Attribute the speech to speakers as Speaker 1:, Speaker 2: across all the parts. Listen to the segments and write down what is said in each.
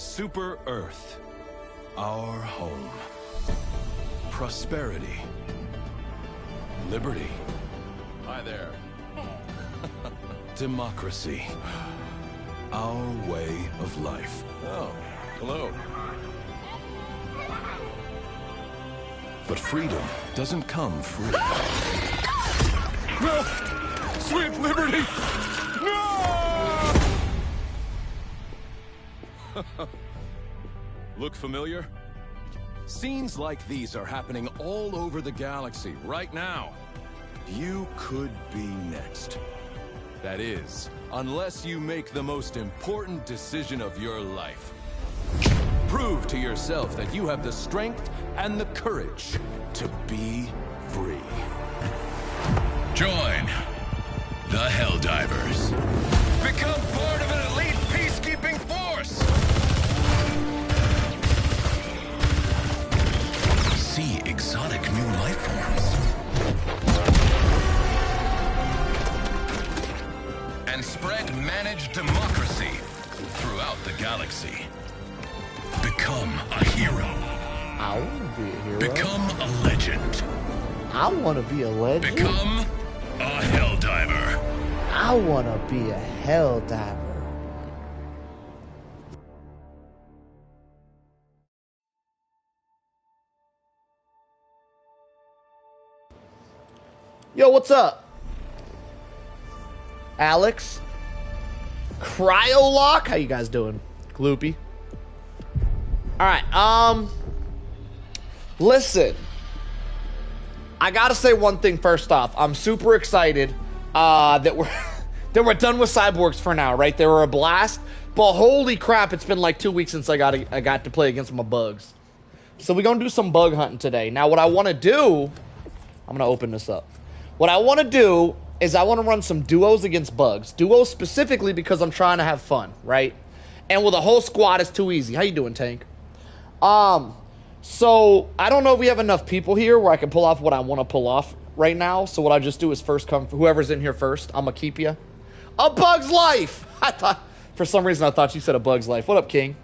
Speaker 1: Super Earth, our home. Prosperity. Liberty.
Speaker 2: Hi there.
Speaker 1: Democracy. Our way of life.
Speaker 2: Oh, hello.
Speaker 1: But freedom doesn't come free.
Speaker 2: No! Sweet liberty! No!
Speaker 1: Look familiar? Scenes like these are happening all over the galaxy right now. You could be next. That is, unless you make the most important decision of your life. Prove to yourself that you have the strength and the courage to be free.
Speaker 3: Join the Helldivers.
Speaker 2: Become part of an elite peacekeeping force!
Speaker 3: See exotic new life forms. And spread managed democracy throughout the galaxy. Become a hero.
Speaker 4: I want to be a hero.
Speaker 3: Become a legend.
Speaker 4: I want to be a legend.
Speaker 3: Become a Helldiver.
Speaker 4: I want to be a Helldiver. Yo, what's up? Alex? Cryolock? How you guys doing? Gloopy? Alright, listen. I gotta say one thing first off. I'm super excited that we're that we're done with cyborgs for now, right? They were a blast, but holy crap, it's been like 2 weeks since I got to play against my bugs. So we're gonna do some bug hunting today. Now what I wanna do, I'm gonna open this up. What I wanna do is I wanna run some duos against bugs. Duos specifically because I'm trying to have fun, right? And with a whole squad, it's too easy. How you doing, Tank? So I don't know if we have enough people here where I can pull off what I want to pull off right now. So what I just do is first come, whoever's in here first, I'm gonna keep you. A Bug's Life! I thought, for some reason I thought you said A Bug's Life. What up, King?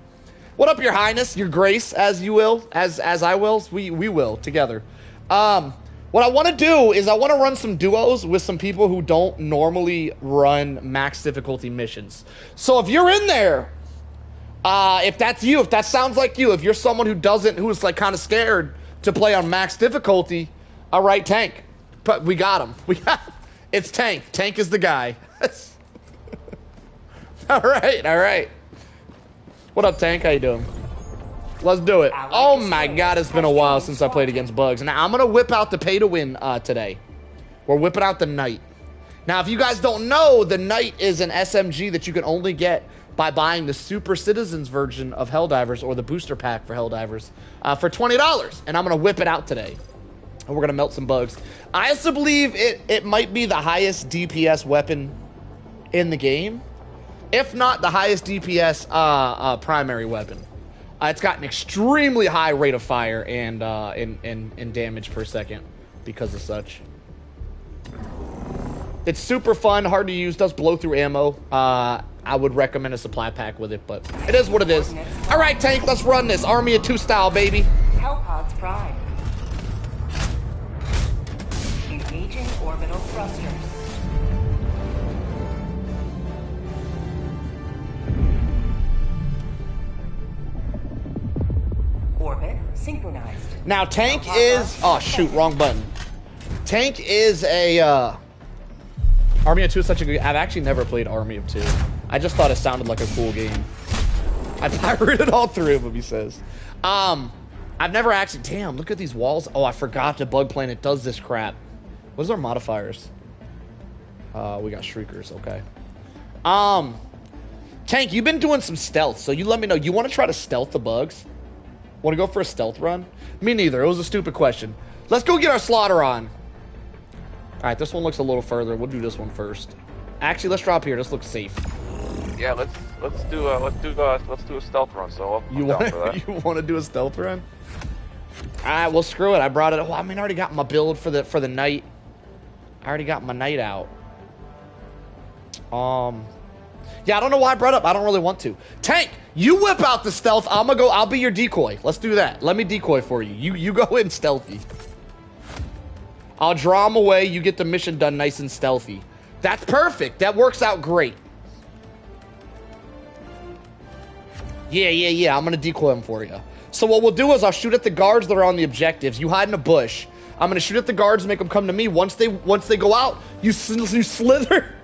Speaker 4: What up, Your Highness, Your Grace, as you will, as I will, we will, together. What I want to do is I want to run some duos with some people who don't normally run max difficulty missions. So if you're in there, if that's you, if that sounds like you, if you're someone who's like kind of scared to play on max difficulty, all right, Tank. But we got him. It's Tank. Tank is the guy. all right. What up, Tank? How you doing? Let's do it. Oh my God, it's been a while since I played against bugs. Now I'm gonna whip out the pay to win today. We're whipping out the Knight. Now, if you guys don't know, the Knight is an SMG that you can only get by buying the Super Citizens version of Helldivers or the booster pack for Helldivers for $20. And I'm going to whip it out today. And we're going to melt some bugs. I also believe it might be the highest DPS weapon in the game. If not the highest DPS primary weapon. It's got an extremely high rate of fire and in damage per second because of such. It's super fun, hard to use, does blow through ammo. I would recommend a supply pack with it, but it is what it is. All right, Tank, let's run this. Army of Two style, baby.
Speaker 5: Hellpods prime. Engaging orbital thrusters. Orbit synchronized.
Speaker 4: Now, Tank is... Oh, shoot, wrong button. Tank is a... Army of Two is such a good... I've actually never played Army of Two. I just thought it sounded like a cool game. I pirated all three of them, he says. I've never actually... Damn, look at these walls. Oh, I forgot the Bug Planet does this crap. What's our modifiers? We got Shriekers, okay. Tank, you've been doing some stealth, so you let me know. You want to try to stealth the bugs? Want to go for a stealth run? Me neither. It was a stupid question. Let's go get our slaughter on. All right, this one looks a little further. We'll do this one first. Actually, let's drop here. This looks safe.
Speaker 6: Yeah, let's do a stealth run. So
Speaker 4: you want to do a stealth run? All right, well, screw it. I brought it. Oh, I mean, I already got my build for the Knight. I already got my Knight out. Yeah, I don't know why I brought up. I don't really want to. Tank, you whip out the stealth. I'll be your decoy. Let's do that. Let me decoy for you. You go in stealthy. I'll draw him away. You get the mission done nice and stealthy. That's perfect. That works out great. Yeah. I'm going to decoy him for you. So what we'll do is I'll shoot at the guards that are on the objectives. You hide in a bush. I'm going to shoot at the guards and make them come to me. Once they go out, you slither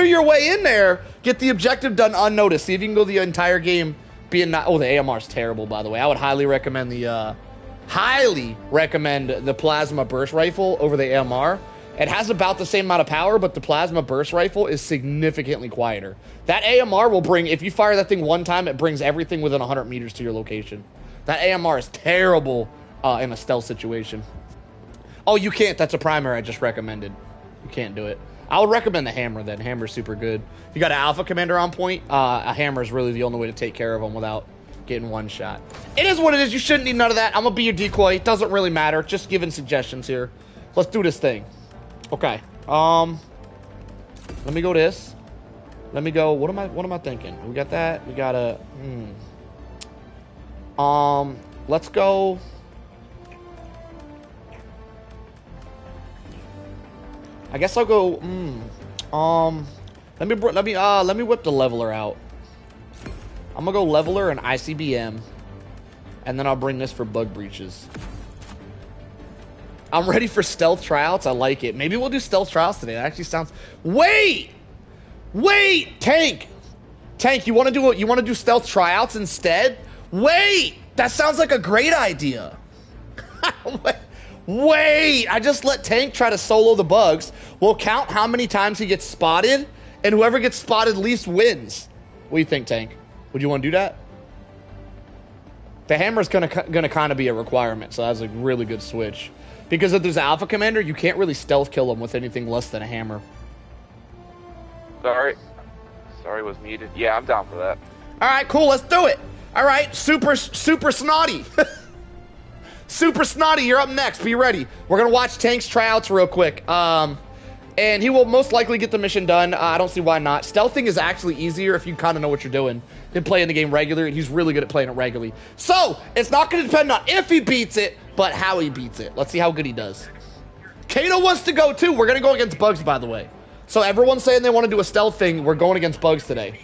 Speaker 4: your way in there. Get the objective done unnoticed. See if you can go the entire game being not... Oh, the AMR is terrible, by the way. I would highly recommend the plasma burst rifle over the AMR. It has about the same amount of power, but the plasma burst rifle is significantly quieter. That AMR will bring... If you fire that thing one time, it brings everything within 100 meters to your location. That AMR is terrible in a stealth situation. Oh, you can't. That's a primary I just recommended. You can't do it. I would recommend the hammer then. Hammer's super good. If you got an alpha commander on point, a hammer is really the only way to take care of them without getting one shot. It is what it is. You shouldn't need none of that. I'm going to be your decoy. It doesn't really matter. Just giving suggestions here. Let's do this thing. Okay. Let me go this. Let me go. What am I thinking? We got that. We got a... Let's go... I guess I'll go. Let me whip the leveler out. I'm gonna go leveler and ICBM, and then I'll bring this for bug breaches. I'm ready for stealth tryouts. I like it. Maybe we'll do stealth trials today. That actually sounds. Wait, Tank. You want to do stealth tryouts instead? Wait, that sounds like a great idea. Wait, I just let Tank try to solo the bugs. We'll count how many times he gets spotted, and whoever gets spotted least wins. What do you think, Tank? Would you want to do that? The hammer's gonna kind of be a requirement, so that's a really good switch. Because if there's an alpha commander, you can't really stealth kill him with anything less than a hammer.
Speaker 6: Sorry was muted. Yeah, I'm down for that.
Speaker 4: All right, cool, let's do it. All right, super snotty. Super Snotty, you're up next. Be ready. We're going to watch Tank's tryouts real quick. And he will most likely get the mission done. I don't see why not. Stealthing is actually easier if you kind of know what you're doing than playing the game regularly, and he's really good at playing it regularly. So, it's not going to depend on if he beats it, but how he beats it. Let's see how good he does. Kato wants to go, too. We're going to go against bugs, by the way. So, everyone's saying they want to do a stealth thing. We're going against bugs today.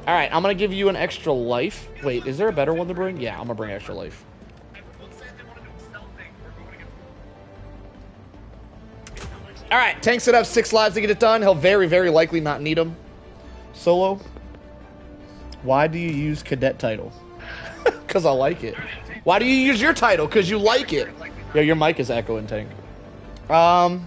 Speaker 4: All right, I'm going to give you an extra life. Wait, is there a better one to bring? Yeah, I'm going to bring extra life. All right, Tank should have 6 lives to get it done. He'll very, very likely not need them. Solo, why do you use cadet title? Because I like it. Why do you use your title? Because you like it. Yo, your mic is echoing, Tank. I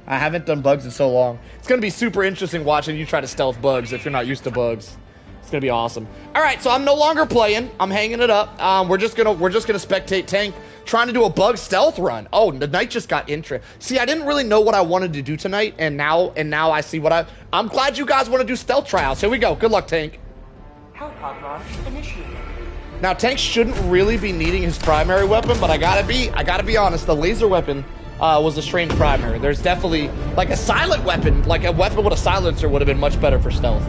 Speaker 4: haven't done bugs in so long. It's going to be super interesting watching you try to stealth bugs if you're not used to bugs. It's going to be awesome. All right, so I'm no longer playing. I'm hanging it up. We're just gonna spectate Tank trying to do a bug stealth run. Oh, the night just got interesting. See, I didn't really know what I wanted to do tonight, and now I see what I'm glad you guys want to do stealth trials. Here we go. Good luck, Tank.
Speaker 5: Hellpod launch initiated.
Speaker 4: Now, Tank shouldn't really be needing his primary weapon, but I gotta be honest. The laser weapon was a strange primary. There's definitely like a silent weapon, like a weapon with a silencer would have been much better for stealth.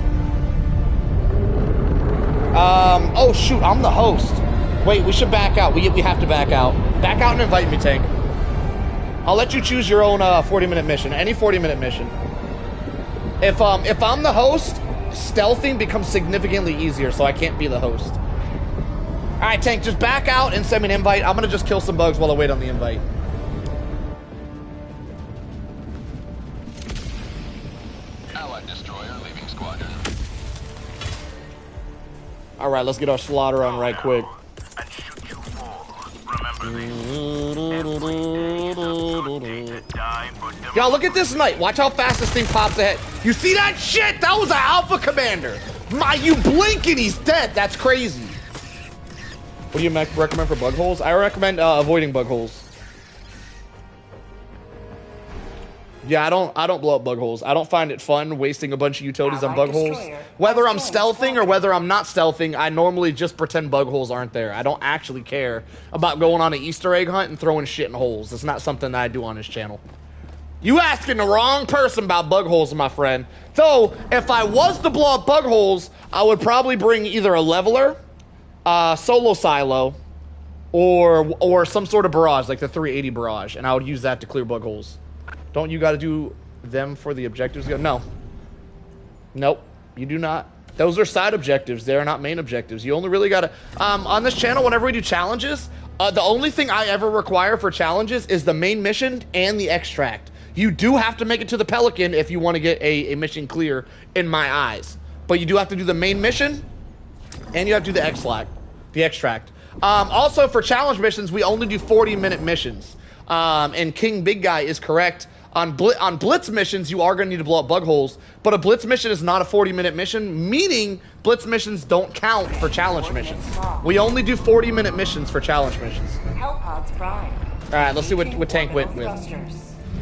Speaker 4: Oh shoot, I'm the host. Wait, we should back out. We have to back out. Back out and invite me, Tank. I'll let you choose your own 40-minute mission. Any 40-minute mission. If I'm the host, stealthing becomes significantly easier, so I can't be the host. All right, Tank, just back out and send me an invite. I'm gonna just kill some bugs while I wait on the invite.
Speaker 3: Allied destroyer leaving squadron.
Speaker 4: All right, let's get our slaughter on right quick.
Speaker 3: And shoot you all. Remember
Speaker 4: Y'all, look at this night. Watch how fast this thing pops ahead. You see that shit? That was an alpha commander. You blink and he's dead. That's crazy. What do you recommend for bug holes? I recommend avoiding bug holes. Yeah, I don't blow up bug holes. I don't find it fun wasting a bunch of utilities on bug holes. Whether I'm stealthing or whether I'm not stealthing, I normally just pretend bug holes aren't there. I don't actually care about going on an Easter egg hunt and throwing shit in holes. It's not something that I do on this channel. You asking the wrong person about bug holes, my friend. Though, if I was to blow up bug holes, I would probably bring either a leveler, solo silo, or some sort of barrage, like the 380 barrage, and I would use that to clear bug holes. Don't you got to do them for the objectives? No. Nope, you do not. Those are side objectives. They are not main objectives. You only really got to... on this channel, whenever we do challenges, the only thing I ever require for challenges is the main mission and the extract. You do have to make it to the Pelican if you want to get a mission clear, in my eyes. But you do have to do the main mission, and you have to do the extract. Also, for challenge missions, we only do 40-minute missions. And King Big Guy is correct. On Blitz missions, you are going to need to blow up bug holes, but a Blitz mission is not a 40-minute mission, meaning Blitz missions don't count for challenge missions. We only do 40-minute missions for challenge missions. Alright, let's see what Tank went with.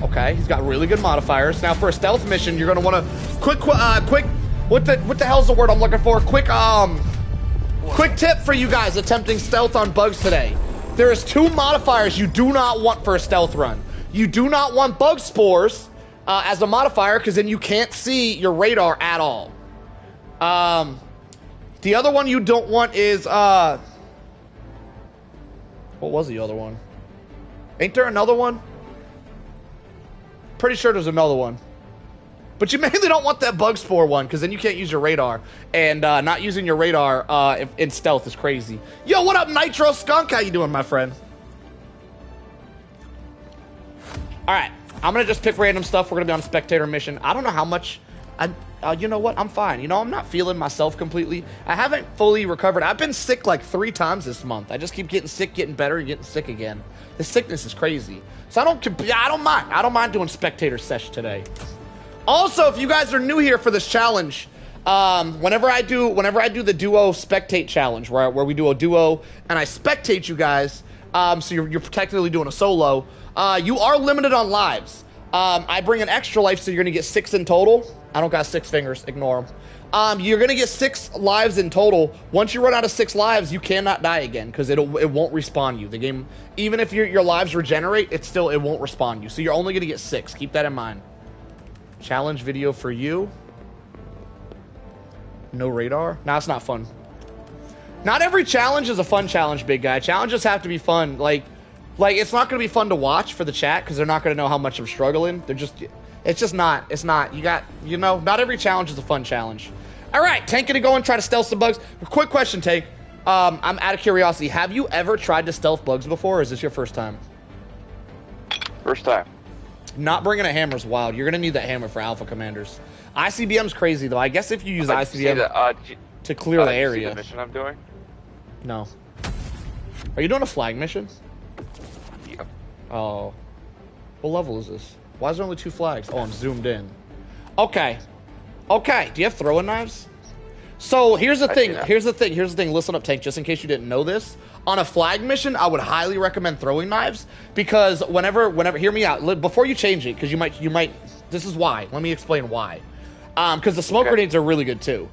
Speaker 4: Okay, he's got really good modifiers. Now, for a stealth mission, you're going to want to... Quick, what the hell's the word I'm looking for? Quick tip for you guys attempting stealth on bugs today. There is 2 modifiers you do not want for a stealth run. You do not want bug spores as a modifier, because then you can't see your radar at all. The other one you don't want is... what was the other one? Ain't there another one? Pretty sure there's another one. But you mainly don't want that bug spore one, because then you can't use your radar. And not using your radar in stealth is crazy. Yo, what up, Nitro Skunk? How you doing, my friend? Alright, I'm going to just pick random stuff. We're going to be on a Spectator mission. I don't know how much... you know what? I'm fine. You know, I'm not feeling myself completely. I haven't fully recovered. I've been sick like 3 times this month. I just keep getting sick, getting better, and getting sick again. This sickness is crazy. So I don't mind. I don't mind doing Spectator sesh today. Also, if you guys are new here for this challenge, whenever I do the duo spectate challenge, where we do a duo and I spectate you guys, so you're technically doing a solo, you are limited on lives. I bring an extra life, so you're gonna get 6 in total. I don't got 6 fingers, ignore them. You're gonna get 6 lives in total. Once you run out of 6 lives, you cannot die again, because it won't respawn you. The game, even if your lives regenerate, it won't respawn you. So you're only gonna get 6. Keep that in mind. Challenge video for you. No radar? Nah, it's not fun. Not every challenge is a fun challenge, big guy. Challenges have to be fun. Like it's not gonna be fun to watch for the chat, because they're not gonna know how much I'm struggling. It's just not. It's not. Not every challenge is a fun challenge. All right, Tank gonna go and try to stealth some bugs. A quick question, Tank. I'm out of curiosity. Have you ever tried to stealth bugs before, or is this your first time?
Speaker 6: First time.
Speaker 4: Not bringing a hammer is wild. You're gonna need that hammer for alpha commanders. ICBM's crazy though. I guess if you use ICBM to clear the area.
Speaker 6: You see the mission I'm doing?
Speaker 4: No. Are you doing a flag mission?
Speaker 6: Yeah.
Speaker 4: Oh. What level is this? Why is there only 2 flags? Oh, I'm zoomed in. Okay. Okay. Do you have throwing knives? So here's the thing. Here's the thing. Listen up, Tank. Just in case you didn't know this, on a flag mission, I would highly recommend throwing knives, because whenever, hear me out before you change it, because you might. This is why. Let me explain why. Because the smoke grenades are really good too.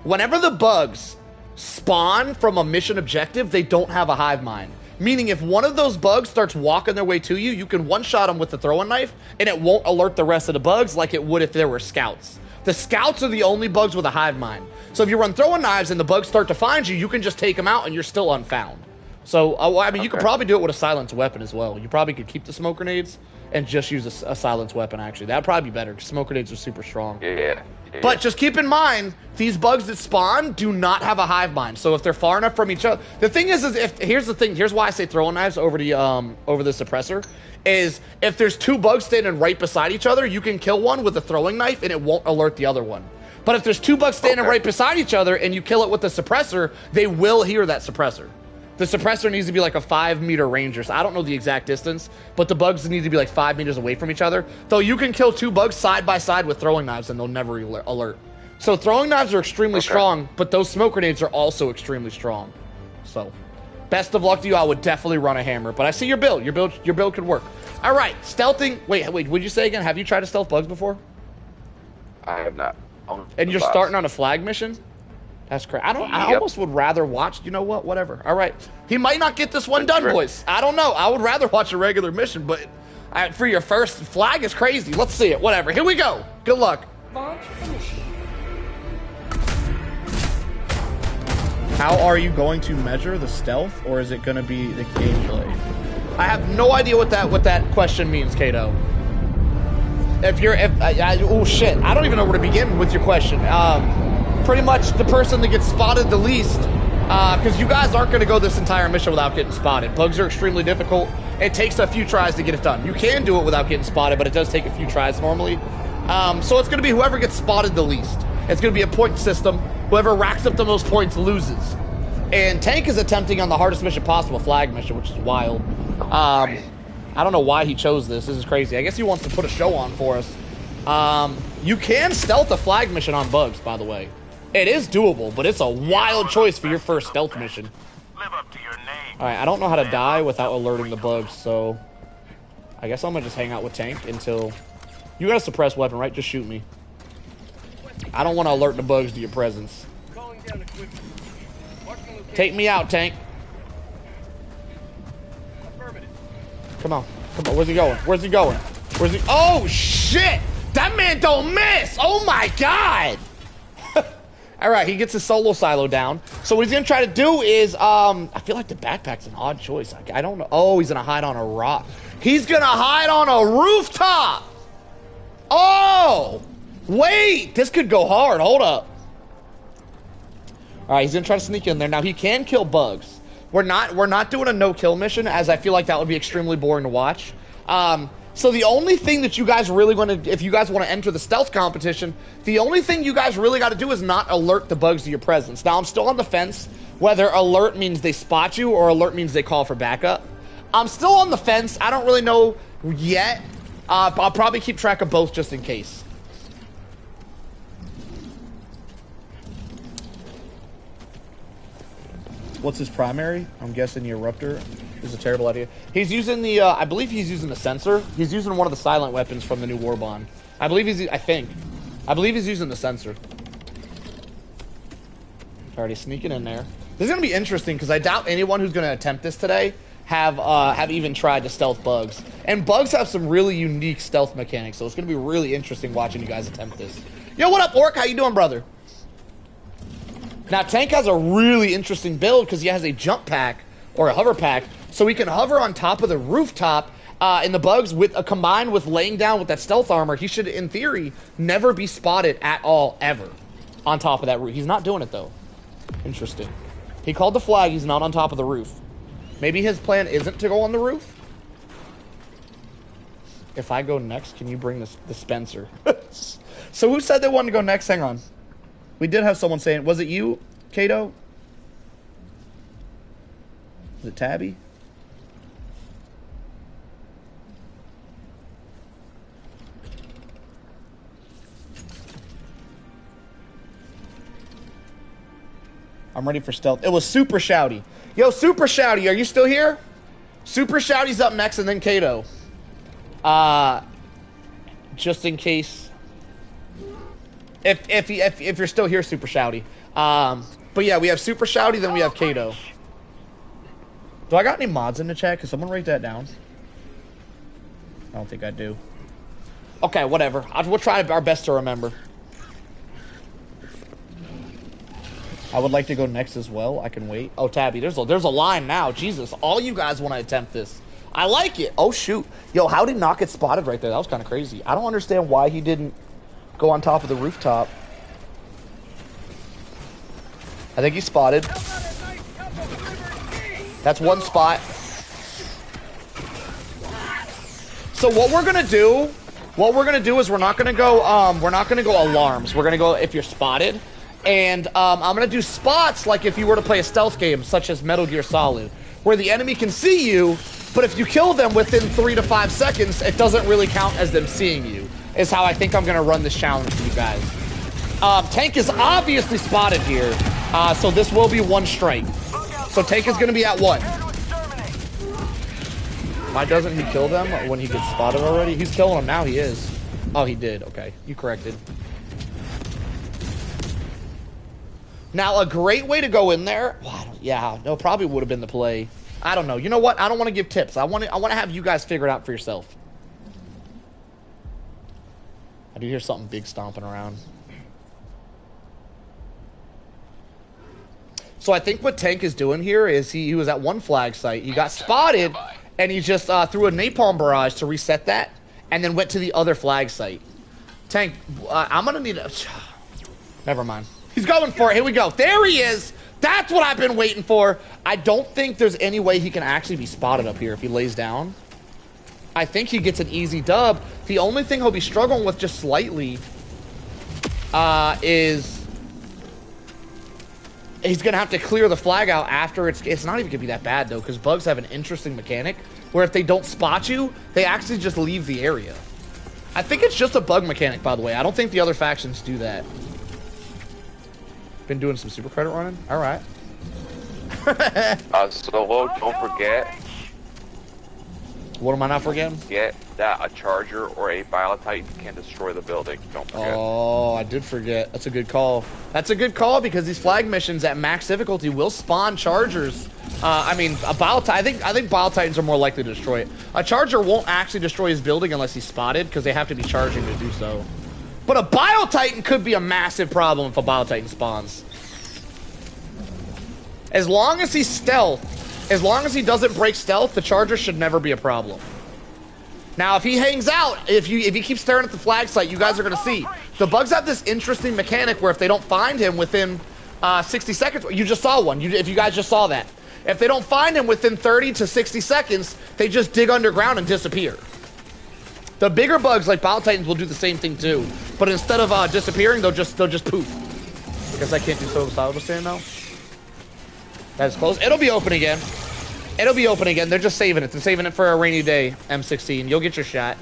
Speaker 4: Whenever the bugs spawn from a mission objective, they don't have a hive mind. Meaning, if one of those bugs starts walking their way to you, you can one-shot them with the throwing knife, and it won't alert the rest of the bugs like it would if there were scouts. The scouts are the only bugs with a hive mind. So if you run throwing knives and the bugs start to find you, you can just take them out and you're still unfound. So, I mean, you could probably do it with a silenced weapon as well. You probably could keep the smoke grenades and just use a silenced weapon, actually. That'd probably be better, because smoke grenades are super strong.
Speaker 6: Yeah.
Speaker 4: But just keep in mind, these bugs that spawn do not have a hive mind. So if they're far enough from each other... The thing is here's the thing. Here's why I say throwing knives over the suppressor. Is if there's 2 bugs standing right beside each other, you can kill one with a throwing knife, and it won't alert the other one. But if there's 2 bugs standing right beside each other, and you kill it with the suppressor, they will hear that suppressor. The suppressor needs to be like a 5-meter ranger. So I don't know the exact distance, but the bugs need to be like 5 meters away from each other. Though you can kill 2 bugs side by side with throwing knives, and they'll never alert. So throwing knives are extremely strong, but those smoke grenades are also extremely strong. So, best of luck to you. I would definitely run a hammer, but I see your build. Your build could work. All right, stealthing. Wait. Would you say again? Have you tried to stealth bugs before?
Speaker 6: I have not.
Speaker 4: And you're starting on a flag mission? That's correct. I almost would rather watch. You know what? Whatever. All right. He might not get this one done, boys. I don't know. I would rather watch a regular mission, but For your first flag is crazy. Let's see it. Whatever. Here we go. Good luck.
Speaker 5: Launch initiated.
Speaker 4: How are you going to measure the stealth, or is it going to be the gameplay? I have no idea what that question means, Kato. Oh shit, I don't even know where to begin with your question. Pretty much the person that gets spotted the least, because you guys aren't going to go this entire mission without getting spotted. Bugs are extremely difficult. It takes a few tries to get it done. You can do it without getting spotted, but it does take a few tries normally. So it's going to be whoever gets spotted the least. It's going to be a point system. Whoever racks up the most points loses. And Tank is attempting on the hardest mission possible, flag mission, which is wild. I don't know why he chose this. This is crazy. I guess he wants to put a show on for us. You can stealth a flag mission on Bugs, by the way. It is doable, but it's a wild choice for your first stealth mission.
Speaker 3: Live up to your name.
Speaker 4: Alright, I don't know how to die without alerting the Bugs, so I guess I'm gonna just hang out with Tank until... You got a suppressed weapon, right? Just shoot me. I don't want to alert the Bugs to your presence. Take me out, Tank. Come on. Come on. Where's he going? Where's he going? Where's he? Oh, shit! That man don't miss! Oh, my God! All right, he gets his solo silo down. So what he's going to try to do is, I feel like the backpack's an odd choice. I don't know. Oh, he's going to hide on a rock. He's going to hide on a rooftop! Oh! Wait! This could go hard. Hold up. All right, he's gonna try to sneak in there. Now he can kill Bugs. We're not doing a no-kill mission, as I feel like that would be extremely boring to watch. So the only thing that you guys really want to, if you guys want to enter the stealth competition, the only thing you guys really got to do is not alert the Bugs to your presence. Now I'm still on the fence whether alert means they spot you or alert means they call for backup. I'm still on the fence. I don't really know yet. I'll probably keep track of both just in case. What's his primary? I'm guessing the Eruptor is a terrible idea. He's using the, I believe he's using the sensor. He's using one of the silent weapons from the new War Bond. I believe he's using the sensor. Already sneaking in there. This is going to be interesting because I doubt anyone who's going to attempt this today have even tried to stealth Bugs. And Bugs have some really unique stealth mechanics, so it's going to be really interesting watching you guys attempt this. Yo, what up, Orc? How you doing, brother? Now, Tank has a really interesting build because he has a jump pack, or a hover pack, so he can hover on top of the rooftop, and the Bugs, combined with laying down with that stealth armor, he should, in theory, never be spotted at all, ever, on top of that roof. He's not doing it, though. Interesting. He called the flag, he's not on top of the roof. Maybe his plan isn't to go on the roof? If I go next, can you bring the Spencer? So who said they wanted to go next? Hang on. We did have someone saying, was it you, Kato? Was it Tabby? I'm ready for stealth. It was Super Shouty. Yo, Super Shouty, are you still here? Super Shouty's up next, and then Kato. Just in case. If you're still here, Super Shouty. But yeah, we have Super Shouty, then we have Kato. Do I got any mods in the chat? Can someone write that down? I don't think I do. Okay, whatever. We'll try our best to remember. I would like to go next as well. I can wait. Oh, Tabby, there's a line now. Jesus, all you guys want to attempt this. I like it. Oh, shoot. Yo, how did he not get spotted right there? That was kind of crazy. I don't understand why he didn't go on top of the rooftop. I think he's spotted. That's one spot. So what we're gonna do is we're not gonna go alarms. We're gonna go if you're spotted. And I'm gonna do spots like if you were to play a stealth game such as Metal Gear Solid, where the enemy can see you, but if you kill them within 3 to 5 seconds, it doesn't really count as them seeing you, is how I think I'm gonna run this challenge for you guys. Tank is obviously spotted here, so this will be one strike. So Tank is gonna be at 1. Why doesn't he kill them when he gets spotted already? He's killing them now, he is. Oh, he did, okay, you corrected. Now, a great way to go in there, probably would have been the play. I don't know. You know what? I don't want to give tips. I want to have you guys figure it out for yourself. I do hear something big stomping around. So I think what Tank is doing here is he was at one flag site. He got spotted, and he just threw a napalm barrage to reset that, and then went to the other flag site. Tank, I'm going to need a... Never mind. He's going for it. Here we go. There he is. That's what I've been waiting for. I don't think there's any way he can actually be spotted up here if he lays down. I think he gets an easy dub. The only thing he'll be struggling with just slightly is... He's going to have to clear the flag out after it's not even going to be that bad, though, because bugs have an interesting mechanic where if they don't spot you, they actually just leave the area. I think it's just a bug mechanic, by the way. I don't think the other factions do that. Been doing some super credit running? All right.
Speaker 6: Solo, don't forget.
Speaker 4: What am I not forgetting?
Speaker 6: Forget that a charger or a Biotitan can destroy the building. Don't forget.
Speaker 4: Oh, I did forget. That's a good call. That's a good call because these flag missions at max difficulty will spawn chargers. I mean, a Biotitan. I think Biotitans are more likely to destroy it. A charger won't actually destroy his building unless he's spotted because they have to be charging to do so. But a Biotitan could be a massive problem if a Biotitan spawns. As long as he's stealth. As long as he doesn't break stealth, the charger should never be a problem. Now, if he hangs out, if he keeps staring at the flag site, you guys are going to see. The bugs have this interesting mechanic where if they don't find him within 60 seconds, you just saw one, if you guys just saw that. If they don't find him within 30 to 60 seconds, they just dig underground and disappear. The bigger bugs like Biotitans will do the same thing too. But instead of disappearing, they'll just poof. Because I can't do solo salvage stand now. That's close. It'll be open again. It'll be open again. They're just saving it. They're saving it for a rainy day, M16. You'll get your shot.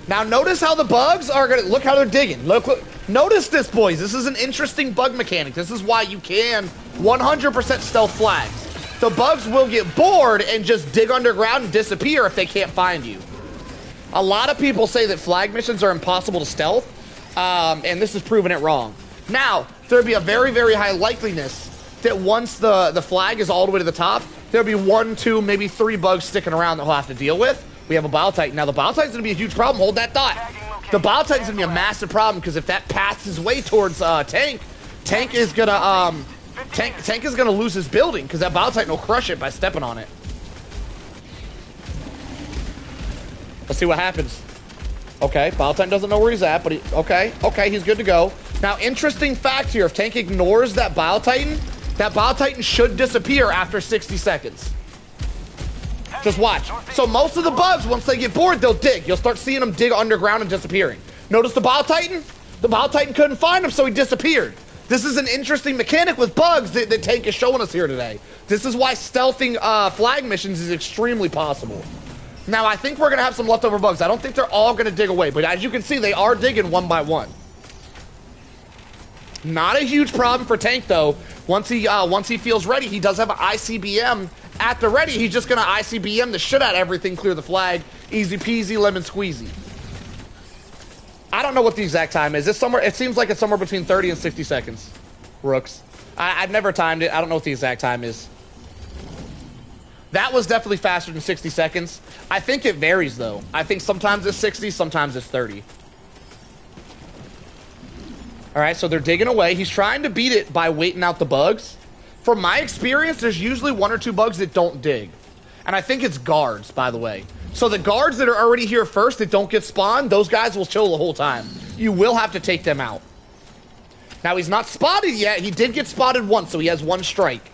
Speaker 4: Now, notice how the bugs are going to... Look how they're digging. Look. Notice this, boys. This is an interesting bug mechanic. This is why you can 100% stealth flags. The bugs will get bored and just dig underground and disappear if they can't find you. A lot of people say that flag missions are impossible to stealth, and this is proving it wrong. Now, there'd be a very, very high likeliness that once the flag is all the way to the top, there'll be 1, 2, maybe 3 bugs sticking around that he'll have to deal with. We have a Biotitan. Now, the Biotitan's going to be a huge problem. Hold that thought. The Biotitan's going to be a massive problem because if that passes his way towards Tank is going to Tank is going to lose his building because that Biotitan will crush it by stepping on it. Let's see what happens. Okay, Biotitan doesn't know where he's at, but okay, he's good to go. Now, interesting fact here, if Tank ignores that Biotitan should disappear after 60 seconds. Just watch. So most of the bugs, once they get bored, they'll dig. You'll start seeing them dig underground and disappearing. Notice the Biotitan? The Biotitan couldn't find him, so he disappeared. This is an interesting mechanic with bugs that Tank is showing us here today. This is why stealthing flag missions is extremely possible. Now, I think we're going to have some leftover bugs. I don't think they're all going to dig away, but as you can see, they are digging one by one. Not a huge problem for Tank, though. Once he feels ready, he does have an ICBM at the ready. He's just going to ICBM the shit out of everything, clear the flag. Easy peasy, lemon squeezy. I don't know what the exact time is. It's somewhere. It seems like it's somewhere between 30 and 60 seconds. Rooks. I've never timed it. I don't know what the exact time is. That was definitely faster than 60 seconds. I think it varies, though. I think sometimes it's 60, sometimes it's 30. All right, so they're digging away. He's trying to beat it by waiting out the bugs. From my experience, there's usually 1 or 2 bugs that don't dig. And I think it's guards, by the way. So the guards that are already here first that don't get spawned, those guys will chill the whole time. You will have to take them out. Now, he's not spotted yet. He did get spotted once, so he has 1 strike.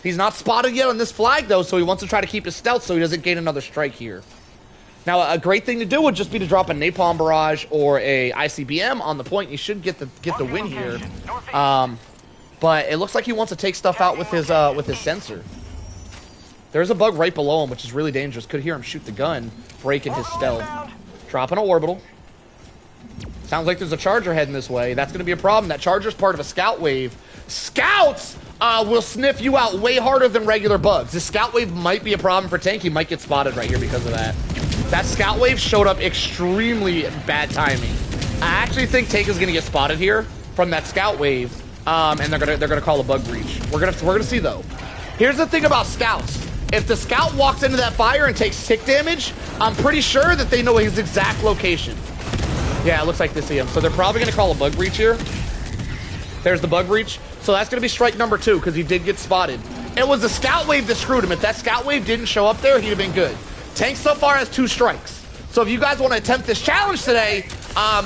Speaker 4: He's not spotted yet on this flag, though, so he wants to try to keep his stealth so he doesn't gain another strike here. Now, a great thing to do would just be to drop a napalm barrage or a ICBM on the point. You should get the win here. But it looks like he wants to take stuff out with his sensor. There's a bug right below him, which is really dangerous. Could hear him shoot the gun, breaking his stealth. Dropping an orbital. Sounds like there's a charger heading this way. That's going to be a problem. That charger's part of a scout wave. Scouts will sniff you out way harder than regular bugs. This scout wave might be a problem for Tank. He might get spotted right here because of that. That scout wave showed up extremely bad timing. I actually think Tank is going to get spotted here from that scout wave, and they're gonna call a bug breach. We're gonna see though. Here's the thing about scouts. If the scout walks into that fire and takes tick damage, I'm pretty sure that they know his exact location. Yeah, it looks like they see him. So they're probably going to call a bug breach here. There's the bug breach. So that's going to be strike number 2 because he did get spotted. It was the scout wave that screwed him. If that scout wave didn't show up there, he'd have been good. Tank so far has 2 strikes. So if you guys want to attempt this challenge today,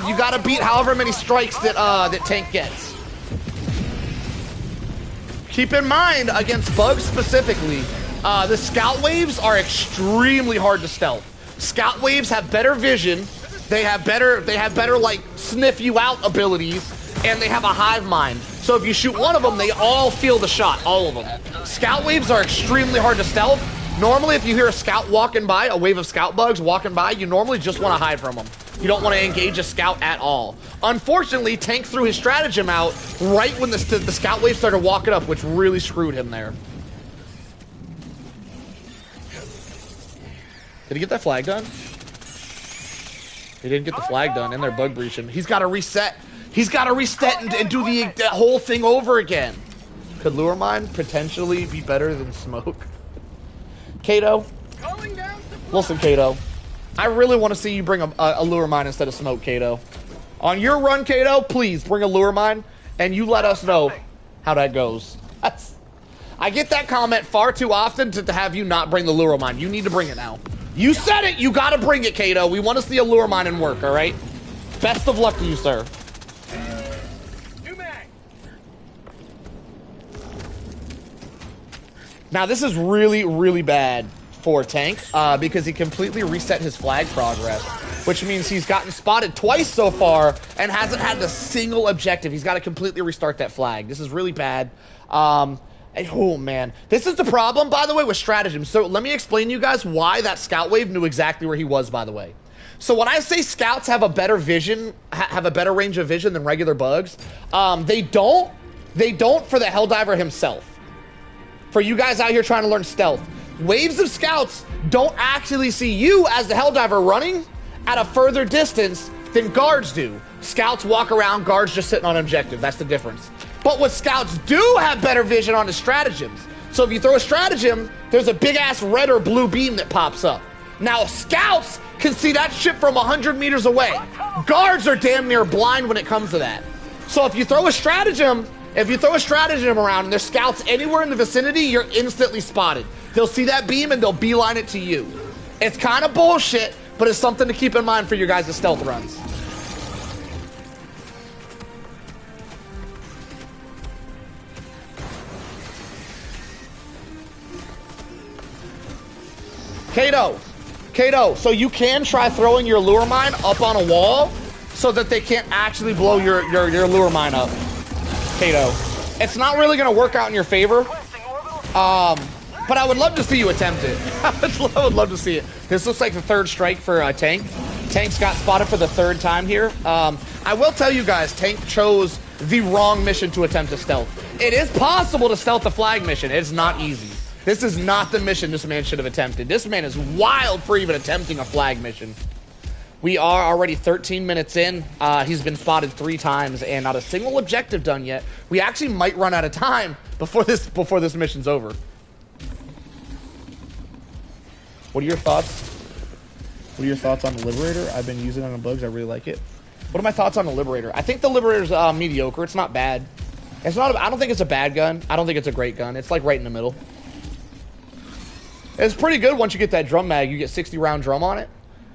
Speaker 4: you got to beat however many strikes that that Tank gets. Keep in mind, against bugs specifically, the scout waves are extremely hard to stealth. Scout waves have better vision. They have better like sniff you out abilities, and they have a hive mind. So if you shoot one of them, they all feel the shot, all of them. Scout waves are extremely hard to stealth. Normally, if you hear a scout walking by, a wave of scout bugs walking by, you normally just want to hide from them. You don't want to engage a scout at all. Unfortunately, Tank threw his stratagem out right when the scout wave started walking up, which really screwed him there. Did he get that flag done? He didn't get the flag done, and they're bug breaching. He's got to reset. He's got to reset and do the whole thing over again. Could lure mine potentially be better than smoke? Kato? Listen, Kato. I really want to see you bring a lure mine instead of smoke, Kato. On your run, Kato, please bring a lure mine, and you let us know how that goes. I get that comment far too often to have you not bring the lure mine. You need to bring it now. You said it. You got to bring it, Kato. We want to see a lure mine in work, all right? Best of luck to you, sir. Now, this is really, really bad for Tank because he completely reset his flag progress, which means he's gotten spotted twice so far and hasn't had a single objective. He's got to completely restart that flag. This is really bad. Oh, man. This is the problem, by the way, with stratagem. So let me explain to you guys why that scout wave knew exactly where he was, by the way. So when I say scouts have a better vision, have a better range of vision than regular bugs, they don't for the Helldiver himself. For you guys out here trying to learn stealth, waves of scouts don't actually see you as the Helldiver running at a further distance than guards do. Scouts walk around, guards just sitting on objective. That's the difference. But what scouts do have better vision on is stratagems. So if you throw a stratagem, there's a big ass red or blue beam that pops up. Now scouts can see that shit from 100 meters away. Guards are damn near blind when it comes to that. So if you throw a stratagem around and there's scouts anywhere in the vicinity, you're instantly spotted. They'll see that beam and they'll beeline it to you. It's kind of bullshit, but it's something to keep in mind for your guys' stealth runs. Kato, so you can try throwing your lure mine up on a wall so that they can't actually blow your lure mine up. Kato, it's not really going to work out in your favor, but I would love to see you attempt it. I would love to see it. This looks like the 3rd strike for Tank. Tank's got spotted for the 3rd time here. I will tell you guys, Tank chose the wrong mission to attempt to stealth. It is possible to stealth the flag mission. It's not easy. This is not the mission this man should have attempted. This man is wild for even attempting a flag mission. We are already 13 minutes in. He's been spotted 3 times and not a single objective done yet. We actually might run out of time before this mission's over. What are your thoughts? What are your thoughts on the Liberator? I've been using it on bugs. I really like it. What are my thoughts on the Liberator? I think the Liberator's mediocre. It's not bad. It's not. I don't think it's a bad gun. I don't think it's a great gun. It's like right in the middle. It's pretty good once you get that drum mag. You get 60 round drum on it.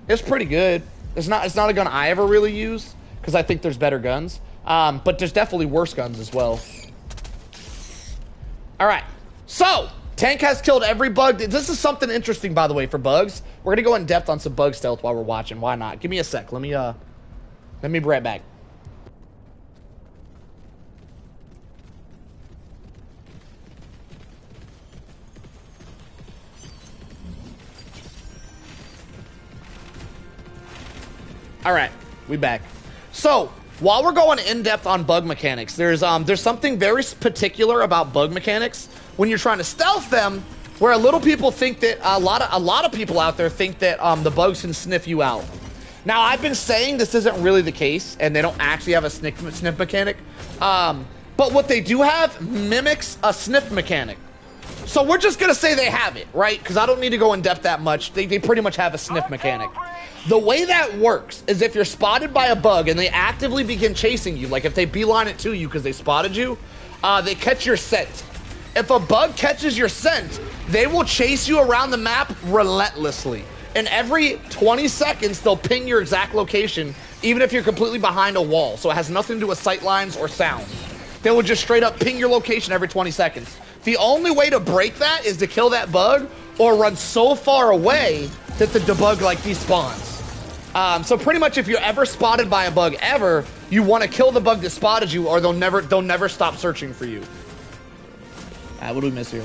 Speaker 4: It's pretty good. It's not a gun I ever really use because I think there's better guns. But there's definitely worse guns as well. All right. So Tank has killed every bug. This is something interesting, by the way, for bugs. We're gonna go in depth on some bug stealth while we're watching. Why not? Give me a sec. Let me be right back. All right, we back. So while we're going in depth on bug mechanics, there's something very particular about bug mechanics when you're trying to stealth them, where a lot of people out there think that the bugs can sniff you out. Now I've been saying this isn't really the case, and they don't actually have a sniff mechanic. But what they do have mimics a sniff mechanic. So we're just gonna say they have it, right? Because I don't need to go in depth that much. They pretty much have a sniff mechanic. The way that works is if you're spotted by a bug and they actively begin chasing you, like if they beeline it to you because they spotted you, they catch your scent. If a bug catches your scent, they will chase you around the map relentlessly. And every 20 seconds, they'll ping your exact location, even if you're completely behind a wall. So it has nothing to do with sight lines or sound. They will just straight up ping your location every 20 seconds. The only way to break that is to kill that bug or run so far away that the debug like despawns. So pretty much if you're ever spotted by a bug ever, you want to kill the bug that spotted you or they'll never stop searching for you. What do we miss here?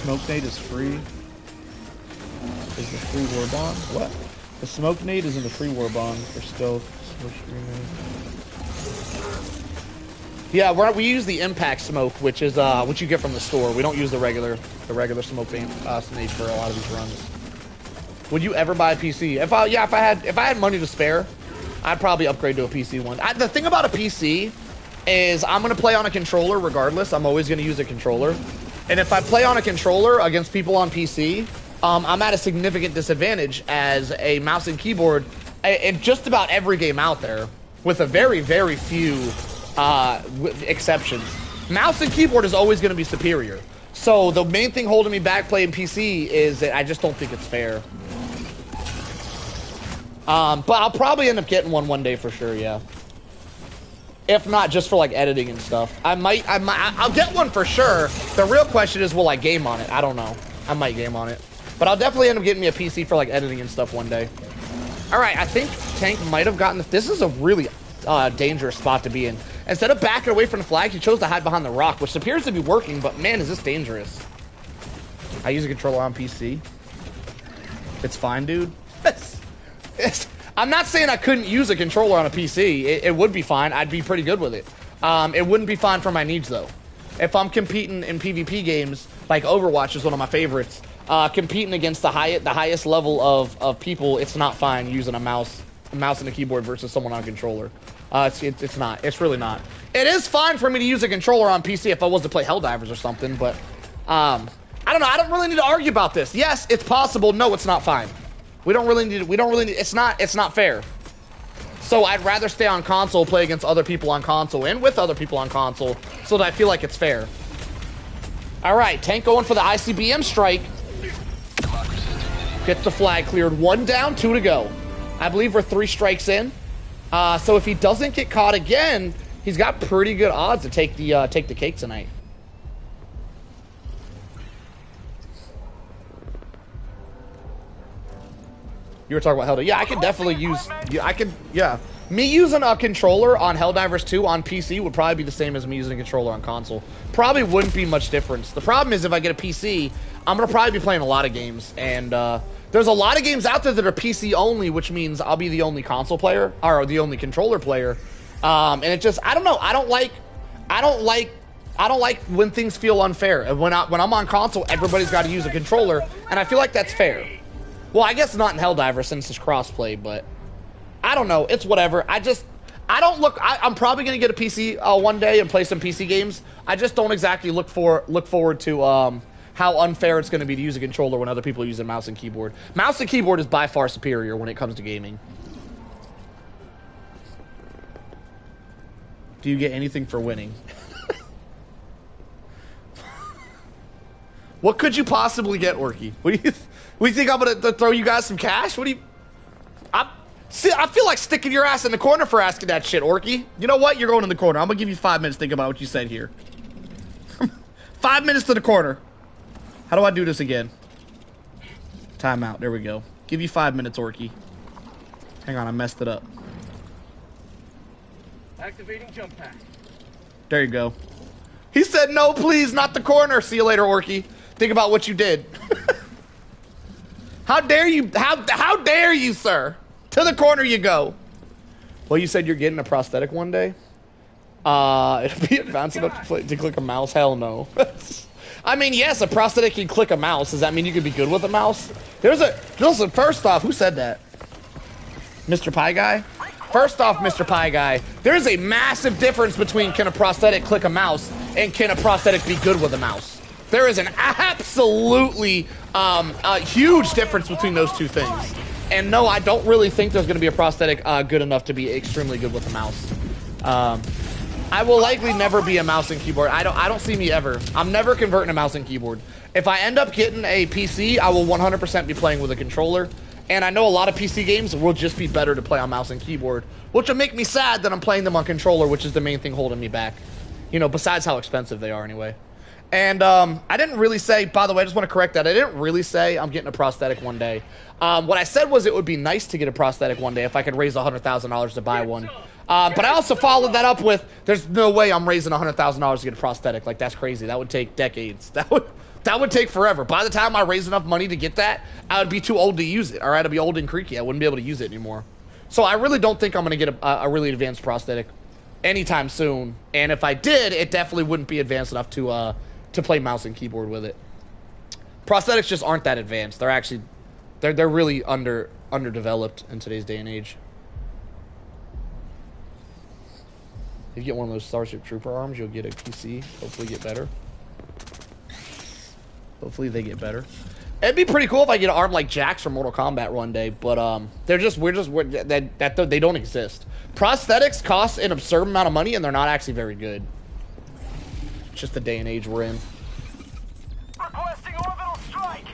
Speaker 4: Smoke nade is free. Is the free war bomb? What? The smoke nade is in the free war bomb for stealth. Yeah, we use the impact smoke, which is what you get from the store. We don't use the regular smoke nade for a lot of these runs. Would you ever buy a PC? If I had money to spare, I'd probably upgrade to a PC one. The thing about a PC is I'm gonna play on a controller regardless. I'm always gonna use a controller, and if I play on a controller against people on PC, I'm at a significant disadvantage as a mouse and keyboard in just about every game out there, with a very, very few exceptions. Mouse and keyboard is always going to be superior. So the main thing holding me back playing PC is that I just don't think it's fair. But I'll probably end up getting one day for sure, yeah. If not, just for like editing and stuff. I'll get one for sure. The real question is, will I game on it? I don't know. I might game on it. But I'll definitely end up getting me a PC for like editing and stuff one day. All right, I think Tank might have gotten this is a really dangerous spot to be in. Instead of backing away from the flag, he chose to hide behind the rock, which appears to be working, but man, is this dangerous. I use a controller on PC. It's fine, dude. I'm not saying I couldn't use a controller on a PC. It would be fine. I'd be pretty good with it. It wouldn't be fine for my needs, though. If I'm competing in PvP games, like Overwatch is one of my favorites, competing against the highest level of people, it's not fine using a mouse and a keyboard versus someone on a controller. It's not. It's really not. It is fine for me to use a controller on PC if I was to play Helldivers or something, but I don't know. I don't really need to argue about this. Yes, it's possible. No, it's not fine. We don't really need. It's not fair. So I'd rather stay on console, play against other people on console and with other people on console, so that I feel like it's fair. All right, Tank going for the ICBM strike. Gets the flag cleared. 1 down, 2 to go. I believe we're 3 strikes in. So if he doesn't get caught again, he's got pretty good odds to take the cake tonight. You were talking about Helldivers. Yeah, I could definitely use. Yeah. Me using a controller on Helldivers 2 on PC would probably be the same as me using a controller on console. Probably wouldn't be much difference. The problem is if I get a PC, I'm going to probably be playing a lot of games. And there's a lot of games out there that are PC only, which means I'll be the only console player, or the only controller player. And it just, I don't know. I don't like when things feel unfair. And when I'm on console, everybody's got to use a controller. And I feel like that's fair. Well, I guess not in Helldivers since it's crossplay, but I don't know. It's whatever. I'm probably going to get a PC one day and play some PC games. I just don't exactly look forward to how unfair it's going to be to use a controller when other people are using mouse and keyboard. Mouse and keyboard is by far superior when it comes to gaming. Do you get anything for winning? What could you possibly get, Orky? What do you think I'm going to throw you guys some cash? What do you... I feel like sticking your ass in the corner for asking that shit, Orky. You know what? You're going in the corner. I'm going to give you 5 minutes to think about what you said here. 5 minutes to the corner. How do I do this again? Timeout. There we go. Give you 5 minutes, Orky. Hang on, I messed it up.
Speaker 2: Activating jump pack.
Speaker 4: There you go. He said, no, please, not the corner. See you later, Orky. Think about what you did. How dare you? How dare you, sir? To the corner you go. Well, you said you're getting a prosthetic one day? It'll be advanced enough to click a mouse? Hell no. I mean, yes, a prosthetic can click a mouse. Does that mean you can be good with a mouse? Listen, first off, who said that? Mr. Pie Guy? first off, Mr. Pie Guy, there's a massive difference between can a prosthetic click a mouse and can a prosthetic be good with a mouse. There is an absolutely huge difference between those two things. And no, I don't really think there's going to be a prosthetic good enough to be extremely good with a mouse. I will likely never be a mouse and keyboard. I don't see me ever. I'm never converting a mouse and keyboard. If I end up getting a PC, I will 100% be playing with a controller. And I know a lot of PC games will just be better to play on mouse and keyboard, which will make me sad that I'm playing them on controller, which is the main thing holding me back. You know, besides how expensive they are anyway. And I didn't really say, by the way, I just want to correct that. I didn't really say I'm getting a prosthetic one day. What I said was it would be nice to get a prosthetic one day if I could raise $100,000 to buy one. But I also followed that up with, there's no way I'm raising $100,000 to get a prosthetic. Like, that's crazy. That would take decades. That would take forever. By the time I raise enough money to get that, I would be too old to use it. All right, I'd be old and creaky. I wouldn't be able to use it anymore. So I really don't think I'm going to get a really advanced prosthetic anytime soon. And if I did, it definitely wouldn't be advanced enough to play mouse and keyboard with it. Prosthetics just aren't that advanced. They're actually, they're really underdeveloped in today's day and age. If you get one of those Starship Trooper arms, you'll get a PC. Hopefully get better. Hopefully they get better. It'd be pretty cool if I get an arm like Jax from Mortal Kombat one day, but they don't exist. Prosthetics cost an absurd amount of money, and they're not actually very good. It's just the day and age we're in.
Speaker 3: Requesting orbital strike.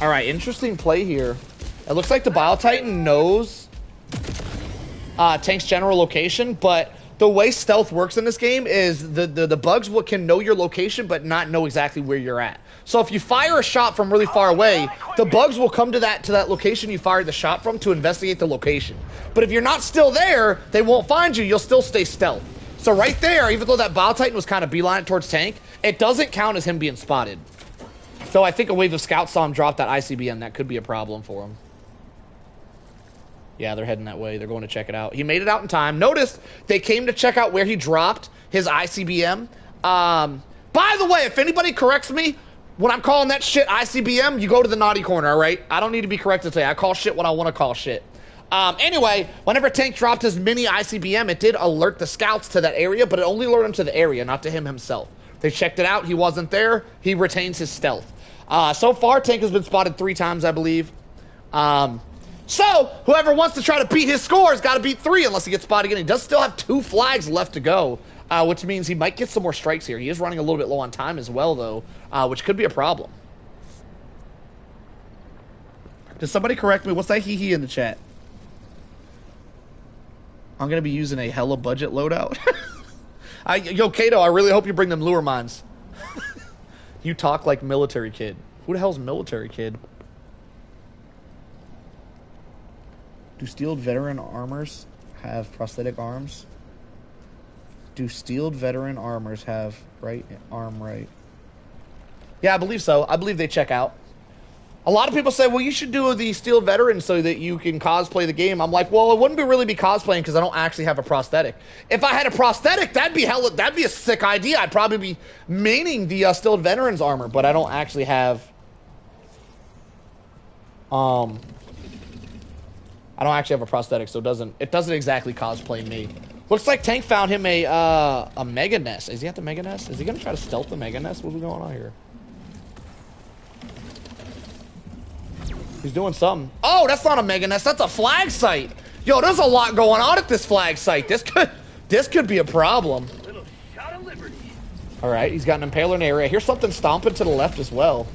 Speaker 4: All right, interesting play here. It looks like the Bile-Titan knows Tank's general location, but the way stealth works in this game is the bugs can know your location but not know exactly where you're at. So if you fire a shot from really far away, the bugs will come to that location you fired the shot from to investigate the location. But if you're not still there, they won't find you. You'll still stay stealth. So right there, even though that Bile-Titan was kind of beeline towards Tank, it doesn't count as him being spotted. So I think a wave of scouts saw him drop that ICBM. That could be a problem for him. Yeah, they're heading that way. They're going to check it out. He made it out in time. Notice they came to check out where he dropped his ICBM. By the way, if anybody corrects me, when I'm calling that shit ICBM, you go to the naughty corner, all right? I don't need to be corrected today. I call shit when I want to call shit. Anyway, whenever Tank dropped his mini ICBM, it did alert the scouts to that area, but it only alerted them to the area, not to him himself. They checked it out. He wasn't there. He retains his stealth. So far, Tank has been spotted 3 times, I believe. So, whoever wants to try to beat his score has got to beat 3 unless he gets spotted again. He does still have 2 flags left to go, which means he might get some more strikes here. He is running a little bit low on time as well, though, which could be a problem. Does somebody correct me? What's that hee-hee in the chat? I'm going to be using a hella budget loadout. Yo, Kato, I really hope you bring them lure mines. You talk like military kid. Who the hell's military kid? Do steeled veteran armors have prosthetic arms? Do steeled veteran armors have right arm right? Yeah, I believe so. I believe they check out. A lot of people say, well, you should do the steeled veteran so that you can cosplay the game. I'm like, well, it wouldn't really be cosplaying because I don't actually have a prosthetic. If I had a prosthetic, that'd be a sick idea. I'd probably be maining the steeled veteran's armor, but I don't actually have I don't actually have a prosthetic, so it doesn't exactly cosplay me. Looks like Tank found him a Mega Nest. Is he at the Mega Nest? Is he gonna try to stealth the Mega Nest? What's going on here? He's doing something. Oh, that's not a Mega Nest. That's a flag site. Yo, there's a lot going on at this flag site. This could be a problem. All right, he's got an impaler in the area. Here's something stomping to the left as well.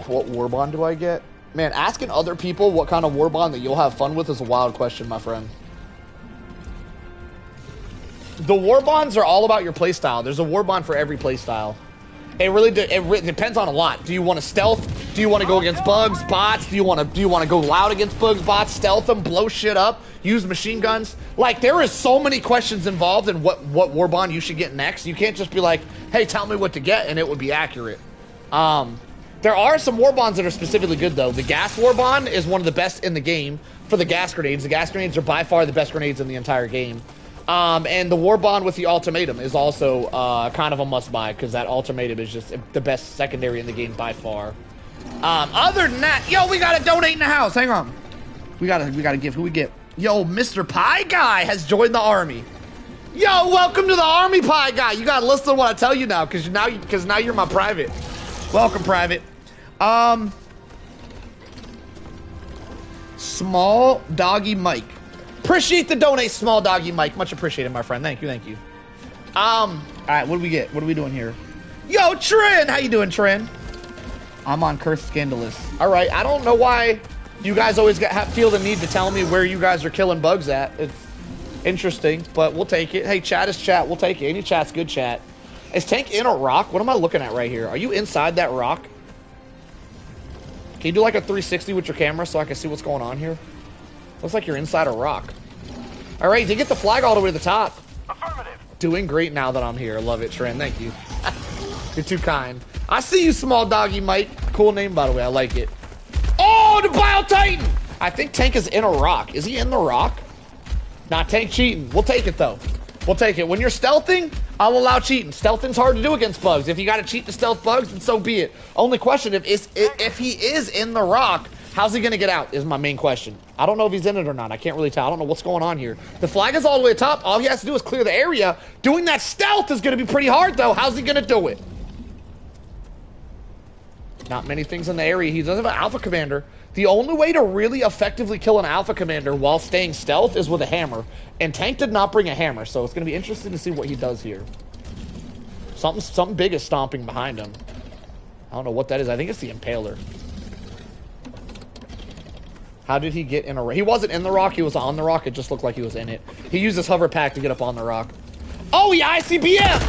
Speaker 4: What warbond do I get? Man, asking other people what kind of warbond that you'll have fun with is a wild question, my friend. The warbonds are all about your playstyle. There's a warbond for every playstyle. It depends on a lot. Do you want to stealth? Do you want to go against bugs, bots? Do you want to go loud against bugs, bots, stealth them, blow shit up, use machine guns? Like, there is so many questions involved in what warbond you should get next. You can't just be like, hey, tell me what to get, and it would be accurate. There are some war bonds that are specifically good, though. The gas war bond is one of the best in the game for the gas grenades. The gas grenades are by far the best grenades in the entire game. And the war bond with the ultimatum is also kind of a must-buy, because that ultimatum is just the best secondary in the game by far. Other than that, yo, we gotta donate in the house. Hang on. We gotta give. Who we get? Yo, Mr. Pie Guy has joined the army. Yo, welcome to the army, Pie Guy. You gotta listen to what I tell you now, because now you're my private. Welcome, private. Small Doggy Mike. Appreciate the donate, Small Doggy Mike. Much appreciated, my friend. Thank you, thank you. All right, what do we get? What are we doing here? Yo, Trin! How you doing, Trin? I'm on Cursed Scandalous. All right, I don't know why you guys always feel the need to tell me where you guys are killing bugs at. It's interesting, but we'll take it. Hey, chat is chat. We'll take it. Any chat's good chat. Is Tank in a rock? What am I looking at right here? Are you inside that rock? Can you do like a 360 with your camera so I can see what's going on here? Looks like you're inside a rock. All right, did you get the flag all the way to the top?
Speaker 3: Affirmative.
Speaker 4: Doing great now that I'm here. Love it, Trent. Thank you. You're too kind. I see you, Small Doggy Mike. Cool name, by the way. I like it. Oh, the Bio Titan! I think Tank is in a rock. Is he in the rock? Nah, Tank cheating. We'll take it, though. We'll take it. When you're stealthing, I'll allow cheating. Stealthing's hard to do against bugs. If you got to cheat to stealth bugs, then so be it. Only question, if he is in the rock, how's he going to get out is my main question. I don't know if he's in it or not. I can't really tell. I don't know what's going on here. The flag is all the way top. All he has to do is clear the area. Doing that stealth is going to be pretty hard, though. How's he going to do it? Not many things in the area. He doesn't have an Alpha Commander. The only way to really effectively kill an Alpha Commander while staying stealth is with a hammer. And Tank did not bring a hammer, so it's going to be interesting to see what he does here. Something big is stomping behind him. I don't know what that is. I think it's the Impaler. How did he get in a rock? He wasn't in the rock. He was on the rock. It just looked like he was in it. He used his hover pack to get up on the rock. Oh, yeah, ICBM!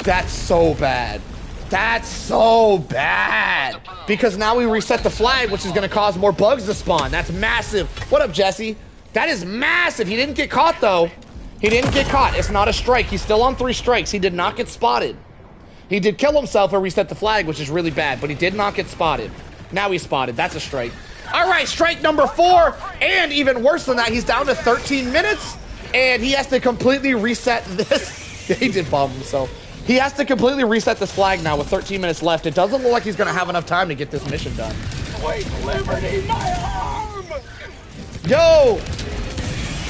Speaker 4: That's so bad. That's so bad. Because now we reset the flag, which is going to cause more bugs to spawn. That's massive. What up, Jesse? That is massive. He didn't get caught, though. He didn't get caught. It's not a strike. He's still on 3 strikes. He did not get spotted. He did kill himself or reset the flag, which is really bad, but he did not get spotted. Now he's spotted. That's a strike. All right, strike number 4. And even worse than that, he's down to 13 minutes, and he has to completely reset this. He did bomb himself. He has to completely reset this flag now with 13 minutes left. It doesn't look like he's going to have enough time to get this mission done.
Speaker 3: Wait, Liberty, my arm!
Speaker 4: Yo!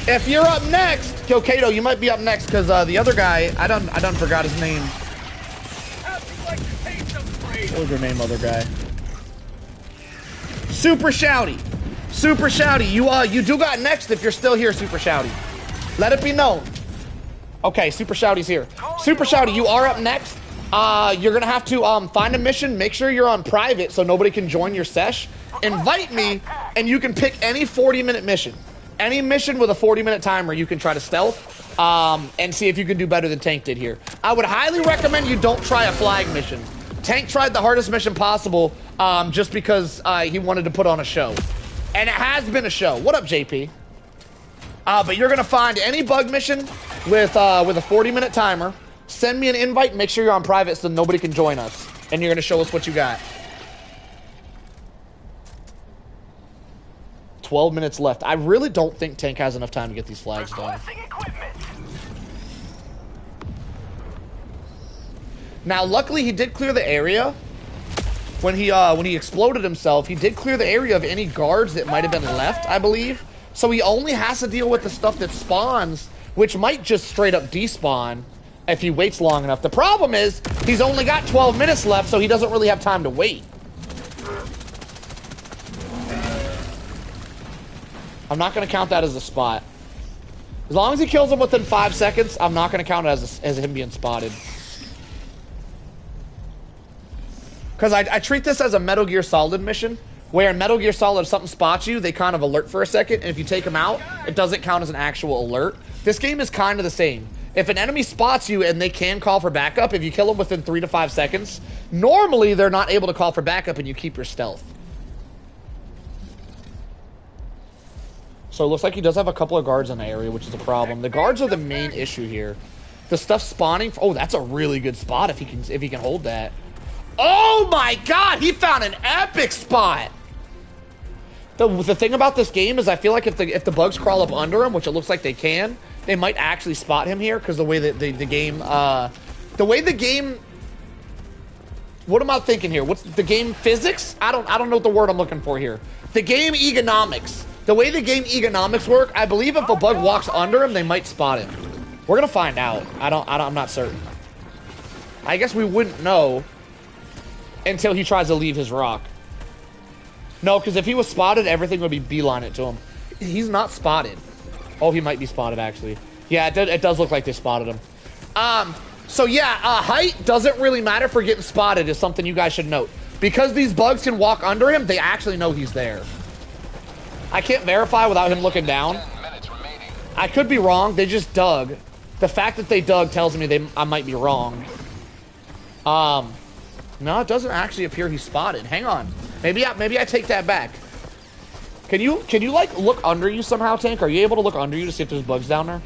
Speaker 4: If you're up next, yo, Kato, you might be up next, because the other guy, I done forgot his name. What was your name, other guy? Super Shouty. Super Shouty, you do got next if you're still here, Super Shouty. Let it be known. Okay, Super Shouty's here. Super Shouty, you are up next. You're gonna have to find a mission. Make sure you're on private so nobody can join your sesh. Invite me, and you can pick any 40-minute mission. Any mission with a 40-minute timer, you can try to stealth and see if you can do better than Tank did here. I would highly recommend you don't try a flag mission. Tank tried the hardest mission possible just because he wanted to put on a show. And it has been a show. What up, JP? But you're gonna find any bug mission with a 40-minute timer. Send me an invite. Make sure you're on private so nobody can join us. And you're gonna show us what you got. 12 minutes left. I really don't think Tank has enough time to get these flags done. Now, luckily, he did clear the area. When he exploded himself, he did clear the area of any guards that might have been left, I believe. So he only has to deal with the stuff that spawns, which might just straight up despawn if he waits long enough. The problem is, he's only got 12 minutes left, so he doesn't really have time to wait. I'm not going to count that as a spot. As long as he kills him within 5 seconds, I'm not going to count it as him being spotted. Because I treat this as a Metal Gear Solid mission, where in Metal Gear Solid, if something spots you, they kind of alert for a second, and if you take them out, it doesn't count as an actual alert. This game is kind of the same. If an enemy spots you and they can call for backup, if you kill them within 3 to 5 seconds, normally they're not able to call for backup and you keep your stealth. So it looks like he does have a couple of guards in the area, which is a problem. The guards are the main issue here. The stuff spawning, oh, that's a really good spot if he can hold that. Oh my god, he found an epic spot. The thing about this game is I feel like if the bugs crawl up under him, which it looks like they can, they might actually spot him here because the way that the game what am I thinking here? What's the game physics? I don't know what the word I'm looking for here. The game economics. The way the game economics work, I believe if a bug walks under him, they might spot him. We're gonna find out. I'm not certain. I guess we wouldn't know until he tries to leave his rock. No, because if he was spotted, everything would be beeline it to him. He's not spotted. Oh, he might be spotted, actually. Yeah, it does look like they spotted him. So yeah, height doesn't really matter for getting spotted is something you guys should note. Because these bugs can walk under him, they actually know he's there. I can't verify without him looking down. I could be wrong. They just dug. The fact that they dug tells me I might be wrong. No, it doesn't actually appear he's spotted. Hang on. Maybe I take that back. Can you like look under you somehow, Tank? Are you able to look under you to see if there's bugs down there?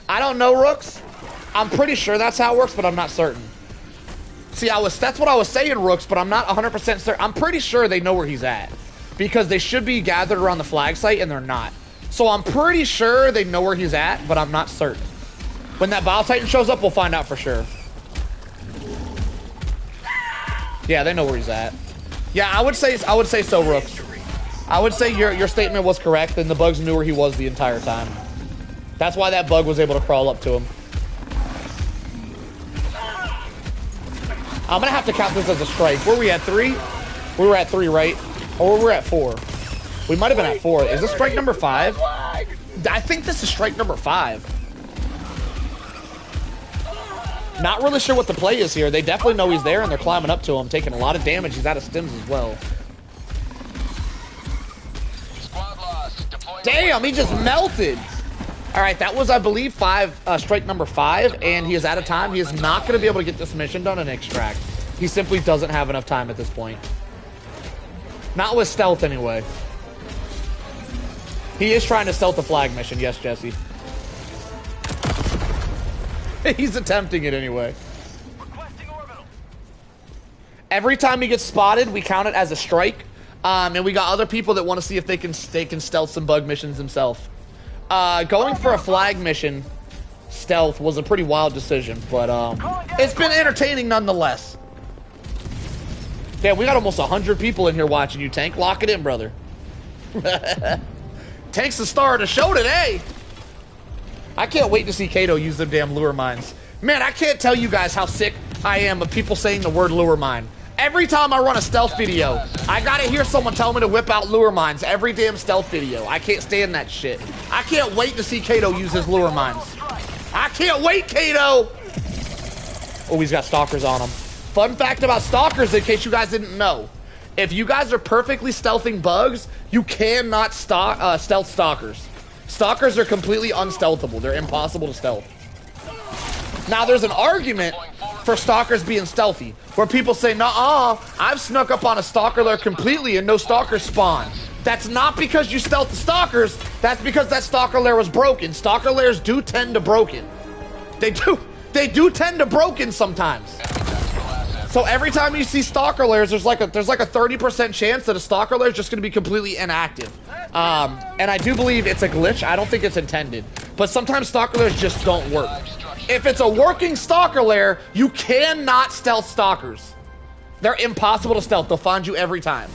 Speaker 4: I don't know, Rooks. I'm pretty sure that's how it works, but I'm not certain. See, that's what I was saying, Rooks, but I'm not 100% certain. I'm pretty sure they know where he's at. Because they should be gathered around the flag site, and they're not. So I'm pretty sure they know where he's at, but I'm not certain. When that Bile Titan shows up, we'll find out for sure. Yeah, they know where he's at. Yeah, I would say so, Rooks. I would say your statement was correct, and the bugs knew where he was the entire time. That's why that bug was able to crawl up to him. I'm gonna have to count this as a strike. Where we at 3? We were at 3, right? Or we're at 4. We might have been at 4. Is this strike number 5? I think this is strike number 5. Not really sure what the play is here. They definitely know he's there, and they're climbing up to him, taking a lot of damage. He's out of stims as well. Damn, he just melted. All right, that was, I believe, strike number 5, and he is out of time. He is not going to be able to get this mission done and extract. He simply doesn't have enough time at this point. Not with stealth, anyway. He is trying to stealth the flag mission. Yes, Jesse. He's attempting it anyway. Every time he gets spotted, we count it as a strike. And we got other people that want to see if they can stealth some bug missions themselves. Going for a flag mission stealth was a pretty wild decision, but it's been entertaining nonetheless. Damn, we got almost 100 people in here watching you, Tank. Lock it in, brother. Tank's the star of the show today. I can't wait to see Kato use them damn lure mines. Man, I can't tell you guys how sick I am of people saying the word lure mine. Every time I run a stealth video, I gotta hear someone tell me to whip out lure mines every damn stealth video. I can't stand that shit. I can't wait to see Kato use his lure mines. I can't wait, Kato! Oh, he's got stalkers on him. Fun fact about stalkers, in case you guys didn't know. If you guys are perfectly stealthing bugs, you cannot stealth stalkers. Stalkers are completely unstealthable. They're impossible to stealth. Now, there's an argument for stalkers being stealthy, where people say, "Nuh-uh, I've snuck up on a stalker lair completely and no stalkers spawn." That's not because you stealth the stalkers, that's because that stalker lair was broken. Stalker lairs do tend to broken. They do tend to broken sometimes. So every time you see stalker lairs, there's like a 30% chance that a stalker lair is just going to be completely inactive. And I do believe it's a glitch. I don't think it's intended. But sometimes stalker lairs just don't work. If it's a working stalker lair, you cannot stealth stalkers. They're impossible to stealth. They'll find you every time.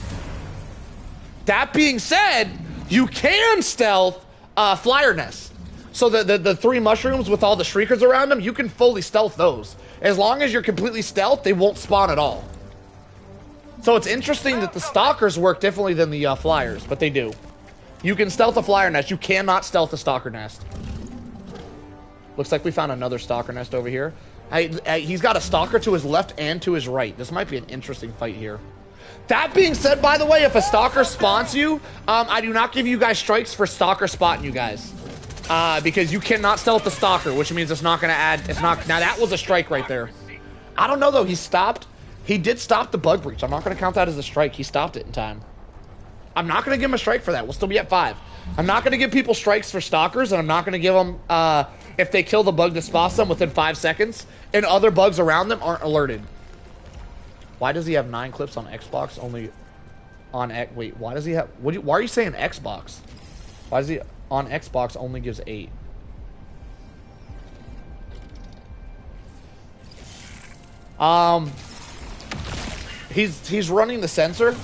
Speaker 4: That being said, you can stealth flyer nests. So the 3 mushrooms with all the shriekers around them, you can fully stealth those. As long as you're completely stealth, they won't spawn at all. So it's interesting that the stalkers work differently than the flyers, but they do. You can stealth a flyer nest. You cannot stealth a stalker nest. Looks like we found another stalker nest over here. He's got a stalker to his left and to his right. This might be an interesting fight here. That being said, by the way, if a stalker spawns you, I do not give you guys strikes for stalker spotting you guys. Because you cannot stealth the stalker, which means it's not going to add... Now, that was a strike right there. I don't know, though. He stopped. He did stop the bug breach. I'm not going to count that as a strike. He stopped it in time. I'm not going to give him a strike for that. We'll still be at 5. I'm not going to give people strikes for stalkers, and I'm not going to give them, if they kill the bug that spots them within 5 seconds, and other bugs around them aren't alerted. Why does he have 9 clips on Xbox, only on X? Wait, why does he have, why are you saying Xbox? Why is he on Xbox only gives 8? He's running the sensor.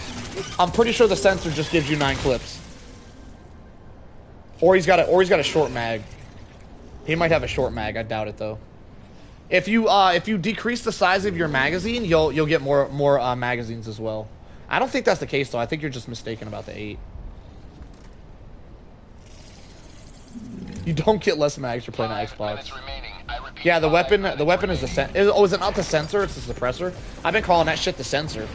Speaker 4: I'm pretty sure the sensor just gives you 9 clips. Or he's got a short mag. He might have a short mag. I doubt it though. If you decrease the size of your magazine, you'll get more magazines as well. I don't think that's the case though. I think you're just mistaken about the 8. You don't get less mags for playing an Xbox. Yeah, the weapon is the sen. Oh, is it not the sensor? It's the suppressor. I've been calling that shit the sensor.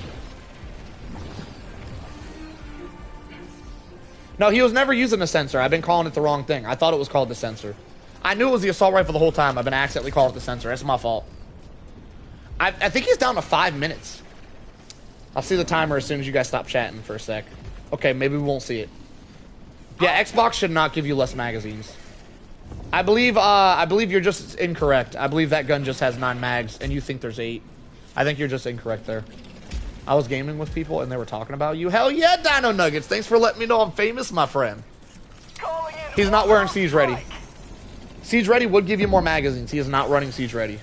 Speaker 4: No, he was never using the sensor. I've been calling it the wrong thing. I thought it was called the sensor. I knew it was the assault rifle the whole time. I've been accidentally calling it the sensor. That's my fault. I think he's down to 5 minutes. I'll see the timer as soon as you guys stop chatting for a sec. Okay, maybe we won't see it. Yeah, Xbox should not give you less magazines. I believe you're just incorrect. I believe that gun just has 9 mags, and you think there's 8. I think you're just incorrect there. I was gaming with people, and they were talking about you. Hell yeah, Dino Nuggets. Thanks for letting me know I'm famous, my friend. He's not wearing Siege Ready. Siege Ready would give you more magazines. He is not running Siege Ready.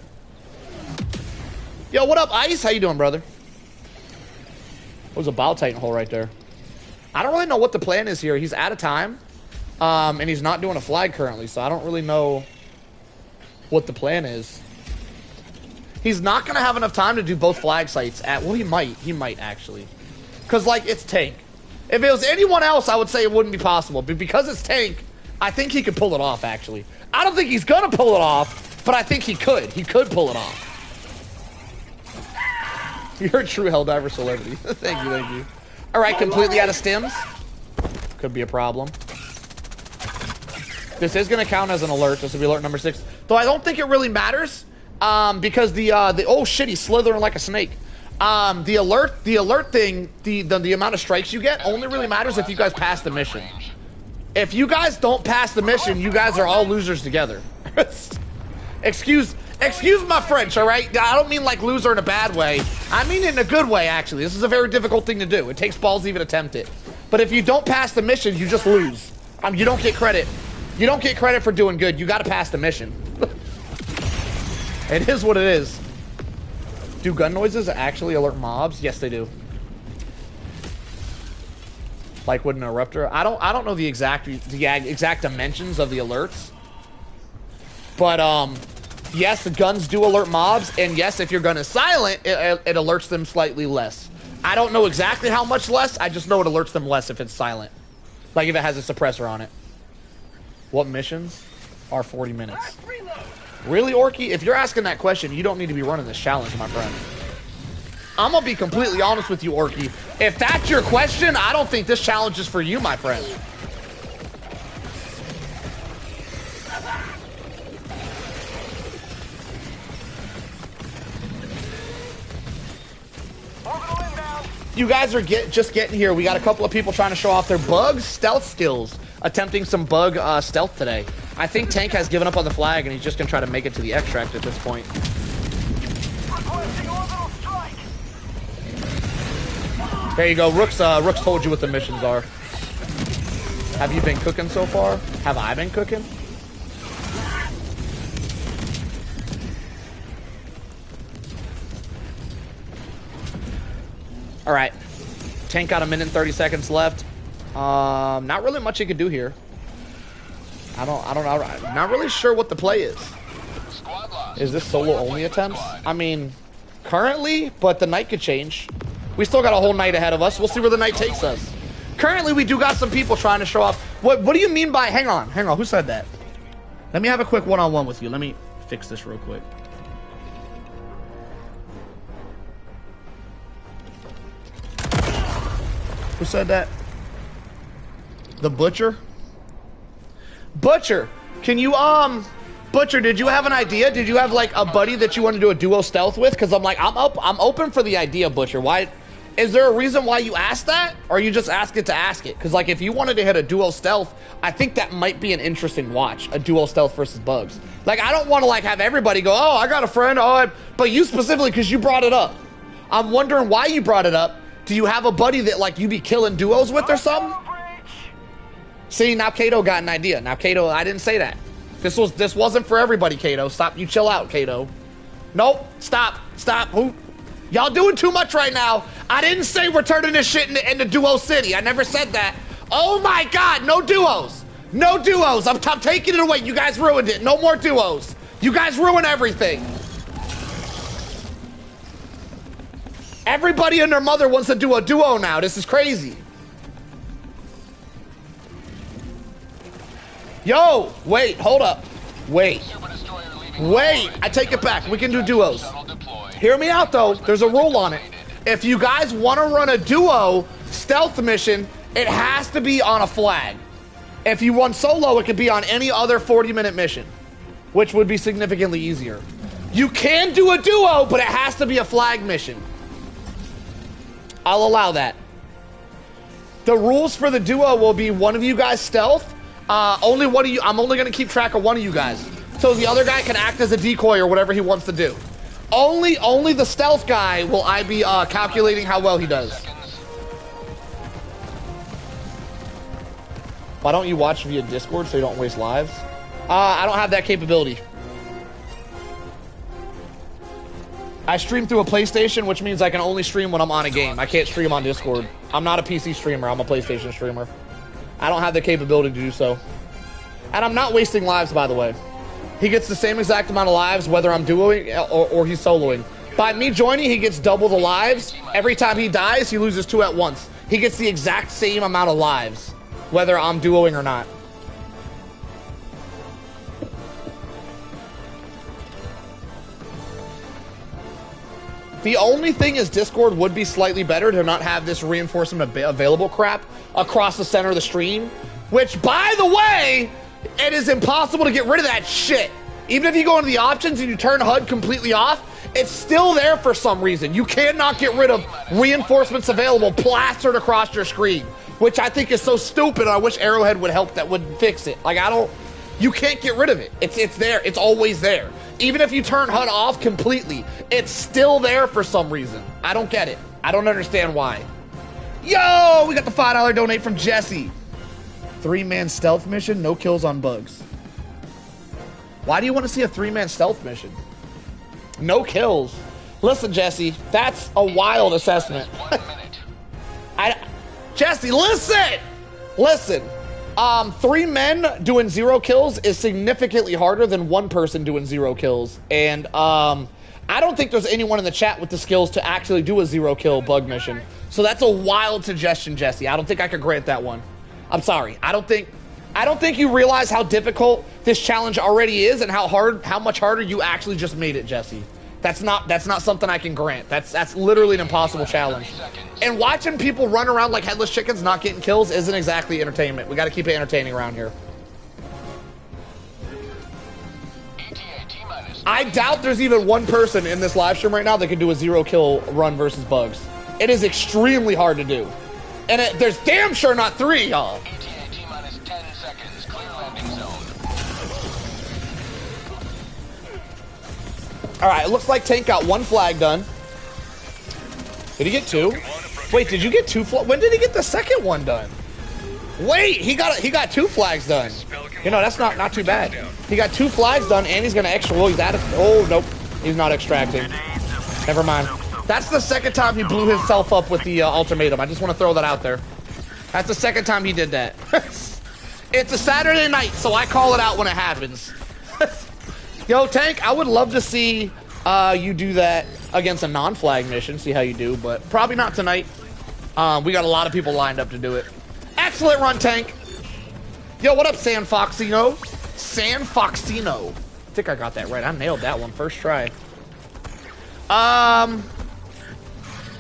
Speaker 4: Yo, what up, Ice? How you doing, brother? There's a Bow Titan hole right there. I don't really know what the plan is here. He's out of time. And he's not doing a flag currently, so I don't really know what the plan is. He's not going to have enough time to do both flag sites at... Well, he might. He might, actually. Because, like, it's Tank. If it was anyone else, I would say it wouldn't be possible. But because it's Tank, I think he could pull it off, actually. I don't think he's going to pull it off, but I think he could. He could pull it off. You're a true Helldiver celebrity. Thank you, thank you. All right, completely out of stims. Could be a problem. This is going to count as an alert. This will be alert number 6. Though I don't think it really matters. Because the oh shit, he's slithering like a snake. The alert thing, the amount of strikes you get only really matters if you guys pass the mission. If you guys don't pass the mission, you guys are all losers together. Excuse my French, all right? I don't mean like loser in a bad way. I mean in a good way, actually. This is a very difficult thing to do. It takes balls to even attempt it. But if you don't pass the mission, you just lose. You don't get credit. You don't get credit for doing good. You got to pass the mission. It is what it is. Do gun noises actually alert mobs? Yes, they do. Like with an eruptor. I don't know the exact dimensions of the alerts. But yes, the guns do alert mobs, and yes, if your gun is silent, it alerts them slightly less. I don't know exactly how much less. I just know it alerts them less if it's silent. Like if it has a suppressor on it. What missions are 40 minutes? Really, Orky? If you're asking that question, you don't need to be running this challenge, my friend. I'm gonna be completely honest with you, Orky. If that's your question, I don't think this challenge is for you, my friend. You guys are just getting here. We got a couple of people trying to show off their bug stealth skills, attempting some bug stealth today. I think Tank has given up on the flag, and he's just gonna try to make it to the extract at this point. There you go. Rook's told you what the missions are. Have you been cooking so far? Have I been cooking? All right. Tank got 1 minute and 30 seconds left. Not really much he could do here. I don't know. I'm not really sure what the play is. Is this solo only attempts? I mean, currently, but the night could change. We still got a whole night ahead of us. We'll see where the night takes us. Currently, we do got some people trying to show off. What do you mean by, hang on. Who said that? Let me have a quick one-on-one with you. Let me fix this real quick. Who said that? The Butcher? Butcher, can you Butcher, did you have an idea? Did you have like a buddy that you want to do a duo stealth with? Because I'm like, I'm open for the idea, Butcher. Why? Is there a reason why you asked that? Or you just ask it to ask it? Because like if you wanted to hit a duo stealth, I think that might be an interesting watch. A duo stealth versus bugs. Like I don't want to like have everybody go, oh, I got a friend. Oh, but you specifically because you brought it up. I'm wondering why you brought it up. Do you have a buddy that like you be killing duos with or something? See, now Kato got an idea. Now Kato, I didn't say that. This wasn't for everybody, Kato. Stop, you chill out, Kato. Nope, stop. Who? Y'all doing too much right now. I didn't say we're turning this shit into Duo City. I never said that. Oh my God, no duos. No duos. I'm taking it away. You guys ruined it. No more duos. You guys ruin everything. Everybody and their mother wants to do a duo now. This is crazy. Yo, wait, hold up. Wait, I take it back. We can do duos. Hear me out though, there's a rule on it. If you guys want to run a duo stealth mission, it has to be on a flag. If you run solo, it could be on any other 40-minute mission, which would be significantly easier. You can do a duo, but it has to be a flag mission. I'll allow that. The rules for the duo will be one of you guys stealth. Only one of you, I'm only gonna keep track of one of you guys. So the other guy can act as a decoy or whatever he wants to do. Only the stealth guy will I be calculating how well he does. Why don't you watch via Discord so you don't waste lives? I don't have that capability. I stream through a PlayStation, which means I can only stream when I'm on a game. I can't stream on Discord. I'm not a PC streamer, I'm a PlayStation streamer. I don't have the capability to do so. And I'm not wasting lives, by the way. He gets the same exact amount of lives whether I'm duoing or he's soloing. By me joining, he gets double the lives. Every time he dies, he loses 2 at once. He gets the exact same amount of lives, whether I'm duoing or not. The only thing is Discord would be slightly better to not have this reinforcement available crap across the center of the stream, which, by the way, it is impossible to get rid of that shit. Even if you go into the options and you turn HUD completely off, it's still there for some reason. You cannot get rid of reinforcements available plastered across your screen, which I think is so stupid. I wish Arrowhead would help that would fix it. Like, you can't get rid of it. It's there. It's always there. Even if you turn HUD off completely, it's still there for some reason. I don't get it. I don't understand why. Yo, we got the $5 donate from Jesse. 3-man stealth mission, no kills on bugs. Why do you want to see a 3-man stealth mission? No kills. Listen, Jesse, that's a wild assessment. Jesse, listen! Listen. 3 men doing 0 kills is significantly harder than 1 person doing 0 kills. And I don't think there's anyone in the chat with the skills to actually do a 0 kill bug mission. So that's a wild suggestion, Jesse. I don't think I could grant that one. I'm sorry. I don't think you realize how difficult this challenge already is and how much harder you actually just made it, Jesse. That's not something I can grant. That's literally an impossible challenge. And watching people run around like headless chickens not getting kills isn't exactly entertainment. We got to keep it entertaining around here. I doubt there's even 1 person in this live stream right now that can do a 0 kill run versus bugs. It is extremely hard to do. And there's damn sure not 3, y'all. Alright, it looks like Tank got 1 flag done. Did he get 2? Wait, did you get 2 flags? When did he get the second one done? Wait, he got 2 flags done. You know, that's not too bad. He got 2 flags done and he's gonna he's out of, oh nope, he's not extracting. Never mind. That's the second time he blew himself up with the ultimatum. I just want to throw that out there. That's the second time he did that. It's a Saturday night, so I call it out when it happens. Yo, Tank, I would love to see you do that against a non-flag mission, see how you do, but probably not tonight. We got a lot of people lined up to do it. Excellent run, Tank. Yo, what up, San Foxino? San Foxino. I think I got that right. I nailed that one first try.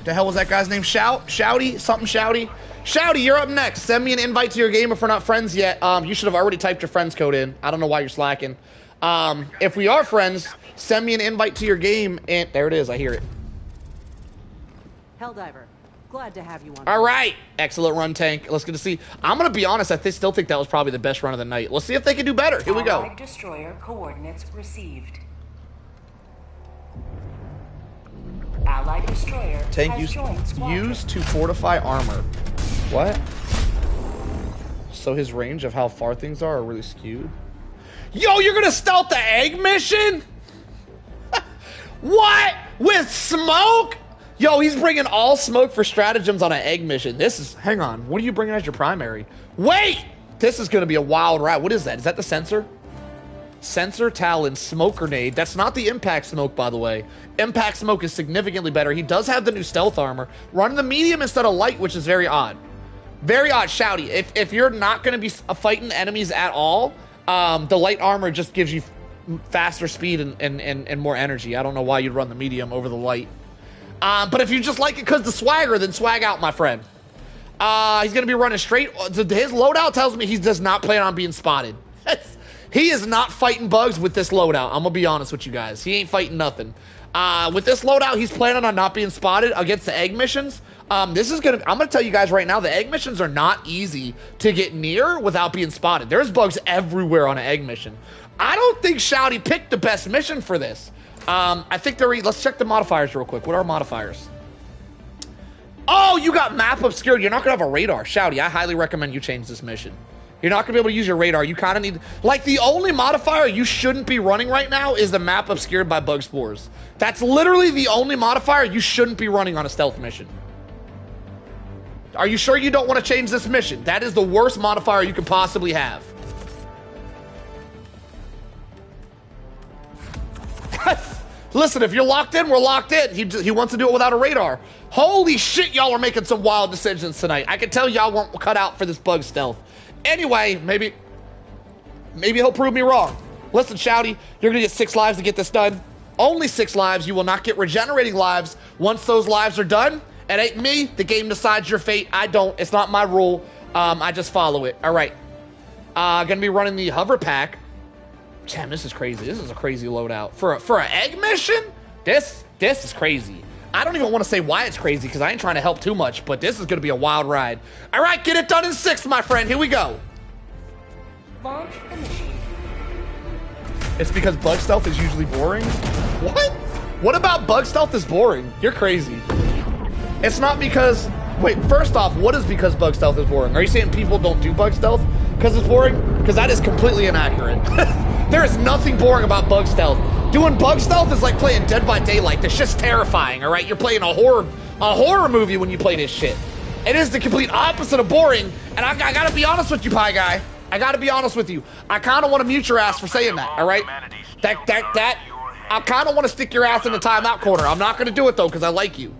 Speaker 4: The hell was that guy's name? Shouty? Something Shouty? Shouty, you're up next. Send me an invite to your game if we're not friends yet. You should have already typed your friends code in. I don't know why you're slacking. If we are friends, send me an invite to your game, and there it is. I hear it.
Speaker 5: Helldiver, glad to have you on.
Speaker 4: All right, excellent run, Tank. Let's get to see. I'm gonna be honest. Still think that was probably the best run of the night. Let's see if they can do better. Here we go.
Speaker 5: Allied destroyer coordinates received. Allied destroyer
Speaker 4: Tank
Speaker 5: has joined squadron.
Speaker 4: used to fortify armor. What? So his range of how far things are really skewed. Yo, you're gonna stealth the egg mission? What? With smoke? Yo, he's bringing all smoke for stratagems on an egg mission. This is, hang on, what are you bringing as your primary? Wait! This is gonna be a wild ride. What is that? Is that the sensor? Sensor, Talon, Smoke Grenade. That's not the Impact Smoke, by the way. Impact Smoke is significantly better. He does have the new stealth armor. Running the medium instead of light, which is very odd. Very odd, Shouty. If you're not going to be fighting enemies at all, the light armor just gives you faster speed and more energy. I don't know why you'd run the medium over the light. But if you just like it because the swagger, then swag out, my friend. He's going to be running straight. His loadout tells me he does not plan on being spotted. He is not fighting bugs with this loadout. I'm going to be honest with you guys. He ain't fighting nothing. With this loadout, he's planning on not being spotted against the egg missions. I'm going to tell you guys right now, the egg missions are not easy to get near without being spotted. There's bugs everywhere on an egg mission. I don't think Shouty picked the best mission for this. I think let's check the modifiers real quick. What are modifiers? Oh, you got map obscured. You're not going to have a radar. Shouty, I highly recommend you change this mission. You're not going to be able to use your radar. You kind of need... Like, the only modifier you shouldn't be running right now is the map obscured by bug spores. That's literally the only modifier you shouldn't be running on a stealth mission. Are you sure you don't want to change this mission? That is the worst modifier you can possibly have. Listen, if you're locked in, we're locked in. He wants to do it without a radar. Holy shit, y'all are making some wild decisions tonight. I can tell y'all weren't cut out for this bug stealth. Anyway, maybe he'll prove me wrong. Listen, Shouty, you're gonna get 6 lives to get this done. Only 6 lives. You will not get regenerating lives. Once those lives are done, it ain't me. The game decides your fate. I don't. It's not my rule. I just follow it. All right. Gonna be running the hover pack. Damn, this is crazy. This is a crazy loadout for an egg mission. This is crazy. I don't even want to say why it's crazy because I ain't trying to help too much, but this is going to be a wild ride. All right, get it done in 6, my friend. Here we go.
Speaker 5: Launch initiated.
Speaker 4: It's because bug stealth is usually boring? What? What about bug stealth is boring? You're crazy. It's not because... Wait, first off, what is because bug stealth is boring? Are you saying people don't do bug stealth because it's boring? Because that is completely inaccurate. There is nothing boring about bug stealth. Doing bug stealth is like playing Dead by Daylight. That's just terrifying, all right? You're playing a horror movie when you play this shit. It is the complete opposite of boring, and I gotta be honest with you, Pie Guy. I gotta be honest with you. I kind of want to mute your ass for saying that, all right? I kind of want to stick your ass in the timeout corner. I'm not gonna do it, though, because I like you.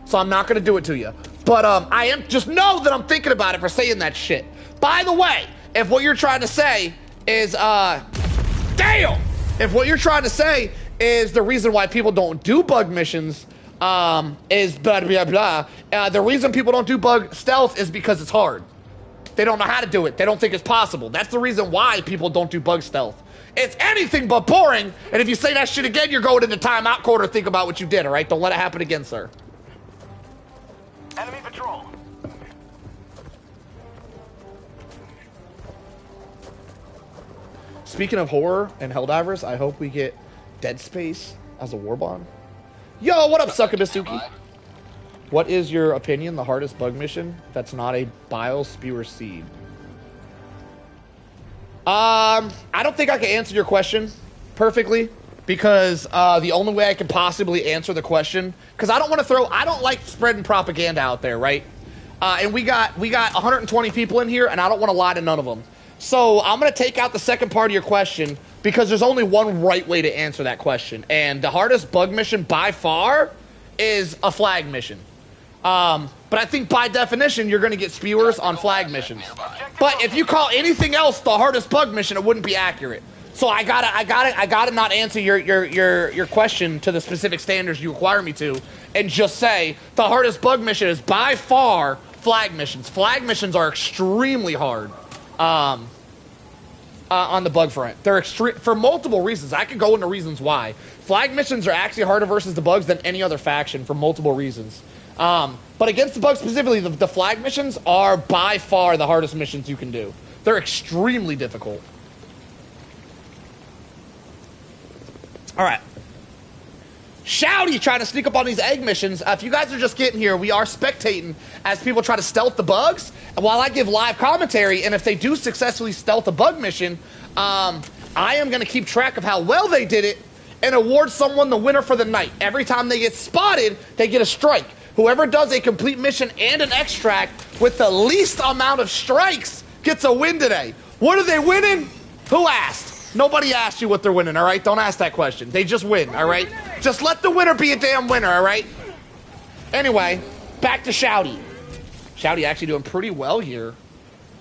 Speaker 4: So I'm not gonna do it to you. But I am, just know that I'm thinking about it for saying that shit. By the way, if what you're trying to say is, damn! If what you're trying to say is the reason why people don't do bug missions, is blah, blah, blah. The reason people don't do bug stealth is because it's hard. They don't know how to do it. They don't think it's possible. That's the reason why people don't do bug stealth. It's anything but boring, and if you say that shit again, you're going into timeout corner. Think about what you did, all right? Don't let it happen again, sir.
Speaker 3: Enemy patrol.
Speaker 4: Speaking of horror and Helldivers, I hope we get Dead Space as a war bond. Yo, what up, Succubasuki? What is your opinion, the hardest bug mission that's not a bile spewer seed? I don't think I can answer your question perfectly because the only way I can possibly answer the question, because I don't like spreading propaganda out there, right? And we got 120 people in here, and I don't want to lie to none of them. So I'm going to take out the second part of your question because there's only one right way to answer that question. And the hardest bug mission by far is a flag mission. But I think by definition, you're going to get spewers on flag missions. But if you call anything else the hardest bug mission, it wouldn't be accurate. So I gotta not answer your question to the specific standards you require me to, and just say the hardest bug mission is by far flag missions. Flag missions are extremely hard. on the bug front. They're extreme for multiple reasons. I could go into reasons why. Flag missions are actually harder versus the bugs than any other faction for multiple reasons. But against the bugs specifically, the flag missions are by far the hardest missions you can do. They're extremely difficult. All right. Shouty trying to sneak up on these egg missions. If you guys are just getting here, we are spectating as people try to stealth the bugs. And while I give live commentary, and if they do successfully stealth a bug mission, I am going to keep track of how well they did it and award someone the winner for the night. Every time they get spotted, they get a strike. Whoever does a complete mission and an extract with the least amount of strikes gets a win today. What are they winning? Who asked? Nobody asked you what they're winning, all right? Don't ask that question. They just win, all right? Just let the winner be a damn winner, all right? Anyway, back to Shouty. Shouty actually doing pretty well here.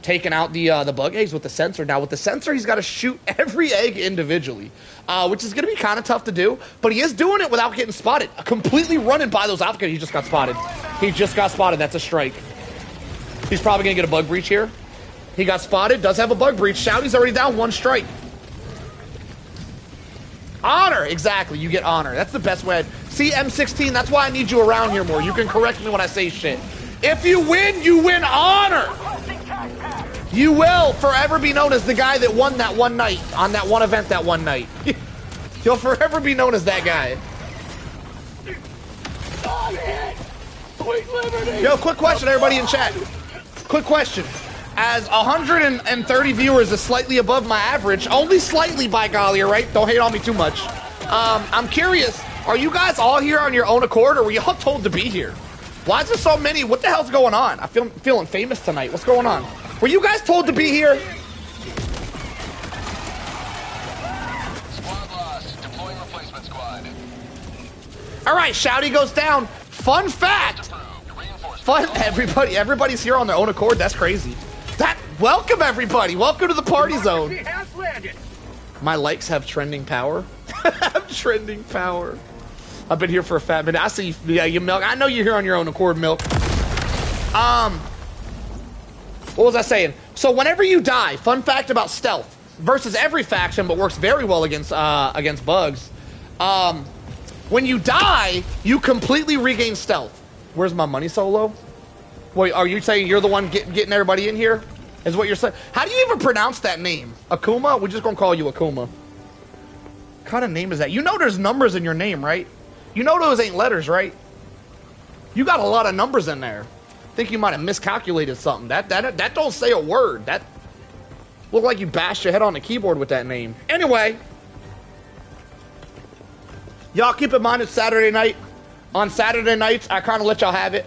Speaker 4: Taking out the bug eggs with the sensor. Now, with the sensor, he's got to shoot every egg individually, which is going to be kind of tough to do. But he is doing it without getting spotted. Completely running by those alpha. He just got spotted. He just got spotted. That's a strike. He's probably going to get a bug breach here. He got spotted. Does have a bug breach. Shouty's already down one strike. Honor, exactly. You get honor. That's the best way. See, M16, that's why I need you around here more. You can correct me when I say shit. If you win honor. You will forever be known as the guy that won that one night, on that one event that one night. You'll forever be known as that guy. Yo, quick question, everybody in chat. Quick question. As 130 viewers is slightly above my average, only slightly, by golly, all right? Don't hate on me too much. I'm curious, are you guys all here on your own accord, or were y'all told to be here? Why is there so many? What the hell's going on? I'm feeling famous tonight. What's going on? Were you guys told to be here?
Speaker 2: Squad lost. Deploying replacement squad.
Speaker 4: All right, Shouty goes down. Fun fact. Everybody's here on their own accord. That's crazy. Welcome everybody. Welcome to the party zone. My likes have trending power. Have trending power. I've been here for a fat minute. I see. Yeah, you Milk. I know you're here on your own accord, Milk. What was I saying? So whenever you die, fun fact about stealth versus every faction, but works very well against bugs. When you die, you completely regain stealth. Where's my money, Solo? Wait, are you saying you're the one getting everybody in here? Is what you're saying? How do you even pronounce that name? Akuma? We're just gonna call you Akuma. What kind of name is that? You know there's numbers in your name, right? You know those ain't letters, right? You got a lot of numbers in there. I think you might have miscalculated something. That don't say a word. That look like you bashed your head on the keyboard with that name. Anyway, y'all keep in mind it's Saturday night. On Saturday nights, I kind of let y'all have it.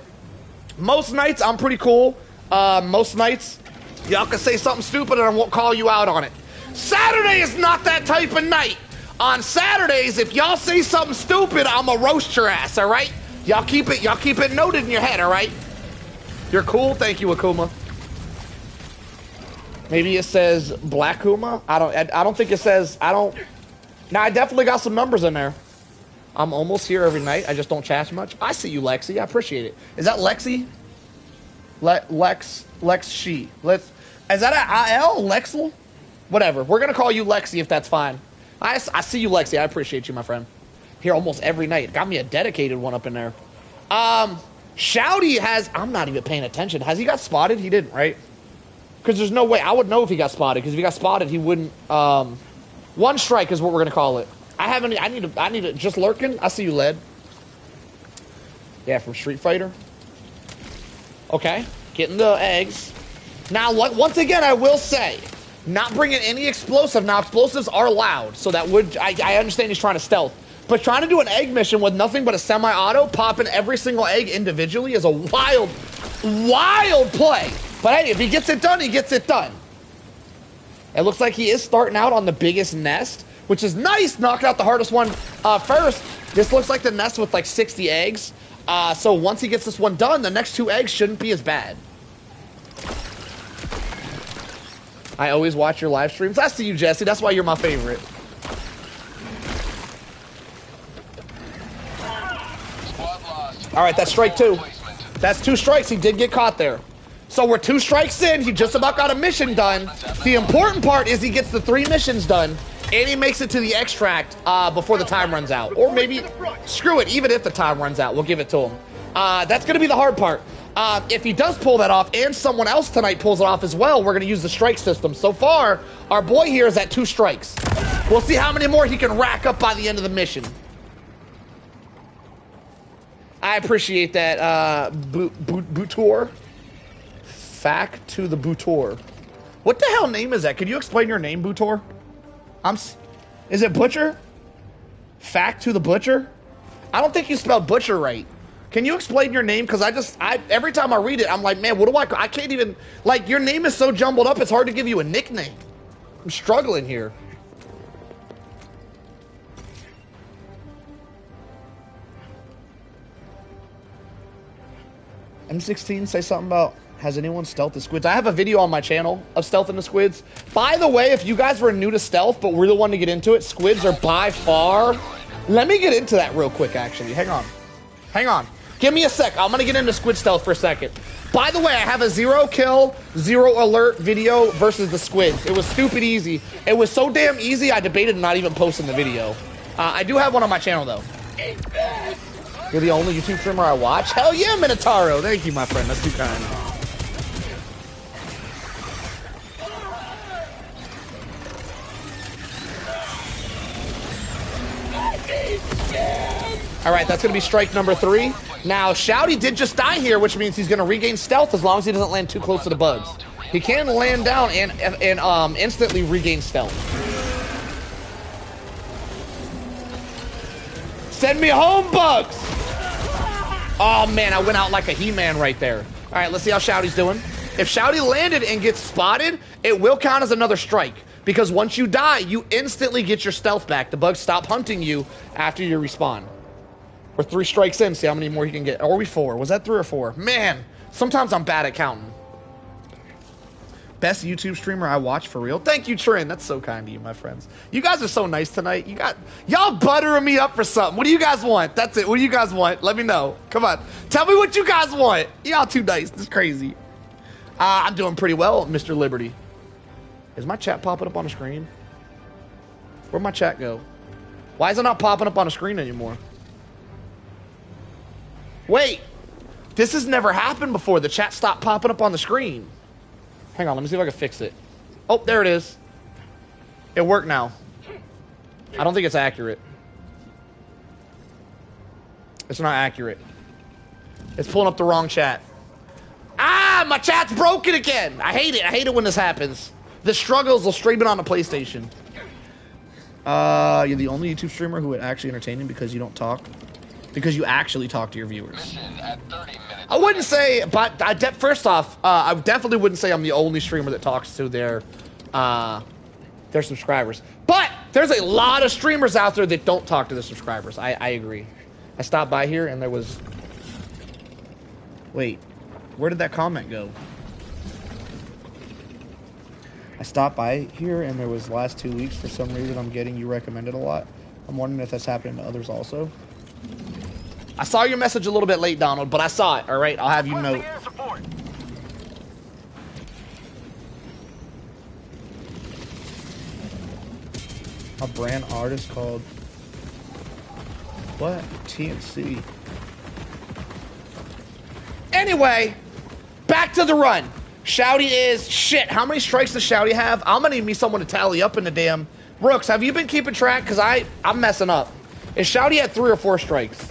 Speaker 4: Most nights, I'm pretty cool. Most nights, y'all can say something stupid and I won't call you out on it. Saturday is not that type of night. On Saturdays, if y'all say something stupid, I'ma roast your ass, all right? Y'all keep it noted in your head, all right? You're cool? Thank you, Akuma. Maybe it says Black Kuma? I don't think it says, Now, I definitely got some numbers in there. I'm almost here every night. I just don't chat much. I see you, Lexi. I appreciate it. Is that Lexi? Lex she. Is that an IL? Lexel? Whatever. We're going to call you Lexi if that's fine. I see you, Lexi. I appreciate you, my friend. Here almost every night. Got me a dedicated one up in there. Shouty has... I'm not even paying attention. Has he got spotted? He didn't, right? Because there's no way. I would know if he got spotted. Because if he got spotted, he wouldn't... one strike is what we're going to call it. I need to... Just lurking? I see you, Led. Yeah, from Street Fighter. Okay. Getting the eggs. Now, once again, I will say... Not bringing any explosive. Now, explosives are loud, so that would... I understand he's trying to stealth. But trying to do an egg mission with nothing but a semi-auto, popping every single egg individually is a wild, wild play. But hey, if he gets it done, he gets it done. It looks like he is starting out on the biggest nest, which is nice. Knocked out the hardest one first. This looks like the nest with like 60 eggs. So once he gets this one done, the next 2 eggs shouldn't be as bad. I always watch your live streams. I see you, Jesse. That's why you're my favorite. All right, that's strike 2. That's 2 strikes. He did get caught there. So we're 2 strikes in. He just about got a mission done. The important part is he gets the 3 missions done, and he makes it to the extract before the time runs out. Or maybe, screw it, even if the time runs out, we'll give it to him. That's going to be the hard part. If he does pull that off, and someone else tonight pulls it off as well, we're going to use the strike system. So far, our boy here is at 2 strikes. We'll see how many more he can rack up by the end of the mission. I appreciate that, Bootor. Fact to the Bootor. What the hell name is that? Could you explain your name, Bootor? Is it Butcher? Fact to the Butcher? I don't think you spelled Butcher right. Can you explain your name? Because every time I read it, I'm like, man, what do I can't even, like, your name is so jumbled up, it's hard to give you a nickname. I'm struggling here. M16, say something about, has anyone stealthed the squids? I have a video on my channel of stealthing the squids. By the way, if you guys were new to stealth, but we're the one to get into it, squids are by far... Let me get into that real quick, actually. Hang on. Hang on. Give me a sec. I'm going to get into squid stealth for a second. By the way, I have a 0 kill, 0 alert video versus the squids. It was stupid easy. It was so damn easy, I debated not even posting the video. I do have one on my channel, though. You're the only YouTube streamer I watch? Hell yeah, Minotauro. Thank you, my friend. That's too kind. All right, that's going to be strike number 3. Now, Shouty did just die here, which means he's going to regain stealth as long as he doesn't land too close to the bugs. He can land down and instantly regain stealth. Send me home, bugs! Oh, man, I went out like a He-Man right there. All right, let's see how Shouty's doing. If Shouty landed and gets spotted, it will count as another strike. Because once you die, you instantly get your stealth back. The bugs stop hunting you after you respawn. We're 3 strikes in. See how many more you can get. Or are we 4? Was that 3 or 4? Man, sometimes I'm bad at counting. Best YouTube streamer I watch for real. Thank you, Trin. That's so kind of you, my friends. You guys are so nice tonight. Y'all buttering me up for something. What do you guys want? That's it. What do you guys want? Let me know. Come on. Tell me what you guys want. Y'all too nice. This is crazy. I'm doing pretty well, Mr. Liberty. Is my chat popping up on the screen? Where'd my chat go? Why is it not popping up on the screen anymore? Wait. This has never happened before. The chat stopped popping up on the screen. Hang on, let me see if I can fix it. Oh, there it is. It worked now. I don't think it's accurate. It's not accurate. It's pulling up the wrong chat. Ah, my chat's broken again. I hate it. I hate it when this happens. The struggles will stream it on the PlayStation. You're the only YouTube streamer who would actually entertain him because you don't talk. Because you actually talk to your viewers. I wouldn't say, but first off, I definitely wouldn't say I'm the only streamer that talks to their subscribers. But there's a lot of streamers out there that don't talk to their subscribers. I agree. I stopped by here and there was... Wait, where did that comment go? I stopped by here and there was last 2 weeks. For some reason, I'm getting you recommended a lot. I'm wondering if that's happening to others also. I saw your message a little bit late, Donald, but I saw it, all right? I'll have you know. A brand artist called... What? TNC. Anyway, back to the run. Shouty is... Shit, how many strikes does Shouty have? I'm gonna need me someone to tally up in the damn... Brooks, have you been keeping track? Because I'm messing up. Is Shouty at 3 or 4 strikes?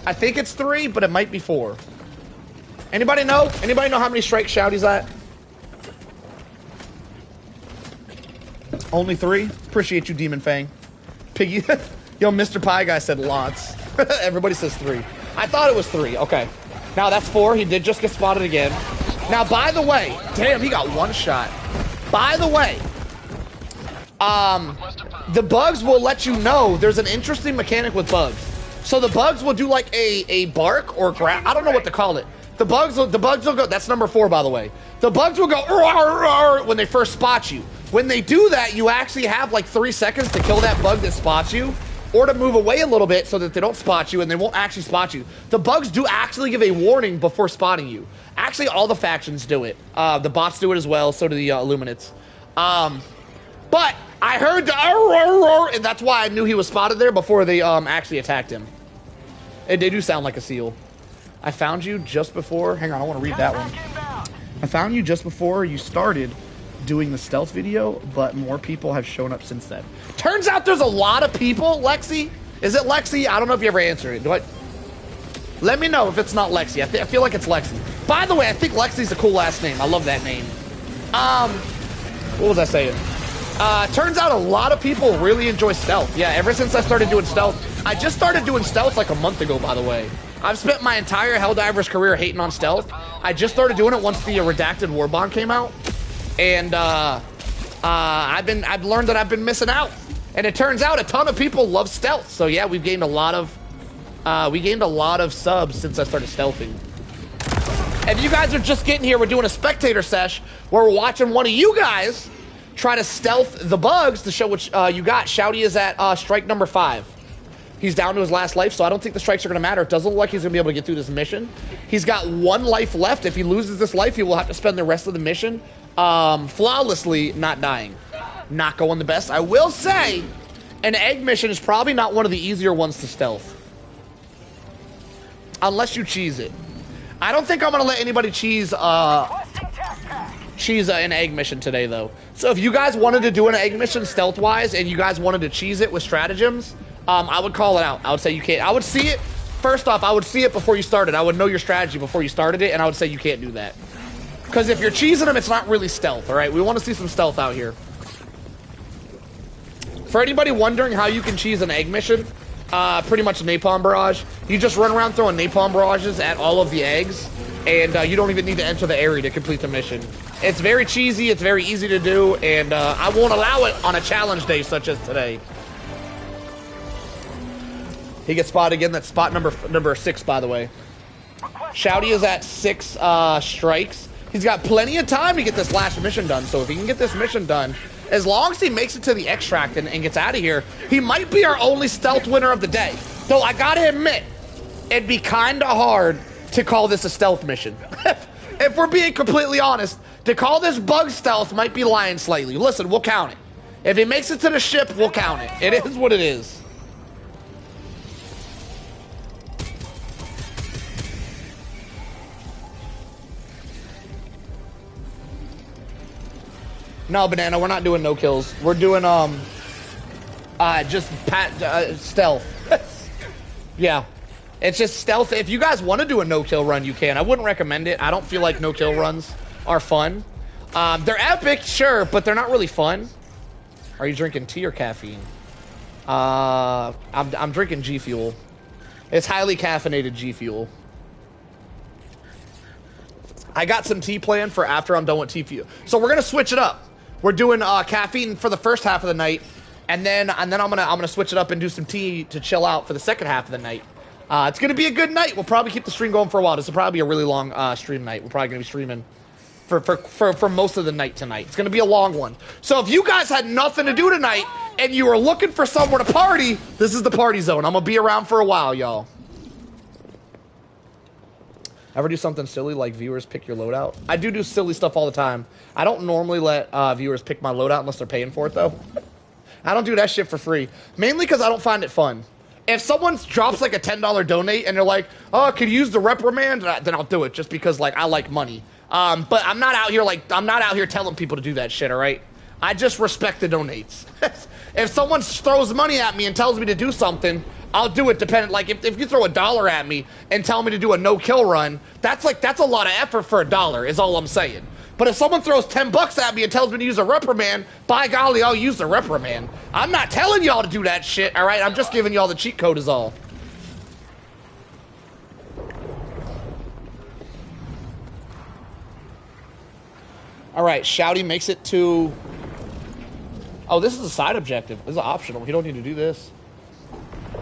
Speaker 4: I think it's 3, but it might be 4. Anybody know? Anybody know how many strikes Shouty's at? Only 3? Appreciate you, Demon Fang. Piggy. Yo, Mr. Pie Guy said lots. Everybody says 3. I thought it was 3. Okay. Now that's 4. He did just get spotted again. Now, by the way, damn, he got 1 shot. By the way, the bugs will let you know there's an interesting mechanic with bugs. So the bugs will do like a bark or I don't know what to call it. The bugs will go, that's number 4, by the way. The bugs will go when they first spot you. When they do that, you actually have like 3 seconds to kill that bug that spots you, or to move away a little bit so that they don't spot you and they won't actually spot you. The bugs do actually give a warning before spotting you. Actually, all the factions do it. The bots do it as well, so do the Illuminates. But I heard the and that's why I knew he was spotted there before they actually attacked him. They do sound like a seal. I found you just before. Hang on, I want to read that one. I found you just before you started doing the stealth video, but more people have shown up since then. Turns out there's a lot of people. Lexi, is it Lexi? I don't know if you ever answer it. Let me know if it's not Lexi. I feel like it's Lexi. By the way, I think Lexi's a cool last name. I love that name. What was I saying? Turns out a lot of people really enjoy stealth. Yeah, ever since I started doing stealth. I just started doing stealth like a month ago, by the way. I've spent my entire Helldivers career hating on stealth. I just started doing it once the Redacted War Bond came out. And I've learned that I've been missing out. And it turns out a ton of people love stealth. So yeah, we've gained a lot of subs since I started stealthing. If you guys are just getting here, we're doing a spectator sesh where we're watching one of you guys try to stealth the bugs to show what you got. Shouty is at strike number 5. He's down to his last life, so I don't think the strikes are going to matter. It doesn't look like he's going to be able to get through this mission. He's got 1 life left. If he loses this life, he will have to spend the rest of the mission flawlessly not dying. Not going the best. I will say, an egg mission is probably not one of the easier ones to stealth. Unless you cheese it. I don't think I'm going to let anybody cheese an egg mission today, though. So if you guys wanted to do an egg mission stealth-wise and you guys wanted to cheese it with stratagems, I would call it out. I would say you can't. I would see it. First off, I would see it before you started. I would know your strategy before you started it, and I would say you can't do that. Because if you're cheesing them, it's not really stealth, all right? We want to see some stealth out here. For anybody wondering how you can cheese an egg mission, pretty much a napalm barrage. You just run around throwing napalm barrages at all of the eggs, and you don't even need to enter the area to complete the mission. It's very cheesy, it's very easy to do, and I won't allow it on a challenge day such as today. He gets spotted again. That's spot number 6, by the way. Shouty is at 6 strikes. He's got plenty of time to get this last mission done. So if he can get this mission done, as long as he makes it to the extract and gets out of here, he might be our only stealth winner of the day. Though I gotta admit, it'd be kind of hard to call this a stealth mission. If we're being completely honest, to call this bug stealth might be lying slightly. Listen, we'll count it. If he makes it to the ship, we'll count it. It is what it is. No, Banana, we're not doing no kills. We're doing, just stealth. Yeah. It's just stealth. If you guys want to do a no-kill run, you can. I wouldn't recommend it. I don't feel like no-kill runs are fun. They're epic, sure, but they're not really fun. Are you drinking tea or caffeine? I'm drinking G Fuel. It's highly caffeinated G Fuel. I got some tea planned for after I'm done with tea fuel. So we're gonna switch it up. We're doing caffeine for the first half of the night, and then I'm gonna switch it up and do some tea to chill out for the second half of the night. It's gonna be a good night. We'll probably keep the stream going for a while. This will probably be a really long stream night. We're probably gonna be streaming for most of the night tonight. It's gonna be a long one. So if you guys had nothing to do tonight and you were looking for somewhere to party, this is the party zone. I'm gonna be around for a while, y'all. Ever do something silly like viewers pick your loadout? I do silly stuff all the time. I don't normally let viewers pick my loadout unless they're paying for it, though. I don't do that shit for free. Mainly because I don't find it fun. If someone drops like a $10 donate and they're like, oh, I could use the reprimand, then I'll do it just because like I like money. But I'm not out here telling people to do that shit, all right? I just respect the donates. If someone throws money at me and tells me to do something, I'll do it dependent. Like if you throw $1 at me and tell me to do a no-kill run, that's a lot of effort for $1 is all I'm saying. But if someone throws $10 at me and tells me to use a reprimand, by golly, I'll use the reprimand. I'm not telling y'all to do that shit, all right? I'm just giving y'all the cheat code is all. All right, Shouty makes it to... Oh, this is a side objective. This is optional. You don't need to do this.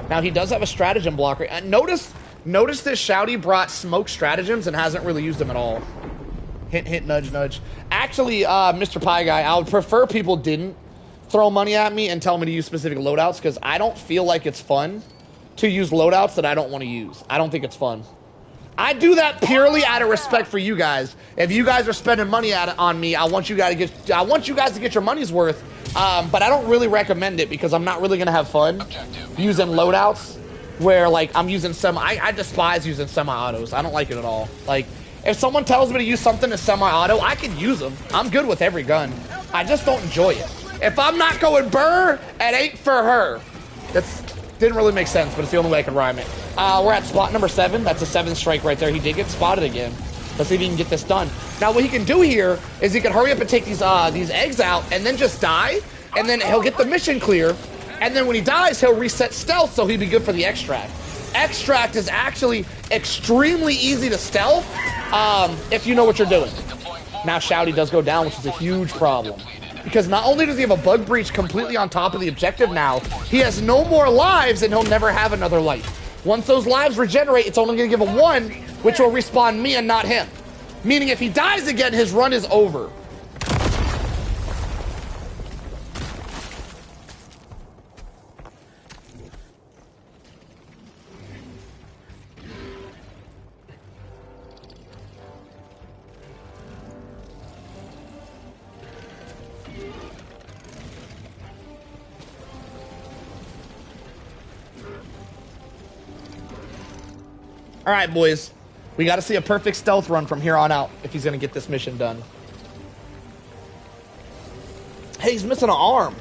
Speaker 4: Now, he does have a stratagem blocker. Notice that Shouty brought smoke stratagems and hasn't really used them at all. Hint, hint, nudge, nudge. Actually, Mr. Pie Guy, I would prefer people didn't throw money at me and tell me to use specific loadouts, because I don't feel like it's fun to use loadouts that I don't want to use. I don't think it's fun. I do that purely out of respect for you guys. If you guys are spending money on me, I want you guys to get your money's worth. But I don't really recommend it because I'm not really gonna have fun using loadouts where like I'm using I despise using semi-autos. I don't like it at all. Like if someone tells me to use something that's semi-auto, I can use them. I'm good with every gun. I just don't enjoy it. If I'm not going burr, it ain't for her. Didn't really make sense, but it's the only way I can rhyme it. We're at spot number 7. That's a 7 strike right there. He did get spotted again. Let's see if he can get this done. Now, what he can do here is he can hurry up and take these eggs out and then just die, and then he'll get the mission clear, and then when he dies, he'll reset stealth, so he'd be good for the extract. Extract is actually extremely easy to stealth if you know what you're doing. Now, Shouty does go down, which is a huge problem. Because not only does he have a bug breach completely on top of the objective now, he has no more lives and he'll never have another life. Once those lives regenerate, it's only going to give him 1, which will respawn me and not him. Meaning if he dies again, his run is over. All right, boys. We got to see a perfect stealth run from here on out if he's going to get this mission done. Hey, he's missing an arm.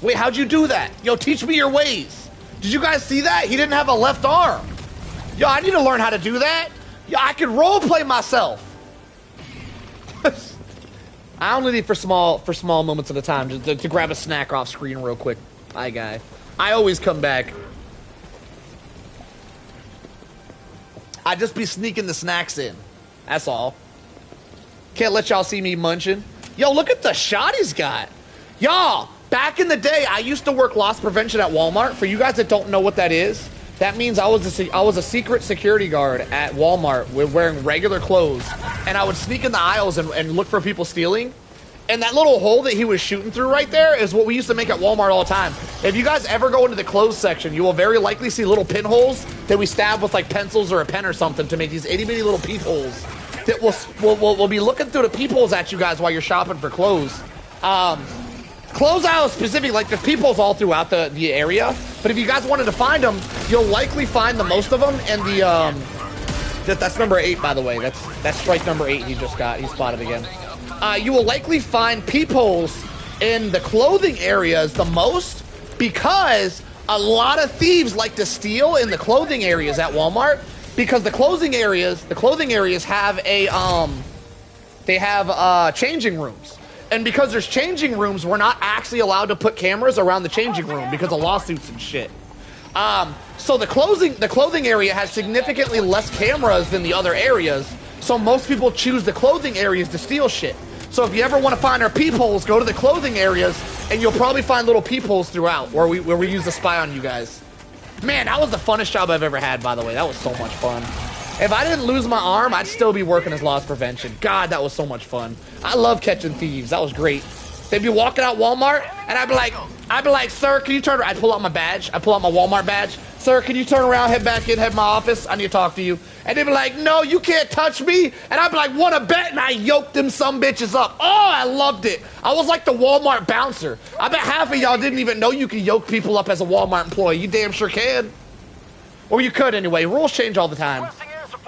Speaker 4: Wait, how'd you do that? Yo, teach me your ways. Did you guys see that? He didn't have a left arm. Yo, I need to learn how to do that. Yo, I can role play myself. I only need for small moments at a time to grab a snack off screen real quick. Hi, guy. I always come back. I just be sneaking the snacks in. That's all. Can't let y'all see me munching. Yo, look at the shot he's got. Y'all, back in the day, I used to work loss prevention at Walmart. For you guys that don't know what that is, that means I was a secret security guard at Walmart wearing regular clothes. And I would sneak in the aisles and look for people stealing. And that little hole that he was shooting through right there is what we used to make at Walmart all the time. If you guys ever go into the clothes section, you will very likely see little pinholes that we stab with like pencils or a pen or something to make these itty bitty little peepholes that will be looking through the peepholes at you guys while you're shopping for clothes. Clothes aisle specifically, like the peepholes all throughout the area. But if you guys wanted to find them, you'll likely find the most of them in the that's number 8, by the way. That's strike number 8 he just got. He spotted again. You will likely find peepholes in the clothing areas the most because a lot of thieves like to steal in the clothing areas at Walmart because the clothing areas have they have changing rooms. And because there's changing rooms, we're not actually allowed to put cameras around the changing room because of lawsuits and shit. So the clothing area has significantly less cameras than the other areas. So most people choose the clothing areas to steal shit. So if you ever want to find our peepholes, go to the clothing areas, and you'll probably find little peepholes throughout where we use to spy on you guys. Man, that was the funnest job I've ever had, by the way. That was so much fun. If I didn't lose my arm, I'd still be working as loss prevention. God, that was so much fun. I love catching thieves. That was great. They'd be walking out Walmart, and I'd be like, sir, can you turn around? I'd pull out my badge. I'd pull out my Walmart badge. Sir, can you turn around, head back in, head my office? I need to talk to you. And they'd be like, no, you can't touch me. And I'd be like, want to bet? And I yoked them some bitches up. Oh, I loved it. I was like the Walmart bouncer. I bet half of y'all didn't even know you could yoke people up as a Walmart employee. You damn sure can. Or you could anyway. Rules change all the time.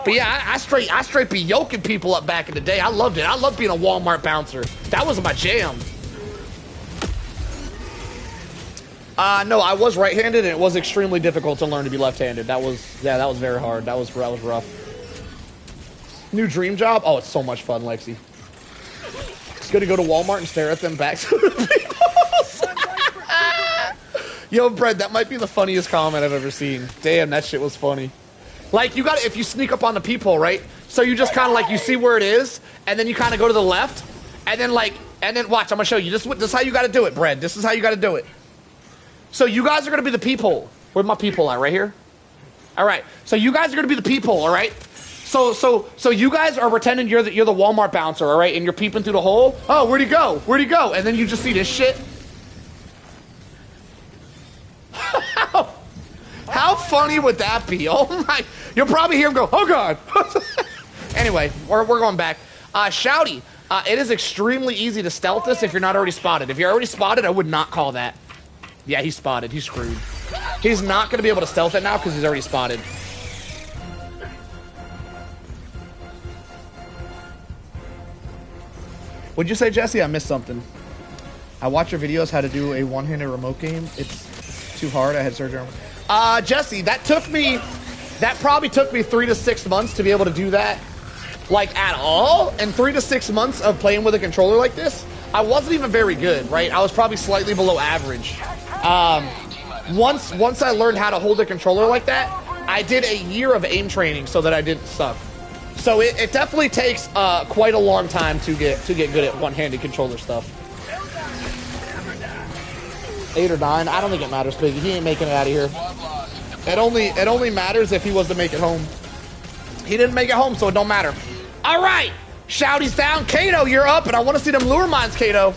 Speaker 4: But yeah, I straight be yoking people up back in the day. I loved it. I loved being a Walmart bouncer. That was my jam. No, I was right-handed, and it was extremely difficult to learn to be left-handed. That was very hard. That was rough. New dream job? Oh, it's so much fun, Lexi. It's good to go to Walmart and stare at them back to the people. Yo, Brett, that might be the funniest comment I've ever seen. Damn, that shit was funny. Like, you gotta, if you sneak up on the peephole, right? So you just kind of like, you see where it is, and then you kind of go to the left, and then watch, I'm gonna show you. This is how you gotta do it, Brett. This is how you gotta do it. So you guys are going to be the peephole. Where's my peephole at? Right here? All right. So you guys are going to be the peephole, all right? So you guys are pretending you're the Walmart bouncer, all right? And you're peeping through the hole. Oh, where'd he go? Where'd he go? And then you just see this shit. funny would that be? Oh my, you'll probably hear him go, oh God. Anyway, we're going back. Shouty, it is extremely easy to stealth this if you're not already spotted. If you're already spotted, I would not call that. Yeah, he's spotted. He's screwed. He's not going to be able to stealth it now because he's already spotted. What'd you say, Jesse? I missed something. I watch your videos how to do a one-handed remote game. It's too hard. I had surgery. Jesse, that probably took me 3 to 6 months to be able to do that, like, at all. And 3 to 6 months of playing with a controller like this, I wasn't even very good, right? I was probably slightly below average. Once I learned how to hold a controller like that, I did a year of aim training so that I didn't suck. So it definitely takes quite a long time to get good at one-handed controller stuff. 8 or 9, I don't think it matters, Piggy. He ain't making it out of here. It only matters if he was to make it home. He didn't make it home, so it don't matter. All right, Shouty's down. Kato, you're up, and I want to see them lure mines, Kato.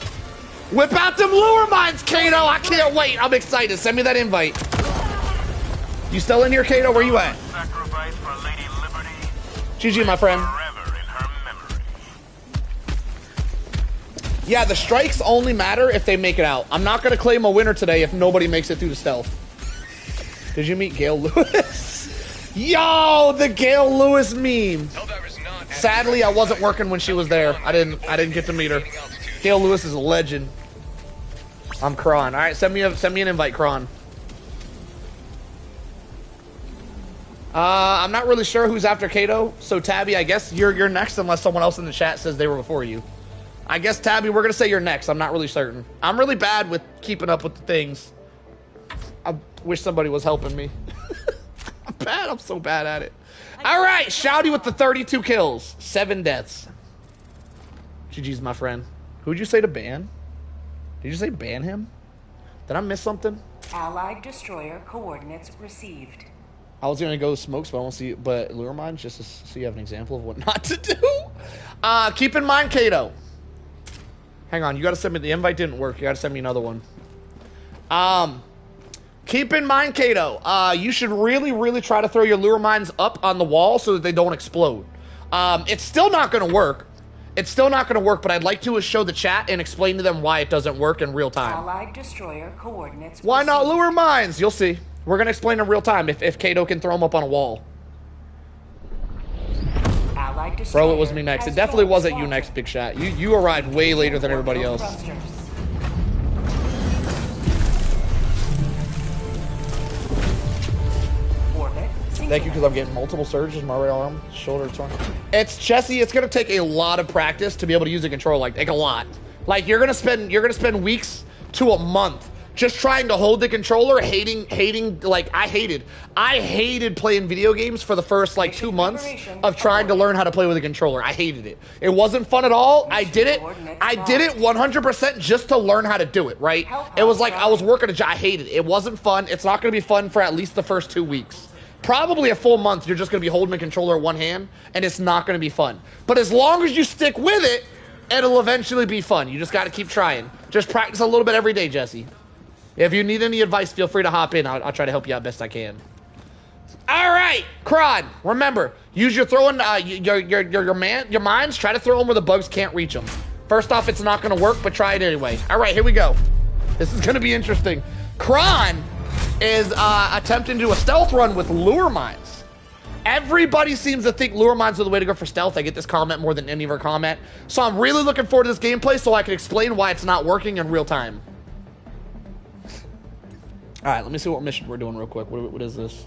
Speaker 4: Whip out them lure mines, Kato. I can't wait. I'm excited. Send me that invite. You still in here, Kato? Where you at?
Speaker 3: Sacrifice for Lady Liberty.
Speaker 4: GG, my friend.
Speaker 3: Forever in her memory.
Speaker 4: Yeah, the strikes only matter if they make it out. I'm not going to claim a winner today if nobody makes it through the stealth. Did you meet Gail Lewis? Yo, the Gail Lewis meme. Sadly, I wasn't working when she was there. I didn't get to meet her. Gail Lewis is a legend. I'm Kron. All right, send me an invite, Kron. I'm not really sure who's after Kato. So Tabby, I guess you're next unless someone else in the chat says they were before you. I guess Tabby, we're gonna say you're next. I'm not really certain. I'm really bad with keeping up with the things. I wish somebody was helping me. I'm so bad at it. All right, Shouty with the 32 kills, 7 deaths. GG's, my friend. Who'd you say to ban? Did you say ban him? Did I miss something?
Speaker 5: Allied destroyer coordinates received.
Speaker 4: I was gonna go smokes, but I won't see. But lure mines, just so you have an example of what not to do. Keep in mind, Kato. Hang on, you gotta send me the invite. Didn't work. You gotta send me another one. Keep in mind, Kato. You should really try to throw your lure mines up on the wall so that they don't explode. It's still not gonna work. It's still not gonna work. But I'd like to show the chat and explain to them why it doesn't work in real time.
Speaker 5: Allied destroyer coordinates.
Speaker 4: Why not
Speaker 5: received.
Speaker 4: lure mines? You'll see. We're gonna explain in real time if Kato can throw them up on a wall.
Speaker 5: Allied destroyer.
Speaker 4: Bro, it was me next. It definitely wasn't you next, Big Shot. You arrived way later than everybody else. Thank you, because I'm getting multiple surges. My right arm, shoulder, torn. It's Jesse. It's gonna take a lot of practice to be able to use a controller like a lot. Like you're gonna spend weeks to a month just trying to hold the controller, hating. Like I hated playing video games for the first like 2 months of trying to learn how to play with a controller. I hated it. It wasn't fun at all. I did it 100% just to learn how to do it. Right? It was like I was working a job. I hated it. It wasn't fun. It's not gonna be fun for at least the first 2 weeks. Probably a full month, you're just going to be holding a controller in one hand, and it's not going to be fun. But as long as you stick with it, it'll eventually be fun. You just got to keep trying. Just practice a little bit every day, Jesse. If you need any advice, feel free to hop in. I'll try to help you out best I can. All right, Kron. Remember, use your throwing, your mines. Try to throw them where the bugs can't reach them. First off, it's not going to work, but try it anyway. All right, here we go. This is going to be interesting. Kron is attempting to do a stealth run with lure mines. Everybody seems to think lure mines are the way to go for stealth. I get this comment more than any other comment. So I'm really looking forward to this gameplay so I can explain why it's not working in real time. All right, let me see what mission we're doing real quick. What is this?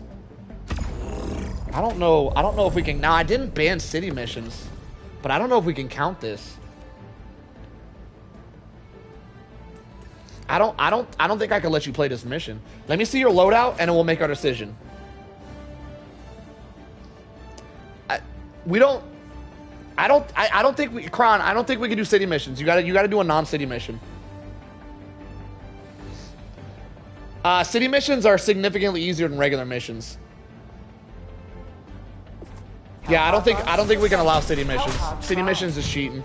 Speaker 4: I don't know if we can. Now, I didn't ban city missions, but I don't know if we can count this. I don't think I can let you play this mission. Let me see your loadout, and then we'll make our decision. I don't think we, Kron, I don't think we can do city missions. You gotta do a non-city mission. City missions are significantly easier than regular missions. Yeah, I don't think we can allow city missions. City missions is cheating.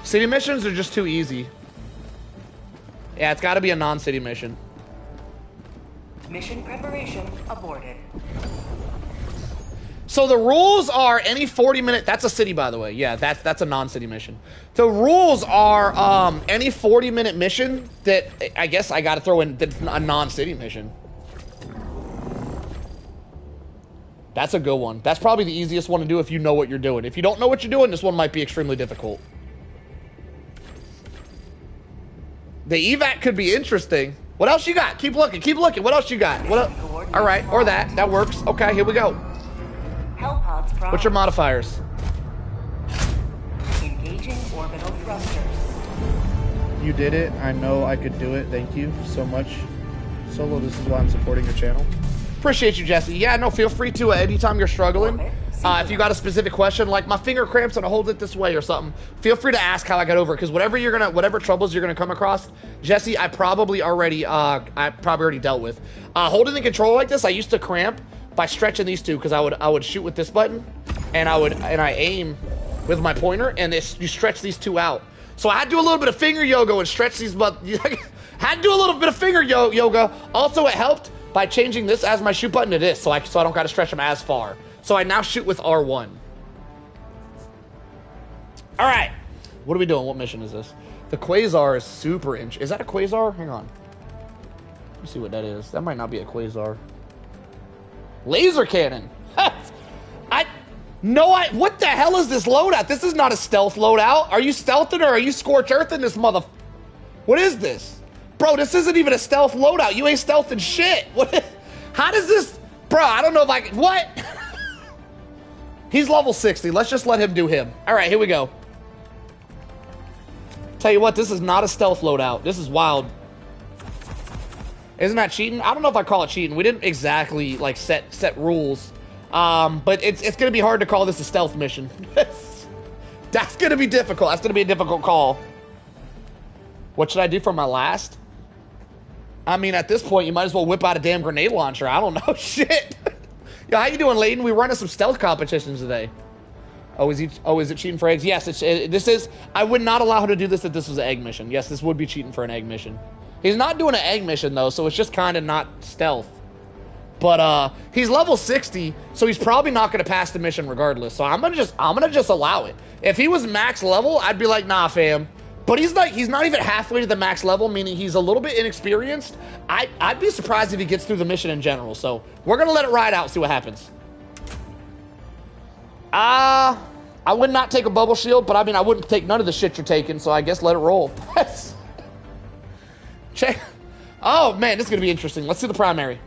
Speaker 4: City missions are just too easy. Yeah, it's got to be a non-city mission.
Speaker 5: Mission preparation aborted.
Speaker 4: So the rules are any 40-minute... That's a city, by the way. Yeah, that's a non-city mission. The rules are any 40-minute mission that I guess I got to throw in that's a non-city mission. That's a good one. That's probably the easiest one to do if you know what you're doing. If you don't know what you're doing, this one might be extremely difficult. The evac could be interesting. What else you got? Keep looking. Keep looking. What else you got? What else? All right, or that. That works. Okay, here we go. What's your modifiers?
Speaker 5: Engaging orbital thrusters.
Speaker 4: You did it. I know I could do it. Thank you so much. Solo, this is why I'm supporting your channel. Appreciate you, Jesse. Yeah, no, feel free to anytime you're struggling. If you got a specific question, like my finger cramps and I hold it this way or something, feel free to ask how I got over it. Because whatever troubles you're gonna come across, Jesse, I probably already dealt with. Holding the controller like this, I used to cramp by stretching these two because I would shoot with this button, and I aim with my pointer, and you stretch these two out. So I had to do a little bit of finger yoga and stretch these had to do a little bit of finger yoga. Also, it helped by changing this as my shoot button to this, so I don't gotta stretch them as far. So I now shoot with R1. All right, what are we doing? What mission is this? The quasar is super Is that a quasar? Hang on. Let me see what that is. That might not be a quasar. Laser cannon. What the hell is this loadout? This is not a stealth loadout. Are you stealthing or are you scorch earthing this mother? What is this? Bro, this isn't even a stealth loadout. You ain't stealthing shit. What? How does this? Bro, I don't know if I can. What? He's level 60. Let's just let him do him. All right, here we go. Tell you what, this is not a stealth loadout. This is wild. Isn't that cheating? I don't know if I call it cheating. We didn't exactly like set rules. But it's gonna be hard to call this a stealth mission. That's gonna be difficult. That's gonna be a difficult call. What should I do for my last? I mean, at this point, you might as well whip out a damn grenade launcher. I don't know. Shit. Yo, how you doing, Layden? We're running some stealth competitions today. Oh, is it cheating for eggs? Yes, this is. I would not allow him to do this if this was an egg mission. Yes, this would be cheating for an egg mission. He's not doing an egg mission though, so it's just kind of not stealth. But he's level 60, so he's probably not going to pass the mission regardless. So I'm gonna just allow it. If he was max level, I'd be like, nah, fam. But he's not even halfway to the max level, meaning he's a little bit inexperienced. I'd be surprised if he gets through the mission in general. So we're gonna let it ride out, see what happens. I would not take a bubble shield, but I mean I wouldn't take none of the shit you're taking, so I guess let it roll. Check. Oh man, this is gonna be interesting. Let's see the primary.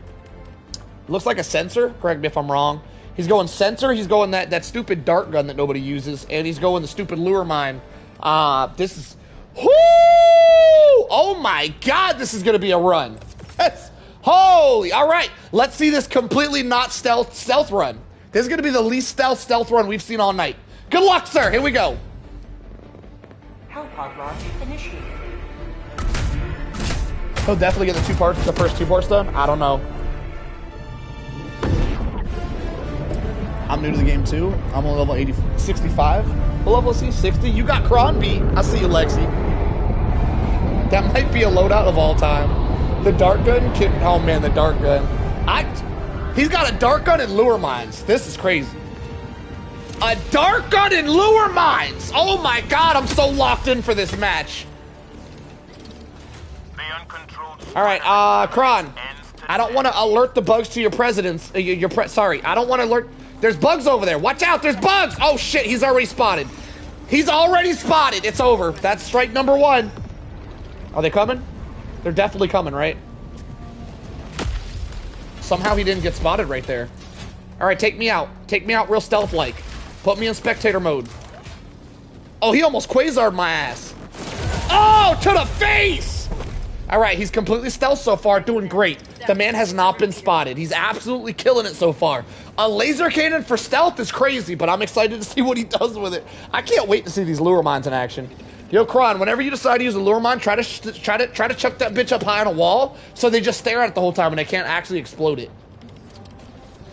Speaker 4: Looks like a sensor. Correct me if I'm wrong. He's going sensor. He's going that stupid dart gun that nobody uses, and he's going the stupid lure mine. This is. Whoo! Oh my God, this is gonna be a run. Holy! All right, let's see this completely not stealth run. This is gonna be the least stealth run we've seen all night. Good luck, sir. Here we go.
Speaker 5: Hellpod launch initiated.
Speaker 4: He'll definitely get the first two parts done. I don't know. I'm new to the game too. I'm on level 65. What level is he? 60? You got Kron beat. I see you, Lexi. That might be a loadout of all time. The dart gun? Oh man, the dart gun. He's got a dart gun and lure mines. This is crazy. A dart gun and lure mines! Oh my God, I'm so locked in for this match. Alright, Kron. I don't want to alert the bugs to your presidents. Sorry, I don't want to alert. There's bugs over there. Watch out, there's bugs! Oh shit, he's already spotted. He's already spotted. It's over. That's strike number 1. Are they coming? They're definitely coming, right? Somehow he didn't get spotted right there. Alright, take me out. Take me out real stealth-like. Put me in spectator mode. Oh, he almost quasared my ass. Oh, to the face! Alright, he's completely stealth so far, doing great. The man has not been spotted. He's absolutely killing it so far. A laser cannon for stealth is crazy, but I'm excited to see what he does with it. I can't wait to see these lure mines in action. Yo, Kron, whenever you decide to use a lure mine, try to chuck that bitch up high on a wall so they just stare at it the whole time and they can't actually explode it.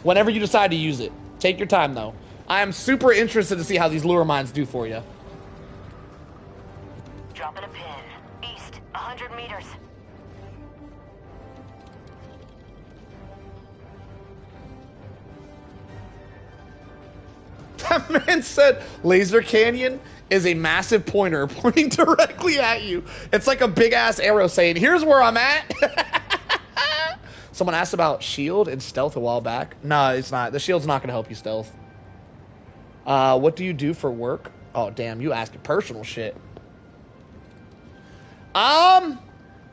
Speaker 4: Whenever you decide to use it. Take your time, though. I am super interested to see how these lure mines do for you.
Speaker 5: Dropping a pin. East, 100 meters.
Speaker 4: Man said Laser Canyon is a massive pointer pointing directly at you. It's like a big ass arrow saying, here's where I'm at. Someone asked about shield and stealth a while back. No, it's not. The shield's not going to help you stealth. What do you do for work? Oh, damn, you asking personal shit. I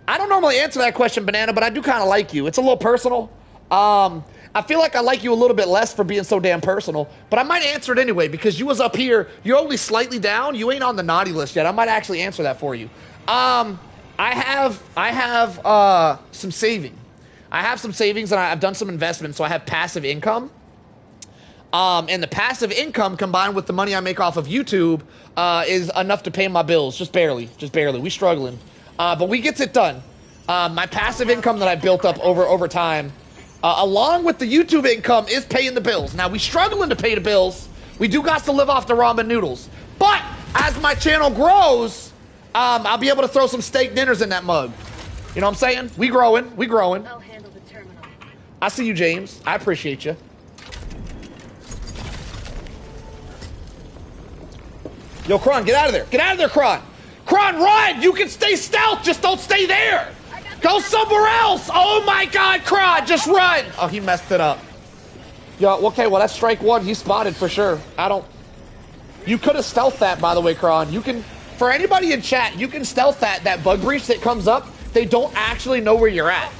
Speaker 4: don't normally answer that question, Banana, but I do kind of like you. It's a little personal. I feel like I like you a little bit less for being so damn personal, but I might answer it anyway because you was up here. You're only slightly down. You ain't on the naughty list yet. I might actually answer that for you. I have some saving. I have some savings and I've done some investments, so I have passive income. And the passive income combined with the money I make off of YouTube is enough to pay my bills. Just barely. We struggling. But we gets it done. My passive income that I built up over time, along with the YouTube income, is paying the bills. Now, we struggling to pay the bills. We do got to live off the ramen noodles. But as my channel grows, I'll be able to throw some steak dinners in that mug. You know what I'm saying? We growing.
Speaker 7: I'll handle the terminal.
Speaker 4: I see you, James. I appreciate you. Yo, Kron, get out of there. Get out of there, Kron. Kron, run! You can stay stealth, just don't stay there. Go somewhere else. Oh my God, Kron, just run. Oh, he messed it up. Yo, okay, well, that's strike one. He's spotted for sure. You could have stealthed that, by the way, Kron. You can, for anybody in chat, you can stealth that bug breach that comes up. They don't actually know where you're at.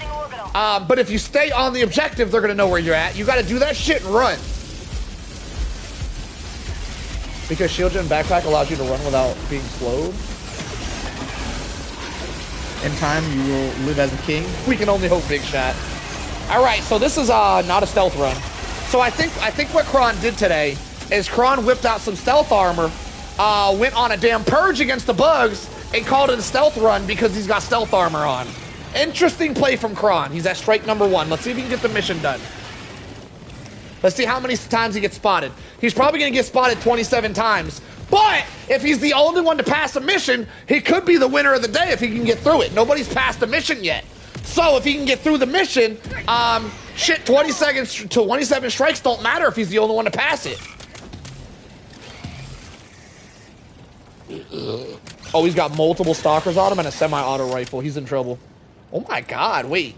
Speaker 4: But if you stay on the objective, they're going to know where you're at. You got to do that shit and run. Because shield gen backpack allows you to run without being slowed. In time, you will live as a king. We can only hope, Big Shot. All right, so this is not a stealth run. So I think what Kron did today is Kron whipped out some stealth armor, went on a damn purge against the bugs, and called it a stealth run because he's got stealth armor on. Interesting play from Kron. He's at strike number 1. Let's see if he can get the mission done. Let's see how many times he gets spotted. He's probably going to get spotted 27 times. But if he's the only one to pass a mission, he could be the winner of the day if he can get through it. Nobody's passed the mission yet. So if he can get through the mission, 27 strikes don't matter if he's the only one to pass it. Oh, he's got multiple stalkers on him and a semi-auto rifle. He's in trouble. Oh my God, wait.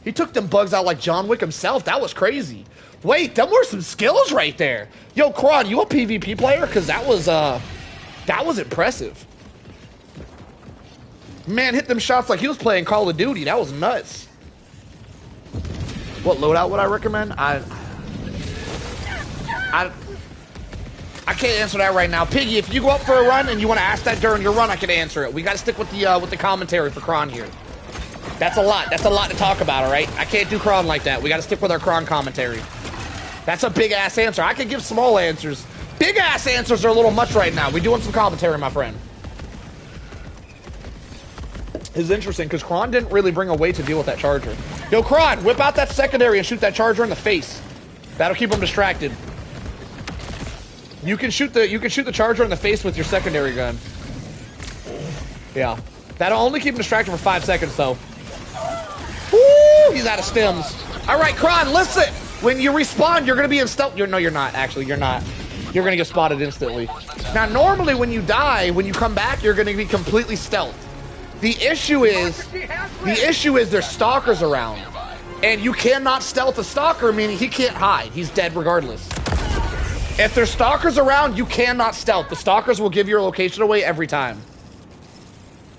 Speaker 4: He took them bugs out like John Wick himself. That was crazy. Wait, them were some skills right there. Yo, Kron, you a PvP player? Because that was impressive. Man hit them shots like he was playing Call of Duty. That was nuts. What loadout would I recommend? I can't answer that right now. Piggy, if you go up for a run and you want to ask that during your run, I can answer it. We got to stick with the commentary for Kron here. That's a lot. That's a lot to talk about, all right? I can't do Kron like that. We got to stick with our Kron commentary. That's a big-ass answer. I can give small answers. Big-ass answers are a little much right now. We're doing some commentary, my friend. It's interesting, because Kron didn't really bring a way to deal with that charger. Yo, Kron, whip out that secondary and shoot that charger in the face. That'll keep him distracted. You can shoot the charger in the face with your secondary gun. Yeah. That'll only keep him distracted for 5 seconds, though. Woo! He's out of stims. All right, Kron, listen. When you respawn, you're going to be in stealth. No, you're not, actually. You're not. You're going to get spotted instantly. Now, normally when you die, when you come back, you're going to be completely stealth. The issue is there's stalkers around. And you cannot stealth a stalker, meaning he can't hide. He's dead regardless. If there's stalkers around, you cannot stealth. The stalkers will give your location away every time.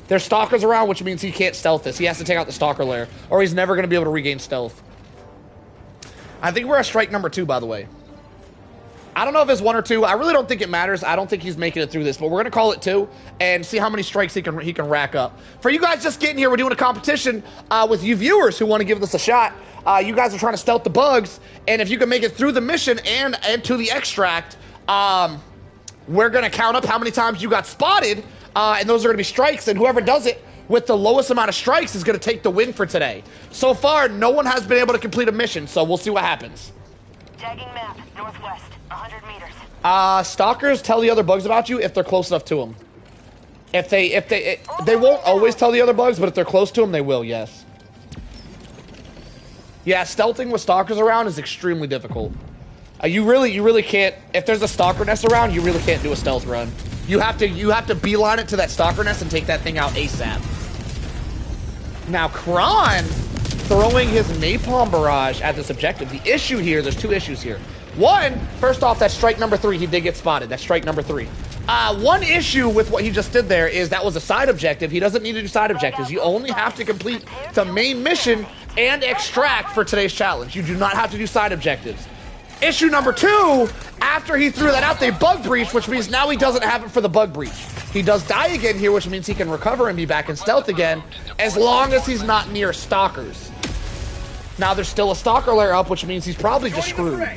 Speaker 4: There's stalkers around, which means he can't stealth this. He has to take out the stalker lair, or he's never going to be able to regain stealth. I think we're at strike number 2, by the way. I don't know if it's 1 or 2. I really don't think it matters. I don't think he's making it through this, but we're going to call it 2 and see how many strikes he can rack up. For you guys just getting here, we're doing a competition with you viewers who want to give this a shot. You guys are trying to stealth the bugs, and if you can make it through the mission and to the extract, we're going to count up how many times you got spotted, and those are going to be strikes, and whoever does it with the lowest amount of strikes is going to take the win for today. So far, no one has been able to complete a mission, so we'll see what happens.
Speaker 5: Tagging map, northwest, 100 meters.
Speaker 4: Stalkers tell the other bugs about you if they're close enough to them. They won't always tell the other bugs, but if they're close to them, they will, yes. Yeah, stealthing with stalkers around is extremely difficult. You really can't. If there's a stalker nest around, you really can't do a stealth run. You have to beeline it to that stalker nest and take that thing out ASAP. Now, Kron throwing his napalm barrage at this objective. The issue here, there's two issues here. One, first off, that's strike number 3. He did get spotted. That's strike number 3. One issue with what he just did there is that was a side objective. He doesn't need to do side objectives. You only have to complete the main mission and extract for today's challenge. You do not have to do side objectives. Issue number 2, after he threw that out, they bug breached, which means now he doesn't have it for the bug breach. He does die again here, which means he can recover and be back in stealth again, as long as he's not near stalkers. Now there's still a stalker layer up, which means he's probably just screwed.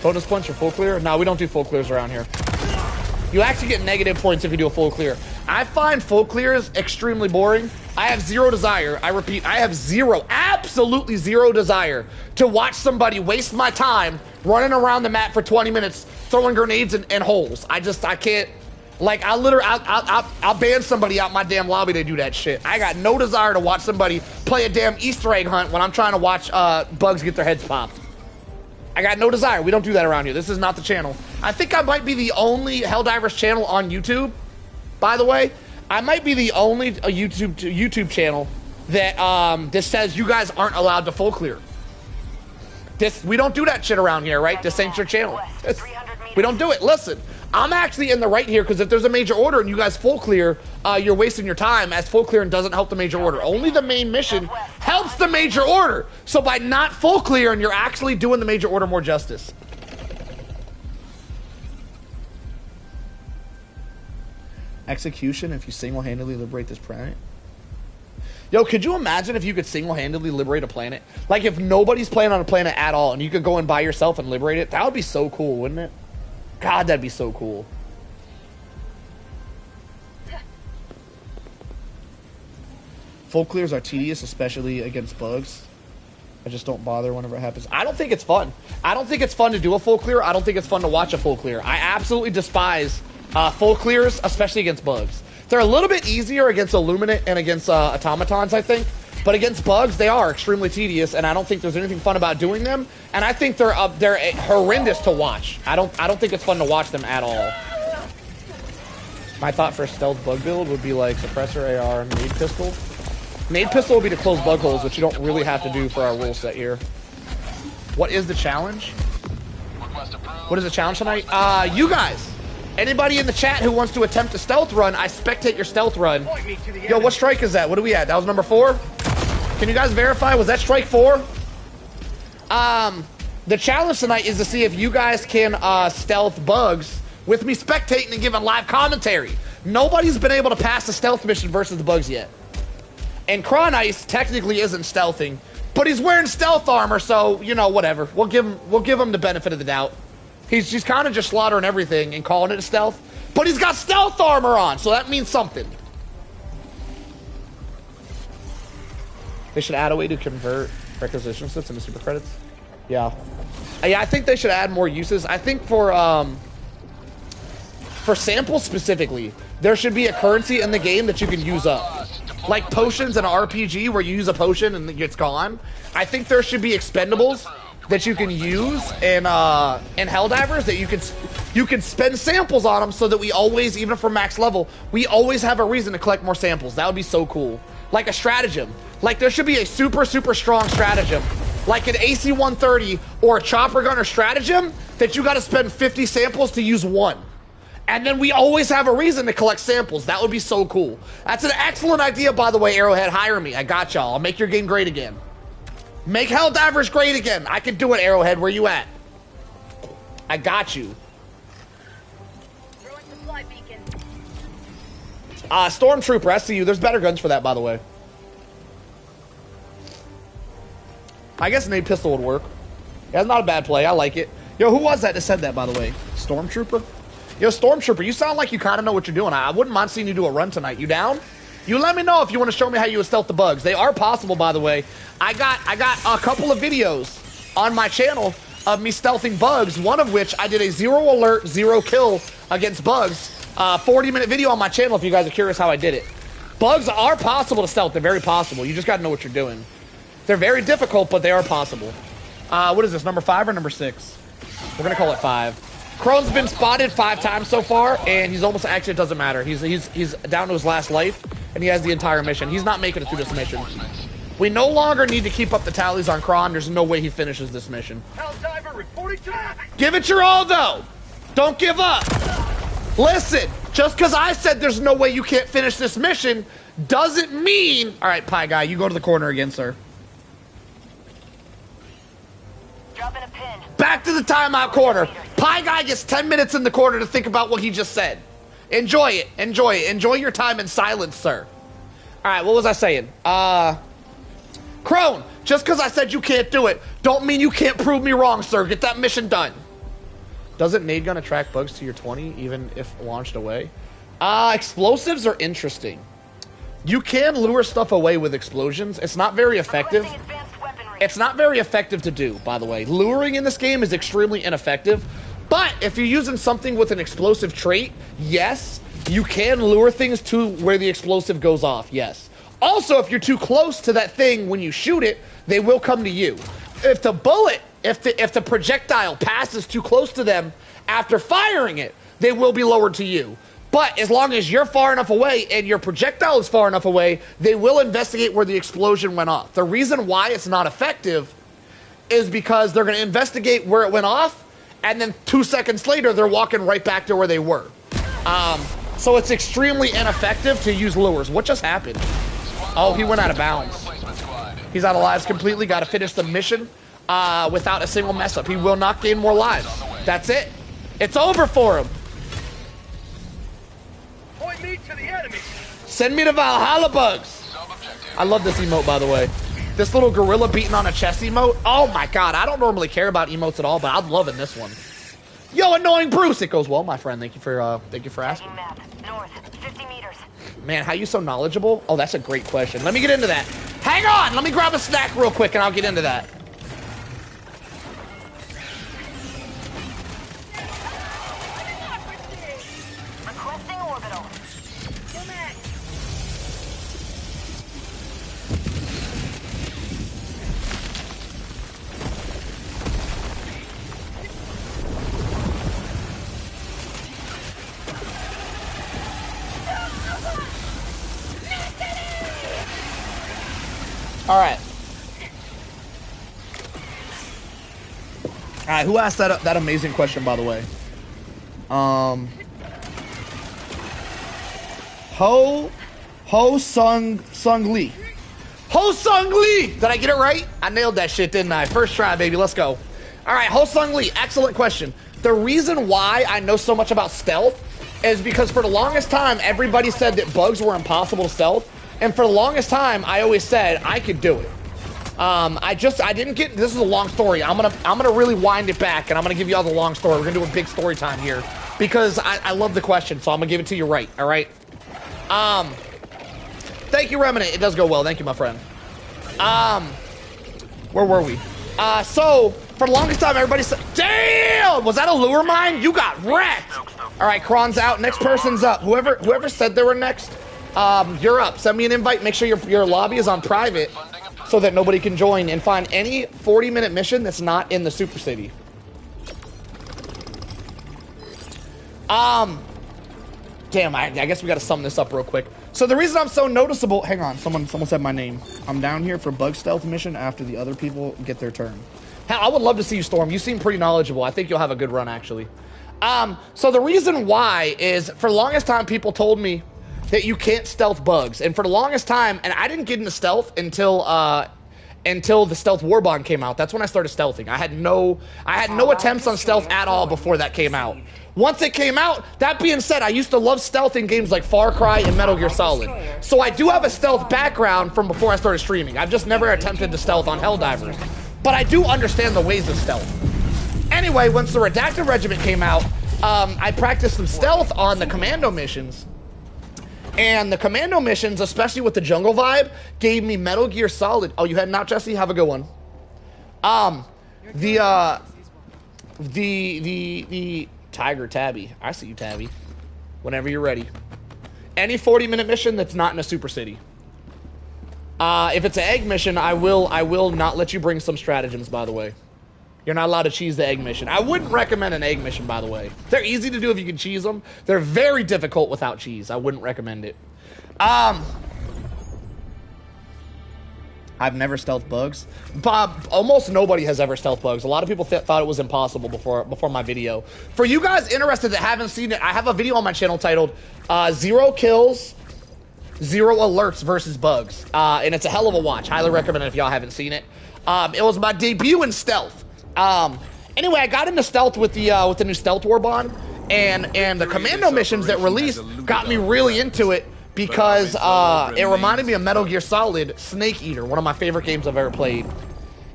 Speaker 4: Bonus points for full clear? No, we don't do full clears around here. You actually get negative points if you do a full clear. I find full clears extremely boring. I have zero desire. I repeat, I have zero, absolutely zero desire to watch somebody waste my time running around the map for 20 minutes, throwing grenades in holes. I can't. Like, I'll ban somebody out my damn lobby to do that shit. I got no desire to watch somebody play a damn Easter egg hunt when I'm trying to watch bugs get their heads popped. I got no desire. We don't do that around here. This is not the channel. I think I might be the only Helldivers channel on YouTube, by the way. I might be the only YouTube channel that this says you guys aren't allowed to full clear. We don't do that shit around here, right? This ain't your channel. We don't do it. Listen, I'm actually in the right here because if there's a major order and you guys full clear, you're wasting your time, as full clearing doesn't help the major order. Only the main mission helps the major order. So by not full clearing, you're actually doing the major order more justice. Execution if you single-handedly liberate this planet. Yo, could you imagine if you could single-handedly liberate a planet? Like if nobody's playing on a planet at all and you could go in by yourself and liberate it? That would be so cool, wouldn't it? God, that'd be so cool. Full clears are tedious, especially against bugs. I just don't bother whenever it happens. I don't think it's fun. I don't think it's fun to do a full clear. I don't think it's fun to watch a full clear. I absolutely despise full clears, especially against bugs. They're a little bit easier against Illuminate and against automatons, I think. But against bugs, they are extremely tedious, and I don't think there's anything fun about doing them. And I think they're horrendous to watch. I don't think it's fun to watch them at all. My thought for a stealth bug build would be like suppressor AR and nade pistol. Nade pistol will be to close bug holes, which you don't really have to do for our rule set here. What is the challenge? What is the challenge tonight? You guys. Anybody in the chat who wants to attempt a stealth run, I spectate your stealth run. Yo, what strike is that? What are we at? That was number 4? Can you guys verify? Was that strike 4? The challenge tonight is to see if you guys can stealth bugs with me spectating and giving live commentary. Nobody's been able to pass the stealth mission versus the bugs yet. And Kronice technically isn't stealthing, but he's wearing stealth armor, so, you know, whatever. We'll give him the benefit of the doubt. He's kind of just slaughtering everything and calling it a stealth. But he's got stealth armor on, so that means something. They should add a way to convert requisition slips into super credits. Yeah. Yeah, I think they should add more uses. I think for samples specifically, there should be a currency in the game that you can use up. Like potions in an RPG where you use a potion and it's gone. I think there should be expendables that you can use in Helldivers that you can spend samples on them so that we always, even if we're max level, we always have a reason to collect more samples. That would be so cool. Like a stratagem. Like there should be a super strong stratagem. Like an AC-130 or a chopper gunner stratagem that you got to spend 50 samples to use one. And then we always have a reason to collect samples. That would be so cool. That's an excellent idea, by the way, Arrowhead. Hire me. I got y'all. I'll make your game great again. Make Helldivers great again. I can do it, Arrowhead. Where you at? I got you. Stormtrooper, I see you. There's better guns for that, by the way. I guess nade pistol would work. Yeah, it's not a bad play. I like it. Yo, who was that said that, by the way? Stormtrooper? Yo, Stormtrooper, you sound like you kind of know what you're doing. I wouldn't mind seeing you do a run tonight. You down? You let me know if you want to show me how you would stealth the bugs. They are possible, by the way. I got a couple of videos on my channel of me stealthing bugs, one of which I did a 0 alert, 0 kill against bugs. 40-minute video on my channel if you guys are curious how I did it. Bugs are possible to stealth. They're very possible. You just got to know what you're doing. They're very difficult, but they are possible. What is this, number 5 or number 6? We're going to call it 5. Crone's been spotted 5 times so far, and he's almost, actually, it doesn't matter. He's down to his last life, and he has the entire mission. He's not making it through this mission. We no longer need to keep up the tallies on Kron. There's no way he finishes this mission.
Speaker 2: Helldiver reporting to...
Speaker 4: Give it your all, though. Don't give up. Listen, just because I said there's no way you can't finish this mission doesn't mean... All right, Pie Guy, you go to the corner again, sir.
Speaker 5: Dropping a pin.
Speaker 4: Back to the timeout corner. Pie Guy gets 10 minutes in the corner to think about what he just said. Enjoy it. Enjoy it. Enjoy your time in silence, sir. All right, what was I saying? Crone, just because I said you can't do it, don't mean you can't prove me wrong, sir. Get that mission done. Doesn't nade gun attract bugs to your 20, even if launched away? Explosives are interesting. You can lure stuff away with explosions. It's not very effective. It's not very effective to do, by the way. Luring in this game is extremely ineffective. But if you're using something with an explosive trait, yes, you can lure things to where the explosive goes off, yes. Also, if you're too close to that thing when you shoot it, they will come to you. If the bullet, if the projectile passes too close to them after firing it, they will be lowered to you. But as long as you're far enough away and your projectile is far enough away, they will investigate where the explosion went off. The reason why it's not effective is because they're going to investigate where it went off, and then 2 seconds later, they're walking right back to where they were. So it's extremely ineffective to use lures. What just happened? Oh, he went out of bounds. He's out of lives completely. Got to finish the mission without a single mess up. He will not gain more lives. That's it. It's over for him.
Speaker 2: Point me to the enemy.
Speaker 4: Send me to Valhalla, Bugs. I love this emote, by the way. This little gorilla beating on a chest emote. Oh my god, I don't normally care about emotes at all, but I'm loving this one. Yo, annoying Bruce. It goes well, my friend. Thank you for asking.
Speaker 5: Map. North, 50 meters.
Speaker 4: Man, how you so knowledgeable? Oh, that's a great question. Let me get into that. Hang on, let me grab a snack real quick and I'll get into that.
Speaker 5: Requesting orbital.
Speaker 4: All right, who asked that amazing question, by the way? Ho Sung Lee. Ho Sung Lee! Did I get it right? I nailed that shit, didn't I? First try, baby. Let's go. All right, Ho Sung Lee. Excellent question. The reason why I know so much about stealth is because for the longest time, everybody said that bugs were impossible to stealth. And for the longest time, I always said I could do it. I didn't get, this is a long story. I'm gonna really wind it back and I'm gonna give you all the long story. We're gonna do a big story time here because I love the question, so I'm gonna give it to you right, all right? Thank you, Remnant. It does go well. Thank you, my friend. Where were we? So for the longest time, everybody said, damn, was that a lure mine? You got wrecked. All right, Kron's out. Next person's up. Whoever said they were next, you're up. Send me an invite. Make sure your lobby is on private so that nobody can join, and find any 40-minute mission that's not in the Super City. Damn, I guess we got to sum this up real quick. So the reason I'm so noticeable, hang on, someone said my name. I'm down here for bug stealth mission after the other people get their turn. I would love to see you, Storm. You seem pretty knowledgeable. I think you'll have a good run, actually. So the reason why is, for the longest time, people told me that you can't stealth bugs. And for the longest time, and I didn't get into stealth until the Stealth Warbond came out. That's when I started stealthing. I had no attempts on stealth at all before that came out. Once it came out, that being said, I used to love stealth in games like Far Cry and Metal Gear Solid. So I do have a stealth background from before I started streaming. I've just never attempted to stealth on Helldivers. But I do understand the ways of stealth. Anyway, once the Redacted Regiment came out, I practiced some stealth on the commando missions. And the commando missions, especially with the jungle vibe, gave me Metal Gear Solid. Oh, you had not, Jesse? Have a good one. The Tiger Tabby. I see you, Tabby. Whenever you're ready. Any 40-minute mission that's not in a super city. If it's an egg mission, I will not let you bring some stratagems, by the way. You're not allowed to cheese the egg mission. I wouldn't recommend an egg mission, by the way. They're easy to do if you can cheese them. They're very difficult without cheese. I wouldn't recommend it. I've never stealthed bugs. Bob, almost nobody has ever stealthed bugs. A lot of people thought it was impossible before my video. For you guys interested that haven't seen it, I have a video on my channel titled 0 Kills, 0 Alerts versus Bugs. And it's a hell of a watch. Highly recommend it if y'all haven't seen it. It was my debut in stealth. Anyway, I got into stealth with the new Stealth Warbond, and the commando missions that released got me really into it. Because it reminded me of Metal Gear Solid Snake Eater, one of my favorite games I've ever played.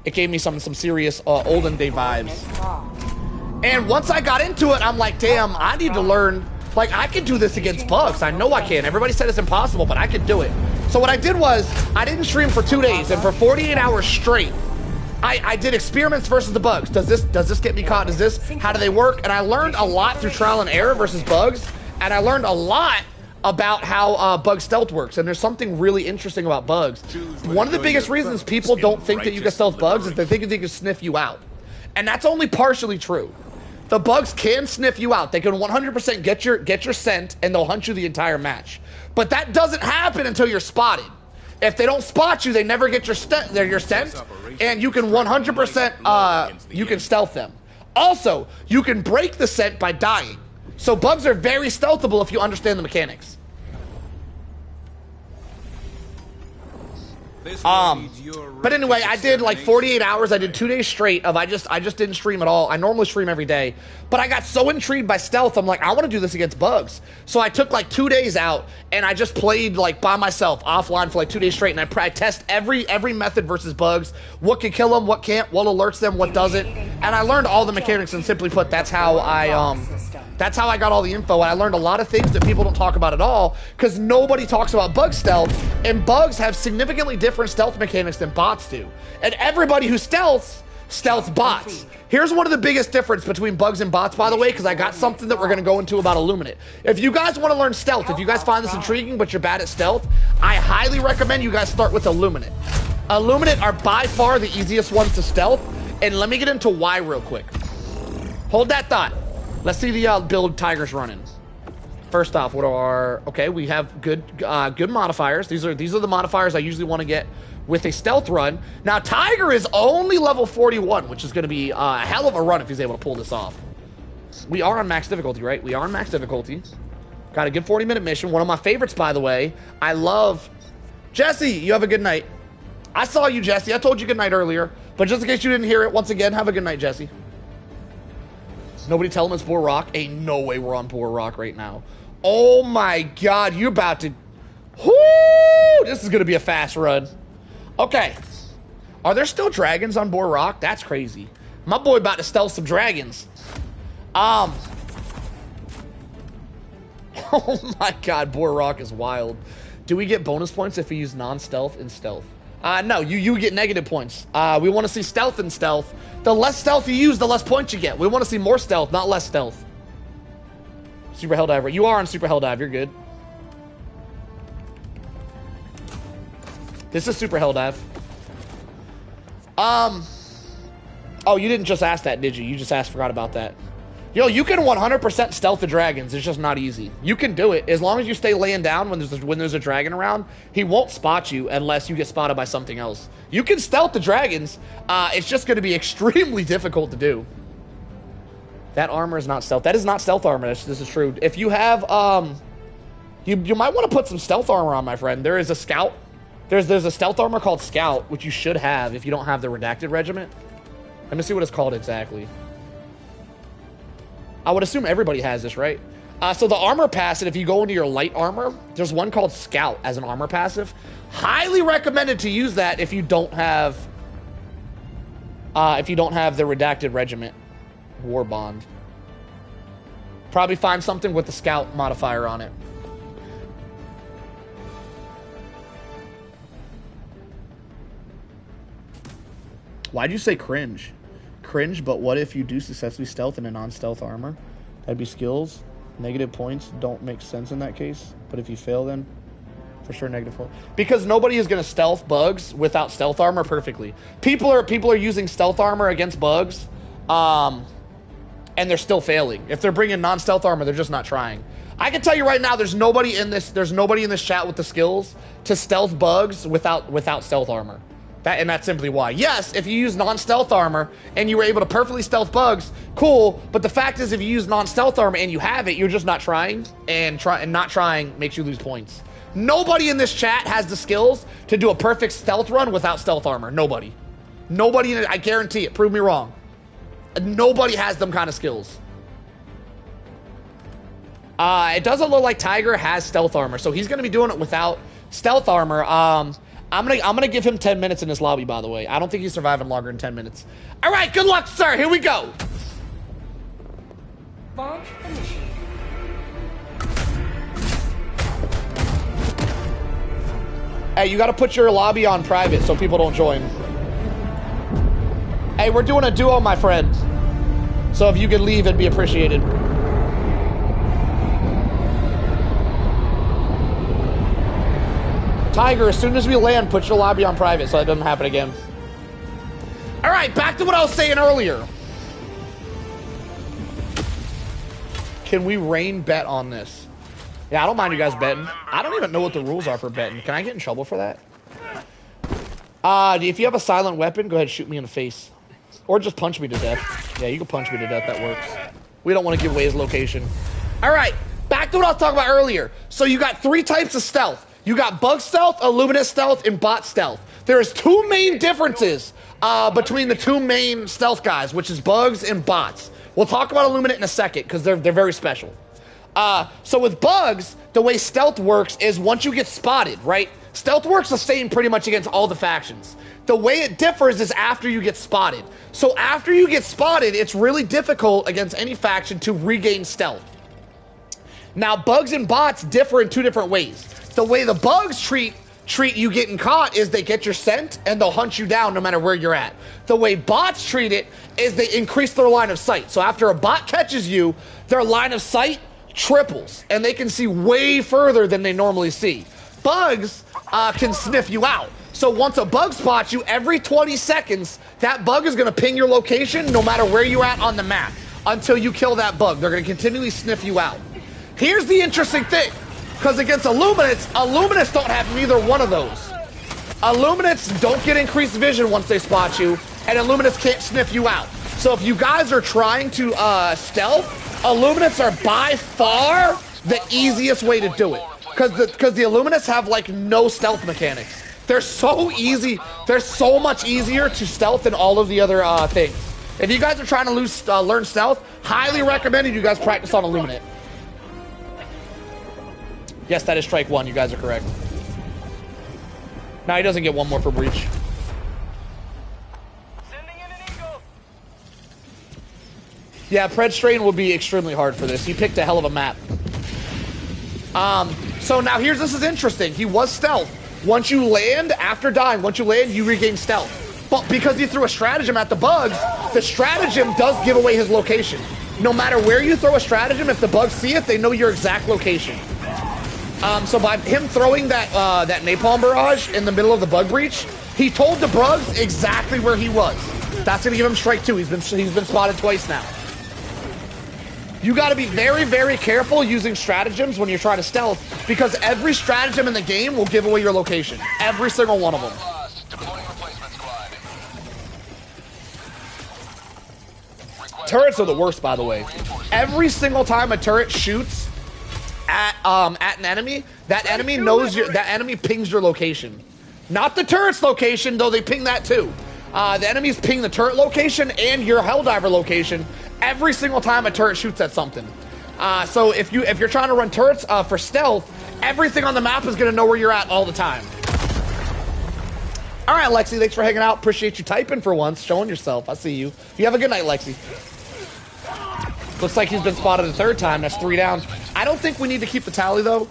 Speaker 4: It gave me some serious olden day vibes. And once I got into it, I'm like, damn, I need to learn. Like, I can do this against bugs. I know I can. Everybody said it's impossible, but I can do it. So what I did was, I didn't stream for 2 days, and for 48 hours straight, I did experiments versus the bugs. Does this get me caught? How do they work? And I learned a lot through trial and error versus bugs, and I learned a lot about how bug stealth works, and there's something really interesting about bugs. One of the biggest reasons people don't think that you can stealth bugs is they think they can sniff you out. And that's only partially true. The bugs can sniff you out. They can 100% get your scent, and they'll hunt you the entire match. But that doesn't happen until you're spotted. If they don't spot you, they never get your scent, and you can 100% you can stealth them. Also, you can break the scent by dying. So bugs are very stealthable if you understand the mechanics. But anyway, I did like 48 hours. I did 2 days straight of I just didn't stream at all. I normally stream every day, but I got so intrigued by stealth. I'm like, I want to do this against bugs. So I took like 2 days out and I just played like by myself offline for like 2 days straight. And I test every method versus bugs. What can kill them? What can't? What alerts them? What doesn't? And I learned all the mechanics. And simply put, that's how I got all the info. And I learned a lot of things that people don't talk about at all because nobody talks about bug stealth. And bugs have significantly different stealth mechanics than bots do. And everybody who stealths bots. Here's one of the biggest difference between bugs and bots, by the way, because I got something that we're going to go into about Illuminate. If you guys want to learn stealth, if you guys find this intriguing but you're bad at stealth, I highly recommend you guys start with Illuminate. Illuminate are by far the easiest ones to stealth, and let me get into why real quick. Hold that thought. Let's see the build Tiger's running. First off, what are okay? We have good modifiers. These are the modifiers I usually want to get with a stealth run. Now Tiger is only level 41, which is going to be a hell of a run if he's able to pull this off. We are on max difficulty, right? We are on max difficulty. Got a good 40-minute mission. One of my favorites, by the way. I love Jesse. You have a good night. I saw you, Jesse. I told you good night earlier, but just in case you didn't hear it, once again, have a good night, Jesse. Nobody tell him it's Boar Rock. Ain't no way we're on Boar Rock right now. Oh my God, you're about to... Whoo! This is going to be a fast run. Okay. Are there still dragons on Boar Rock? That's crazy. My boy about to stealth some dragons. Oh my God, Boar Rock is wild. Do we get bonus points if we use non-stealth and stealth? No, you get negative points. We want to see stealth and stealth. The less stealth you use, the less points you get. We want to see more stealth, not less stealth. Super Helldiver. You are on Super Helldive. You're good. This is Super Helldive. Oh, you didn't just ask that, did you? You just forgot about that. Yo, you can 100% stealth the dragons. It's just not easy. You can do it as long as you stay laying down when there's a dragon around. He won't spot you unless you get spotted by something else. You can stealth the dragons. It's just going to be extremely difficult to do. That armor is not stealth. That is not stealth armor. This is true. If you have you might want to put some stealth armor on, my friend. There is a scout. There's a stealth armor called Scout, which you should have if you don't have the redacted regiment. Let me see what it's called exactly. I would assume everybody has this, right? So the armor passive, if you go into your light armor, there's one called Scout as an armor passive. Highly recommended to use that if you don't have the redacted regiment war bond. Probably find something with the Scout modifier on it. Why'd you say cringe? Cringe, but what if you do successfully stealth in a non-stealth armor? That'd be skills. Negative points don't make sense in that case. But if you fail, then for sure negative 4. Because nobody is going to stealth bugs without stealth armor perfectly. People are using stealth armor against bugs, and they're still failing. If they're bringing non-stealth armor, they're just not trying. I can tell you right now, there's nobody in this chat with the skills to stealth bugs without stealth armor. That's simply why. Yes, if you use non-stealth armor and you were able to perfectly stealth bugs, cool. But the fact is, if you use non-stealth armor and you have it, you're just not trying, and not trying makes you lose points. Nobody in this chat has the skills to do a perfect stealth run without stealth armor. Nobody. Nobody, I guarantee it. Prove me wrong. Nobody has them kind of skills. It doesn't look like Tiger has stealth armor, so he's going to be doing it without stealth armor. I'm gonna give him 10 minutes in this lobby, by the way. I don't think he's surviving longer than 10 minutes. All right, good luck, sir. Here we go.
Speaker 7: Launch initiated.
Speaker 4: Hey, you got to put your lobby on private so people don't join. Hey, we're doing a duo, my friend. So if you could leave, it'd be appreciated. Tiger, as soon as we land, put your lobby on private so that doesn't happen again. All right, back to what I was saying earlier. Can we rain bet on this? Yeah, I don't mind you guys betting. I don't even know what the rules are for betting. Can I get in trouble for that? If you have a silent weapon, go ahead and shoot me in the face. Or just punch me to death. Yeah, you can punch me to death. That works. We don't want to give away his location. All right, back to what I was talking about earlier. So you got 3 types of stealth. You got bug stealth, illuminate stealth, and bot stealth. There's 2 main differences between the 2 main stealth guys, which is bugs and bots. We'll talk about illuminate in a second because they're very special. So with bugs, the way stealth works is once you get spotted, right? Stealth works the same pretty much against all the factions. The way it differs is after you get spotted. So after you get spotted, it's really difficult against any faction to regain stealth. Now, bugs and bots differ in 2 different ways. The way the bugs treat you getting caught is they get your scent and they'll hunt you down no matter where you're at. The way bots treat it is they increase their line of sight. So after a bot catches you, their line of sight triples and they can see way further than they normally see. Bugs can sniff you out. So once a bug spots you, every 20 seconds, that bug is going to ping your location no matter where you're at on the map until you kill that bug. They're going to continually sniff you out. Here's the interesting thing. Because against Illuminates don't have neither one of those. Illuminates don't get increased vision once they spot you, and Illuminates can't sniff you out. So if you guys are trying to stealth, Illuminates are by far the easiest way to do it. Because the Illuminates have like no stealth mechanics. They're so easy. They're so much easier to stealth than all of the other things. If you guys are trying to learn stealth, highly recommended you guys practice on Illuminate. Yes, that is strike 1. You guys are correct. Now he doesn't get 1 more for breach.
Speaker 2: Sending in an eagle.
Speaker 4: Yeah, Pred Strain will be extremely hard for this. He picked a hell of a map. So now this is interesting. He was stealth. Once you land, after dying, you regain stealth. But because he threw a stratagem at the bugs, the stratagem does give away his location. No matter where you throw a stratagem, if the bugs see it, they know your exact location. So by him throwing that napalm barrage in the middle of the bug breach, he told the bugs exactly where he was. That's gonna give him strike 2. He's been spotted twice now. You got to be very, very careful using stratagems when you're trying to stealth, because every stratagem in the game will give away your location. Every single one of them. Turrets are the worst, by the way. Every single time a turret shoots at an enemy, that enemy knows that enemy pings your location. Not the turret's location, though they ping that too. The enemies ping the turret location and your Helldiver location every single time a turret shoots at something. So if you're trying to run turrets for stealth, everything on the map is gonna know where you're at all the time. All right, Lexi, thanks for hanging out. Appreciate you typing for once, showing yourself. I see you. You have a good night, Lexi. Looks like he's been spotted a 3rd time. That's 3 down. I don't think we need to keep the tally, though,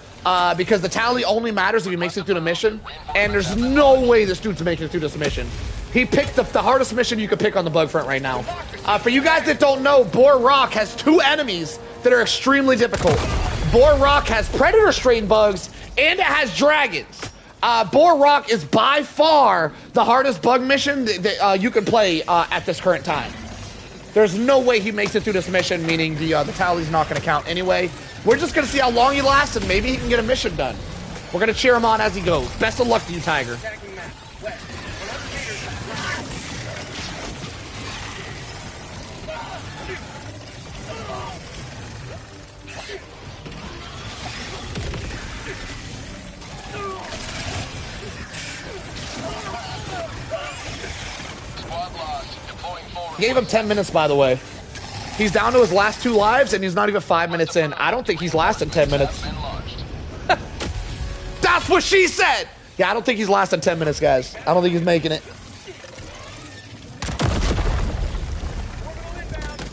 Speaker 4: because the tally only matters if he makes it through the mission, and there's no way this dude's making it through this mission. He picked the hardest mission you could pick on the bug front right now. For you guys that don't know, Boar Rock has 2 enemies that are extremely difficult. Boar Rock has Predator Strain bugs, and it has dragons. Boar Rock is by far the hardest bug mission that you can play at this current time. There's no way he makes it through this mission, meaning the tally's not going to count anyway. We're just going to see how long he lasts, and maybe he can get a mission done. We're going to cheer him on as he goes. Best of luck to you, Tiger. Gave him 10 minutes, by the way. He's down to his last 2 lives, and he's not even 5 minutes in. I don't think he's lasted 10 minutes. That's what she said! Yeah, I don't think he's lasted 10 minutes, guys. I don't think he's making it.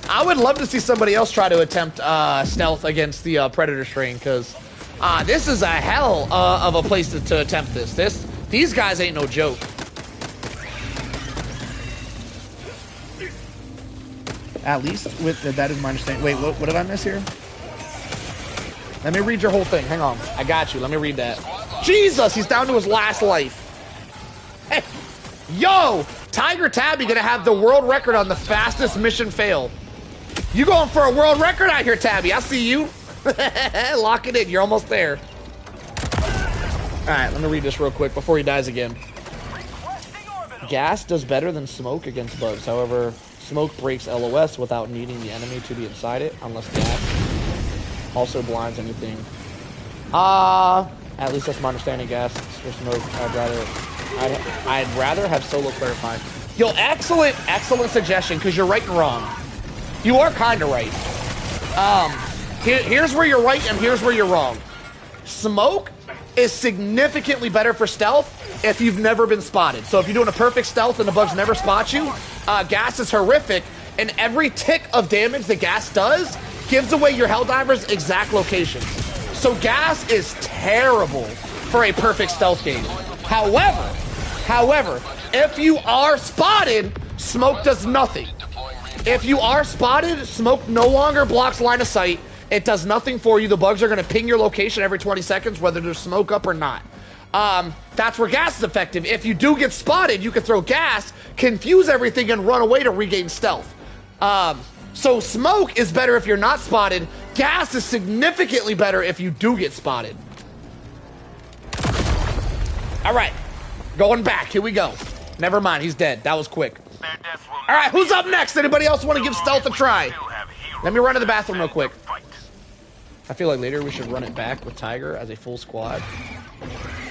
Speaker 4: I would love to see somebody else try to attempt stealth against the Predator Strain, because this is a hell of a place to attempt this. These guys ain't no joke. At least with that is my understanding. Wait, what did I miss here? Let me read your whole thing. Hang on. I got you. Let me read that. Jesus, he's down to his last life. Hey, yo, Tiger Tabby gonna have the world record on the fastest mission fail. You going for a world record out here, Tabby? I see you. Lock it in. You're almost there. All right, let me read this real quick before he dies again. Gas does better than smoke against bugs. However, smoke breaks LOS without needing the enemy to be inside it, unless gas also blinds anything. At least that's my understanding. Gas or smoke. I'd rather have solo clarify. Yo, excellent suggestion, because you're right and wrong. You are kind of right. Here's where you're right and here's where you're wrong. Smoke is significantly better for stealth if you've never been spotted. So if you're doing a perfect stealth and the bugs never spot you, gas is horrific, and every tick of damage that gas does gives away your Helldiver's exact location. So gas is terrible for a perfect stealth game. However, if you are spotted, smoke does nothing. If you are spotted, smoke no longer blocks line of sight. It does nothing for you. The bugs are going to ping your location every 20 seconds, whether there's smoke up or not. That's where gas is effective. If you do get spotted, you can throw gas, confuse everything, and run away to regain stealth. So smoke is better if you're not spotted. Gas is significantly better if you do get spotted. All right, going back. Here we go. Never mind, he's dead. That was quick. All right, who's up next? Anybody else want to give stealth a try? Let me run to the bathroom real quick. I feel like later we should run it back with Tiger as a full squad.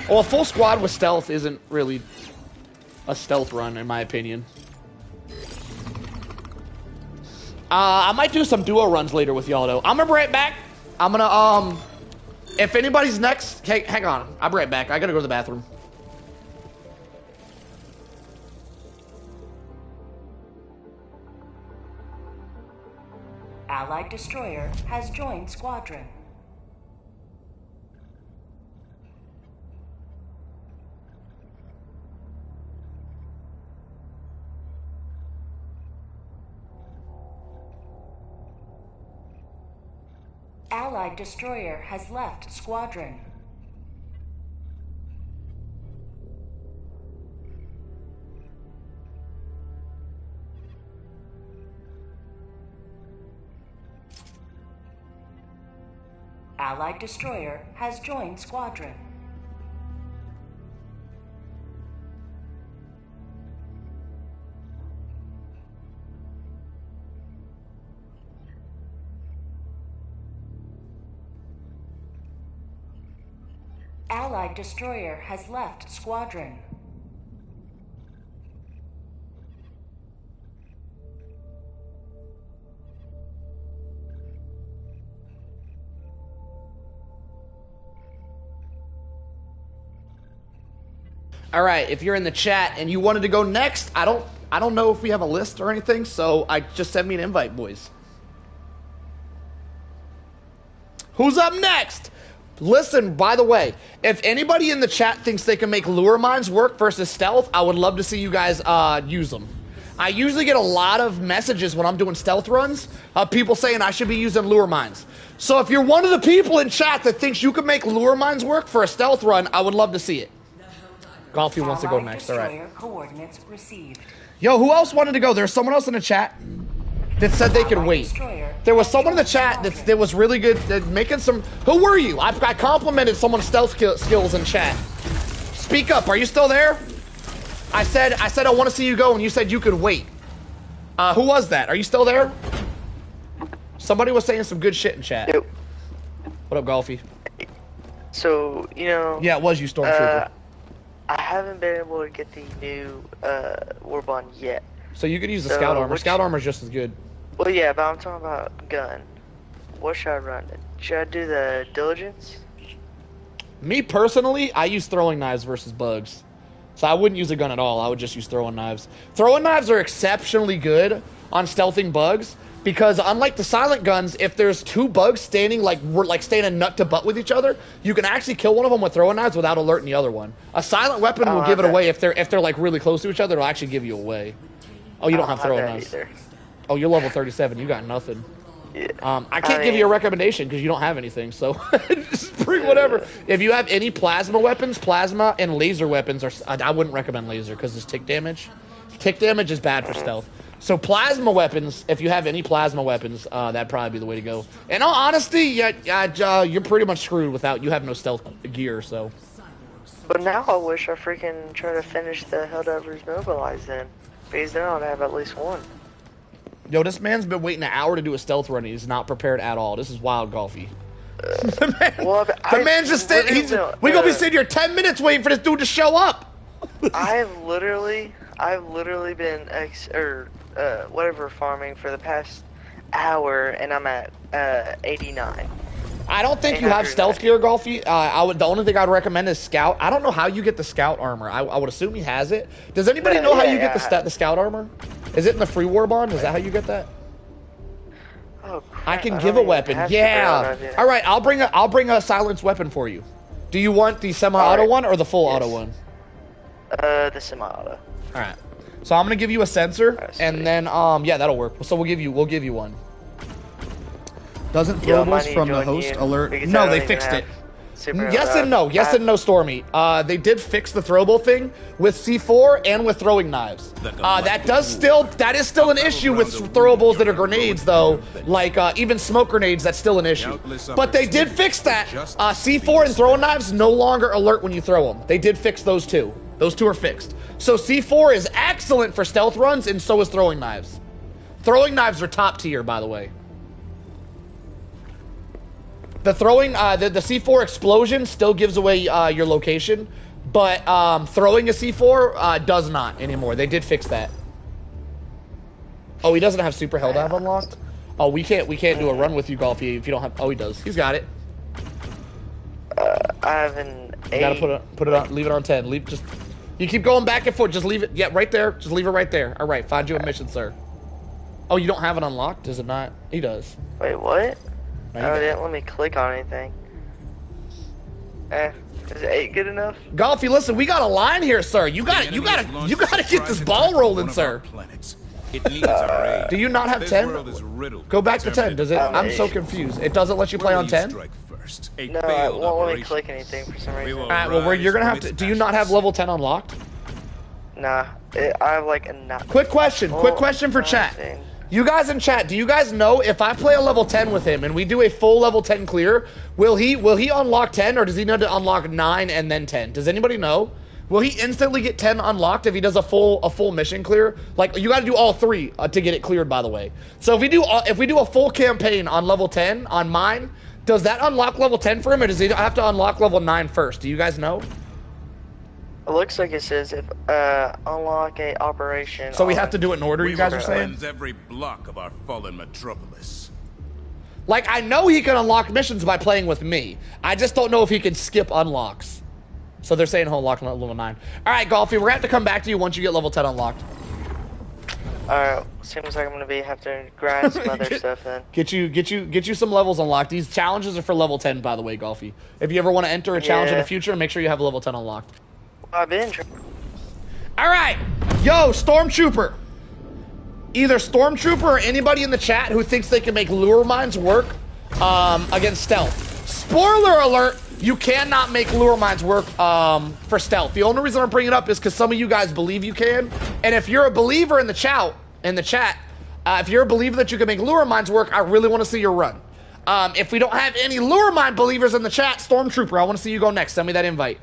Speaker 4: Well, a full squad with stealth isn't really a stealth run, in my opinion. I might do some duo runs later with y'all, though. I'm gonna be right back. I'm gonna, if anybody's next, okay, hang on. I'll be right back. I gotta go to the bathroom.
Speaker 8: Allied destroyer has joined squadron. Allied destroyer has left squadron. Allied destroyer has joined squadron. Allied destroyer has left squadron.
Speaker 4: All right, if you're in the chat and you wanted to go next, I don't know if we have a list or anything, so just send me an invite, boys. Who's up next? Listen, by the way, if anybody in the chat thinks they can make lure mines work versus stealth, I would love to see you guys use them. I usually get a lot of messages when I'm doing stealth runs of people saying I should be using lure mines. So if you're one of the people in chat that thinks you can make lure mines work for a stealth run, I would love to see it. Golfy wants to go next. All right.
Speaker 8: Coordinates received.
Speaker 4: Yo, who else wanted to go? There's someone else in the chat that said they could wait. There was someone in the chat that was really good at making some... Who were you? I complimented someone's stealth skills in chat. Speak up. Are you still there? I said I want to see you go, and you said you could wait. Who was that? Are you still there? Somebody was saying some good shit in chat.
Speaker 9: Yep.
Speaker 4: What up, Golfy?
Speaker 9: So, you know...
Speaker 4: Yeah, it was you, Stormtrooper.
Speaker 9: I haven't been able to get the new Warbond yet.
Speaker 4: So you could use the Scout Armor. Scout Armor is just as good.
Speaker 9: Well, yeah, but I'm talking about gun. What should I run? Should I do the Diligence?
Speaker 4: Me, personally, I use throwing knives versus bugs. So I wouldn't use a gun at all. I would just use throwing knives. Throwing knives are exceptionally good on stealthing bugs because unlike the silent guns, if there's two bugs standing standing nut to butt with each other, you can actually kill one of them with throwing knives without alerting the other one. A silent weapon will give it away if they're like really close to each other. It'll actually give you away. Oh, you don't have throwing knives. Either. Oh, you're level 37. You got nothing.
Speaker 9: Yeah.
Speaker 4: I can't give you a recommendation because you don't have anything, so just bring whatever. If you have any plasma weapons, plasma and laser weapons, I wouldn't recommend laser because there's tick damage. Tick damage is bad for stealth. So plasma weapons, if you have any plasma weapons, that'd probably be the way to go. In all honesty, you're pretty much screwed without, you have no stealth gear, so.
Speaker 9: But now I wish I freaking try to finish the Helldivers Mobilize then. Because then I'd have at least one.
Speaker 4: Yo, this man's been waiting an hour to do a stealth run. He's not prepared at all. This is wild, Golfy. The man's just sitting. We're gonna be sitting here 10 minutes waiting for this dude to show up.
Speaker 9: I've literally been farming for the past hour, and I'm at 89.
Speaker 4: I don't think you have stealth gear, Golfy. The only thing I'd recommend is Scout. I don't know how you get the Scout armor. I would assume he has it. Does anybody know how you get the Scout armor? Is it in the free war bond? Is that how you get that?
Speaker 9: Oh, crap.
Speaker 4: I can give a weapon. Yeah. All right, I'll bring a silenced weapon for you. Do you want the semi-auto one or the full auto one?
Speaker 9: The semi-auto.
Speaker 4: All right. So I'm gonna give you a sensor, and then yeah, that'll work. So we'll give you one. Doesn't throwables from the host alert? No, they fixed it. Yes and no. Yes and no, Stormy. They did fix the throwable thing with C4 and with throwing knives. That is still an issue with throwables that are grenades, though. Like even smoke grenades, that's still an issue. But they did fix that. C4 and throwing knives no longer alert when you throw them. They did fix those two. Those two are fixed. So C4 is excellent for stealth runs, and so is throwing knives. Throwing knives are top tier, by the way. The throwing, the C4 explosion still gives away your location, but throwing a C4 does not anymore. They did fix that. Oh, he doesn't have Super Helldive unlocked? Oh, we can't do a run with you, Golfy, if you don't have. Oh, he does. He's got it.
Speaker 9: I have an 8.
Speaker 4: You gotta put it on. Leave it on 10. You keep going back and forth. Just leave it. Yeah, right there. Just leave it right there. All right, find you a mission, sir. Oh, you don't have it unlocked? Does it not? He does.
Speaker 9: Wait, what? No, it didn't let me click on anything. Is 8 good enough?
Speaker 4: Golfy, listen, we got a line here, sir. You gotta get this ball rolling, sir. Do you not have 10? Go back to 10. Does it? I'm so confused. It doesn't let you play on 10?
Speaker 9: No, it won't let me click anything for some reason.
Speaker 4: Alright, well, you're gonna have to. Do you not have level 10 unlocked?
Speaker 9: Nah, I have like a not.
Speaker 4: Quick question for chat. You guys in chat, do you guys know if I play a level 10 with him and we do a full level 10 clear, will he unlock 10 or does he need to unlock 9 and then 10? Does anybody know? Will he instantly get 10 unlocked if he does a full mission clear? Like, you gotta do all 3 to get it cleared, by the way. So if we do a full campaign on level 10 on mine, does that unlock level 10 for him or does he have to unlock level 9 first? Do you guys know?
Speaker 9: It looks like it says if unlock a operation.
Speaker 4: So we have to do it in order, you guys are saying?
Speaker 2: Every block of our fallen metropolis.
Speaker 4: Like, I know he can unlock missions by playing with me. I just don't know if he can skip unlocks. So they're saying he'll unlock level 9. All right, Golfy, we're gonna have to come back to you once you get level 10 unlocked.
Speaker 9: Alright, seems like I'm gonna have to grind some other stuff then.
Speaker 4: Get you some levels unlocked. These challenges are for level 10, by the way, Golfy. If you ever want to enter a challenge in the future, make sure you have level 10 unlocked.
Speaker 9: I've been trying.
Speaker 4: All right, yo, Stormtrooper. either Stormtrooper or anybody in the chat who thinks they can make lure mines work against stealth. Spoiler alert, you cannot make lure mines work for stealth. The only reason I'm bringing it up is because some of you guys believe you can. And if you're a believer in the chat, if you're a believer that you can make lure mines work, I really want to see your run. If we don't have any lure mine believers in the chat, Stormtrooper, I want to see you go next. Send me that invite.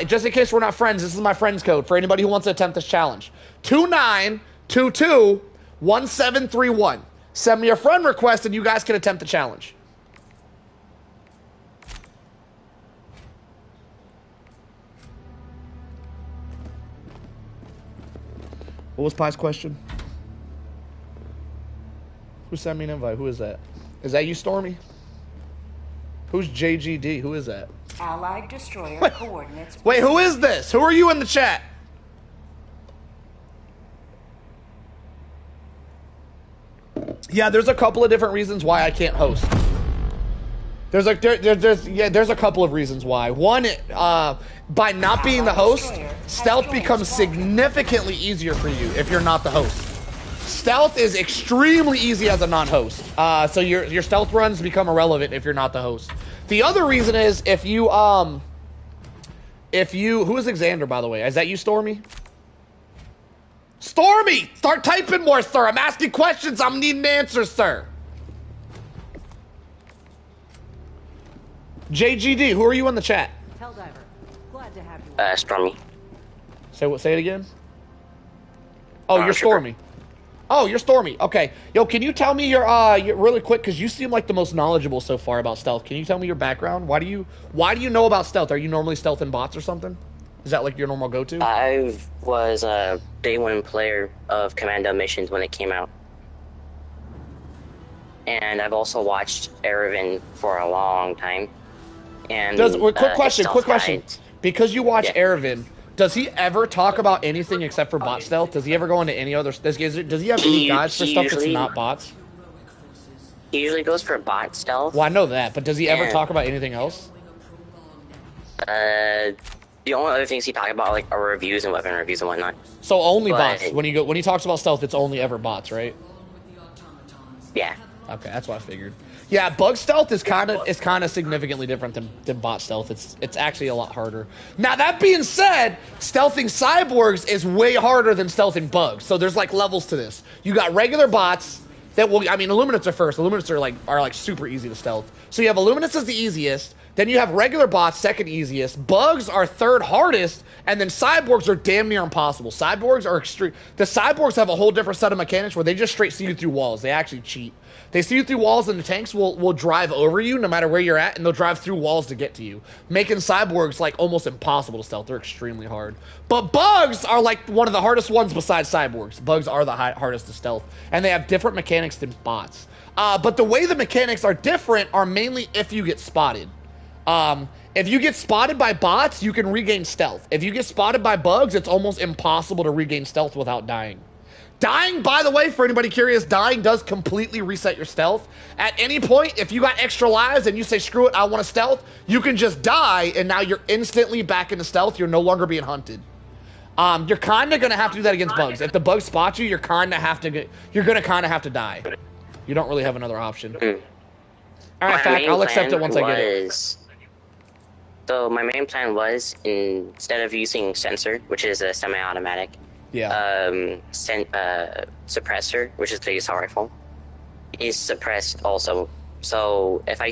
Speaker 4: Just in case we're not friends, this is my friends code for anybody who wants to attempt this challenge. 29221731. Send me a friend request and you guys can attempt the challenge. What was Pie's question? Who sent me an invite? Who is that? Is that you, Stormy? Who's JGD? Who is that?
Speaker 8: Allied destroyer coordinates.
Speaker 4: Wait, who is this? Who are you in the chat? Yeah, there's a couple of different reasons why I can't host. There's a couple of reasons why. One, by not being the host, stealth becomes significantly easier for you if you're not the host. Stealth is extremely easy as a non-host. So your stealth runs become irrelevant if you're not the host. The other reason is if you who is Xander, by the way? Is that you, Stormy? Stormy! Start typing more, sir. I'm asking questions. I'm needing answers, sir. JGD, who are you in the chat?
Speaker 7: Helldiver. Glad to have you.
Speaker 10: Stormy.
Speaker 4: Say it again? Oh, you're Stormy. Oh, you're Stormy. Okay. Yo, can you tell me your really quick, because you seem like the most knowledgeable so far about stealth. Can you tell me your background? Why do you know about stealth? Are you normally stealthing bots or something? Is that like your normal go-to?
Speaker 10: I was a day one player of Commando missions when it came out. And I've also watched Erevan for a long time. And
Speaker 4: quick question. Because you watch Erevan, does he ever talk about anything except for bot stealth? Does he ever go into any other... Does he have any guides for stuff that's not bots?
Speaker 10: He usually goes for bot stealth.
Speaker 4: Well, I know that, but does he ever talk about anything else?
Speaker 10: The only other things he talks about are reviews and weapon reviews and whatnot.
Speaker 4: So only bots. When he talks about stealth, it's only ever bots, right?
Speaker 10: Yeah.
Speaker 4: Okay, that's what I figured. Yeah, bug stealth is kind of significantly different than bot stealth. It's actually a lot harder. Now that being said, stealthing cyborgs is way harder than stealthing bugs. So there's like levels to this. You got regular bots that will, I mean, Illuminates are first. Illuminates are super easy to stealth. So you have Illuminates as the easiest. Then you have regular bots, second easiest. Bugs are third hardest, and then cyborgs are damn near impossible. Cyborgs are extreme. The cyborgs have a whole different set of mechanics where they just straight see you through walls. They actually cheat. They see you through walls, and the tanks will drive over you no matter where you're at, and they'll drive through walls to get to you, making cyborgs like almost impossible to stealth. They're extremely hard. But bugs are like one of the hardest ones besides cyborgs. Bugs are the hardest to stealth, and they have different mechanics than bots. But the way the mechanics are different are mainly if you get spotted. If you get spotted by bots, you can regain stealth. If you get spotted by bugs, it's almost impossible to regain stealth without dying. Dying, by the way, for anybody curious, dying does completely reset your stealth. At any point, if you got extra lives and you say, screw it, I want to stealth, you can just die, and now you're instantly back into stealth. You're no longer being hunted. You're kind of going to have to do that against bugs. If the bugs spot you, you're going to kind of have to die. You don't really have another option. All right, fact, I'll accept it once I get it.
Speaker 10: So my main plan was, instead of using sensor, which is a semi-automatic, suppressor, which is the assault rifle, is suppressed also. So if a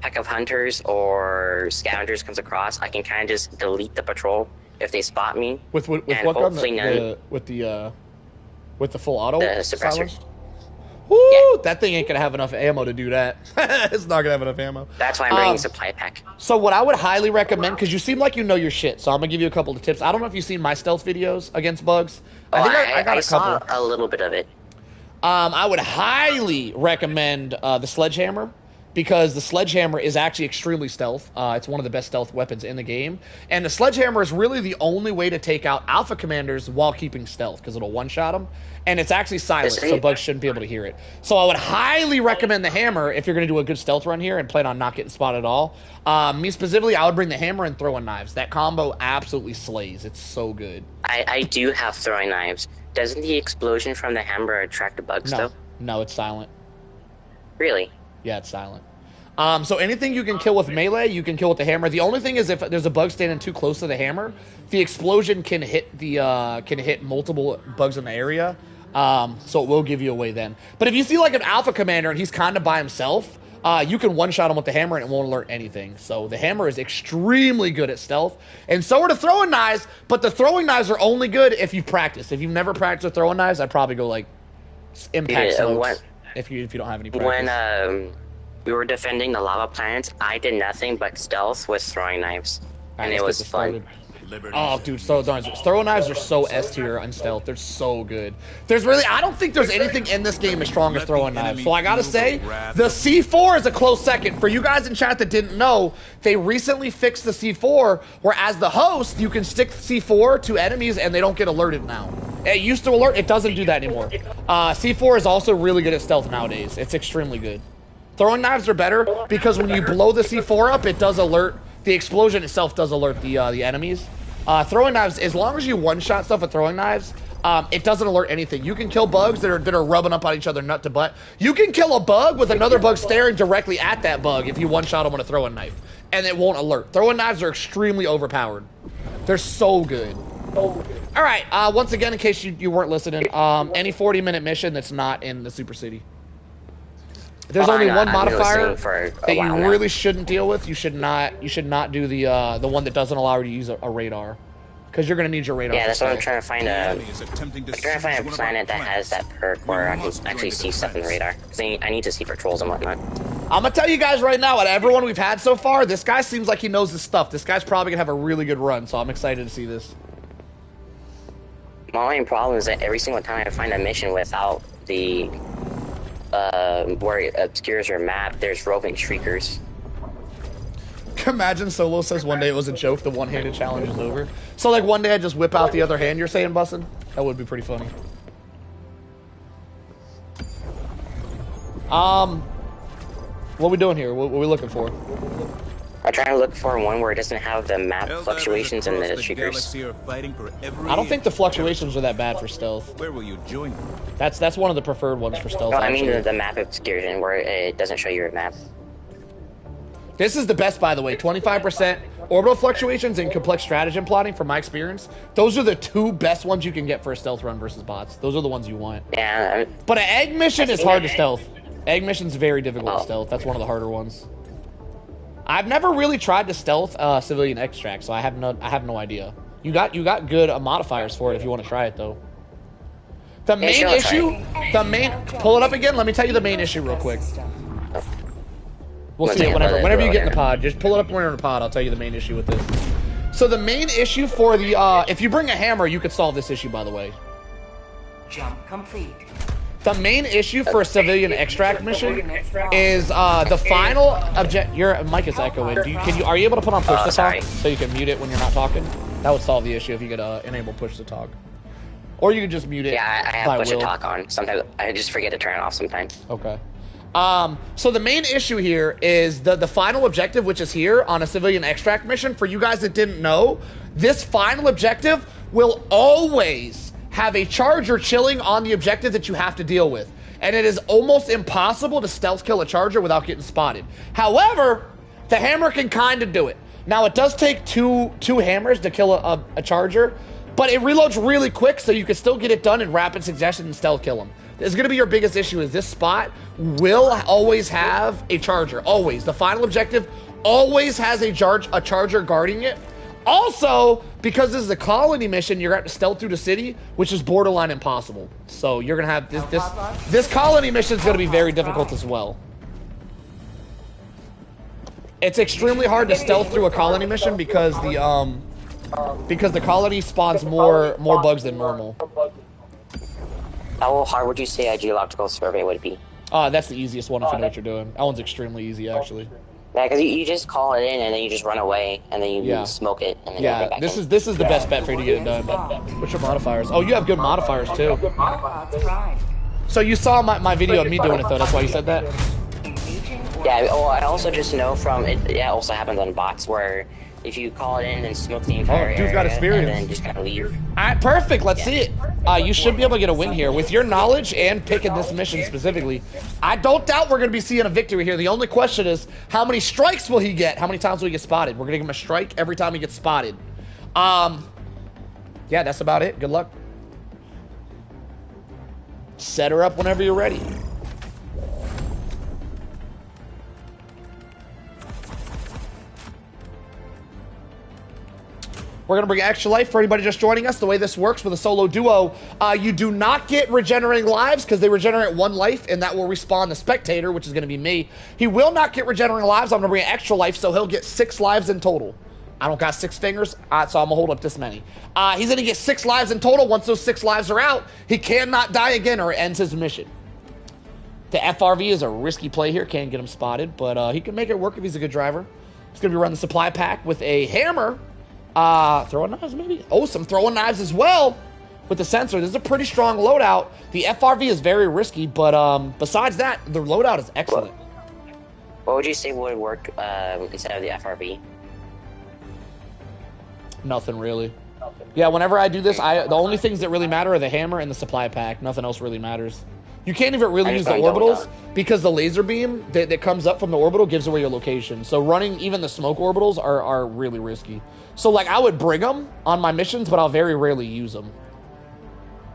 Speaker 10: pack of hunters or scavengers comes across, I can kind of just delete the patrol if they spot me. With what gun?
Speaker 4: With the full auto?
Speaker 10: The suppressor.
Speaker 4: Silenced? Woo! Yeah. That thing ain't gonna have enough ammo to do that. It's not gonna have enough ammo.
Speaker 10: That's why I'm bringing supply pack.
Speaker 4: So what I would highly recommend, because you seem like you know your shit, so I'm gonna give you a couple of tips. I don't know if you've seen my stealth videos against bugs.
Speaker 10: I got a couple. Saw a little bit of it.
Speaker 4: I would highly recommend the sledgehammer. because the sledgehammer is actually extremely stealth. It's one of the best stealth weapons in the game. And the sledgehammer is really the only way to take out alpha commanders while keeping stealth, because it'll one-shot them. And it's actually silent, so bugs shouldn't be able to hear it. So I would highly recommend the hammer if you're going to do a good stealth run here and plan on not getting spotted at all. Me specifically, I would bring the hammer and throwing knives. That combo absolutely slays. It's so good.
Speaker 10: I do have throwing knives. Doesn't the explosion from the hammer attract the bugs, though?
Speaker 4: No, it's silent.
Speaker 10: Really?
Speaker 4: Yeah, it's silent. So anything you can kill with melee, you can kill with the hammer. The only thing is if there's a bug standing too close to the hammer, the explosion can hit multiple bugs in the area. So it will give you away then. But if you see like an alpha commander and he's kind of by himself, you can one-shot him with the hammer and it won't alert anything. So the hammer is extremely good at stealth. And so are the throwing knives, but the throwing knives are only good if you practice. If you've never practiced with throwing knives, I'd probably go like impact smokes if you don't have any practice.
Speaker 10: When we were defending the lava planets, I did nothing but stealth with throwing knives. And it was fun.
Speaker 4: Oh, dude, throwing knives are so S tier on stealth. They're so good. I don't think there's anything in this game as strong as throwing knives. So I gotta say, the C4 is a close second. For you guys in chat that didn't know, they recently fixed the C4, where as the host, you can stick C4 to enemies and they don't get alerted now. It used to alert, it doesn't do that anymore. C4 is also really good at stealth nowadays. It's extremely good. Throwing knives are better because when you blow the C4 up, it does alert. The explosion itself does alert the enemies. Throwing knives, as long as you one-shot stuff with throwing knives, it doesn't alert anything. You can kill bugs that are rubbing up on each other nut to butt. You can kill a bug with another bug staring directly at that bug if you one-shot them with a throwing knife, and it won't alert. Throwing knives are extremely overpowered. They're so good. All right, once again, in case you weren't listening, any 40-minute mission that's not in the Super City. There's only one modifier that you really shouldn't deal with. You should not do the one that doesn't allow you to use a radar, because you're gonna need your radar.
Speaker 10: Yeah, that's what I'm trying to find. I'm trying to find a planet that has that perk where I can actually see stuff in the radar. Cause I need to see patrols and whatnot.
Speaker 4: I'm gonna tell you guys right now, out of everyone we've had so far, this guy seems like he knows his stuff. This guy's probably gonna have a really good run, so I'm excited to see this.
Speaker 10: My only problem is that every single time I find a mission without the where it obscures your map, there's roving shriekers.
Speaker 4: Imagine Solo says one day it was a joke, the one-handed challenge is over. So like one day I just whip out the other hand, you're saying, Bussin'? That would be pretty funny. What are we doing here? What are we looking for?
Speaker 10: I'm trying to look for one where it doesn't have the map fluctuations and the shriekers.
Speaker 4: I don't think the fluctuations are that bad for stealth.
Speaker 2: Where will you join?
Speaker 4: That's one of the preferred ones for stealth.
Speaker 10: No, I mean the map obscuration where it doesn't show your map.
Speaker 4: This is the best, by the way. 25% orbital fluctuations and complex stratagem plotting, from my experience. Those are the two best ones you can get for a stealth run versus bots. Those are the ones you want.
Speaker 10: Yeah.
Speaker 4: But an egg mission is hard to stealth. Egg mission's very difficult to stealth. That's one of the harder ones. I've never really tried to stealth civilian extract, so I have no idea. You got good modifiers for it if you want to try it though. The main issue, pull it up again. Let me tell you the main issue real quick. We'll see it whenever you get in the pod. Just pull it up when you're in the pod. I'll tell you the main issue with this. So the main issue for the if you bring a hammer, you could solve this issue, by the way.
Speaker 8: Jump complete.
Speaker 4: The main issue for a civilian extract mission is the final object. Your mic is echoing. Are you able to put on push to talk so you can mute it when you're not talking? That would solve the issue if you could enable push to talk, or you could just mute it.
Speaker 10: Yeah, I have push to talk on. Sometimes I just forget to turn it off. Sometimes.
Speaker 4: Okay. So the main issue here is the final objective, which is here on a civilian extract mission. For you guys that didn't know, this final objective will always have a charger chilling on the objective that you have to deal with. And it is almost impossible to stealth kill a charger without getting spotted. However, the hammer can kind of do it. Now, it does take two hammers to kill a charger, but it reloads really quick, so you can still get it done in rapid succession and stealth kill them. This is going to be your biggest issue, is this spot will always have a charger. Always. The final objective always has a charger guarding it. Also, because this is a colony mission, you're going to have to stealth through the city, which is borderline impossible. So you're going to have this colony mission is going to be very difficult as well. It's extremely hard to stealth through a colony mission because the colony spawns more bugs than normal.
Speaker 10: How hard would you say a geological survey would be?
Speaker 4: That's the easiest one if you know what you're doing. That one's extremely easy, actually.
Speaker 10: Yeah, because you just call it in and then you just run away and then you smoke it and then you go back
Speaker 4: this
Speaker 10: in.
Speaker 4: is the best bet for you to get it done. What's your modifiers? Oh, you have good modifiers too. So you saw my video of me doing it though. That's why you said that.
Speaker 10: Yeah. Well, I also just know from it. Yeah, it also happens on bots where if you call it in and smoke the entire
Speaker 4: dude's got
Speaker 10: area
Speaker 4: experience.
Speaker 10: and then just kind of leave.
Speaker 4: All right, perfect. Let's see it. You should be able to get a win here with your knowledge and picking this mission specifically. I don't doubt we're going to be seeing a victory here. The only question is how many strikes will he get? How many times will he get spotted? We're going to give him a strike every time he gets spotted. Yeah, that's about it. Good luck. Set her up whenever you're ready. We're going to bring extra life for anybody just joining us. The way this works with a solo duo, you do not get regenerating lives because they regenerate 1 life, and that will respawn the Spectator, which is going to be me. He will not get regenerating lives. I'm going to bring extra life, so he'll get 6 lives in total. I don't got 6 fingers, so I'm going to hold up this many. He's going to get 6 lives in total. Once those 6 lives are out, he cannot die again or it ends his mission. The FRV is a risky play here. Can't get him spotted, but he can make it work if he's a good driver. He's going to be running the supply pack with a hammer. Throwing knives maybe? Oh, some throwing knives as well with the sensor. This is a pretty strong loadout. The FRV is very risky, but besides that, the loadout is excellent.
Speaker 10: What would you say would work instead of the FRV?
Speaker 4: Nothing really. Yeah, whenever I do this, the only things that really matter are the hammer and the supply pack. Nothing else really matters. You can't even really use the orbitals because the laser beam that comes up from the orbital gives away your location. So running even the smoke orbitals are really risky. So like I would bring them on my missions, but I'll very rarely use them.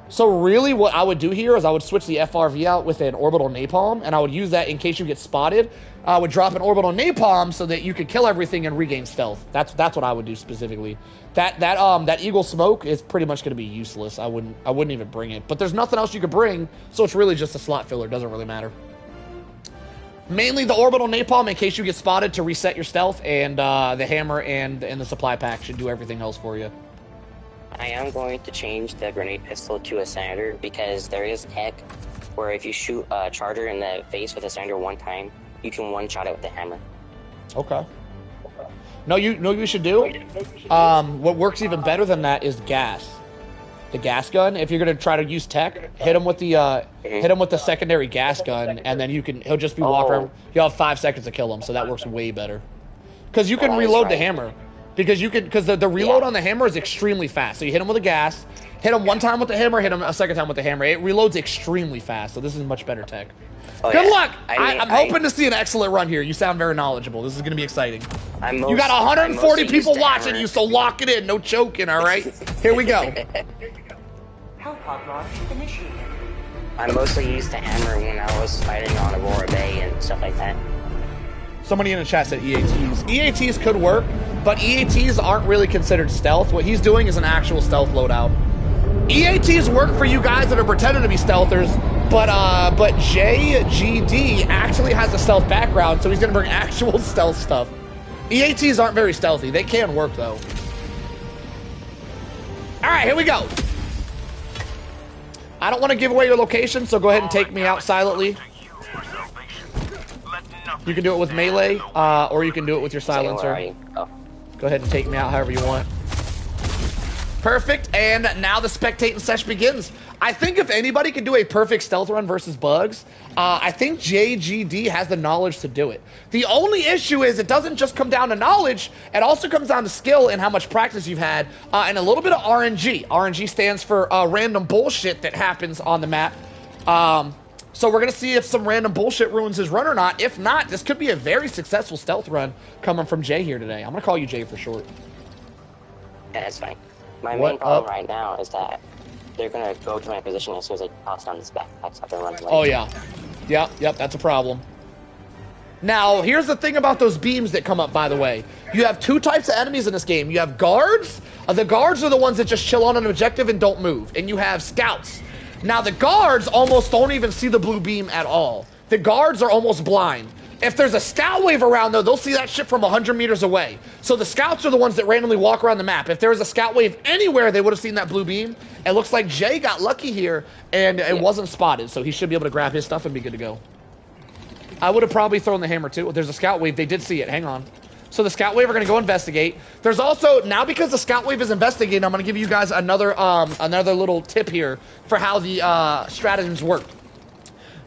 Speaker 4: So really what I would do here is I would switch the FRV out with an orbital napalm, and I would use that in case you get spotted. I would drop an orbital napalm so that you could kill everything and regain stealth. That's what I would do specifically. That eagle smoke is pretty much going to be useless. I wouldn't even bring it. But there's nothing else you could bring, so it's really just a slot filler. It doesn't really matter. Mainly the orbital napalm in case you get spotted to reset your stealth, and the hammer and the supply pack should do everything else for you.
Speaker 10: I am going to change the grenade pistol to a Senator because there is tech where if you shoot a charger in the face with a Senator 1 time, you can one-shot it with the hammer.
Speaker 4: Okay. No, you should do? What works even better than that is gas. The gas gun. If you're gonna try to use tech, hit him with the secondary gas gun, and then he'll just be walking around. You'll have 5 seconds to kill him, so that works way better. Because you can reload the hammer. Because the reload on the hammer is extremely fast. So you hit him with a gas, hit him 1 time with the hammer, hit him a 2nd time with the hammer. It reloads extremely fast. So this is much better tech. Good luck! I'm hoping to see an excellent run here. You sound very knowledgeable. This is going to be exciting. You got 140 people watching you, so lock it in. No choking, all right? Here we go.
Speaker 8: Hellpod launch initiated.
Speaker 10: I mostly used the hammer when I was fighting on Aurora Bay and stuff like that.
Speaker 4: Somebody in the chat said EATs. EATs could work, but EATs aren't really considered stealth. What he's doing is an actual stealth loadout. EATs work for you guys that are pretending to be stealthers, but JGD actually has a stealth background, so he's gonna bring actual stealth stuff. EATs aren't very stealthy. They can work though. All right, here we go. I don't want to give away your location, so go ahead and take me out silently. You can do it with melee, or you can do it with your silencer. Go ahead and take me out however you want. Perfect, and now the spectating session begins. I think if anybody can do a perfect stealth run versus bugs, I think JGD has the knowledge to do it. The only issue is it doesn't just come down to knowledge, it also comes down to skill and how much practice you've had, and a little bit of RNG. RNG stands for random bullshit that happens on the map. So we're going to see if some random bullshit ruins his run or not. If not, this could be a very successful stealth run coming from Jay here today. I'm going to call you Jay for short.
Speaker 10: Yeah, that's fine. My main problem right now is that they're going to go to my position as soon as I toss down this backpack so I can run away.
Speaker 4: Oh, yeah. Yep, that's a problem. Now, here's the thing about those beams that come up, by the way. You have 2 types of enemies in this game. You have guards. The guards are the ones that just chill on an objective and don't move. And you have scouts. Now, the guards almost don't even see the blue beam at all. The guards are almost blind. If there's a scout wave around, though, they'll see that shit from 100 meters away. So the scouts are the ones that randomly walk around the map. If there was a scout wave anywhere, they would have seen that blue beam. It looks like Jay got lucky here, and it wasn't spotted, so he should be able to grab his stuff and be good to go. I would have probably thrown the hammer too. There's a scout wave. They did see it. Hang on. So the scout wave are going to go investigate. There's also, now because the scout wave is investigating, I'm going to give you guys another little tip here for how the stratagems work.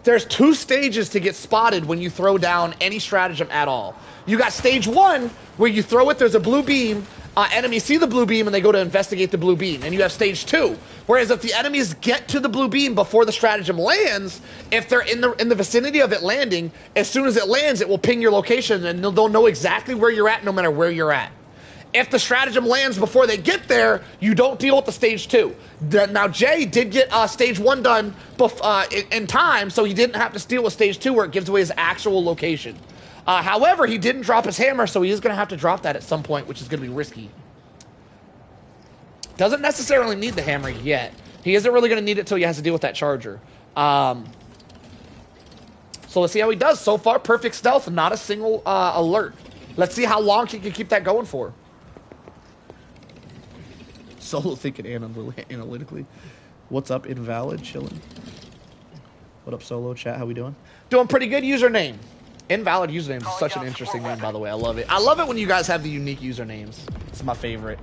Speaker 4: There's 2 stages to get spotted when you throw down any stratagem at all. You got stage 1, where you throw it, there's a blue beam, enemies see the blue beam and they go to investigate the blue beam. And you have stage 2, whereas if the enemies get to the blue beam before the stratagem lands, if they're in the vicinity of it landing, as soon as it lands, it will ping your location and they'll know exactly where you're at no matter where you're at. If the stratagem lands before they get there, you don't deal with the stage 2. Now, Jay did get stage 1 done in time, so he didn't have to deal with stage 2 where it gives away his actual location. However, he didn't drop his hammer, so he is going to have to drop that at some point, which is going to be risky. Doesn't necessarily need the hammer yet. He isn't really going to need it until he has to deal with that charger. So let's see how he does. So far, perfect stealth, not a single alert. Let's see how long he can keep that going for. Solo thinking analytically. What's up, Invalid? Chilling. What up, Solo? Chat, how we doing? Doing pretty good. Username. Invalid username is such an interesting name, by the way. I love it. I love it when you guys have the unique usernames. It's my favorite.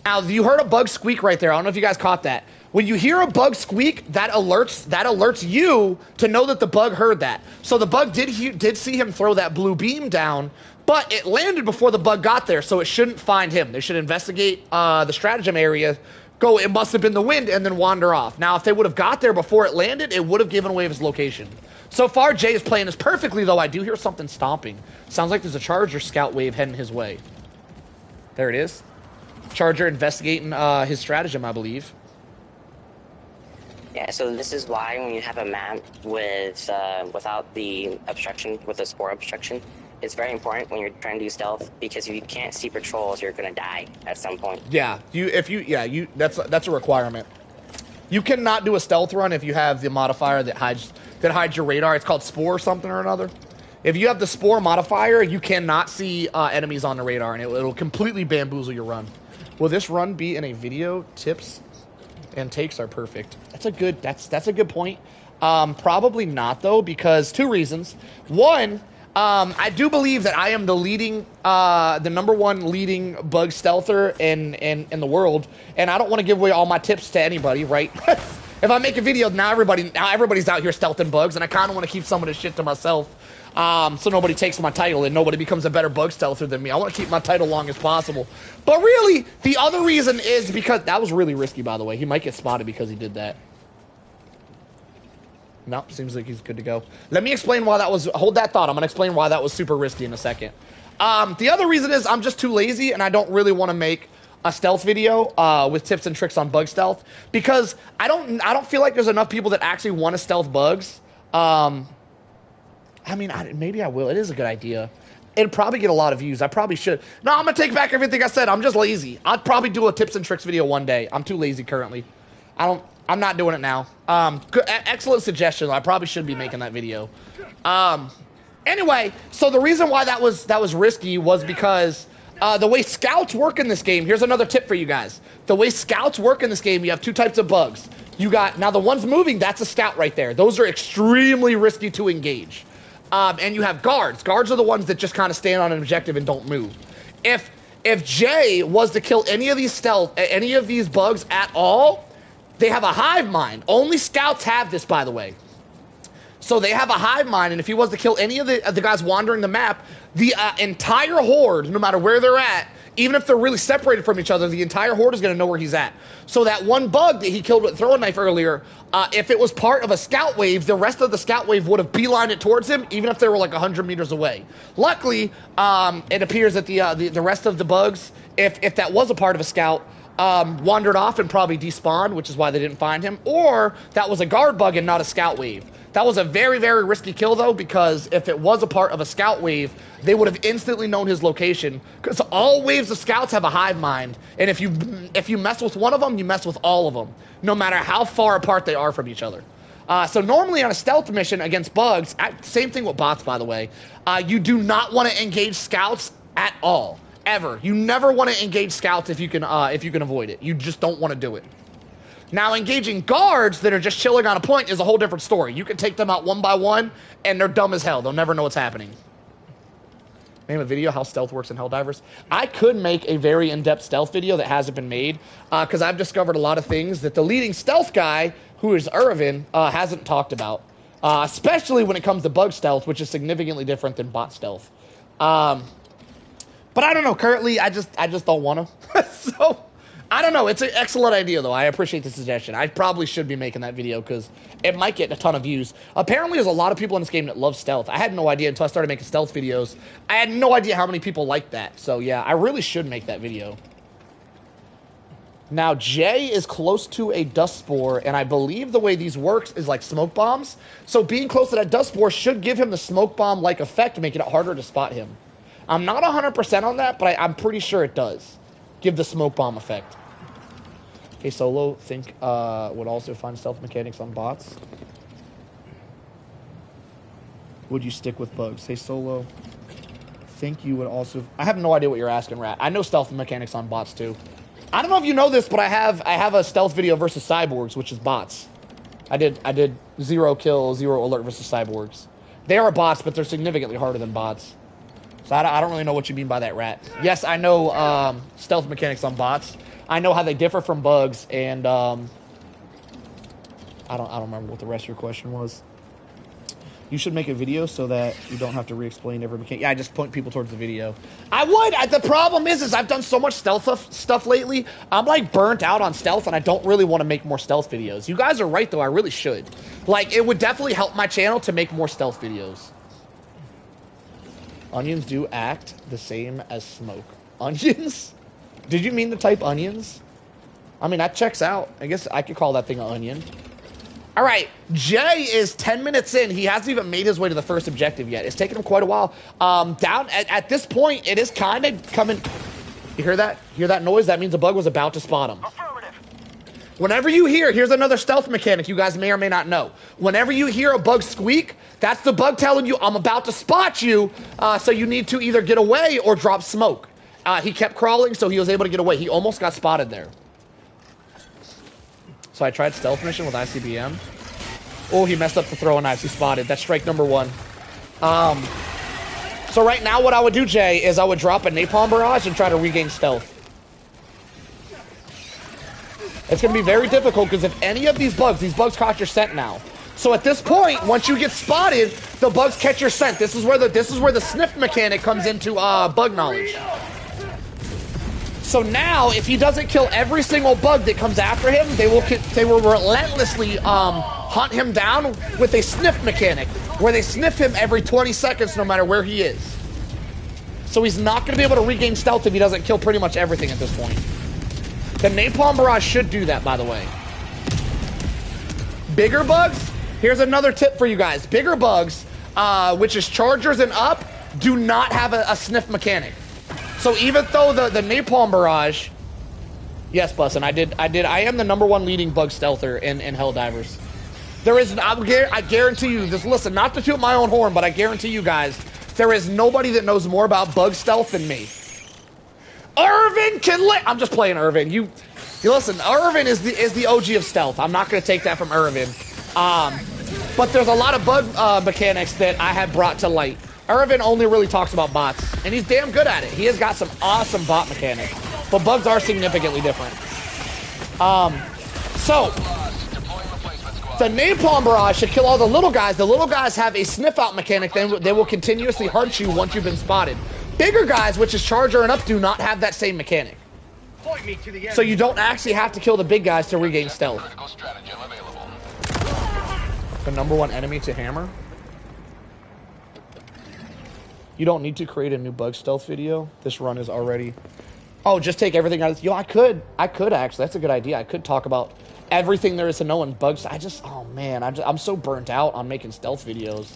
Speaker 4: Now, you heard a bug squeak right there. I don't know if you guys caught that. When you hear a bug squeak, that alerts you to know that the bug heard that. So the bug did see him throw that blue beam down, but it landed before the bug got there, so it shouldn't find him. They should investigate the stratagem area, go, it must have been the wind, and then wander off. Now, if they would have got there before it landed, it would have given away his location. So far, Jay is playing this perfectly, though. I do hear something stomping. Sounds like there's a charger scout wave heading his way. There it is. Charger investigating his stratagem, I believe.
Speaker 10: Yeah, so this is why when you have a map with without the obstruction, with the spore obstruction, it's very important when you're trying to do stealth, because if you can't see patrols, you're gonna die at some point.
Speaker 4: Yeah, that's a requirement. You cannot do a stealth run if you have the modifier that hides your radar. It's called spore something or another. If you have the spore modifier, you cannot see enemies on the radar, and it'll completely bamboozle your run. Will this run be in a video? Tips and takes are perfect. That's a good point. Probably not though, because 2 reasons. One, I do believe that I am the number 1 leading bug stealther in the world, and I don't want to give away all my tips to anybody, right? If I make a video, now everybody's out here stealthing bugs, and I kind of want to keep some of this shit to myself, so nobody takes my title and nobody becomes a better bug stealther than me. I want to keep my title long as possible. But really, the other reason is because that was really risky, by the way. He might get spotted because he did that. Nope, seems like he's good to go. Let me explain why that was. Hold that thought. I'm going to explain why that was super risky in a second. The other reason is I'm just too lazy and I don't really want to make a stealth video with tips and tricks on bug stealth, because I don't feel like there's enough people that actually want to stealth bugs. I mean, maybe I will. It is a good idea. It'd probably get a lot of views. I probably should. No, I'm going to take back everything I said. I'm just lazy. I'd probably do a tips and tricks video one day. I'm too lazy currently. I'm not doing it now. Good, excellent suggestion. I probably should be making that video. Anyway, so the reason why that was risky was because the way scouts work in this game, here's another tip for you guys. The way scouts work in this game, you have 2 types of bugs. Now the ones moving, that's a scout right there. Those are extremely risky to engage. And you have guards. Guards are the ones that just kind of stand on an objective and don't move. If Jay was to kill any of these bugs at all, they have a hive mind. Only scouts have this, by the way. So they have a hive mind, and if he was to kill any of the guys wandering the map, the entire horde, no matter where they're at, even if they're really separated from each other, the entire horde is going to know where he's at. So that one bug that he killed with a throwing knife earlier, if it was part of a scout wave, the rest of the scout wave would have beelined it towards him, even if they were like 100 meters away. Luckily, it appears that the rest of the bugs, if that was a part of a scout, wandered off and probably despawned, which is why they didn't find him, or that was a guard bug and not a scout wave. That was a very, very risky kill, though, because if it was a part of a scout wave, they would have instantly known his location, because all waves of scouts have a hive mind, and if you mess with one of them, you mess with all of them, no matter how far apart they are from each other. So normally on a stealth mission against bugs, same thing with bots, by the way, you do not want to engage scouts at all. Ever. You never want to engage scouts if you can avoid it. You just don't want to do it. Now, engaging guards that are just chilling on a point is a whole different story. You can take them out one by one, and they're dumb as hell. They'll never know what's happening. Name a video how stealth works in Helldivers. I could make a very in-depth stealth video that hasn't been made, because I've discovered a lot of things that the leading stealth guy, who is Irvin, hasn't talked about. Especially when it comes to bug stealth, which is significantly different than bot stealth. But I don't know. Currently, I just don't want to. So, I don't know. It's an excellent idea, though. I appreciate the suggestion. I probably should be making that video because it might get a ton of views. Apparently, there's a lot of people in this game that love stealth. I had no idea until I started making stealth videos. I had no idea how many people like that. So, yeah, I really should make that video. Now, Jay is close to a dust spore, and I believe the way these works is like smoke bombs. So, being close to that dust spore should give him the smoke bomb-like effect, making it harder to spot him. I'm not 100% on that, but I'm pretty sure it does give the smoke bomb effect. Okay, Solo, think would also find stealth mechanics on bots. Would you stick with bugs? Hey, Solo, think you would also... I have no idea what you're asking, Rat. I know stealth mechanics on bots, too. I don't know if you know this, but I have a stealth video versus cyborgs, which is bots. I did 0 kill, 0 alert versus cyborgs. They are bots, but they're significantly harder than bots. So I don't really know what you mean by that, Rat. Yes, I know stealth mechanics on bots. I know how they differ from bugs, and I don't remember what the rest of your question was. You should make a video so that you don't have to re-explain every mechanic. Yeah, I just point people towards the video. I would. The problem is I've done so much stealth stuff lately. I'm like burnt out on stealth, and I don't really want to make more stealth videos. You guys are right, though. I really should. Like, it would definitely help my channel to make more stealth videos. Onions do act the same as smoke. Onions? Did you mean to type onions? I mean, that checks out. I guess I could call that thing an onion. All right, Jay is 10 minutes in. He hasn't even made his way to the first objective yet. It's taken him quite a while. Down at this point, it is kind of coming. You hear that? Hear that noise? That means a bug was about to spot him. Whenever you hear, here's another stealth mechanic you guys may or may not know. Whenever you hear a bug squeak, that's the bug telling you, I'm about to spot you, so you need to either get away or drop smoke. He kept crawling, so he was able to get away. He almost got spotted there. So I tried stealth mission with ICBM. Oh, he messed up the throwing knives. He spotted. That's strike number 1. So right now what I would do, Jay, is I would drop a napalm barrage and try to regain stealth. It's going to be very difficult because if any of these bugs caught your scent now. So at this point, once you get spotted, the bugs catch your scent. This is where the sniff mechanic comes into bug knowledge. So now, if he doesn't kill every single bug that comes after him, they will relentlessly hunt him down with a sniff mechanic, where they sniff him every 20 seconds no matter where he is. So he's not going to be able to regain stealth if he doesn't kill pretty much everything at this point. The napalm barrage should do that, by the way. Bigger bugs, here's another tip for you guys. Bigger bugs, which is chargers and up, do not have a sniff mechanic. So even though the napalm barrage, yes, Bussin, I am the #1 leading bug stealther in Helldivers. There is, I guarantee you, this. Listen, not to toot my own horn, but I guarantee you guys, there is nobody that knows more about bug stealth than me. Irvin can I'm just playing Irvin. You listen, Irvin is the OG of stealth. I'm not going to take that from Irvin. But there's a lot of bug mechanics that I have brought to light. Irvin only really talks about bots, and he's damn good at it. He has got some awesome bot mechanics, but bugs are significantly different. So, the napalm barrage should kill all the little guys. The little guys have a sniff out mechanic. They will continuously hunt you once you've been spotted. Bigger guys, which is charger and up, do not have that same mechanic. So you don't actually have to kill the big guys to regain stealth. The #1 enemy to hammer. You don't need to create a new bug stealth video. This run is already... Oh, just take everything out of... Yo, I could actually. That's a good idea. I could talk about everything there is to know in bugs. Oh man, I'm so burnt out on making stealth videos.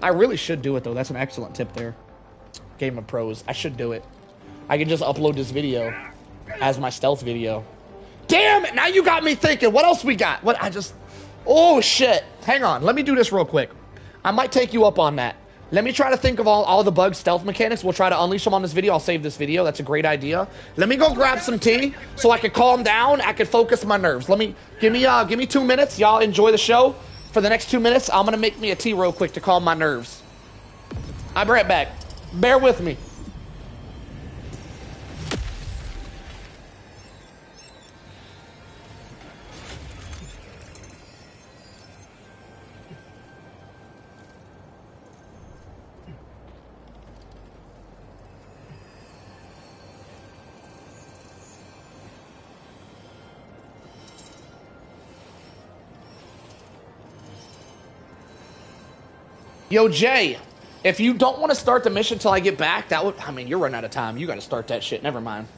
Speaker 4: I really should do it though. That's an excellent tip there. Game of Pros. I should do it. I can just upload this video as my stealth video. Damn it! Now you got me thinking. What else we got? Oh shit. Hang on. Let me do this real quick. I might take you up on that. Let me try to think of all the bug stealth mechanics. We'll try to unleash them on this video. I'll save this video. That's a great idea. Let me go grab some tea so I can calm down. I can focus my nerves. Give me 2 minutes. Y'all enjoy the show. For the next 2 minutes, I'm gonna make me a tea real quick to calm my nerves. I'll be right back. Bear with me. Yo, Jay, if you don't want to start the mission until I get back, that would, I mean, you're running out of time. You got to start that shit. Never mind.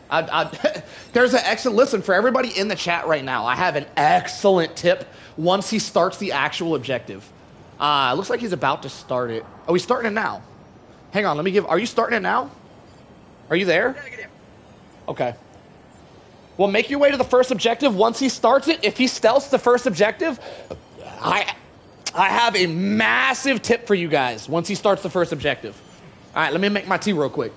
Speaker 4: There's an excellent, listen, for everybody in the chat right now, I have an excellent tip once he starts the actual objective. Looks like he's about to start it. Oh, he's starting it now. Hang on, are you starting it now? Are you there? Okay. Well, make your way to the first objective. Once he starts it, if he stealths the first objective, I have a massive tip for you guys once he starts the first objective. All right, let me make my tea real quick.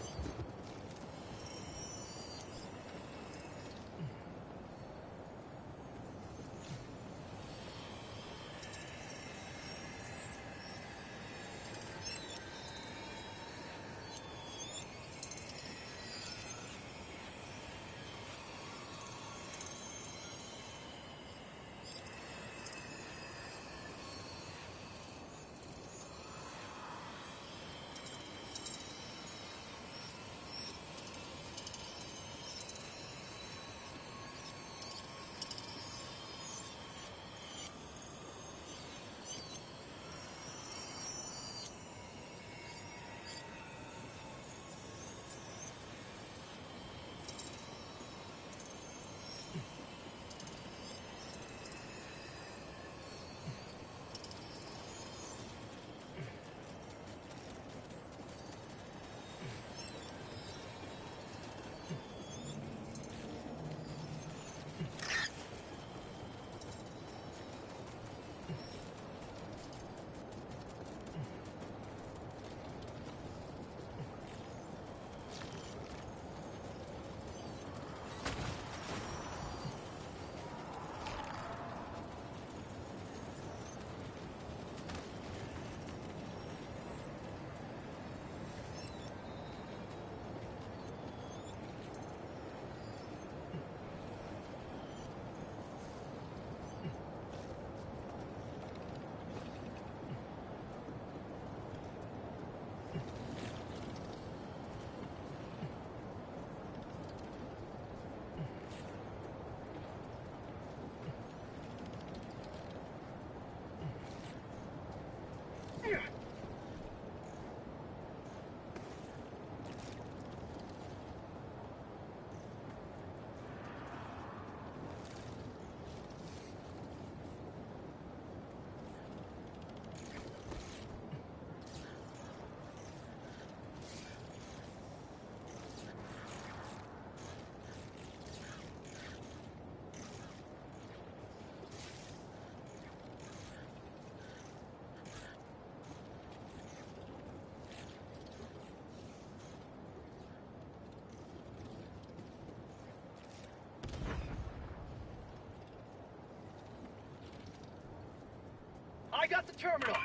Speaker 2: I got the terminal.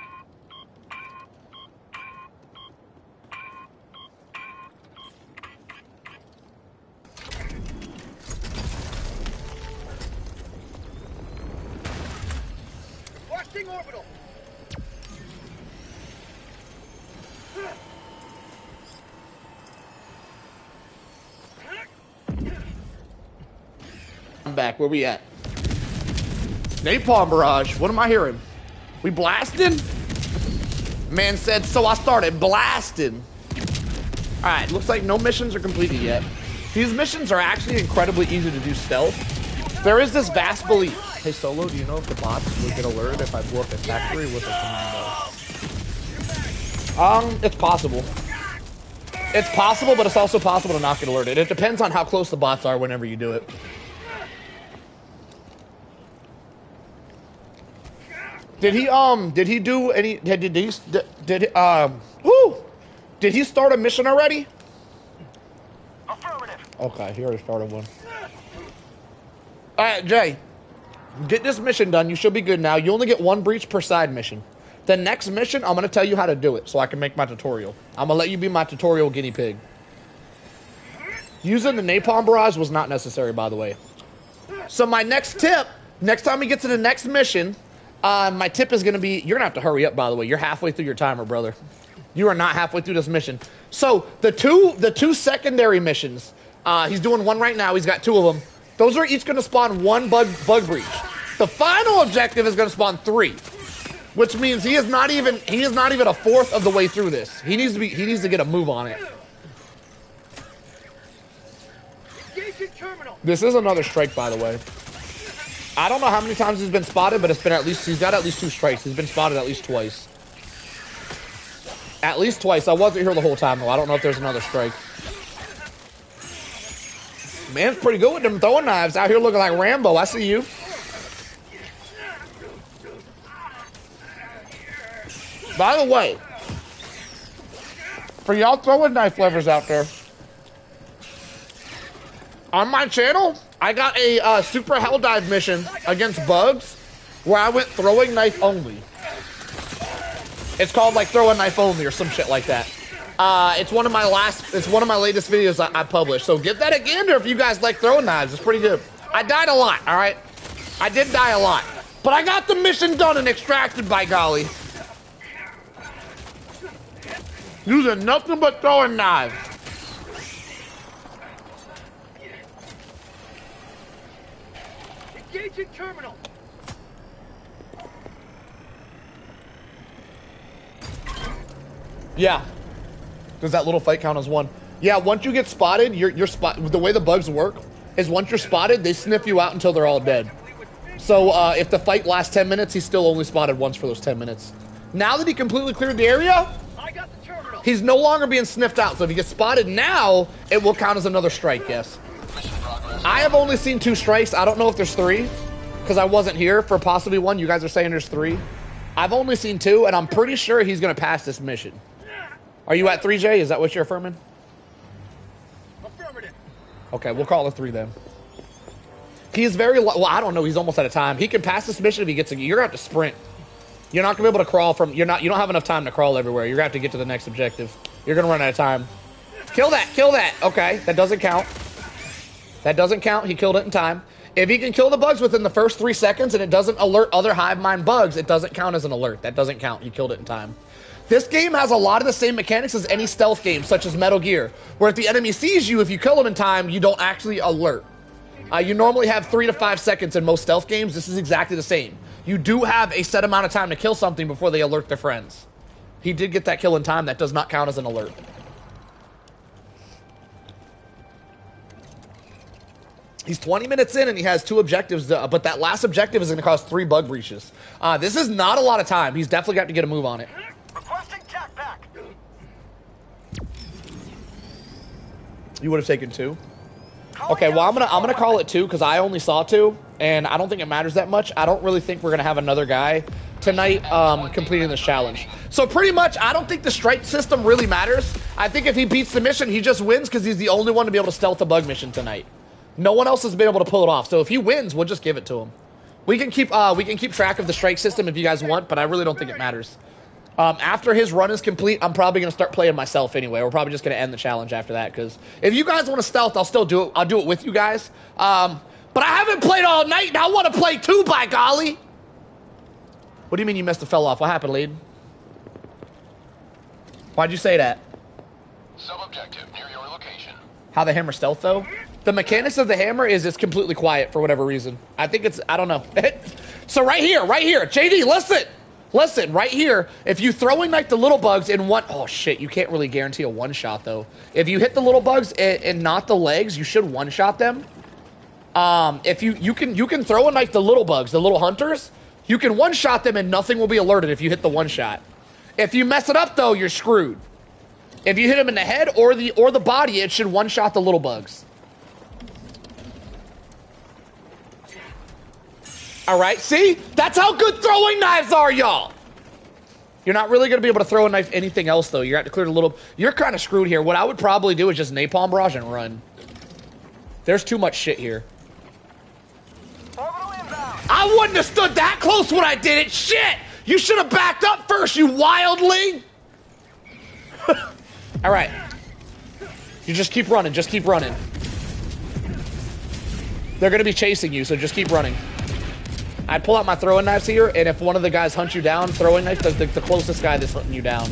Speaker 2: Requesting orbital.
Speaker 4: I'm back. Where we at? Napalm barrage. What am I hearing? We blasting? Man said, so I started blasting. All right, looks like no missions are completed yet. These missions are actually incredibly easy to do stealth. There is this vast belief. Hey, Solo, do you know if the bots will get alerted if I blow up a factory with a commando? It's possible. It's possible, but it's also possible to not get alerted. It depends on how close the bots are whenever you do it. Did he do any, woo! Did he start a mission already?
Speaker 3: Affirmative.
Speaker 4: Okay, he already started one. Alright, Jay. Get this mission done. You should be good now. You only get 1 breach per side mission. The next mission, I'm going to tell you how to do it so I can make my tutorial. I'm going to let you be my tutorial guinea pig. Using the napalm barrage was not necessary, by the way. So my next tip, next time we get to the next mission, my tip is going to be, you're going to have to hurry up, by the way. You're halfway through your timer, brother. You are not halfway through this mission. So the two secondary missions, he's doing one right now. He's got 2 of them. Those are each going to spawn 1 bug breach. The final objective is going to spawn 3, which means he is not even a fourth of the way through this. He needs to get a move on it. This is another strike, by the way. I don't know how many times he's been spotted, but he's got at least 2 strikes. He's been spotted at least twice. At least twice. I wasn't here the whole time, though. I don't know if there's another strike. Man's pretty good with them throwing knives. Out here looking like Rambo. I see you. By the way, for y'all throwing knife lovers out there, on my channel, I got a super helldive mission against bugs where I went throwing knife only. It's called like throwing knife only or some shit like that. It's one of my latest videos I published. So give that a gander if you guys like throwing knives. It's pretty good. I died a lot, all right? I did die a lot. But I got the mission done and extracted, by golly. Using nothing but throwing knives.
Speaker 2: Engaging terminal.
Speaker 4: Yeah. Does that little fight count as 1? Yeah, once you get spotted, you're the way the bugs work is once you're spotted, they sniff you out until they're all dead. So if the fight lasts 10 minutes, he's still only spotted once for those 10 minutes. Now that he completely cleared the area, he's no longer being sniffed out. So if he gets spotted now, it will count as another strike, yes. I have only seen 2 strikes. I don't know if there's 3, because I wasn't here for possibly 1. You guys are saying there's 3. I've only seen 2, and I'm pretty sure he's going to pass this mission. Are you at 3, Jay? Is that what you're affirming?
Speaker 2: Affirmative.
Speaker 4: Okay, we'll call it 3 then. He's very, well, I don't know. He's almost out of time. He can pass this mission if he gets a, you're going to have to sprint. You're not going to be able to crawl from, you don't have enough time to crawl everywhere. You're going to have to get to the next objective. You're going to run out of time. Kill that, kill that. Okay, that doesn't count. That doesn't count. He killed it in time. If he can kill the bugs within the first 3 seconds and it doesn't alert other hive mind bugs, it doesn't count as an alert. That doesn't count. He killed it in time. This game has a lot of the same mechanics as any stealth game, such as Metal Gear, where if the enemy sees you, if you kill him in time, you don't actually alert. You normally have 3 to 5 seconds in most stealth games. This is exactly the same. You do have a set amount of time to kill something before they alert their friends. He did get that kill in time. That does not count as an alert. He's 20 minutes in and he has 2 objectives, but that last objective is going to cost 3 bug breaches. This is not a lot of time. He's definitely got to get a move on it.
Speaker 3: Requesting tack back.
Speaker 4: You would have taken 2? Okay, well, I'm gonna call it 2 because I only saw 2, and I don't think it matters that much. I don't really think we're gonna have another guy tonight completing this challenge. So pretty much, I don't think the strike system really matters. I think if he beats the mission, he just wins because he's the only one to be able to stealth a bug mission tonight. No one else has been able to pull it off. So if he wins, we'll just give it to him. We can keep track of the strike system if you guys want, but I really don't think it matters. After his run is complete, I'm probably going to start playing myself anyway. We're probably just going to end the challenge after that, because if you guys want to stealth, I'll still do it. I'll do it with you guys. But I haven't played all night, and I want to play too, by golly. What do you mean you missed the fell off? What happened, lead? Why'd you say that?
Speaker 2: Sub-objective near your location.
Speaker 4: How the hammer stealth, though? The mechanics of the hammer is it's completely quiet for whatever reason. I think it's, I don't know. So right here, JD, listen, right here, if you throw in like the little bugs in one, oh shit, you can't really guarantee a one-shot though. If you hit the little bugs and not the legs, you should one-shot them. If you can throw in like the little bugs, the little hunters, you can one-shot them and nothing will be alerted if you hit the one-shot. If you mess it up though, you're screwed. If you hit them in the head or the body, it should one-shot the little bugs. All right, see? That's how good throwing knives are, y'all. You're not really going to be able to throw a knife anything else, though. You're going to have to clear a little... You're kind of screwed here. What I would probably do is just napalm barrage and run. There's too much shit here. I wouldn't have stood that close when I did it. Shit! You should have backed up first, you wildling! Alright. You just keep running. Just keep running. They're going to be chasing you, so just keep running. I'd pull out my throwing knives here, and if one of the guys hunts you down, throwing knife, the closest guy that's hunting you down.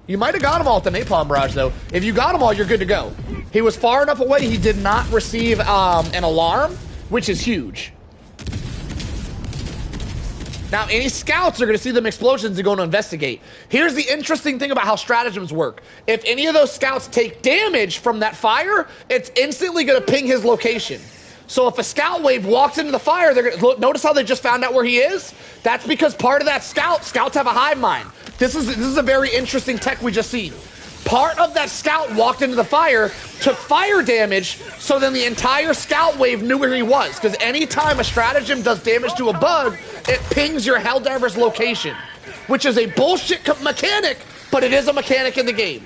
Speaker 4: You might have got them all at the napalm barrage, though. If you got them all, you're good to go. He was far enough away, he did not receive an alarm, which is huge. Now, any scouts are going to see them explosions and go to investigate. Here's the interesting thing about how stratagems work. If any of those scouts take damage from that fire, it's instantly going to ping his location. So if a scout wave walks into the fire, they're gonna notice how they just found out where he is? That's because part of that scouts have a hive mind. This is a very interesting tech we just seen. Part of that scout walked into the fire, took fire damage, so then the entire scout wave knew where he was. Because anytime a stratagem does damage to a bug, it pings your Helldiver's location. Which is a bullshit mechanic, but it is a mechanic in the game.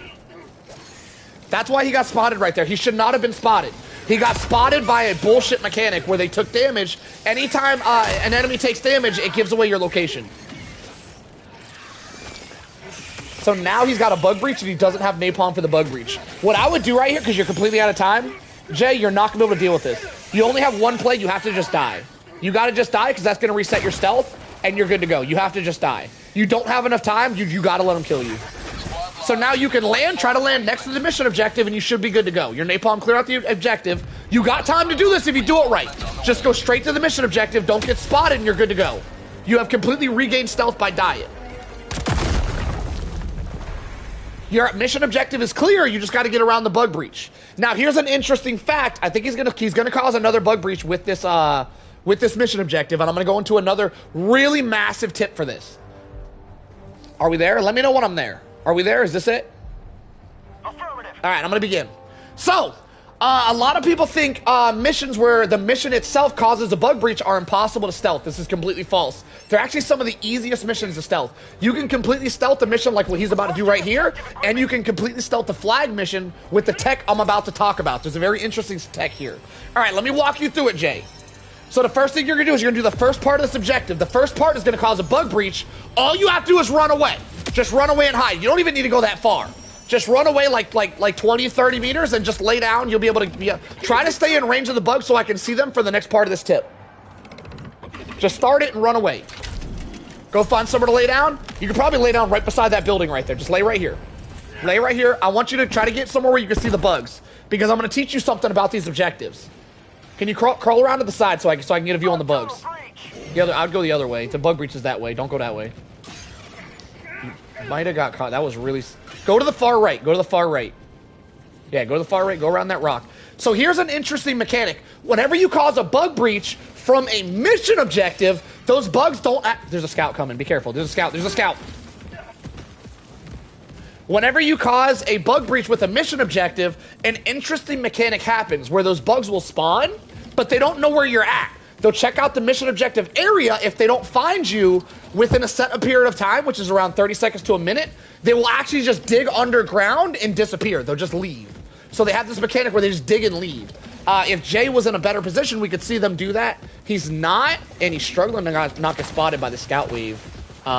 Speaker 4: That's why he got spotted right there. He should not have been spotted. He got spotted by a bullshit mechanic where they took damage. Anytime an enemy takes damage, it gives away your location. So now he's got a bug breach and he doesn't have napalm for the bug breach. What I would do right here, because you're completely out of time, Jay, you're not going to be able to deal with this. You only have one play, you have to just die. You got to just die because that's going to reset your stealth and you're good to go. You have to just die. You don't have enough time, you got to let him kill you. So now you can land, try to land next to the mission objective, and you should be good to go. Your napalm, clear out the objective. You got time to do this if you do it right. Just go straight to the mission objective, don't get spotted, and you're good to go. You have completely regained stealth by dying. Your mission objective is clear, you just got to get around the bug breach. Now, here's an interesting fact. I think he's gonna cause another bug breach with this mission objective, and I'm gonna go into another really massive tip for this. Are we there? Let me know when I'm there. Are we there? Is this it?
Speaker 2: Affirmative.
Speaker 4: All right, I'm going to begin. So, a lot of people think missions where the mission itself causes a bug breach are impossible to stealth. This is completely false. They're actually some of the easiest missions to stealth. You can completely stealth a mission like what he's about to do right here, and you can completely stealth the flag mission with the tech I'm about to talk about. There's a very interesting tech here. All right, let me walk you through it, Jay. So the first thing you're going to do is you're going to do the first part of this objective. The first part is going to cause a bug breach. All you have to do is run away. Just run away and hide. You don't even need to go that far. Just run away like 20, 30 meters and just lay down. You'll be able to try to stay in range of the bugs so I can see them for the next part of this tip. Just start it and run away. Go find somewhere to lay down. You can probably lay down right beside that building right there. Just lay right here. Lay right here. I want you to try to get somewhere where you can see the bugs because I'm going to teach you something about these objectives. Can you crawl around to the side so I can get a view on the bugs? I'd go the other way. The bug breach is that way. Don't go that way. Might have got caught. That was really... Go to the far right. Go to the far right. Yeah, go to the far right. Go around that rock. So here's an interesting mechanic. Whenever you cause a bug breach from a mission objective, those bugs don't act... There's a scout coming. Be careful. There's a scout. There's a scout. Whenever you cause a bug breach with a mission objective, an interesting mechanic happens where those bugs will spawn, but they don't know where you're at. They'll check out the mission objective area. If they don't find you within a set period of time, which is around 30 seconds to a minute, they will actually just dig underground and disappear. They'll just leave. So they have this mechanic where they just dig and leave. If Jay was in a better position, we could see them do that. He's not, and he's struggling to not get spotted by the scout wave.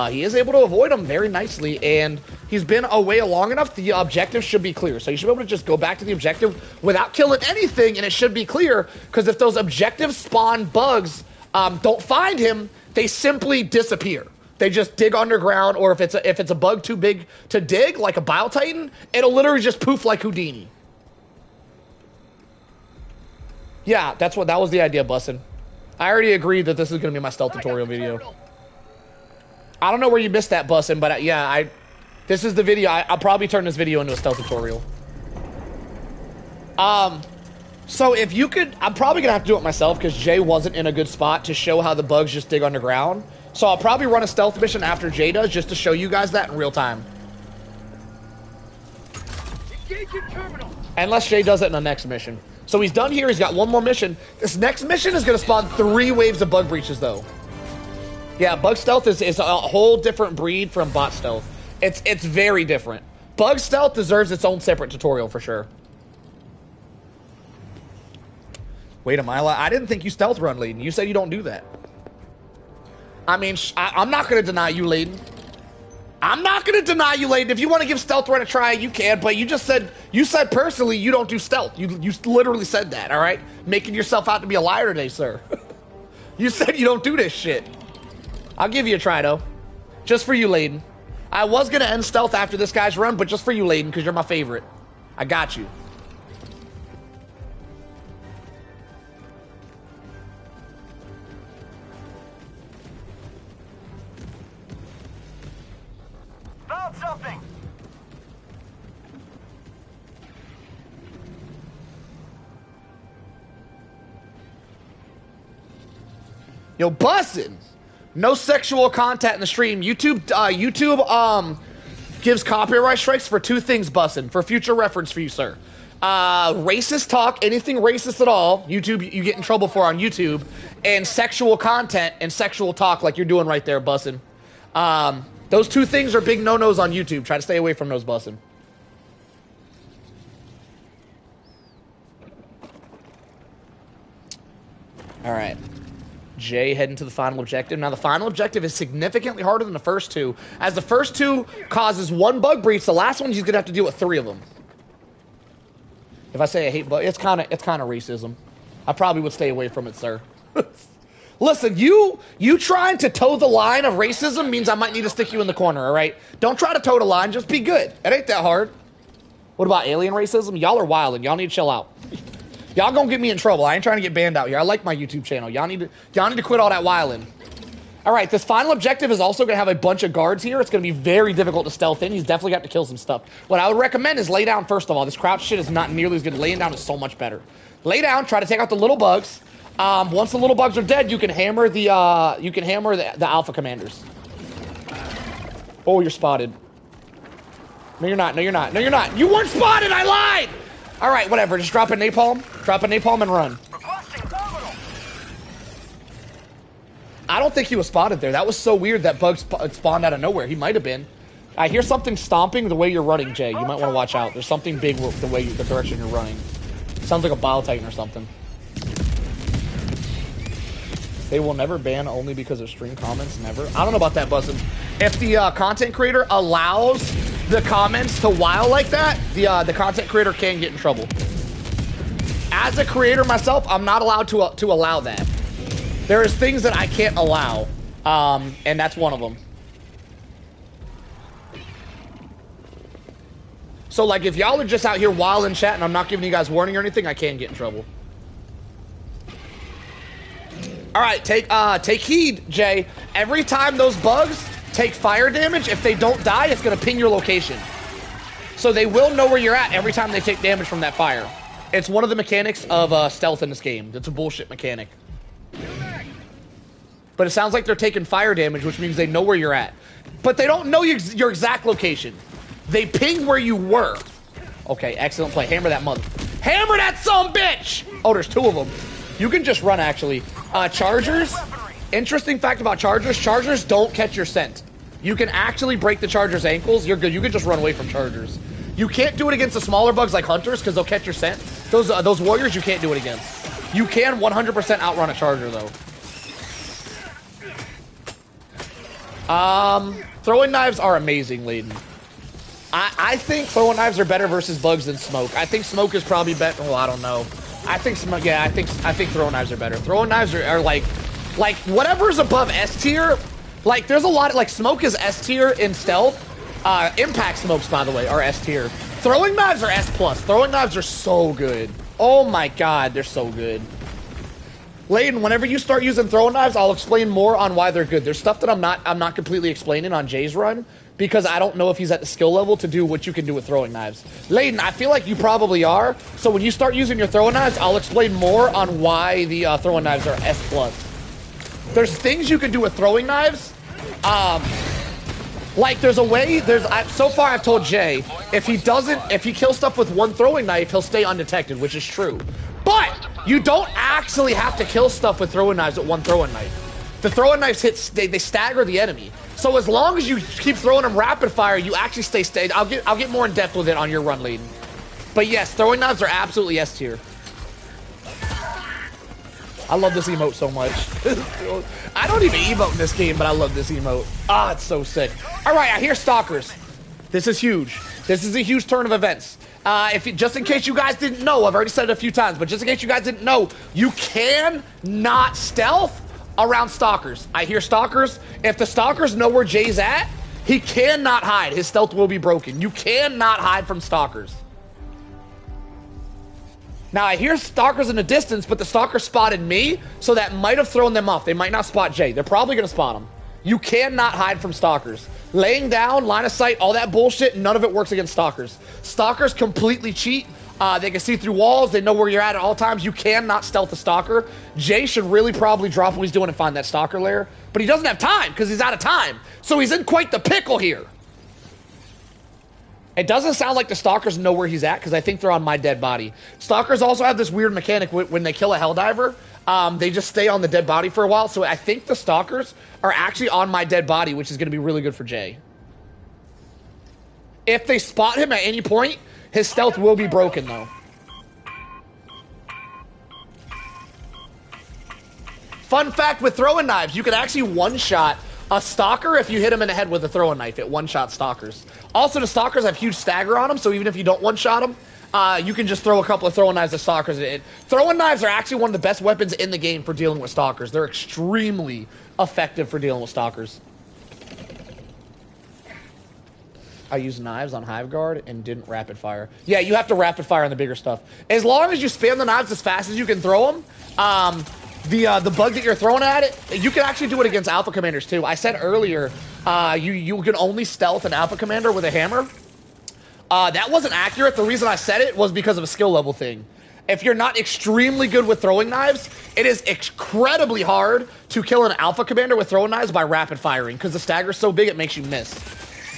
Speaker 4: He is able to avoid them very nicely, and he's been away long enough, the objective should be clear. So you should be able to just go back to the objective without killing anything, and it should be clear, because if those objectives spawn bugs don't find him, they simply disappear. They just dig underground, or if it's a bug too big to dig, like a Bile Titan, it'll literally just poof like Houdini. Yeah, that was the idea, Bussin. I already agreed that this is going to be my stealth tutorial video. I don't know where you missed that, Bussin, but yeah, this is the video. I'll probably turn this video into a stealth tutorial. So if you could, I'm probably gonna have to do it myself because Jay wasn't in a good spot to show how the bugs just dig underground. So I'll probably run a stealth mission after Jay does just to show you guys that in real time. Unless Jay does it in the next mission. So he's done here, he's got one more mission. This next mission is gonna spawn 3 waves of bug breaches though. Yeah, bug stealth is a whole different breed from bot stealth. It's very different. Bug stealth deserves its own separate tutorial for sure. Wait a minute, I didn't think you stealth run, Layden. You said you don't do that. I mean, I'm not going to deny you, Layden. I'm not going to deny you, Layden. If you want to give stealth run a try, you can, but you said personally you don't do stealth. You literally said that, all right? Making yourself out to be a liar today, sir. You said you don't do this shit. I'll give you a try, though. Just for you, Layden. I was going to end stealth after this guy's run, but just for you, Layden, because you're my favorite. I got you.
Speaker 2: Found something!
Speaker 4: Yo, bussin'! No sexual content in the stream. YouTube gives copyright strikes for two things, bussin'. For future reference for you, sir. Racist talk, anything racist at all, YouTube, you get in trouble for on YouTube. And sexual content and sexual talk like you're doing right there, bussin'. Those two things are big no-nos on YouTube. Try to stay away from those, bussin'. Alright. Jay heading to the final objective. Now, the final objective is significantly harder than the first two. As the first two causes one bug breach, the last one he's going to have to deal with 3 of them. If I say I hate bugs, it's kind of racism. I probably would stay away from it, sir. Listen, you trying to toe the line of racism means I might need to stick you in the corner, all right? Don't try to toe the line, just be good. It ain't that hard. What about alien racism? Y'all are wild and y'all need to chill out. Y'all gonna get me in trouble. I ain't trying to get banned out here. I like my YouTube channel. Y'all need to quit all that wildin'. All right, this final objective is also gonna have a bunch of guards here. It's gonna be very difficult to stealth in. He's definitely got to kill some stuff. What I would recommend is lay down first of all. This crouch shit is not nearly as good. Laying down is so much better. Lay down. Try to take out the little bugs. Once the little bugs are dead, you can hammer the alpha commanders. Oh, you're spotted. No, you're not. No, you're not. No, you're not. You weren't spotted. I lied. All right, whatever. Just drop a napalm. Drop a napalm and run. I don't think he was spotted there. That was so weird that bug spawned out of nowhere. He might have been. I hear something stomping the way you're running, Jay. You might want to watch out. There's something big the direction you're running. Sounds like a Bile Titan or something. They will never ban only because of stream comments. Never. I don't know about that, Buzzin. If the content creator allows the comments to while like that, the content creator can get in trouble. As a creator myself, I'm not allowed to allow that. There is things that I can't allow, and that's one of them. So, like, if y'all are just out here wild in chat and I'm not giving you guys warning or anything, I can get in trouble. All right, take heed, Jay. Every time those bugs take fire damage, if they don't die, it's gonna ping your location. So they will know where you're at every time they take damage from that fire. It's one of the mechanics of stealth in this game. It's a bullshit mechanic. But it sounds like they're taking fire damage, which means they know where you're at. But they don't know your exact location. They ping where you were. Okay, excellent play. Hammer that mother. Hammer that sumbitch! Oh, there's 2 of them. You can just run, actually. Chargers, interesting fact about Chargers, Chargers don't catch your scent. You can actually break the Charger's ankles. You're good. You can just run away from Chargers. You can't do it against the smaller bugs like Hunters because they'll catch your scent. Those Warriors, you can't do it against. You can 100% outrun a Charger, though. Throwing knives are amazing, Layden. I think throwing knives are better versus bugs than smoke. I think smoke is probably better. Well, I don't know. I think smoke. Yeah, I think throwing knives are better. Throwing knives are like whatever's above S tier. Like there's a lot of, like smoke is S tier in stealth. Impact smokes, by the way, are S tier. Throwing knives are S plus. Throwing knives are so good. Oh my god, they're so good. Layden, whenever you start using throwing knives, I'll explain more on why they're good. There's stuff that I'm not completely explaining on Jay's run because I don't know if he's at the skill level to do what you can do with throwing knives. Layden, I feel like you probably are. So when you start using your throwing knives, I'll explain more on why the throwing knives are S plus. There's things you can do with throwing knives. Like there's a way. So far I've told Jay if he kills stuff with one throwing knife, he'll stay undetected, which is true. But you don't actually have to kill stuff with throwing knives with one throwing knife. The throwing knives they stagger the enemy. So as long as you keep throwing them rapid fire, you actually stay. I'll get more in depth with it on your run, Layden. But yes, throwing knives are absolutely S tier. I love this emote so much. I don't even emote in this game, but I love this emote. Ah, it's so sick. All right, I hear stalkers. This is huge. This is a huge turn of events. Just in case you guys didn't know, I've already said it a few times, but just in case you guys didn't know, you can not stealth around stalkers. I hear stalkers. If the stalkers know where Jay's at, he cannot hide. His stealth will be broken. You cannot hide from stalkers. Now, I hear stalkers in the distance, but the stalker spotted me, so that might have thrown them off. They might not spot Jay. They're probably going to spot him. You cannot hide from stalkers. Laying down, line of sight, all that bullshit, none of it works against stalkers. Stalkers completely cheat. They can see through walls. They know where you're at all times. You cannot stealth a stalker. Jay should really probably drop what he's doing and find that stalker lair. But he doesn't have time because he's out of time. So he's in quite the pickle here. It doesn't sound like the stalkers know where he's at because I think they're on my dead body. Stalkers also have this weird mechanic when they kill a helldiver. They just stay on the dead body for a while. So I think the stalkers are actually on my dead body, which is going to be really good for Jay. If they spot him at any point, his stealth will be broken, though. Fun fact with throwing knives, you can actually one-shot a stalker if you hit him in the head with a throwing knife. It one-shot stalkers. Also, the stalkers have huge stagger on them, so even if you don't one-shot them, you can just throw a couple of throwing knives at stalkers. Throwing knives are actually one of the best weapons in the game for dealing with stalkers. They're extremely effective for dealing with stalkers. I used knives on Hive Guard and didn't rapid fire. Yeah, you have to rapid fire on the bigger stuff. As long as you spam the knives as fast as you can throw them, the bug that you're throwing at it, you can actually do it against Alpha Commanders too. I said earlier, you can only stealth an Alpha Commander with a hammer. That wasn't accurate. The reason I said it was because of a skill level thing. If you're not extremely good with throwing knives, it is incredibly hard to kill an Alpha Commander with throwing knives by rapid firing because the stagger's so big it makes you miss.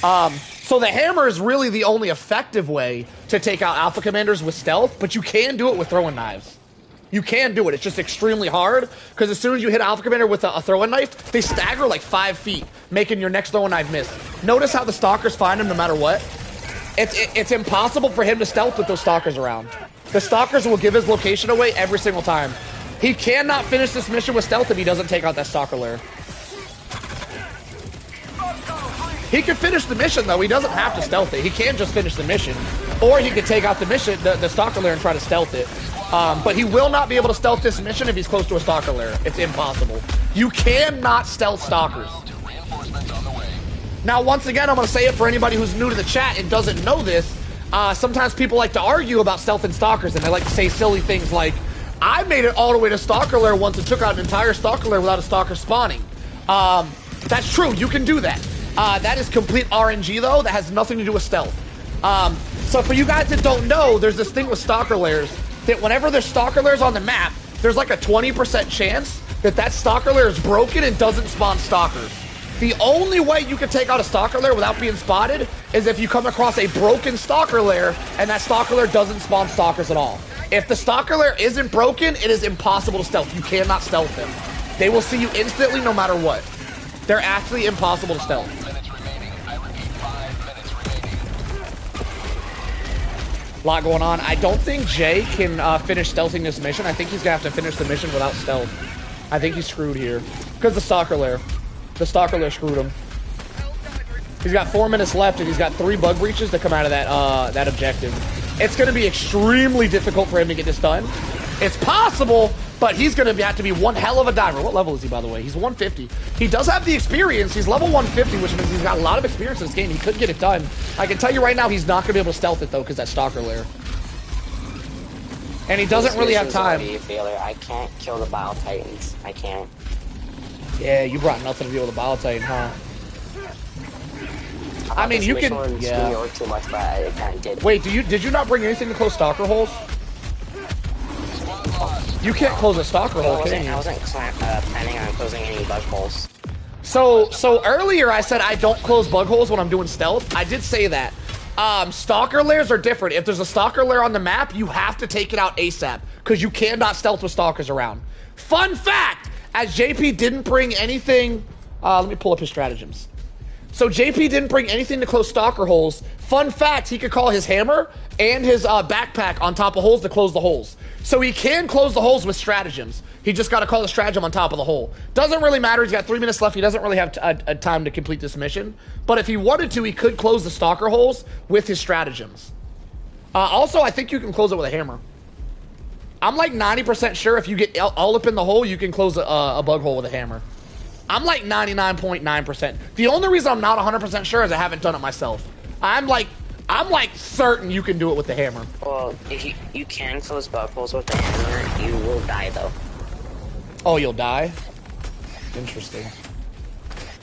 Speaker 4: So the hammer is really the only effective way to take out Alpha Commanders with stealth, but you can do it with throwing knives. You can do it. It's just extremely hard, because as soon as you hit Alpha Commander with a throwing knife, they stagger like 5 feet, making your next throwing knife miss. Notice how the stalkers find him no matter what. It's impossible for him to stealth with those stalkers around. The stalkers will give his location away every single time. He cannot finish this mission with stealth if he doesn't take out that stalker lair. He can finish the mission, though. He doesn't have to stealth it. He can just finish the mission. Or he could take out the mission, the stalker lair, and try to stealth it. But he will not be able to stealth this mission if he's close to a stalker lair. It's impossible. You cannot stealth stalkers. Now, once again, I'm going to say it for anybody who's new to the chat and doesn't know this. Sometimes people like to argue about stealthing stalkers, and they like to say silly things like, I made it all the way to stalker lair once and took out an entire stalker lair without a stalker spawning. That's true. You can do that. That is complete RNG, though. That has nothing to do with stealth. So for you guys that don't know, there's this thing with stalker lairs that whenever there's stalker lairs on the map, there's like a 20% chance that stalker lair is broken and doesn't spawn stalkers. The only way you can take out a stalker lair without being spotted is if you come across a broken stalker lair and that stalker lair doesn't spawn stalkers at all. If the stalker lair isn't broken, it is impossible to stealth. You cannot stealth them. They will see you instantly no matter what. They're actually impossible to stealth. A lot going on. I don't think Jay can finish stealthing this mission. I think he's gonna have to finish the mission without stealth. I think he's screwed here because the stalker lair screwed him. He's got 4 minutes left and he's got 3 bug breaches to come out of that objective. It's gonna be extremely difficult for him to get this done. It's possible, but he's gonna have to be one hell of a diver. What level is he, by the way? He's 150. He does have the experience. He's level 150, which means he's got a lot of experience in this game. He could get it done. I can tell you right now, he's not gonna be able to stealth it though, because that stalker lair. And he doesn't really have time.
Speaker 10: I can't kill the Bile Titans. I can't.
Speaker 4: Yeah, you brought nothing to deal with the Bile Titan, huh? I mean, you can. Yeah.
Speaker 10: Too much, but I kind of did.
Speaker 4: Wait, did you not bring anything to close stalker holes? You can't close a stalker hole, can you?
Speaker 10: I wasn't planning on closing any bug holes.
Speaker 4: So earlier I said I don't close bug holes when I'm doing stealth. I did say that. Stalker lairs are different. If there's a stalker lair on the map, you have to take it out ASAP because you cannot stealth with stalkers around. Fun fact! as JP didn't bring anything. Let me pull up his stratagems. So JP didn't bring anything to close stalker holes. Fun fact, he could call his hammer and his backpack on top of holes to close the holes. So he can close the holes with stratagems. He just got to call the stratagem on top of the hole. Doesn't really matter. He's got 3 minutes left. He doesn't really have time to complete this mission. But if he wanted to, he could close the stalker holes with his stratagems. Also, I think you can close it with a hammer. I'm like 90% sure if you get all up in the hole, you can close a bug hole with a hammer. I'm like 99.9%. The only reason I'm not 100% sure is I haven't done it myself. I'm like certain you can do it with the hammer.
Speaker 10: Well, if you can close bug holes with the hammer, you will die though.
Speaker 4: Oh, you'll die? Interesting.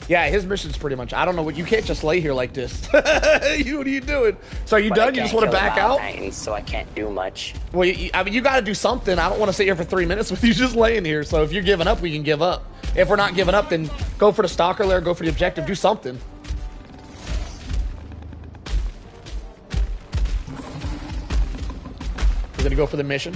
Speaker 4: Yeah, his mission's pretty much, I don't know what, you can't just lay here like this. What are you doing? So are you done? You just want to back out?
Speaker 10: So I can't do much.
Speaker 4: Well, I mean, you got to do something. I don't want to sit here for 3 minutes with you just laying here. So if you're giving up, we can give up. If we're not giving up, then go for the stalker lair, go for the objective, do something. We're going to go for the mission.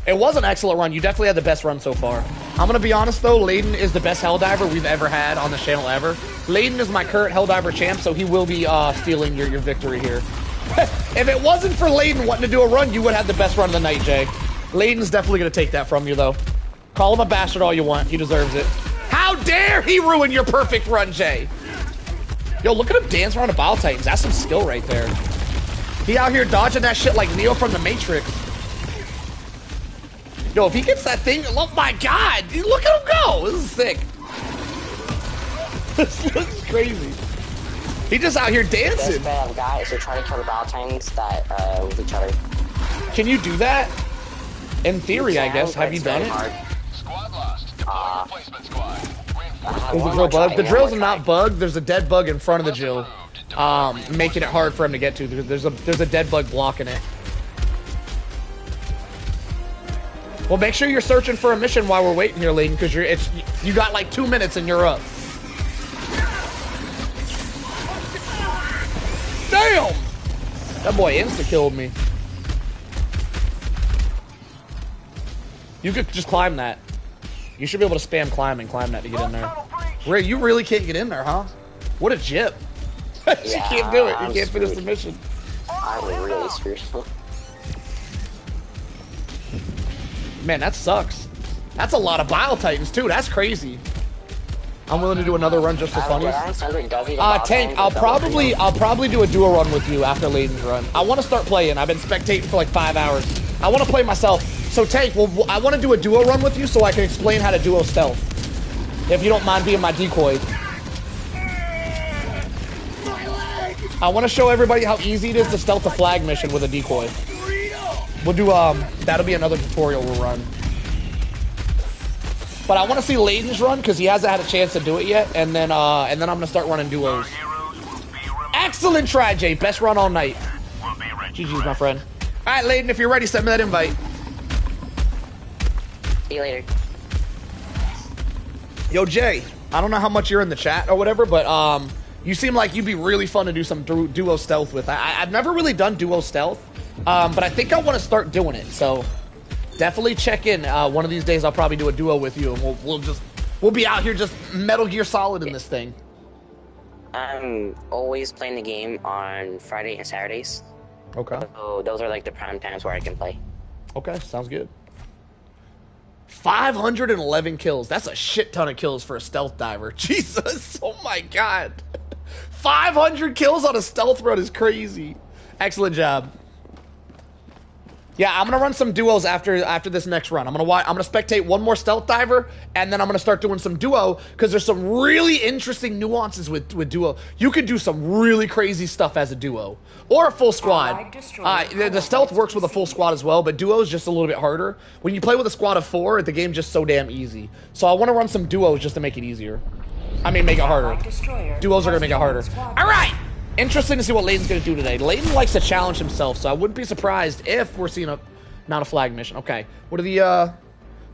Speaker 4: It was an excellent run. You definitely had the best run so far. I'm going to be honest, though. Layden is the best Helldiver we've ever had on the channel ever. Layden is my current Helldiver champ, so he will be stealing your victory here. If it wasn't for Layden wanting to do a run, you would have the best run of the night, Jay. Layden's definitely going to take that from you, though. Call him a bastard all you want. He deserves it. How dare he ruin your perfect run, Jay? Yo, look at him dance around the Bile Titans. That's some skill right there. He out here dodging that shit like Neo from the Matrix. Yo, if he gets that thing, oh my god, look at him go. This is sick. This is crazy. He just out here dancing.
Speaker 10: Best guys are trying to kill the Bile Titans that with each other.
Speaker 4: Can you do that? In theory, I guess. Have you done it?
Speaker 2: Squad lost. Replacement squad.
Speaker 4: Is the drill bug? The drill's not bugged. There's a dead bug in front of the drill, making it hard for him to get to. There's a dead bug blocking it. Well, make sure you're searching for a mission while we're waiting here, Layden, because you got like 2 minutes and you're up. Damn! That boy insta-killed me. You could just climb that. You should be able to spam climb and climb that to get in there. Ray, you really can't get in there, huh? What a jip. You can't do it. You can't finish the mission.
Speaker 10: I'm really screwed.
Speaker 4: Man, that sucks. That's a lot of Bile Titans, too. That's crazy. I'm willing to do another run just for funnies. Tank, I'll probably do a duo run with you after Layden's run. I want to start playing. I've been spectating for like 5 hours. I want to play myself. So Tank, I want to do a duo run with you so I can explain how to duo stealth. If you don't mind being my decoy. I want to show everybody how easy it is to stealth a flag mission with a decoy. We'll do, that'll be another tutorial we'll run. But I want to see Layden's run because he hasn't had a chance to do it yet, and then I'm gonna start running duos. Excellent try, Jay. Best run all night. GG's, my friend. All right, Layden, if you're ready, send me that invite.
Speaker 10: See you later.
Speaker 4: Yo, Jay, I don't know how much you're in the chat or whatever, but you seem like you'd be really fun to do some duo stealth with. I've never really done duo stealth, but I think I want to start doing it. So definitely check in. One of these days, I'll probably do a duo with you, and we'll be out here just Metal Gear Solid in this thing.
Speaker 10: I'm always playing the game on Friday and Saturdays.
Speaker 4: Okay.
Speaker 10: So those are like the prime times where I can play.
Speaker 4: Okay, sounds good. 511 kills. That's a shit ton of kills for a stealth diver. Jesus. Oh my god. 500 kills on a stealth run is crazy. Excellent job. Yeah, I'm gonna run some duos after this next run. I'm gonna spectate one more stealth diver, and then I'm gonna start doing some duo because there's some really interesting nuances with duo. You could do some really crazy stuff as a duo or a full squad. The stealth works with a full squad as well, but duo is just a little bit harder. When you play with a squad of 4, the game's just so damn easy. So I want to run some duos just to make it easier. I mean, make it harder. Duos are gonna make it harder. All right. Interesting to see what Layden's going to do today. Layden likes to challenge himself, so I wouldn't be surprised if we're seeing not a flag mission. Okay. What are the,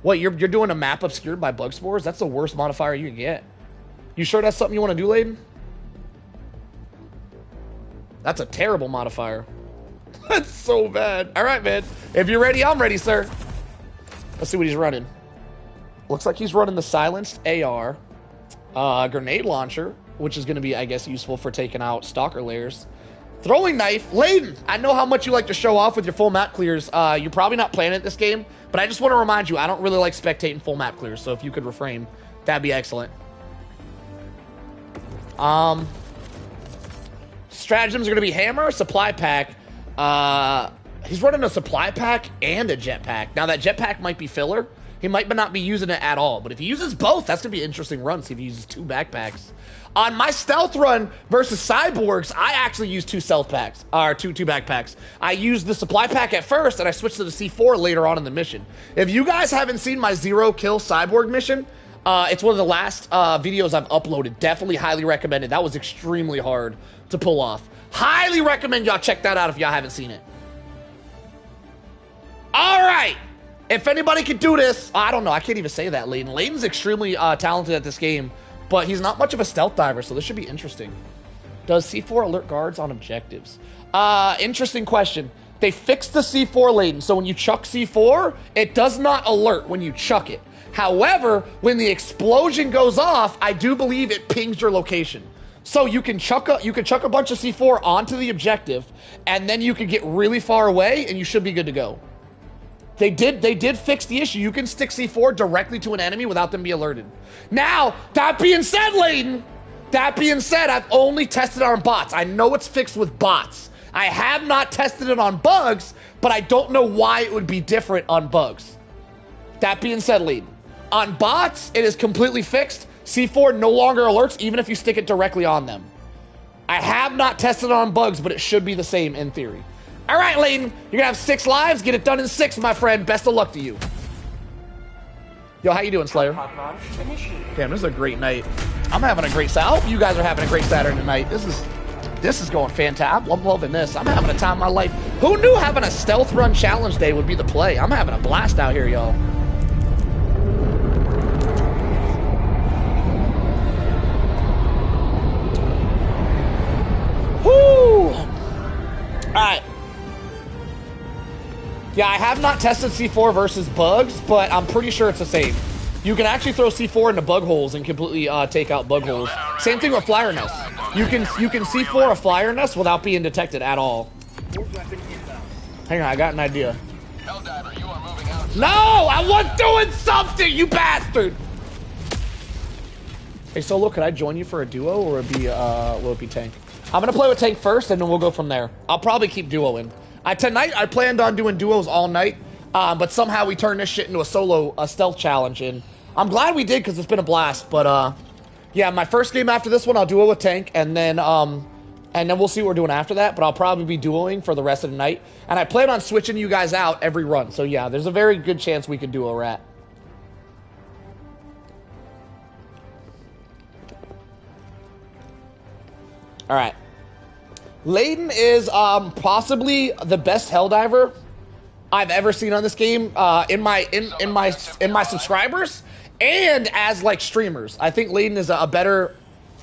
Speaker 4: what, you're doing a map obscured by bug spores? That's the worst modifier you can get. You sure that's something you want to do, Layden? That's a terrible modifier. That's so bad. All right, man. If you're ready, I'm ready, sir. Let's see what he's running. Looks like he's running the silenced AR, grenade launcher, which is going to be, I guess, useful for taking out stalker layers. Throwing knife. Layden, I know how much you like to show off with your full map clears. You're probably not playing it this game, but I just want to remind you, I don't really like spectating full map clears, so if you could refrain, that'd be excellent. Stratagems are going to be hammer, supply pack. He's running a supply pack and a jetpack. Now, that jetpack might be filler. He might not be using it at all, but if he uses both, that's going to be an interesting run. See if he uses 2 backpacks. On my stealth run versus cyborgs, I actually used 2 stealth packs, or two backpacks. I used the supply pack at first, and I switched to the C4 later on in the mission. If you guys haven't seen my 0-kill cyborg mission, it's one of the last videos I've uploaded. Definitely highly recommended. That was extremely hard to pull off. Highly recommend y'all check that out if y'all haven't seen it. All right. If anybody could do this, I don't know. I can't even say that, Layden. Layden's extremely talented at this game, but he's not much of a stealth diver, so this should be interesting. Does C4 alert guards on objectives? Interesting question. They fixed the C4, Layden, so when you chuck C4, it does not alert when you chuck it. However, when the explosion goes off, I do believe it pings your location. So you can chuck a bunch of C4 onto the objective, and then you can get really far away, and you should be good to go. They did fix the issue. You can stick C4 directly to an enemy without them be alerted. Now, that being said, Layden, that being said, I've only tested it on bots. I know it's fixed with bots. I have not tested it on bugs, but I don't know why it would be different on bugs. That being said, Layden, on bots, it is completely fixed. C4 no longer alerts, even if you stick it directly on them. I have not tested it on bugs, but it should be the same in theory. All right, Layden, you're going to have 6 lives. Get it done in 6, my friend. Best of luck to you. Yo, how you doing, Slayer? Damn, this is a great night. I'm having a great Saturday. I hope you guys are having a great Saturday night. This is going fantastic. I'm loving this. I'm having a time of my life. Who knew having a stealth run challenge day would be the play? I'm having a blast out here, y'all. Woo! All right. Yeah, I have not tested C4 versus bugs, but I'm pretty sure it's the same. You can actually throw C4 into bug holes and completely take out bug holes. Same thing with flyer nests. You can C4 a flyer nest without being detected at all. Hang on, I got an idea.
Speaker 2: Helldiver, you are moving out.
Speaker 4: No, I was doing something, you bastard! Hey, Solo, could I join you for a duo, or will it be tank? I'm gonna play with tank first, and then we'll go from there. I'll probably keep duoing. Tonight, I planned on doing duos all night, but somehow we turned this shit into a stealth challenge, and I'm glad we did, because it's been a blast, but, yeah, my first game after this one, I'll duo with tank, and then we'll see what we're doing after that, but I'll probably be duoing for the rest of the night, and I plan on switching you guys out every run, so yeah, there's a very good chance we could duo rat. Alright. Layden is possibly the best Helldiver I've ever seen on this game in my subscribers and as like streamers. I think Layden is a better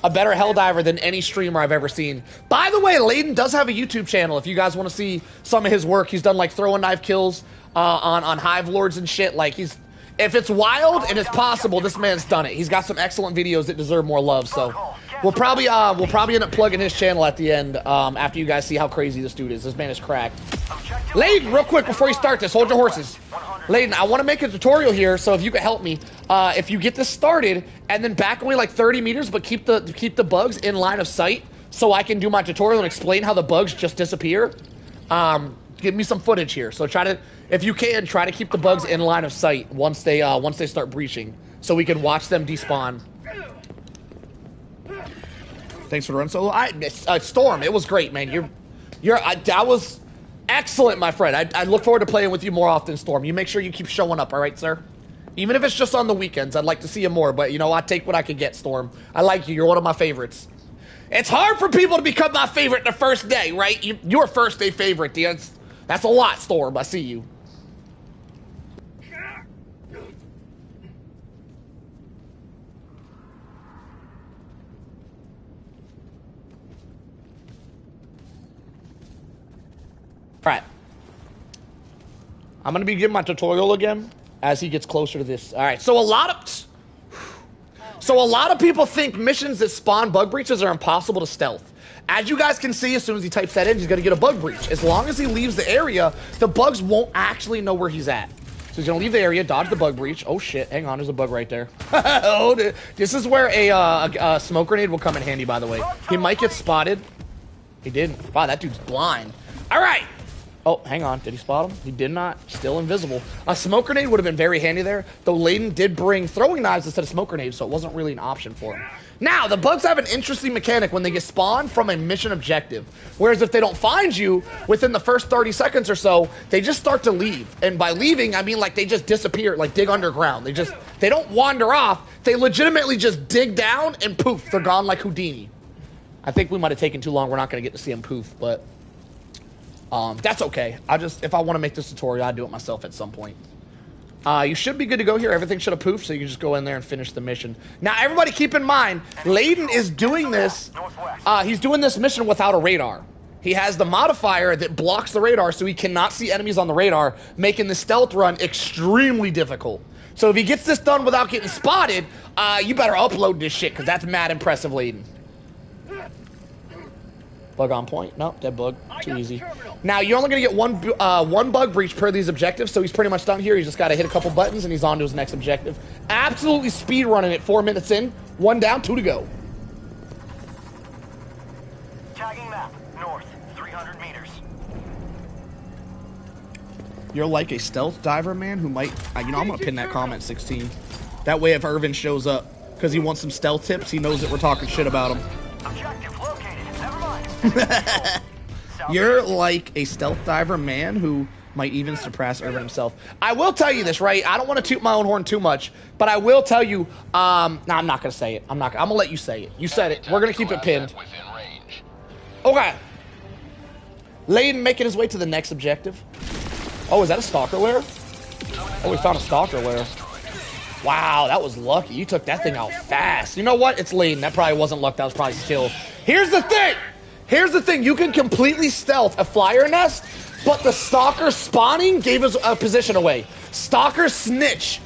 Speaker 4: Helldiver than any streamer I've ever seen. By the way, Layden does have a YouTube channel if you guys want to see some of his work. He's done like throwing knife kills on Hive Lords and shit. Like if it's wild and it's possible, this man's done it. He's got some excellent videos that deserve more love. So we'll probably end up plugging his channel at the end after you guys see how crazy this dude is. This man is cracked. Layden, real quick before you start this, hold your horses. Layden, I want to make a tutorial here, so if you could help me, if you get this started and then back away like 30 meters, but keep the bugs in line of sight, so I can do my tutorial and explain how the bugs just disappear. Give me some footage here. So if you can, try to keep the bugs in line of sight once they start breaching, so we can watch them despawn. Thanks for the run, Solo. Storm, it was great, man. That was excellent, my friend. I look forward to playing with you more often, Storm. You make sure you keep showing up, all right, sir? Even if it's just on the weekends, I'd like to see you more. But you know, I take what I can get, Storm. I like you. You're one of my favorites. It's hard for people to become my favorite the first day, right? You're a first day favorite. That's a lot, Storm. I see you. All right. I'm going to be giving my tutorial again. as he gets closer to this. All right, so a lot of people think missions that spawn bug breaches are impossible to stealth. As you guys can see, as soon as he types that in, he's going to get a bug breach. As long as he leaves the area, the bugs won't actually know where he's at. So he's going to leave the area, dodge the bug breach. Oh, shit. Hang on. There's a bug right there. Oh, this is where a smoke grenade will come in handy, by the way. He might get spotted. He didn't. Wow, that dude's blind. All right. Oh, hang on. Did he spot him? He did not. Still invisible. A smoke grenade would have been very handy there, though Layden did bring throwing knives instead of smoke grenades, so it wasn't really an option for him. Now, the bugs have an interesting mechanic when they get spawned from a mission objective. Whereas if they don't find you within the first 30 seconds or so, they just start to leave. And by leaving, I mean like they just disappear, like dig underground. They don't wander off. They legitimately just dig down and poof, they're gone like Houdini. I think we might have taken too long. We're not going to get to see him poof, but that's okay. If I want to make this tutorial, I'll do it myself at some point. You should be good to go here. Everything should have poofed, so you can just go in there and finish the mission. Now, everybody keep in mind, Layden is doing this. He's doing this mission without a radar. He has the modifier that blocks the radar, so he cannot see enemies on the radar, making the stealth run extremely difficult. So if he gets this done without getting spotted, you better upload this shit, because that's mad impressive, Layden. Bug on point. No, dead bug. Too easy. Now, you're only going to get one bug breach per these objectives, so he's pretty much done here. He's just got to hit a couple buttons, and he's on to his next objective. Absolutely speed running it. 4 minutes in. 1 down, 2 to go.
Speaker 2: Tagging map. North. 300 meters.
Speaker 4: You're like a stealth diver, man, who might... I'm going to pin that comment 16. That way, if Irvin shows up, because he wants some stealth tips, he knows that we're talking shit about him.
Speaker 2: Objective located. Never mind.
Speaker 4: You're like a stealth diver man who might even surpass Irvin himself. I will tell you this, right? I don't want to toot my own horn too much, but I will tell you, no, I'm not going to say it. I'm going to let you say it. You said it. We're going to keep it pinned. Okay. Layden making his way to the next objective. Oh, is that a stalker lair? Oh, we found a stalker lair. Wow, that was lucky. You took that thing out fast. You know what? It's Layden. That probably wasn't luck. That was probably skill. Here's the thing. Here's the thing. You can completely stealth a flyer nest, but the stalker spawning gave us a position away. Stalkers snitch.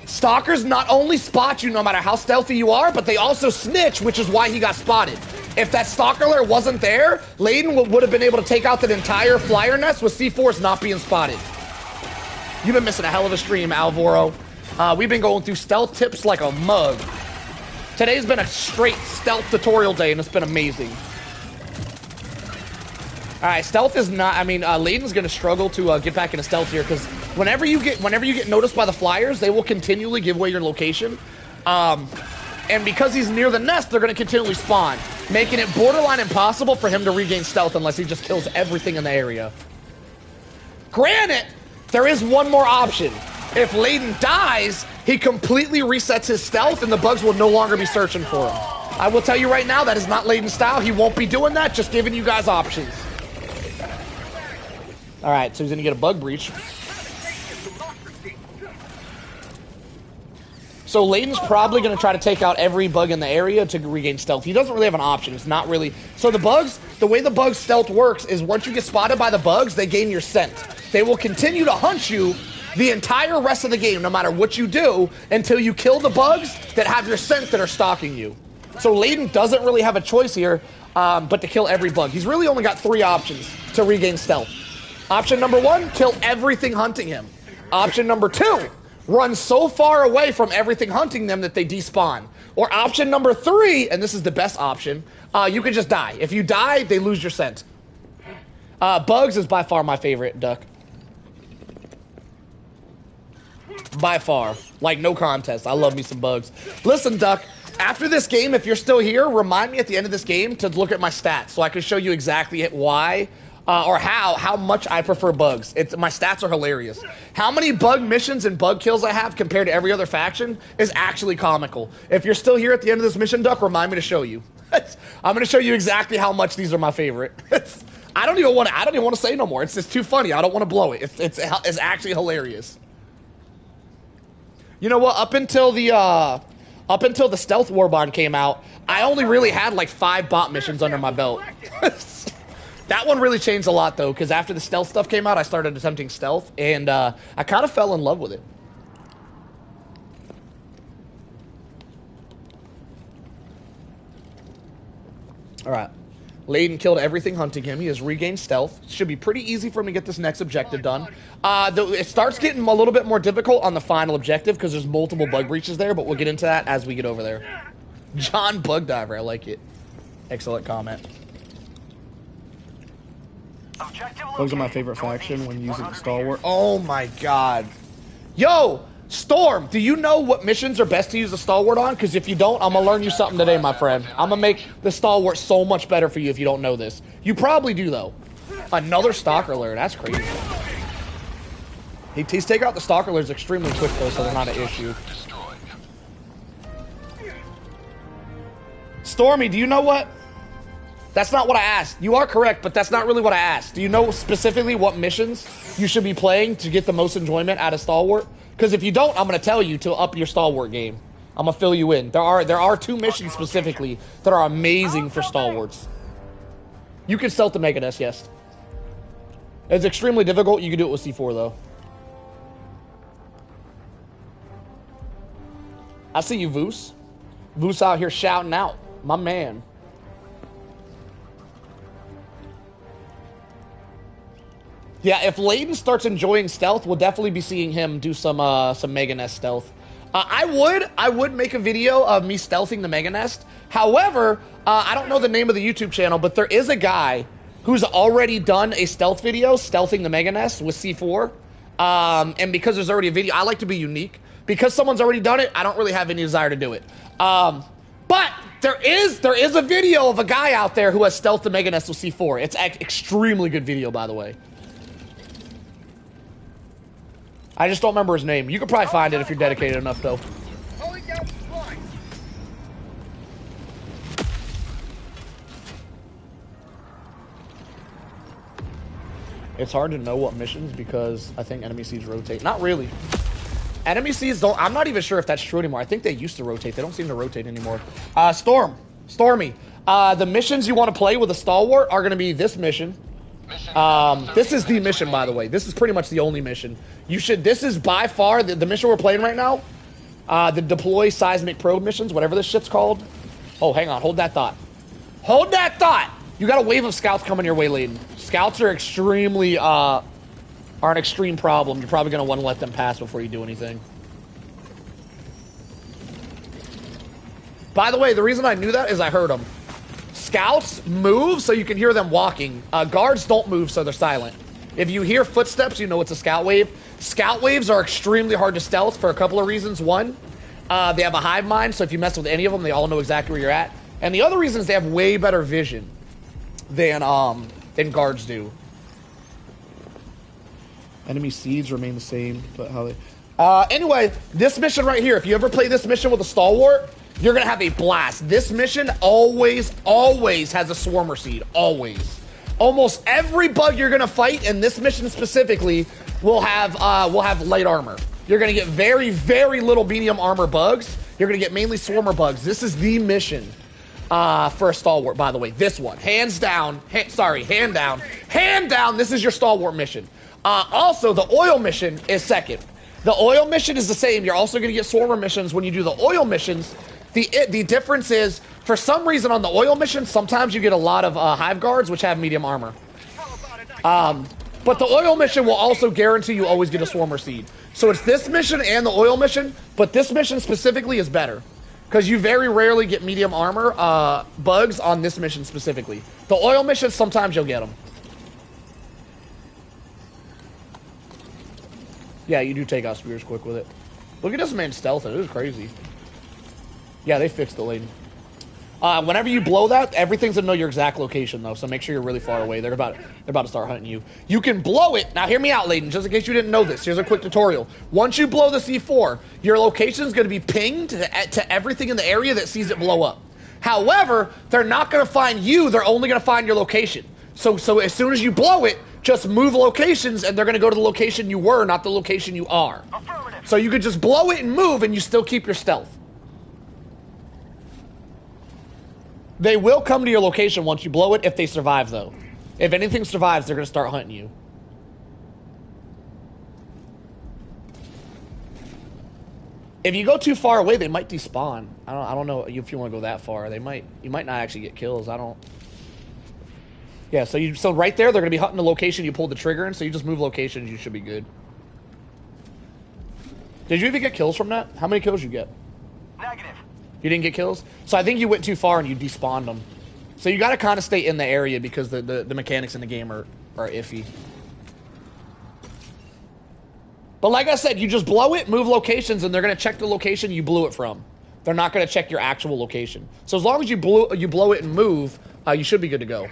Speaker 4: Stalkers not only spot you no matter how stealthy you are, but they also snitch, which is why he got spotted. If that stalker lair wasn't there, Layden would have been able to take out that entire flyer nest with C4s not being spotted. You've been missing a hell of a stream, Alvaro. We've been going through stealth tips like a mug. Today's been a straight stealth tutorial day, and it's been amazing. All right, stealth is not... I mean, Layden's going to struggle to get back into stealth here, because whenever you get noticed by the flyers, they will continually give away your location. And because he's near the nest, they're going to continually spawn, making it borderline impossible for him to regain stealth unless he just kills everything in the area. Granted, there is one more option. If Layden dies, he completely resets his stealth, and the bugs will no longer be searching for him. I will tell you right now, that is not Layden's style. He won't be doing that, just giving you guys options. All right, so he's going to get a bug breach. So Layden's probably going to try to take out every bug in the area to regain stealth. He doesn't really have an option. It's not really... So the way the bug stealth works is once you get spotted by the bugs, they gain your scent. They will continue to hunt you the entire rest of the game, no matter what you do, until you kill the bugs that have your scent that are stalking you. So Layden doesn't really have a choice here, but to kill every bug. He's really only got 3 options to regain stealth. Option number 1, kill everything hunting him. Option number 2, run so far away from everything hunting them that they despawn. Or option number 3, and this is the best option, you can just die. If you die, they lose your scent. Bugs is by far my favorite, Duck. By far. Like, no contest. I love me some bugs. Listen, Duck, after this game, if you're still here, remind me at the end of this game to look at my stats so I can show you exactly why or how much I prefer bugs. My stats are hilarious. How many bug missions and bug kills I have compared to every other faction is actually comical. If you're still here at the end of this mission, Duck, remind me to show you. I'm going to show you exactly how much these are my favorite. I don't even want to say no more. It's just too funny. I don't want to blow it. It's actually hilarious. You know what? Up until the Stealth Warbond came out, I only really had like 5 bot missions under my belt. That one really changed a lot, though, because after the stealth stuff came out, I started attempting stealth, and I kind of fell in love with it. All right. Layden killed everything hunting him. He has regained stealth. Should be pretty easy for him to get this next objective done. It starts getting a little bit more difficult on the final objective because there's multiple bug breaches there, but we'll get into that as we get over there. John Bug Diver, I like it. Excellent comment. Bugs are my favorite faction when using the Stalwart. Oh my god. Yo, Storm, do you know what missions are best to use the Stalwart on? Because if you don't, I'm going to learn you something today, my friend. I'm going to make the Stalwart so much better for you if you don't know this. You probably do, though. Another Stalker Lure. That's crazy. He's taking out the Stalker Lures extremely quick, though, so they're not an issue. Stormy, do you know what? That's not what I asked. You are correct, but that's not really what I asked. Do you know specifically what missions you should be playing to get the most enjoyment out of Stalwart? Because if you don't, I'm going to tell you to up your Stalwart game. I'm going to fill you in. There are 2 missions specifically that are amazing for Stalwarts. You can stealth the Mega Nest, yes. It's extremely difficult. You can do it with C4, though. I see you, Voos. Voos out here shouting out. My man. Yeah, if Layden starts enjoying stealth, we'll definitely be seeing him do some Mega Nest stealth. I would make a video of me stealthing the Mega Nest. However, I don't know the name of the YouTube channel, but there is a guy who's already done a stealth video, stealthing the Mega Nest with C4. And because there's already a video, I like to be unique. Because someone's already done it, I don't really have any desire to do it. But there is a video of a guy out there who has stealthed the Mega Nest with C4. It's an extremely good video, by the way. I just don't remember his name. You could probably find it if you're dedicated enough, though. It's hard to know what missions because I think enemy seeds rotate. Not really. Enemy seeds don't... I'm not even sure if that's true anymore. I think they used to rotate. They don't seem to rotate anymore. Stormy. The missions you want to play with a Stalwart are going to be this mission. This is the mission, by the way. This is pretty much the only mission. This is by far the mission we're playing right now. The deploy seismic probe missions, whatever this shit's called. Oh, hang on. Hold that thought. Hold that thought! You got a wave of scouts coming your way, Layden. Scouts are extremely, are an extreme problem. You're probably going to want to let them pass before you do anything. By the way, the reason I knew that is I heard them. Scouts move so you can hear them walking. Guards don't move so they're silent. If you hear footsteps, you know it's a scout wave. Scout waves are extremely hard to stealth for a couple of reasons. One, they have a hive mind, so if you mess with any of them, they all know exactly where you're at. And the other reason is they have way better vision than guards do. Enemy seeds remain the same, but how they... anyway, this mission right here, if you ever play this mission with a Stalwart, you're going to have a blast. This mission always has a Swarmer seed. Always. Almost every bug you're going to fight, in this mission specifically, will have light armor. You're going to get very, very little medium armor bugs. You're going to get mainly Swarmer bugs. This is the mission for a Stalwart, by the way. This one. Hands down. Hand down. This is your Stalwart mission. Also, the oil mission is second. The oil mission is the same. You're also going to get Swarmer missions when you do the oil missions. The difference is, for some reason on the oil mission, sometimes you get a lot of hive guards, which have medium armor. But the oil mission will also guarantee you always get a Swarmer seed. So it's this mission and the oil mission, but this mission specifically is better. Because you very rarely get medium armor bugs on this mission specifically. The oil mission, sometimes you'll get them. Yeah, you do take out spears quick with it. Look at this man stealthing. It is crazy. Yeah, they fixed the lane. Whenever you blow that, everything's gonna know your exact location though, so make sure you're really far away. They're about to start hunting you. You can blow it. Now hear me out, Layden, just in case you didn't know this. Here's a quick tutorial. Once you blow the C4, your location's gonna be pinged to everything in the area that sees it blow up. However, they're not gonna find you, they're only gonna find your location. So as soon as you blow it, just move locations and they're gonna go to the location you were, not the location you are. So you could just blow it and move and you still keep your stealth. They will come to your location once you blow it if they survive, though. If anything survives, they're going to start hunting you. If you go too far away, they might despawn. I don't know if you want to go that far. You might not actually get kills. I don't. Yeah, so right there, they're gonna be hunting the location you pulled the trigger in. So you just move locations, you should be good. Did you even get kills from that? How many kills you get?
Speaker 2: Negative.
Speaker 4: You didn't get kills? So I think you went too far and you despawned them. So you got to kind of stay in the area because the mechanics in the game are iffy. But like I said, you just blow it, move locations, and they're going to check the location you blew it from. They're not going to check your actual location. So as long as you blow it and move, you should be good to go.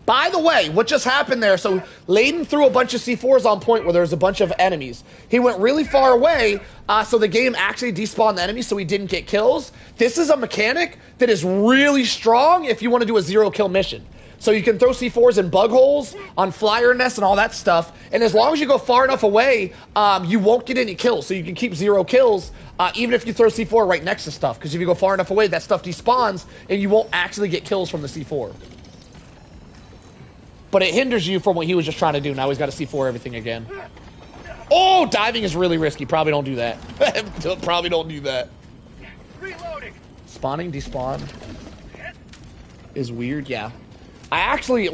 Speaker 4: By the way, what just happened there, so Layden threw a bunch of C4s on point where there was a bunch of enemies. He went really far away, so the game actually despawned the enemy so he didn't get kills. This is a mechanic that is really strong if you want to do a 0-kill mission. So you can throw C4s in bug holes, on flyer nests, and all that stuff. And as long as you go far enough away, you won't get any kills. So you can keep 0 kills, even if you throw C4 right next to stuff. Because if you go far enough away, that stuff despawns, and you won't actually get kills from the C4. But it hinders you from what he was just trying to do. Now he's got to C4 everything again. Oh, diving is really risky. Probably don't do that. Probably don't do that.
Speaker 2: Reloading.
Speaker 4: Spawning, despawn is weird. Yeah. I actually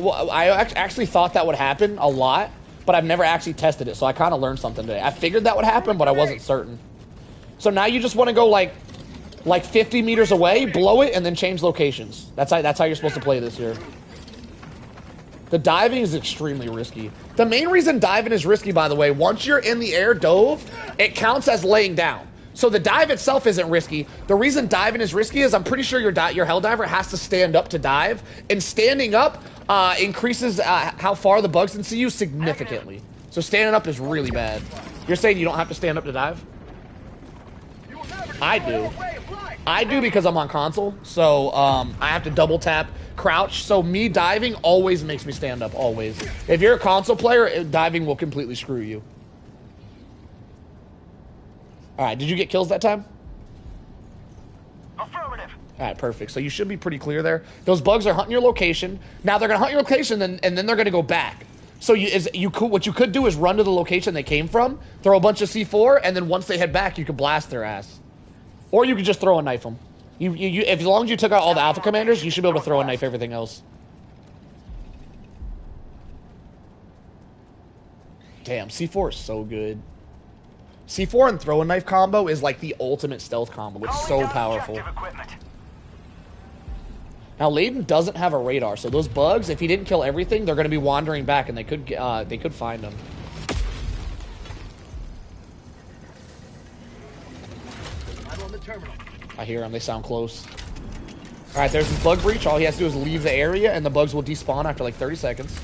Speaker 4: thought that would happen a lot, but I've never actually tested it. So I kind of learned something today. I figured that would happen, but I wasn't certain. So now you just want to go like 50 meters away, blow it, and then change locations. That's how you're supposed to play this here. The diving is extremely risky. The main reason diving is risky, by the way, once you're in the air dove, it counts as laying down. So the dive itself isn't risky. The reason diving is risky is I'm pretty sure your helldiver has to stand up to dive, and standing up increases how far the bugs can see you significantly. So standing up is really bad. You're saying you don't have to stand up to dive? I do. I do because I'm on console, so I have to double tap crouch. So me diving always makes me stand up, always. If you're a console player, diving will completely screw you. Alright, did you get kills that time?
Speaker 2: Affirmative.
Speaker 4: Alright, perfect. So you should be pretty clear there. Those bugs are hunting your location. Now they're going to hunt your location, and then they're going to go back. So what you could do is run to the location they came from, throw a bunch of C4, and then once they head back, you can blast their ass. Or you could just throw a knife them. As long as you took out all the alpha commanders, you should be able to throw a knife everything else. Damn, C4 is so good. C4 and throw a knife combo is like the ultimate stealth combo. It's so powerful. Now Layden doesn't have a radar, so those bugs, if he didn't kill everything, they're going to be wandering back, and they could find him. I hear them. They sound close. All right, there's his bug breach. All he has to do is leave the area, and the bugs will despawn after like 30 seconds.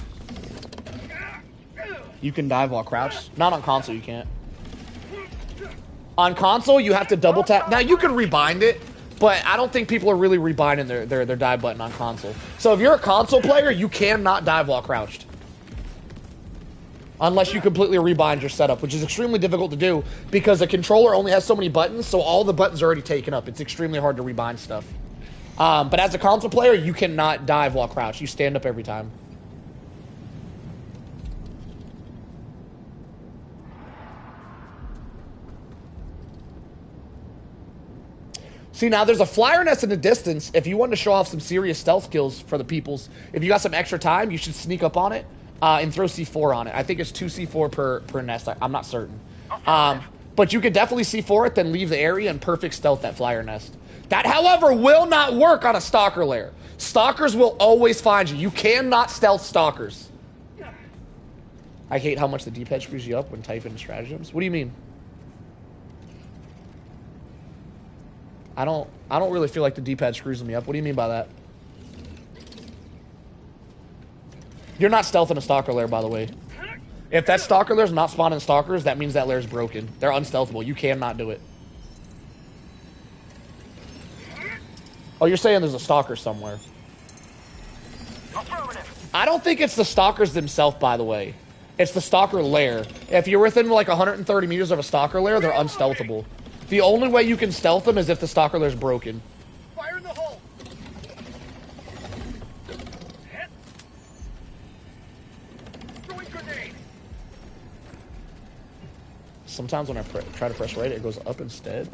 Speaker 4: You can dive while crouched. Not on console, you can't. On console, you have to double tap. Now, you can rebind it, but I don't think people are really rebinding their dive button on console. So if you're a console player, you cannot dive while crouched. Unless you completely rebind your setup, which is extremely difficult to do because the controller only has so many buttons, so all the buttons are already taken up. It's extremely hard to rebind stuff. But as a console player, you cannot dive while crouched. You stand up every time. See, now there's a flyer nest in the distance. If you want to show off some serious stealth skills for the peoples, if you got some extra time, you should sneak up on it. And throw C4 on it. I think it's 2 C4 per nest. I'm not certain. But you could definitely C4 it, then leave the area and perfect stealth that flyer nest. That, however, will not work on a stalker lair. Stalkers will always find you. You cannot stealth stalkers. I hate how much the D-pad screws you up when typing stratagems. What do you mean? I don't really feel like the D-pad screws me up. What do you mean by that? You're not stealthing a stalker lair, by the way. If that stalker lair's not spawning stalkers, that means that lair's broken. They're unstealthable. You cannot do it. Oh, you're saying there's a stalker somewhere. I don't think it's the stalkers themselves, by the way. It's the stalker lair. If you're within like 130 meters of a stalker lair, they're unstealthable. The only way you can stealth them is if the stalker lair's broken.
Speaker 2: Fire in the hole.
Speaker 4: sometimes when I try to press right, it goes up instead.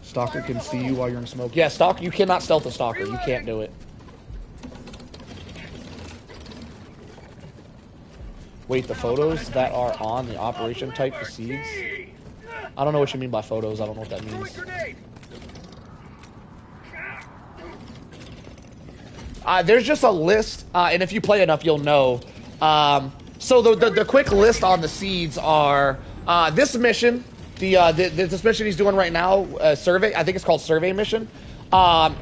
Speaker 4: Stalker can see you while you're in smoke. Yeah, Stalker, you cannot stealth a Stalker. You can't do it. Wait, the photos that are on the operation type the seeds? I don't know what you mean by photos. I don't know what that means. There's just a list, and if you play enough, you'll know. So the quick list on the seeds are this mission, this mission he's doing right now, survey. I think it's called survey mission.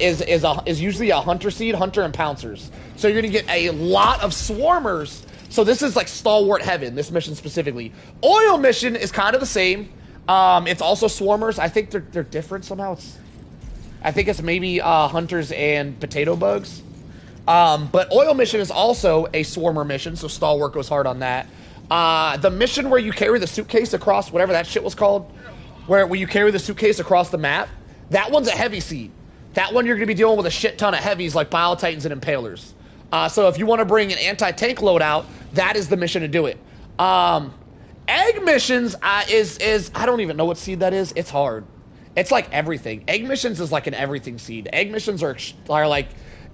Speaker 4: Is usually a hunter seed, hunter and pouncers. So you're gonna get a lot of swarmers. So this is like stalwart heaven. This mission specifically. Oil mission is kind of the same. It's also swarmers. I think they're different somehow. I think it's maybe hunters and potato bugs. But oil mission is also a swarmer mission, so stalwart goes hard on that. The mission where you carry the suitcase across, whatever that shit was called, where you carry the suitcase across the map, that one's a heavy seed. That one you're going to be dealing with a shit ton of heavies like Biotitans and Impalers. So if you want to bring an anti-tank loadout, that is the mission to do it. Egg missions is I don't even know what seed that is. It's hard. It's like everything. Egg missions is like an everything seed. Egg missions are like...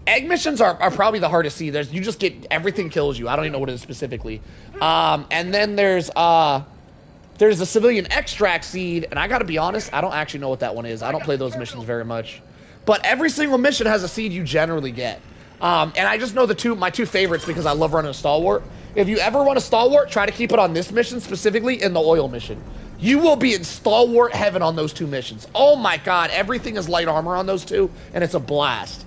Speaker 4: Egg missions are probably the hardest seed. You just get... Everything kills you. I don't even know what it is specifically. And then there's the civilian extract seed, and I gotta be honest, I don't actually know what that one is. I don't play those missions very much. But every single mission has a seed you generally get. And I just know my two favorites because I love running a stalwart. If you ever run a stalwart, try to keep it on this mission, specifically in the oil mission. You will be in stalwart heaven on those two missions. Oh my god, everything is light armor on those two, and it's a blast.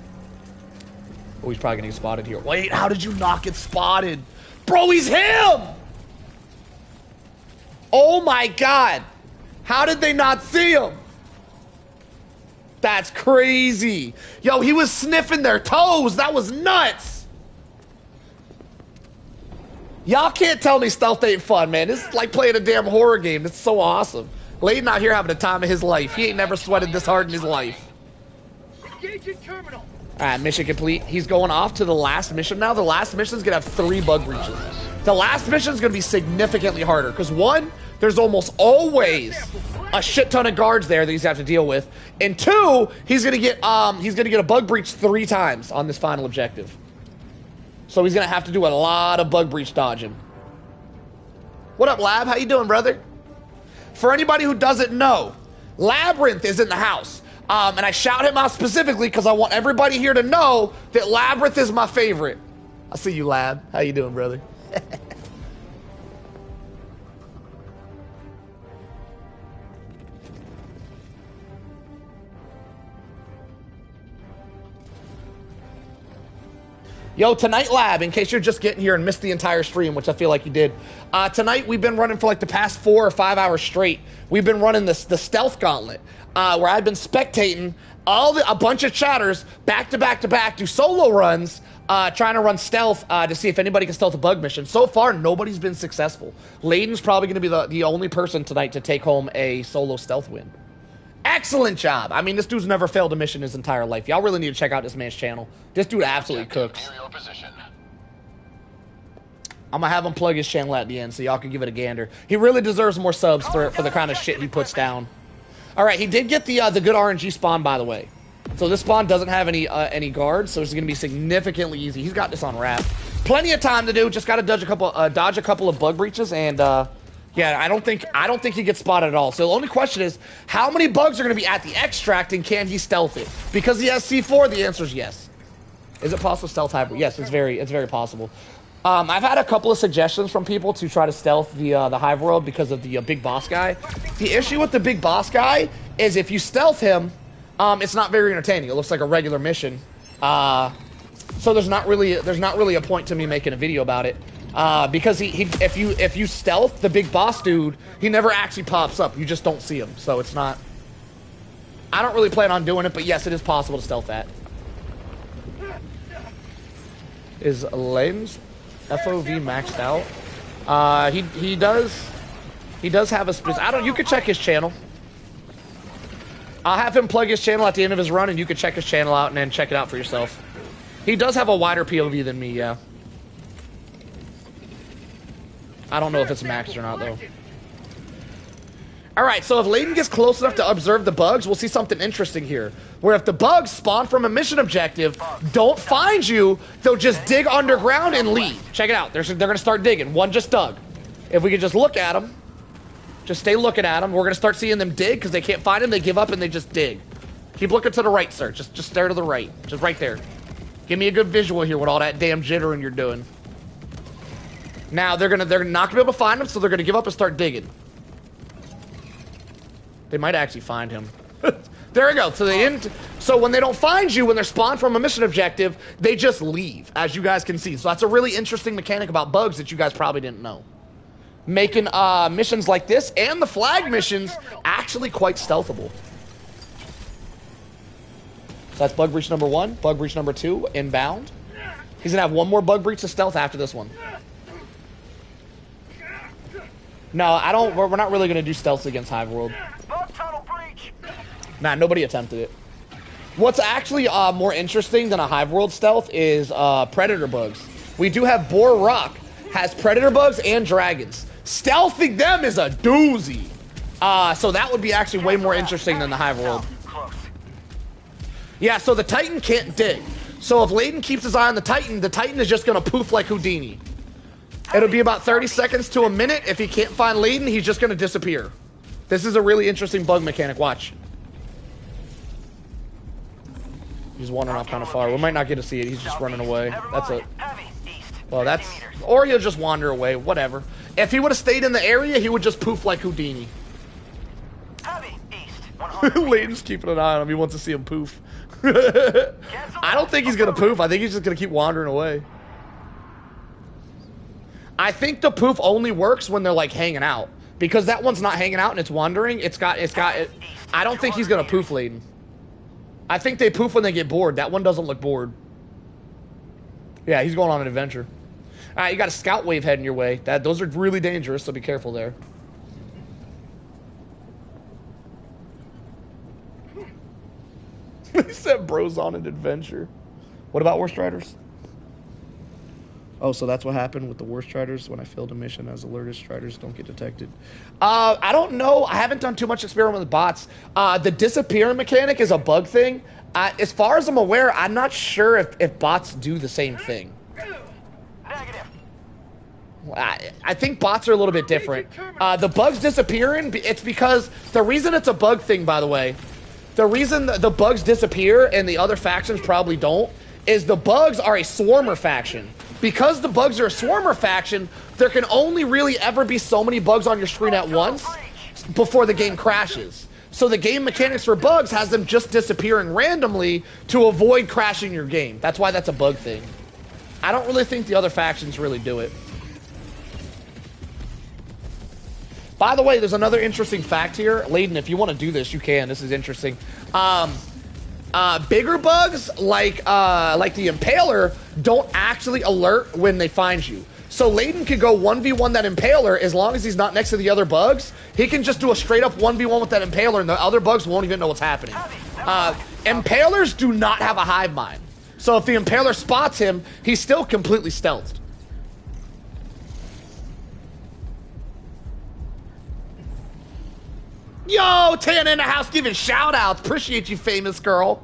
Speaker 4: Oh, he's probably gonna get spotted here. Wait, how did you not get spotted? Bro, he's him! Oh my god. How did they not see him? That's crazy. Yo, he was sniffing their toes. That was nuts. Y'all can't tell me stealth ain't fun, man. This is like playing a damn horror game. It's so awesome. Layden out here having the time of his life. He ain't never sweated this hard in his life.
Speaker 2: Engaging terminal.
Speaker 4: Alright, mission complete. He's going off to the last mission now. The last mission's gonna have 3 bug breaches. The last mission's gonna be significantly harder. Because one, there's almost always a shit ton of guards there that he's gonna have to deal with. And 2, he's gonna get a bug breach 3 times on this final objective. So he's gonna have to do a lot of bug breach dodging. What up, Lab? How you doing, brother? For anybody who doesn't know, Labyrinth is in the house. And I shout him out specifically because I want everybody here to know that Labyrinth is my favorite. I see you, Lab. How you doing, brother? Yo, tonight, Lab, in case you're just getting here and missed the entire stream, which I feel like you did. Tonight, we've been running for like the past 4 or 5 hours straight. We've been running the stealth gauntlet, where I've been spectating a bunch of chatters back to back to back, do solo runs, trying to run stealth to see if anybody can stealth a bug mission. So far, nobody's been successful. Layden's probably going to be the only person tonight to take home a solo stealth win. Excellent job. I mean, this dude's never failed a mission his entire life. Y'all really need to check out this man's channel. This dude absolutely cooks. I'm gonna have him plug his channel at the end so y'all can give it a gander. He really deserves more subs for the kind of shit he puts down. Alright, he did get the good RNG spawn, by the way. So this spawn doesn't have any guards, so it's gonna be significantly easy. He's got this on wrap. Plenty of time to do, just gotta dodge a couple of bug breaches, and yeah, I don't think he gets spotted at all. So the only question is, how many bugs are going to be at the extract, and can he stealth it? Because he has C4, the answer is yes. Is it possible to stealth hybrid? Yes, it's very possible. I've had a couple of suggestions from people to try to stealth the hive world because of the big boss guy. The issue with the big boss guy is if you stealth him, it's not very entertaining. It looks like a regular mission. So there's not really a point to me making a video about it. Because if you stealth the big boss dude, he never actually pops up. You just don't see him. So it's not... I don't really plan on doing it, but yes, it is possible to stealth that. Is Lane's FOV maxed out? He does have a you could check his channel. I'll have him plug his channel at the end of his run, and you can check his channel out and then check it out for yourself. He does have a wider POV than me, yeah. I don't know if it's maxed or not, though. Alright, so if Layden gets close enough to observe the bugs, we'll see something interesting here. Where if the bugs spawn from a mission objective, don't find you, they'll just dig underground and leave. Check it out. They're going to start digging. One just dug. If we could just look at them, just stay looking at them, we're going to start seeing them dig because they can't find them. They give up and they just dig. Keep looking to the right, sir. Just stare to the right. Just right there. Give me a good visual here with all that damn jittering you're doing. Now, they're not going to be able to find them, so they're going to give up and start digging. They might actually find him. There we go. So they didn't. So when they don't find you, when they're spawned from a mission objective, they just leave, as you guys can see. So that's a really interesting mechanic about bugs that you guys probably didn't know. Making missions like this and the flag missions actually quite stealthable. So that's bug breach number 1. Bug breach number 2, inbound. He's gonna have one more bug breach of stealth after this one. No, I don't. We're not really gonna do stealths against Hive World. Nah, nobody attempted it. What's actually more interesting than a Hive World stealth is Predator bugs. We do have Boar Rock, has Predator bugs and dragons. Stealthing them is a doozy. So that would be actually way more interesting than the Hive World. Yeah, so the Titan can't dig. So if Layden keeps his eye on the Titan is just gonna poof like Houdini. It'll be about 30 seconds to a minute. If he can't find Layden, he's just gonna disappear. This is a really interesting bug mechanic. Watch. He's wandering off kind of far. We might not get to see it. He's just running away. That's it. Well, that's... Or he'll just wander away. Whatever. If he would have stayed in the area, he would just poof like Houdini. Layden's keeping an eye on him. He wants to see him poof. I don't think he's going to poof. I think he's just going to keep wandering away. I think the poof only works when they're, like, hanging out. Because that one's not hanging out and it's wandering. I don't think he's going to poof Layden. I think they poof when they get bored. That one doesn't look bored. Yeah, he's going on an adventure. Alright, you got a scout wave heading your way. Those are really dangerous, so be careful there. He said bro's on an adventure. What about Worst Riders? Oh, so that's what happened with the Worst Riders when I failed a mission as alerted Striders don't get detected. I don't know. I haven't done too much experiment with bots. The disappearing mechanic is a bug thing. As far as I'm aware, I'm not sure if bots do the same thing. I think bots are a little bit different. The bugs disappearing, it's because the reason it's a bug thing, by the way, the reason the bugs disappear and the other factions probably don't is the bugs are a swarmer faction. Because the bugs are a swarmer faction, there can only really ever be so many bugs on your screen at once before the game crashes. So the game mechanics for bugs has them just disappearing randomly to avoid crashing your game. That's why that's a bug thing. I don't really think the other factions really do it. By the way, there's another interesting fact here. Layden, if you want to do this, you can. This is interesting. Bigger bugs, like the Impaler, don't actually alert when they find you. So Layden could go 1v1 that Impaler as long as he's not next to the other bugs. He can just do a straight up 1v1 with that Impaler and the other bugs won't even know what's happening. Impalers do not have a hive mind. So if the Impaler spots him, he's still completely stealthed. Yo, Tana in the house giving shout outs. Appreciate you, famous girl.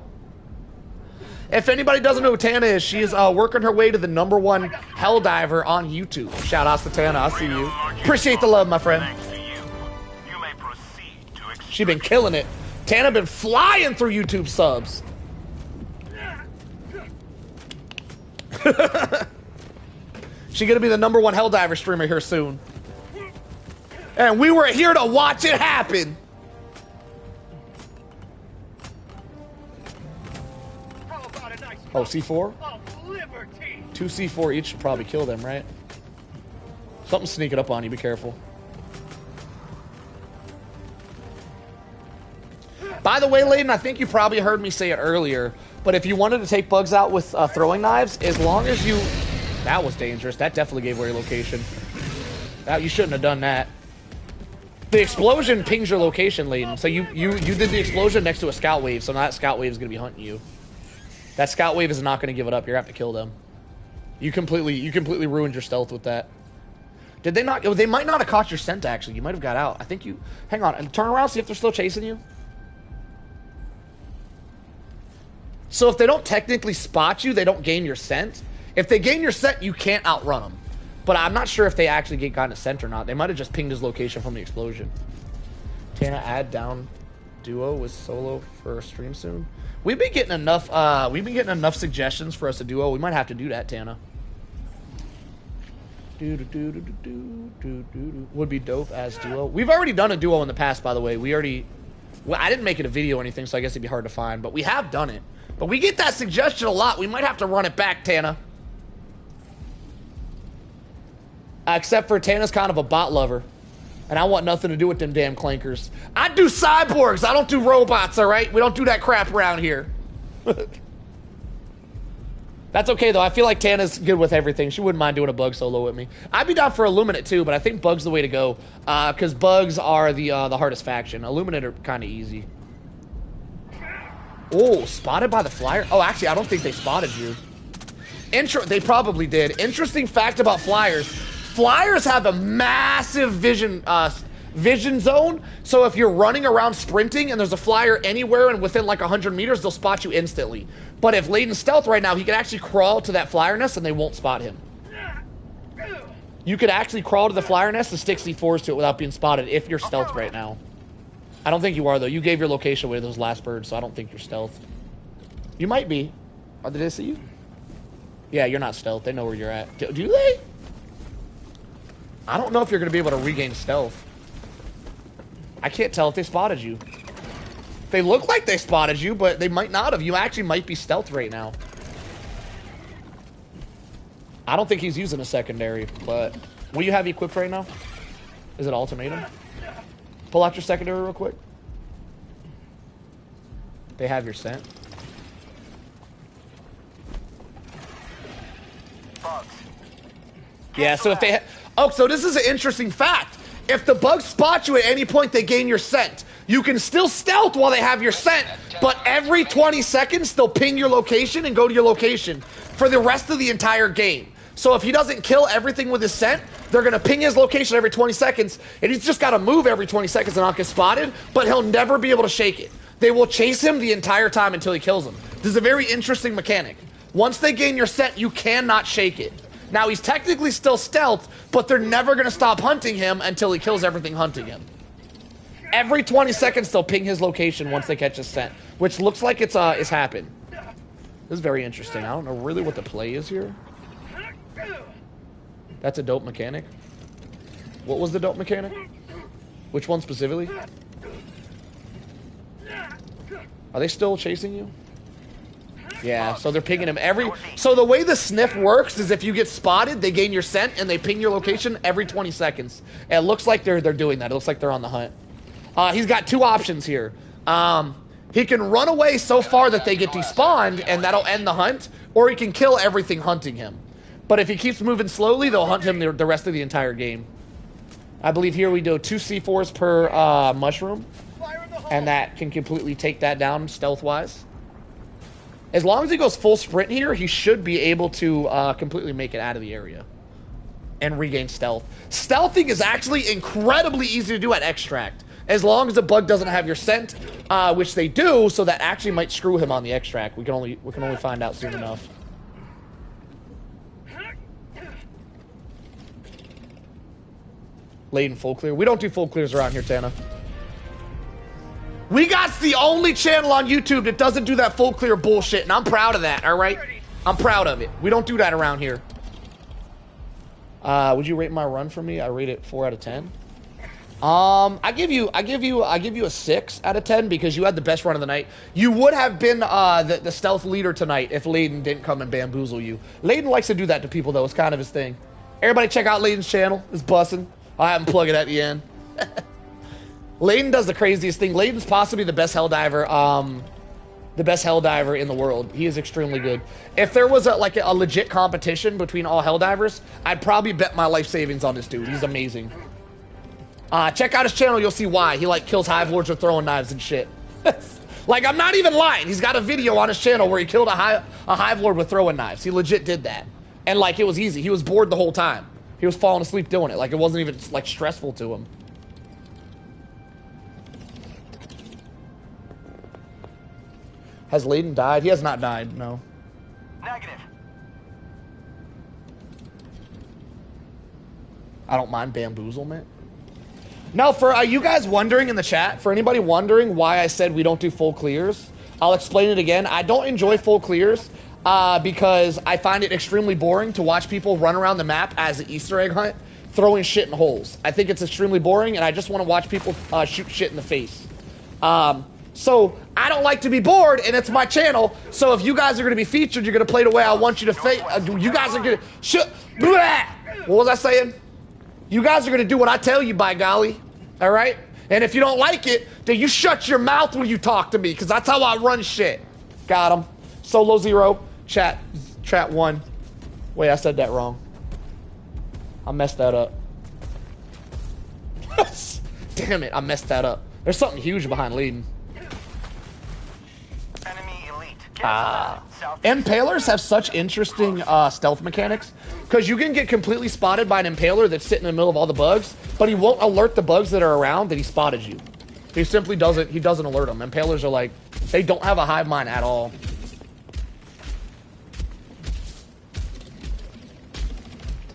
Speaker 4: If anybody doesn't know who Tana is, she is working her way to the #1 Helldiver on YouTube. Shout outs to Tana. I see you. Appreciate the love, my friend. She been killing it. Tana been flying through YouTube subs. She gonna be the #1 Helldiver streamer here soon. And we were here to watch it happen. Oh, C4? 2 C4 each should probably kill them, right? Something's sneaking up on you, be careful. By the way, Layden, I think you probably heard me say it earlier, but if you wanted to take bugs out with throwing knives, as long as you... That was dangerous. That definitely gave away your location. You shouldn't have done that. The explosion pings your location, Layden. So you did the explosion next to a scout wave, so now that scout wave is going to be hunting you. That scout wave is not going to give it up. You're going to have to kill them. You completely ruined your stealth with that. Did they not? They might not have caught your scent, actually. You might have got out. I think you... Hang on. And turn around, see if they're still chasing you. So if they don't technically spot you, they don't gain your scent. If they gain your scent, you can't outrun them. But I'm not sure if they actually get gotten a scent or not. They might have just pinged his location from the explosion. Tana, add down duo with solo for a stream soon. We've been getting enough. Suggestions for us to duo. We might have to do that, Tana. Would be dope as duo. We've already done a duo in the past, by the way. Well, I didn't make it a video or anything, so I guess it'd be hard to find. But we have done it. But we get that suggestion a lot. We might have to run it back, Tana. Except for Tana's kind of a bot lover. And I want nothing to do with them damn clankers. I do cyborgs. I don't do robots, all right? We don't do that crap around here. That's okay, though. I feel like Tana's good with everything. She wouldn't mind doing a bug solo with me. I'd be down for Illuminate, too, but I think Bug's the way to go. Because Bugs are the hardest faction. Illuminate are kind of easy. Oh, spotted by the flyer? Oh, actually, I don't think they spotted you. They probably did. Interesting fact about flyers. Flyers have a massive vision zone. So if you're running around sprinting and there's a flyer anywhere and within like 100 meters, they'll spot you instantly. But if Layden's stealth right now, he can actually crawl to that flyer nest and they won't spot him. You could actually crawl to the flyer nest and stick C4s to it without being spotted if you're stealth right now. I don't think you are, though. You gave your location away to those last birds, so I don't think you're stealth. You might be. Did they see you? Yeah, you're not stealth. They know where you're at. Do they? I don't know if you're going to be able to regain stealth. I can't tell if they spotted you. They look like they spotted you, but they might not have. You actually might be stealth right now. I don't think he's using a secondary, but... What do you have equipped right now? Is it ultimatum? Pull out your secondary real quick. They have your scent. Yeah, so if they... Oh, so this is an interesting fact. If the bugs spot you at any point, they gain your scent. You can still stealth while they have your scent, but every 20 seconds, they'll ping your location and go to your location for the rest of the entire game. So if he doesn't kill everything with his scent, they're going to ping his location every 20 seconds, and he's just got to move every 20 seconds and not get spotted, but he'll never be able to shake it. They will chase him the entire time until he kills them. This is a very interesting mechanic. Once they gain your scent, you cannot shake it. Now, he's technically still stealth, but they're never going to stop hunting him until he kills everything hunting him. Every 20 seconds, they'll ping his location once they catch his scent, which looks like it's happened. This is very interesting. I don't know really what the play is here. That's a dope mechanic. What was the dope mechanic? Which one specifically? Are they still chasing you? Yeah, so they're pinging him so the way the sniff works is if you get spotted, they gain your scent and they ping your location every 20 seconds. And it looks like they're doing that. It looks like they're on the hunt. He's got two options here. He can run away so far that they get despawned and that'll end the hunt, or he can kill everything hunting him. But if he keeps moving slowly, they'll hunt him the rest of the entire game. I believe here we do 2 C4s per mushroom, and that can completely take that down stealth-wise. As long as he goes full sprint here, he should be able to completely make it out of the area and regain stealth. Stealthing is actually incredibly easy to do at extract, as long as the bug doesn't have your scent, which they do, so that actually might screw him on the extract. We can only find out soon enough. Layden full clear. We don't do full clears around here, Tana. We got the only channel on YouTube that doesn't do that full clear bullshit, and I'm proud of that, alright? I'm proud of it. We don't do that around here. Would you rate my run for me? I rate it 4 out of 10. I give you a 6 out of 10 because you had the best run of the night. You would have been the stealth leader tonight if Layden didn't come and bamboozle you. Layden likes to do that to people, though. It's kind of his thing. Everybody check out Layden's channel. It's bussin'. I'll have him plug it at the end. Layden does the craziest thing. Layden's possibly the best helldiver in the world. He is extremely good. If there was a legit competition between all helldivers, I'd probably bet my life savings on this dude. He's amazing. Check out his channel, you'll see why. He kills hive lords with throwing knives and shit. I'm not even lying. He's got a video on his channel where he killed a hive lord with throwing knives. He legit did that. And it was easy. He was bored the whole time. He was falling asleep doing it. Like, it wasn't even, like, stressful to him. Has Layden died? He has not died, no.
Speaker 2: Negative.
Speaker 4: I don't mind bamboozlement. No, for you guys wondering in the chat, for anybody wondering why I said we don't do full clears, I'll explain it again. I don't enjoy full clears because I find it extremely boring to watch people run around the map as an Easter egg hunt, throwing shit in holes. I think it's extremely boring, and I just want to watch people shoot shit in the face. So I don't like to be bored, and it's my channel. So if you guys are going to be featured, you're going to play the way I want you to you guys are going to shit. What was I saying? You guys are going to do what I tell you, by golly. All right? And if you don't like it, then you shut your mouth when you talk to me, because that's how I run shit. Got him. Solo 0. Chat 1. Wait, I said that wrong. I messed that up. Damn it, I messed that up. There's something huge behind Layden.
Speaker 2: Enemy elite.
Speaker 4: Impalers have such interesting stealth mechanics, because you can get completely spotted by an impaler that's sitting in the middle of all the bugs, but he won't alert the bugs that are around that he spotted you. He simply doesn't, he doesn't alert them. Impalers are like, they don't have a hive mind at all.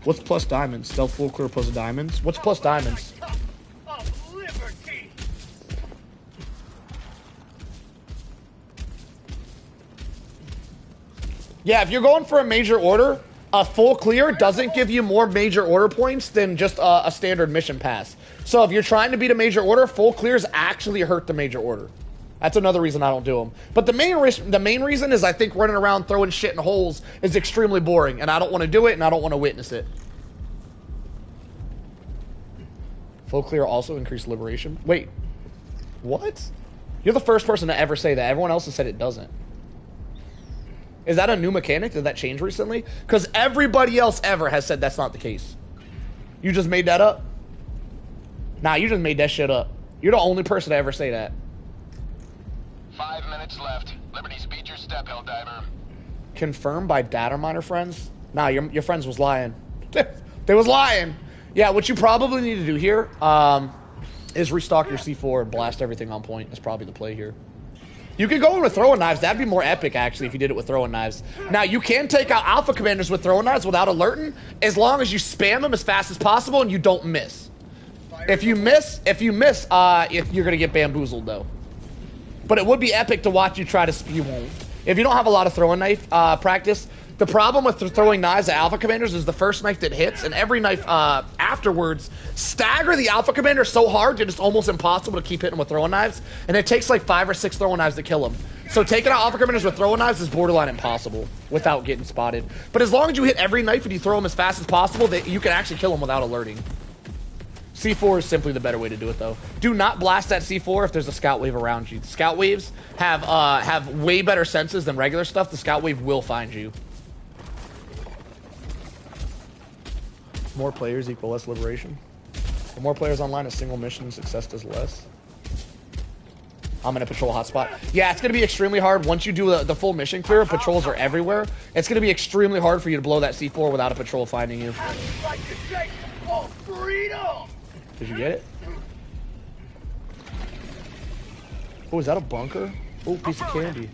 Speaker 4: What's plus diamonds? Stealth full clear plus diamonds? What's plus diamonds? Yeah, if you're going for a major order, a full clear doesn't give you more major order points than just a standard mission pass. So if you're trying to beat a major order, full clears actually hurt the major order. That's another reason I don't do them. But the main reason is I think running around throwing shit in holes is extremely boring, and I don't want to do it, and I don't want to witness it. Full clear also increased liberation. Wait, what? You're the first person to ever say that. Everyone else has said it doesn't. Is that a new mechanic? Did that change recently? Because everybody else ever has said that's not the case. You just made that up? Nah, you just made that shit up. You're the only person to ever say that.
Speaker 2: 5 minutes left. Liberty, speed your step, Helldiver.
Speaker 4: Confirmed by data miner friends? Nah, your friends was lying. They was lying. Yeah, what you probably need to do here is restock your C4 and blast everything on point. That's probably the play here. You could go in with throwing knives. That'd be more epic, actually, if you did it with throwing knives. Now, you can take out alpha commanders with throwing knives without alerting, as long as you spam them as fast as possible and you don't miss. If you miss, if you're gonna get bamboozled, though. But it would be epic to watch you try to. You won't. If you don't have a lot of throwing knife practice, the problem with throwing knives at alpha commanders is the first knife that hits, and every knife afterwards stagger the alpha commander so hard that it's almost impossible to keep hitting with throwing knives, and it takes like 5 or 6 throwing knives to kill them. So taking out alpha commanders with throwing knives is borderline impossible without getting spotted. But as long as you hit every knife and you throw them as fast as possible, you can actually kill them without alerting. C4 is simply the better way to do it, though. Do not blast that C4 if there's a scout wave around you. Scout waves have way better senses than regular stuff. The scout wave will find you. More players equal less liberation. The more players online, a single mission success does less. I'm in a patrol hotspot. Yeah, it's going to be extremely hard once you do the full mission clear. Patrols are everywhere. It's going to be extremely hard for you to blow that C4 without a patrol finding you. Did you get it? Oh, is that a bunker? Oh, piece of candy.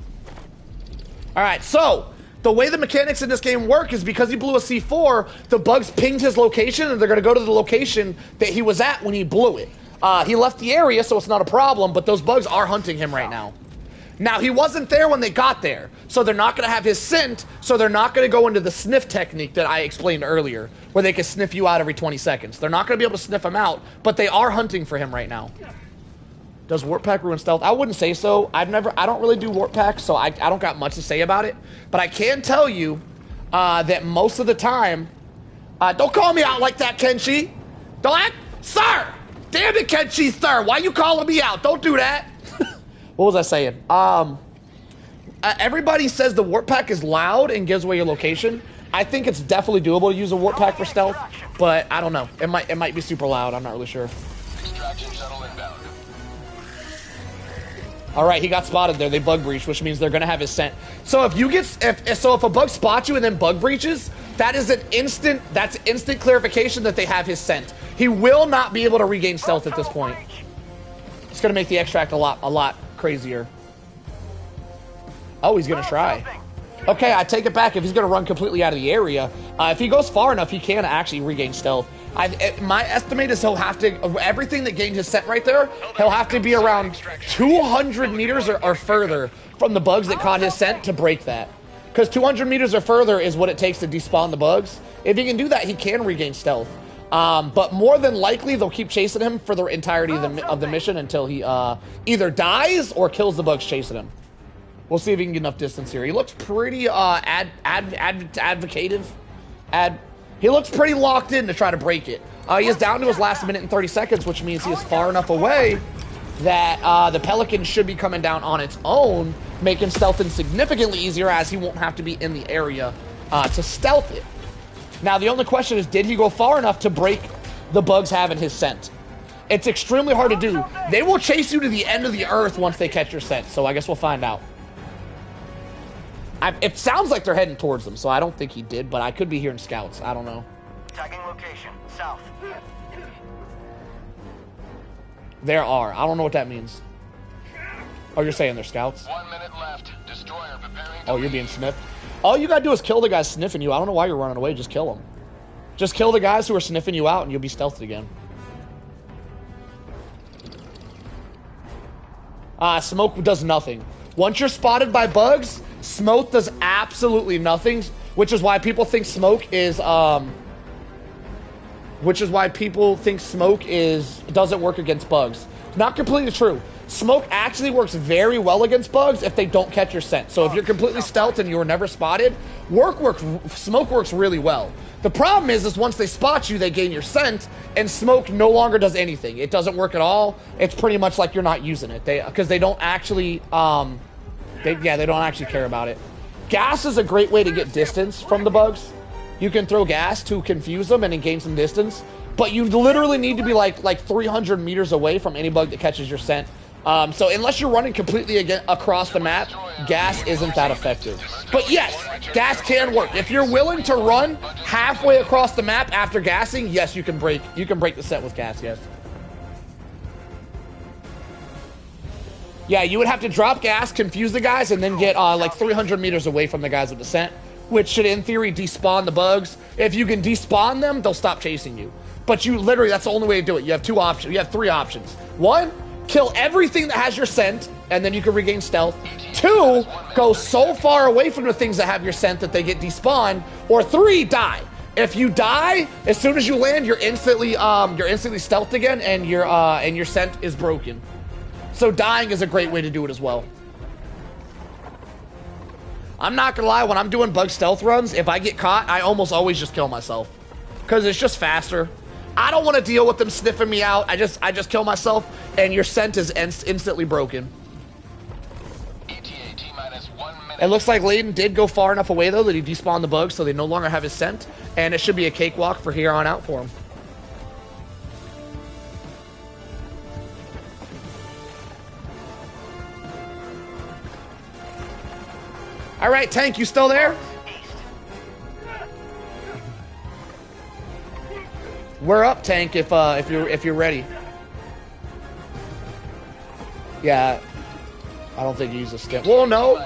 Speaker 4: Alright, so the way the mechanics in this game work is because he blew a C4, the bugs pinged his location, and they're going to go to the location that he was at when he blew it. He left the area, so it's not a problem, but those bugs are hunting him right now. Now, he wasn't there when they got there, so they're not going to have his scent, so they're not going to go into the sniff technique that I explained earlier, where they can sniff you out every 20 seconds. They're not going to be able to sniff him out, but they are hunting for him right now. Does Warp Pack ruin stealth? I wouldn't say so. I don't really do Warp Pack, so I don't got much to say about it. But I can tell you that most of the time... don't call me out like that, Kenshi! Don't act... Sir! Damn it, Kenshi, sir! Why you calling me out? Don't do that! What was I saying? Everybody says the Warp Pack is loud and gives away your location. I think it's definitely doable to use a Warp Pack for stealth, but I don't know. It might be super loud. I'm not really sure.
Speaker 2: Extraction shuttle inbound.
Speaker 4: All right, he got spotted there. They bug breached, which means they're gonna have his scent. So if you get, if a bug spots you and then bug breaches, that's instant clarification that they have his scent. He will not be able to regain stealth at this point. It's gonna make the extract a lot crazier. Oh, he's gonna try. Okay, I take it back. If he's gonna run completely out of the area, if he goes far enough, he can actually regain stealth. My estimate is he'll have to, everything that gained his scent right there, he'll have to be around 200 meters or further from the bugs that caught his scent to break that. Because 200 meters or further is what it takes to despawn the bugs. If he can do that, he can regain stealth. But more than likely, they'll keep chasing him for the entirety of the mission until he either dies or kills the bugs chasing him. We'll see if he can get enough distance here. He looks pretty advocative. He looks pretty locked in to try to break it. He is down to his last minute and 30 seconds, which means he is far enough away that the Pelican should be coming down on its own, making stealthing significantly easier as he won't have to be in the area to stealth it. Now, the only question is, did he go far enough to break the bugs having his scent? It's extremely hard to do. They will chase you to the end of the earth once they catch your scent, so I guess we'll find out. It sounds like they're heading towards them, so I don't think he did, but I could be hearing scouts. I don't know.
Speaker 2: Tagging location, south.
Speaker 4: There are. I don't know what that means. Oh, you're saying they're scouts?
Speaker 2: 1 minute left. Destroyer preparing to
Speaker 4: Oh, you're being sniffed? All you gotta do is kill the guys sniffing you. I don't know why you're running away. Just kill them. Just kill the guys who are sniffing you out, and you'll be stealthed again. Smoke does nothing. Once you're spotted by bugs, smoke does absolutely nothing, which is why people think smoke is, doesn't work against bugs. Not completely true. Smoke actually works very well against bugs if they don't catch your scent. So if you're completely stealthed and you were never spotted, smoke works really well. The problem is once they spot you, they gain your scent, and smoke no longer does anything. It doesn't work at all. It's pretty much like you're not using it. Because they don't actually, they don't actually care about it. Gas is a great way to get distance from the bugs. You can throw gas to confuse them and then gain some distance, but you literally need to be like 300 meters away from any bug that catches your scent. So unless you're running completely across the map, gas isn't that effective. But yes, gas can work. If you're willing to run halfway across the map after gassing, yes, you can break the scent with gas, yes. Yeah, you would have to drop gas, confuse the guys, and then get like 300 meters away from the guys with the scent, which should in theory despawn the bugs. If you can despawn them, they'll stop chasing you. But you literally, that's the only way to do it. You have two options. You have three options. One, kill everything that has your scent, and then you can regain stealth. Two, go so far away from the things that have your scent that they get despawned. Or three, die. If you die, as soon as you land, you're instantly stealthed again, and your scent is broken. So dying is a great way to do it as well. I'm not gonna lie, when I'm doing bug stealth runs, if I get caught, I almost always just kill myself. Because it's just faster. I don't want to deal with them sniffing me out. I just kill myself, and your scent is instantly broken. It looks like Layden did go far enough away, though, that he despawned the bugs, so they no longer have his scent. And it should be a cakewalk for here on out for him. All right, Tank, you still there? We're up, Tank, if you're ready. Yeah, I don't think he used a stim. Well, no,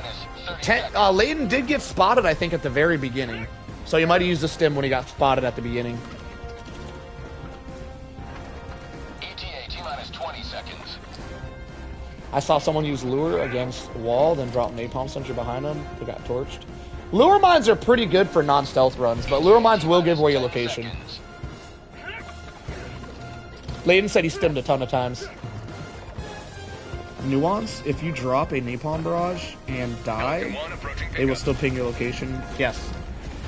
Speaker 4: Layden did get spotted, I think, at the very beginning. So he might have used a stim when he got spotted at the beginning.
Speaker 2: ETA T-minus 20 seconds.
Speaker 4: I saw someone use lure against wall, then drop napalm sentry behind them. Who got torched. Lure mines are pretty good for non-stealth runs, but lure mines will give away your location. Layden said he stimmed a ton of times. Nuance, if you drop a napalm barrage and die, they will still ping your location. Yes,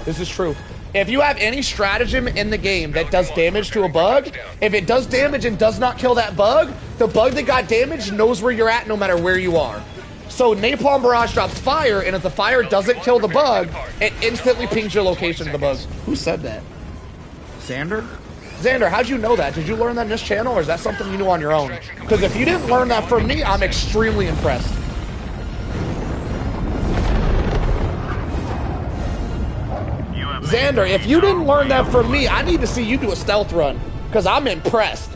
Speaker 4: this is true. If you have any stratagem in the game that does damage to a bug, if it does damage and does not kill that bug, the bug that got damaged knows where you're at no matter where you are. So napalm barrage drops fire, and if the fire doesn't kill the bug, it instantly pings your location to the bug. Who said that? Xander? Xander, how'd you know that? Did you learn that in this channel, or is that something you knew on your own? Because if you didn't learn that from me, I'm extremely impressed. Xander, if you didn't learn that from me, I need to see you do a stealth run, because I'm impressed.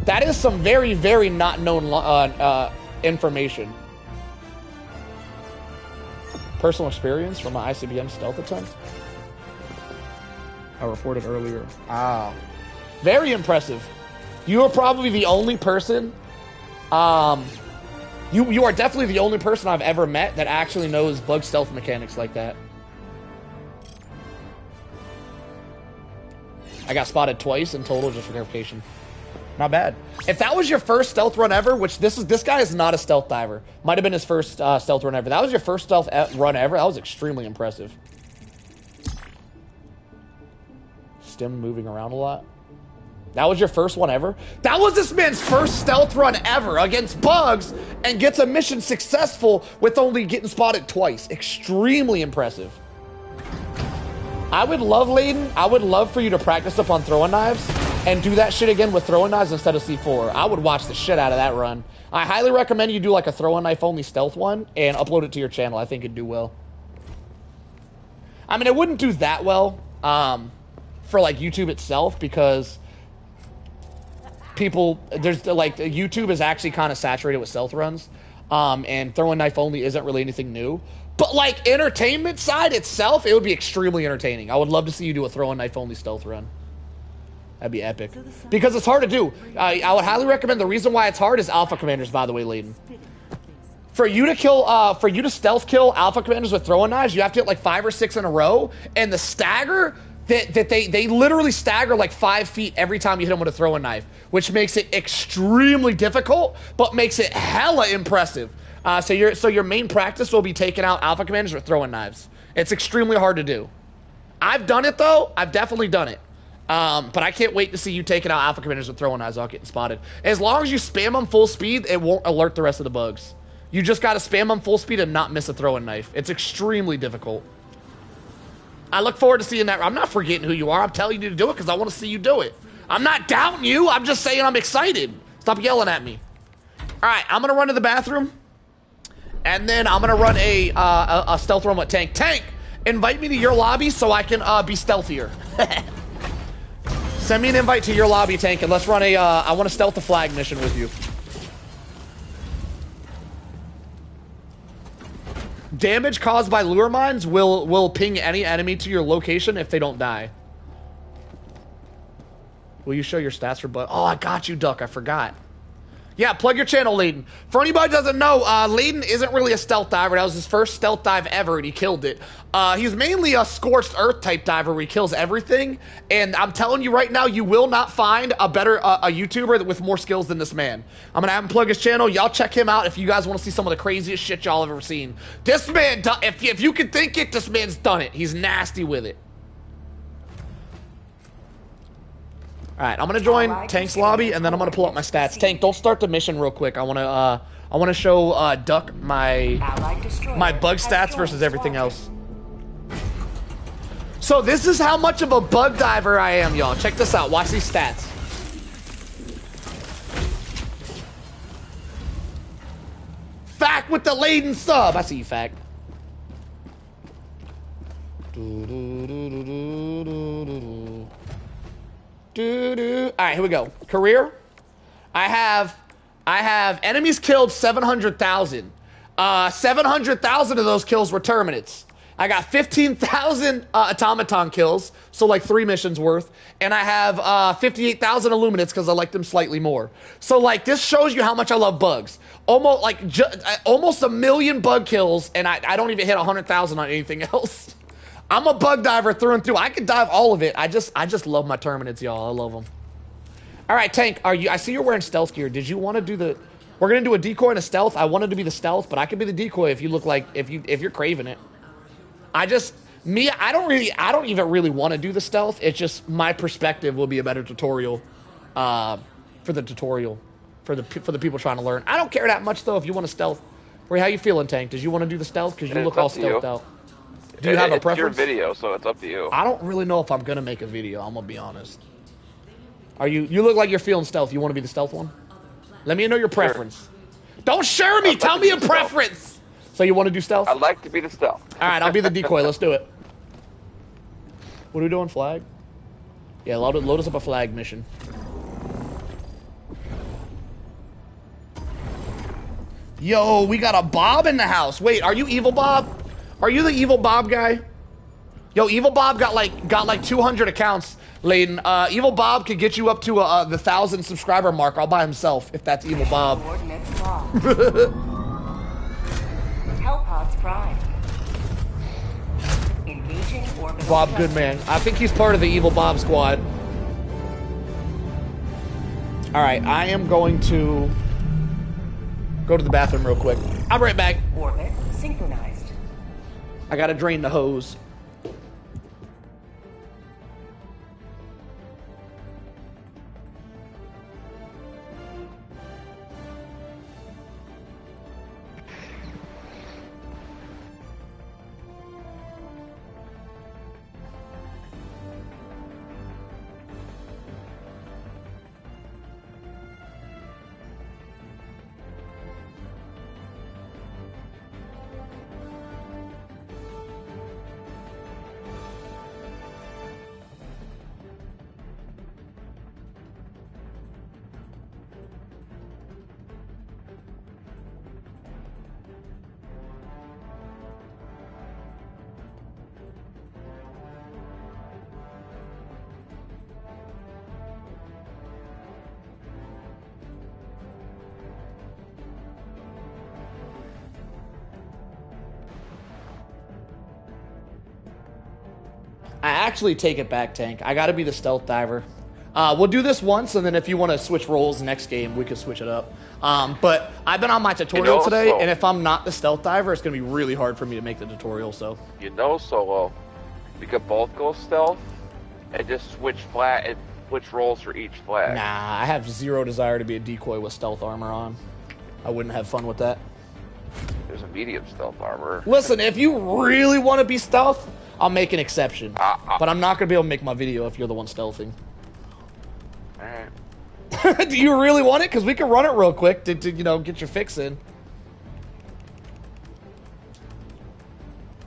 Speaker 4: That is some very, very not known information. Personal experience from my ICBM stealth attempt? I reported earlier. Ah. Very impressive. You are probably the only person, you are definitely the only person I've ever met that actually knows bug stealth mechanics like that. I got spotted twice in total, just for clarification. Not bad. If that was your first stealth run ever, which this guy is not a stealth diver. Might have been his first stealth run ever. That was your first stealth run ever. That was extremely impressive. Stim moving around a lot. That was your first one ever? That was this man's first stealth run ever against bugs and gets a mission successful with only getting spotted twice. Extremely impressive. I would love, Layden, I would love for you to practice up on throwing knives and do that shit again with throwing knives instead of C4. I would watch the shit out of that run. I highly recommend you do like a throwing knife only stealth one and upload it to your channel. I think it'd do well. I mean, it wouldn't do that well for like YouTube itself because people, there's like, YouTube is actually kind of saturated with stealth runs. And throwing knife only isn't really anything new. But like entertainment side itself, it would be extremely entertaining. I would love to see you do a throwing knife only stealth run. That'd be epic. Because it's hard to do. I would highly recommend, the reason why it's hard is alpha commanders, by the way, Layden. For you to kill, for you to stealth kill alpha commanders with throwing knives, you have to hit like 5 or 6 in a row. And the stagger, they literally stagger like 5 feet every time you hit them with a throwing knife, which makes it extremely difficult, but makes it hella impressive. So your main practice will be taking out alpha commanders with throwing knives. It's extremely hard to do. I've done it though. I've definitely done it. But I can't wait to see you taking out alpha commanders with throwing knives without getting spotted. As long as you spam them full speed, it won't alert the rest of the bugs. You just gotta spam them full speed and not miss a throwing knife. It's extremely difficult. I look forward to seeing that. I'm not forgetting who you are. I'm telling you to do it because I want to see you do it. I'm not doubting you. I'm just saying I'm excited. Stop yelling at me. All right, I'm gonna run to the bathroom. And then I'm gonna run a stealth run with Tank. Tank, invite me to your lobby so I can be stealthier. Send me an invite to your lobby, Tank, and let's run a. I want to stealth the flag mission with you. Damage caused by lure mines will ping any enemy to your location if they don't die. Will you show your stats for bug? Oh, I got you, Duck. I forgot. Yeah, plug your channel, Layden. For anybody who doesn't know, Layden isn't really a stealth diver. That was his first stealth dive ever, and he killed it. He's mainly a scorched earth type diver where he kills everything. And I'm telling you right now, you will not find a better a YouTuber with more skills than this man. I'm gonna have him plug his channel. Y'all check him out if you guys want to see some of the craziest shit y'all have ever seen. This man, if you can think it, this man's done it. He's nasty with it. Alright, I'm gonna join Tank's lobby and then I'm gonna pull up my stats. Tank, don't start the mission real quick. I wanna show Duck my bug stats versus everything else. So this is how much of a bug diver I am, y'all. Check this out. Watch these stats. Fact with the Layden sub. I see you, Fact. Alright, here we go. Career. I have enemies killed 700,000. 700,000 of those kills were Terminates. I got 15,000 automaton kills, so like 3 missions worth, and I have 58,000 illuminates because I like them slightly more. So like this shows you how much I love bugs. Almost like almost 1 million bug kills, and I don't even hit 100,000 on anything else. I'm a bug diver through and through. I could dive all of it. I just love my Terminates, y'all. I love them. All right, Tank, I see you're wearing stealth gear. Did you want to do the? We're gonna do a decoy and a stealth. I wanted to be the stealth, but I could be the decoy if you look like if you're craving it. I don't even really want to do the stealth. It's just my perspective will be a better tutorial, for the people trying to learn. I don't care that much though if you want to stealth. How you feeling, Tank? Did you want to do the stealth? Because you look all stealthed out. Do you have a preference?
Speaker 6: It's your video, so it's up to you.
Speaker 4: I don't really know if I'm gonna make a video. I'm gonna be honest. Are you look like you're feeling stealth. You want to be the stealth one? Let me know your preference. Don't share me. Tell me your preference. So you want to do stealth?
Speaker 6: I'd like to be the stealth.
Speaker 4: All right, I'll be the decoy. Let's do it. What are we doing? Flag? Yeah, load us up a flag mission. Yo, we got a Bob in the house. Wait, are you Evil Bob? Are you the Evil Bob guy? Yo, Evil Bob got like 200 accounts. Layden, Evil Bob could get you up to the 1,000 subscriber mark all by himself if that's Evil Bob.
Speaker 8: Hellpods prime. Engaging orbital
Speaker 4: Bob
Speaker 8: cluster.
Speaker 4: Goodman. I think he's part of the Evil Bob squad. All right, I am going to go to the bathroom real quick. I'll be right back.
Speaker 8: Orbit synchronized.
Speaker 4: I gotta drain the hose. I actually take it back, Tank. I gotta be the stealth diver. We'll do this once, and then if you want to switch roles next game, we could switch it up. But I've been on my tutorial today, and if I'm not the stealth diver, it's gonna be really hard for me to make the tutorial. So
Speaker 6: Solo, we could both go stealth and just switch roles for each flag.
Speaker 4: Nah, I have zero desire to be a decoy with stealth armor on. I wouldn't have fun with that.
Speaker 6: There's a medium stealth armor.
Speaker 4: Listen, if you really want to be stealth, I'll make an exception. But I'm not gonna be able to make my video if you're the one stealthing.
Speaker 6: Alright.
Speaker 4: Do you really want it? Because we can run it real quick to you know, get your fix in.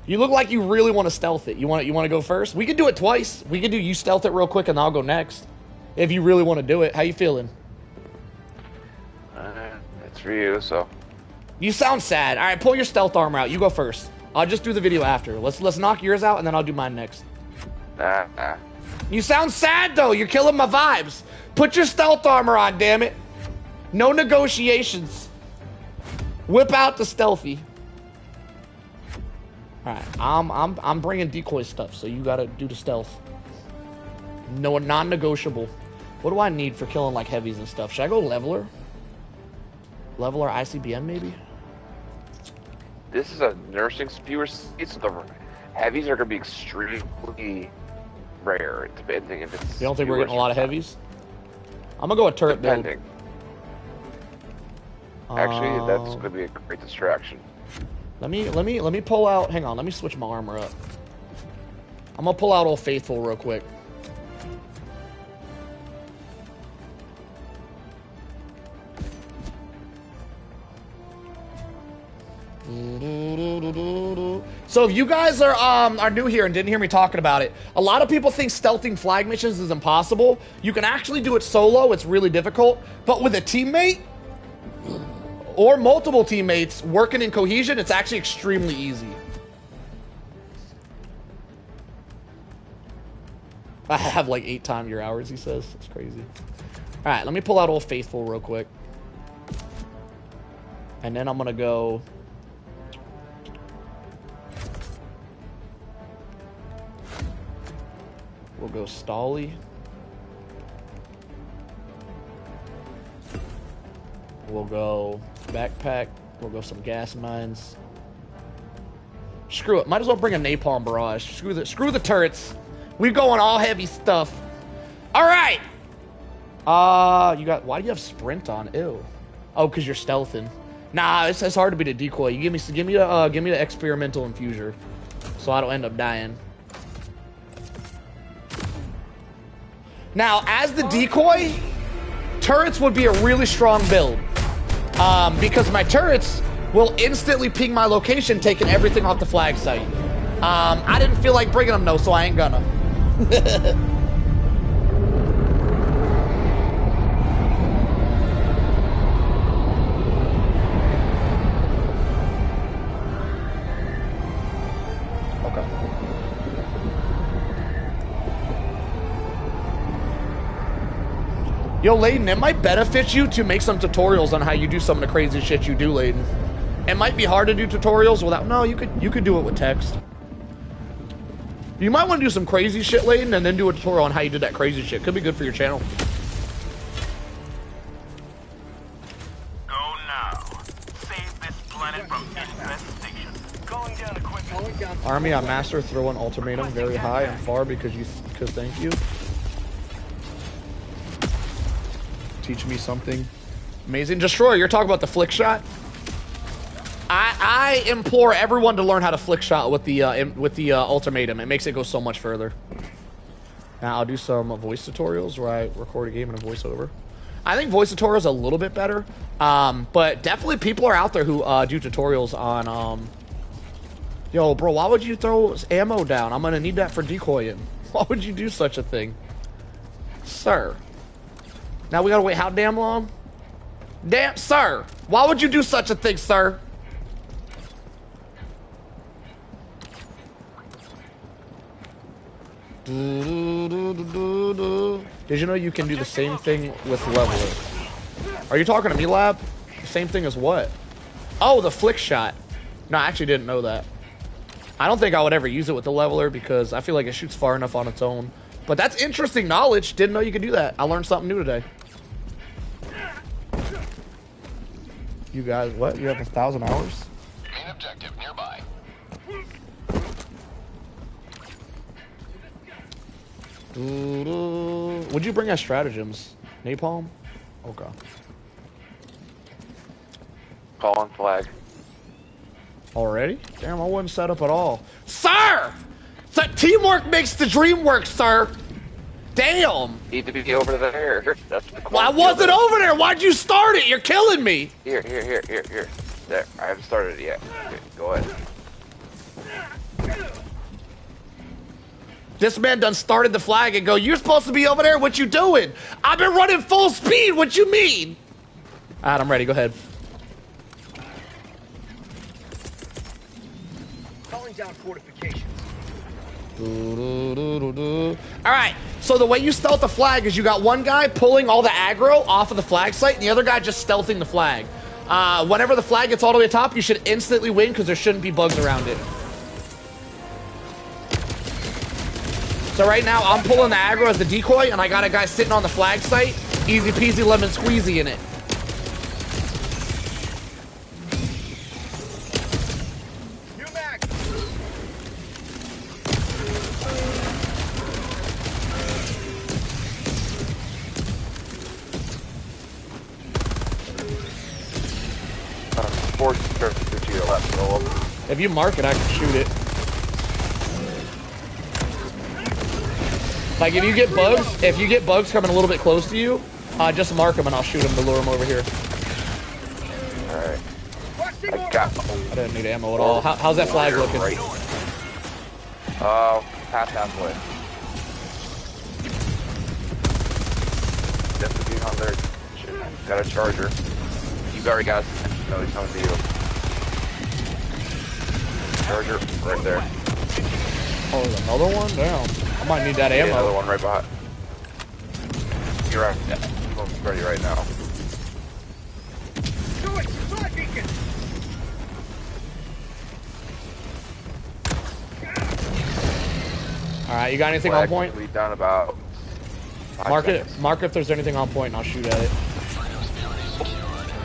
Speaker 4: You look like you really want to stealth it. You want to go first? We could do it twice. We could do you stealth it real quick and I'll go next. If you really want to do it. How you feeling?
Speaker 6: It's for you, so.
Speaker 4: You sound sad. All right, pull your stealth armor out. You go first. I'll just do the video after. Let's knock yours out and then I'll do mine next.
Speaker 6: Nah.
Speaker 4: You sound sad though. You're killing my vibes. Put your stealth armor on, damn it. No negotiations. Whip out the stealthy. All right, I'm bringing decoy stuff, so you gotta do the stealth. No, non-negotiable. What do I need for killing like heavies and stuff? Should I go leveler? Leveler ICBM maybe?
Speaker 6: This is a nursing fewer seats, so the heavies are gonna be extremely rare, depending if it's.
Speaker 4: You don't think we're getting a lot of heavies? I'm gonna go with turret build.
Speaker 6: Actually, that's gonna be a great distraction.
Speaker 4: Let me pull out. Hang on, let me switch my armor up. I'm gonna pull out Old Faithful real quick. So if you guys are new here and didn't hear me talking about it, a lot of people think stealthing flag missions is impossible. You can actually do it solo, it's really difficult, but with a teammate or multiple teammates working in cohesion, it's actually extremely easy. I have like 8 time your hours, he says. It's crazy. All right, let me pull out Old Faithful real quick. And then I'm gonna go. We'll go Stolly. We'll go backpack. We'll go some gas mines. Screw it. Might as well bring a napalm barrage. Screw the turrets. We're going all heavy stuff. All right. You got. Why do you have sprint on? Ew. Oh, because you're stealthing. Nah, it's hard to be the decoy. You give me the experimental infuser, so I don't end up dying. Now, as the decoy, turrets would be a really strong build. Because my turrets will instantly ping my location, taking everything off the flag site. I didn't feel like bringing them though, so I ain't gonna. Yo, Layden, it might benefit you to make some tutorials on how you do some of the crazy shit you do, Layden. It might be hard to do tutorials without... No, you could do it with text. You might want to do some crazy shit, Layden, and then do a tutorial on how you did that crazy shit. Could be good for your channel.
Speaker 3: Go now. Save this planet from infestation. Calling down equipment.
Speaker 4: Army, I master throw an ultimatum very high and far because thank you. Teach me something amazing. Destroyer, you're talking about the flick shot? I implore everyone to learn how to flick shot with the ultimatum. It makes it go so much further. Now I'll do some voice tutorials where I record a game in a voiceover. I think voice tutorials are a little bit better, but definitely people are out there who do tutorials on. Yo, bro, why would you throw ammo down? I'm gonna need that for decoying. Why would you do such a thing, sir? Now we gotta wait how damn long? Damn, sir! Why would you do such a thing, sir? Did you know you can do the same thing with leveler? Are you talking to me, Lab? The same thing as what? Oh, the flick shot. No, I actually didn't know that. I don't think I would ever use it with the leveler because I feel like it shoots far enough on its own. But that's interesting knowledge. Didn't know you could do that. I learned something new today. You guys, what? You have 1,000 hours?
Speaker 2: Main objective nearby.
Speaker 4: Would you bring us stratagems? Napalm? Okay.
Speaker 6: Call on flag.
Speaker 4: Already? Damn, I wasn't set up at all. Sir! Teamwork makes the dream work, sir! Damn!
Speaker 6: Need to be over there. That's the
Speaker 4: Well, I wasn't over there! Why'd you start it? You're killing me!
Speaker 6: Here. There. I haven't started it yet. Okay, go ahead.
Speaker 4: This man done started the flag and go, you're supposed to be over there, what you doing? I've been running full speed, what you mean? Alright, I'm ready, go ahead.
Speaker 11: Calling down fortifications.
Speaker 4: Alright, so the way you stealth the flag is you got one guy pulling all the aggro off of the flag site and the other guy just stealthing the flag. Whenever the flag gets all the way top, you should instantly win because there shouldn't be bugs around it. So right now, I'm pulling the aggro as the decoy, and I got a guy sitting on the flag site. Easy peasy lemon squeezy in it.
Speaker 11: New mag.
Speaker 4: If you mark it, I can shoot it. Like, if you get bugs coming a little bit close to you, just mark them and I'll shoot them to lure them over here.
Speaker 6: Alright. I
Speaker 4: didn't need ammo at all. How's that flag looking?
Speaker 6: Past halfway. Just being on there. Shit, got a charger. You already got it. No, he's coming to you. Charger, right there.
Speaker 4: Oh, there's another one? Damn. I might need that ammo.
Speaker 6: Another one right behind. You're right. Yeah, I'm ready right now.
Speaker 11: Do it! Fire beacon!
Speaker 4: Alright, you got anything on point?
Speaker 6: We done about.
Speaker 4: Mark it. Mark if there's anything on point and I'll shoot at it.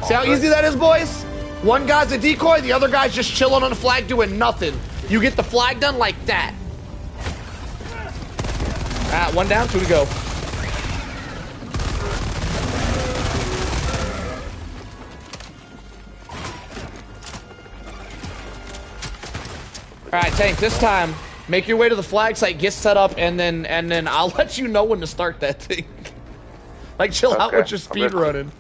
Speaker 4: See how easy that is, boys? One guy's a decoy, the other guy's just chilling on the flag doing nothing. You get the flag done like that. Alright, one down, two to go. Alright, Tank, this time, Make your way to the flag site, get set up, and then I'll let you know when to start that thing. Like, chill out with your speed running.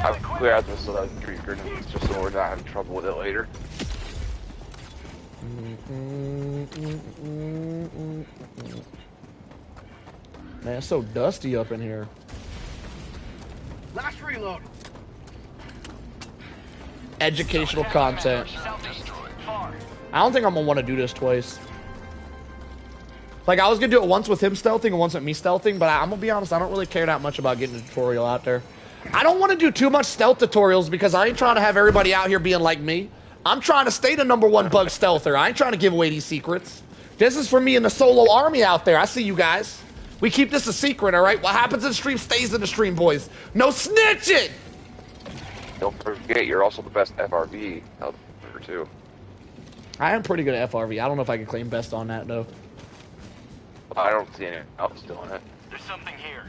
Speaker 6: I'll clear out this street grenades just so we're not having trouble with it later.
Speaker 4: Man, it's so dusty up in here.
Speaker 11: Last reload.
Speaker 4: Educational content. I don't think I'm gonna want to do this twice. Like, I was gonna do it once with him stealthing and once with me stealthing, but I'm gonna be honest, I don't really care that much about getting a tutorial out there. I don't want to do too much stealth tutorials because I ain't trying to have everybody out here being like me. I'm trying to stay the #1 bug stealther. I ain't trying to give away these secrets. This is for me and the solo army out there. I see you guys. We keep this a secret, all right? What happens in the stream stays in the stream, boys. No snitching!
Speaker 6: Don't forget, you're also the best FRV out there, too.
Speaker 4: I am pretty good at FRV. I don't know if I can claim best on that, though.
Speaker 6: I don't see anyone else doing it.
Speaker 3: There's something here.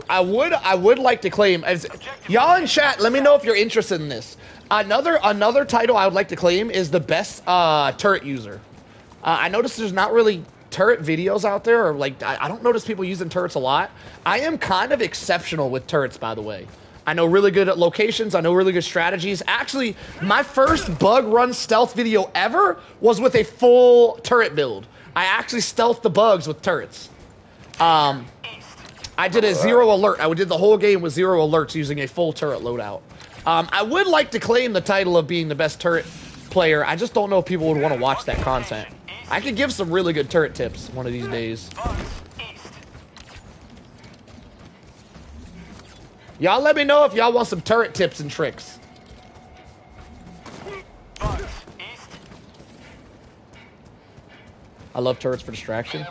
Speaker 4: I would like to claim, as y'all in chat, let me know if you're interested in this. Another title I would like to claim is the best turret user. I noticed there's not really turret videos out there, or like I don't notice people using turrets a lot. I am kind of exceptional with turrets, by the way. I know really good at locations. I know really good strategies. Actually, my first bug run stealth video ever was with a full turret build. I actually stealthed the bugs with turrets. I did a 0 alert. I did the whole game with 0 alerts using a full turret loadout. I would like to claim the title of being the best turret player. I just don't know if people would want to watch that content. I could give some really good turret tips one of these days. Y'all let me know if y'all want some turret tips and tricks. I love turrets for distraction.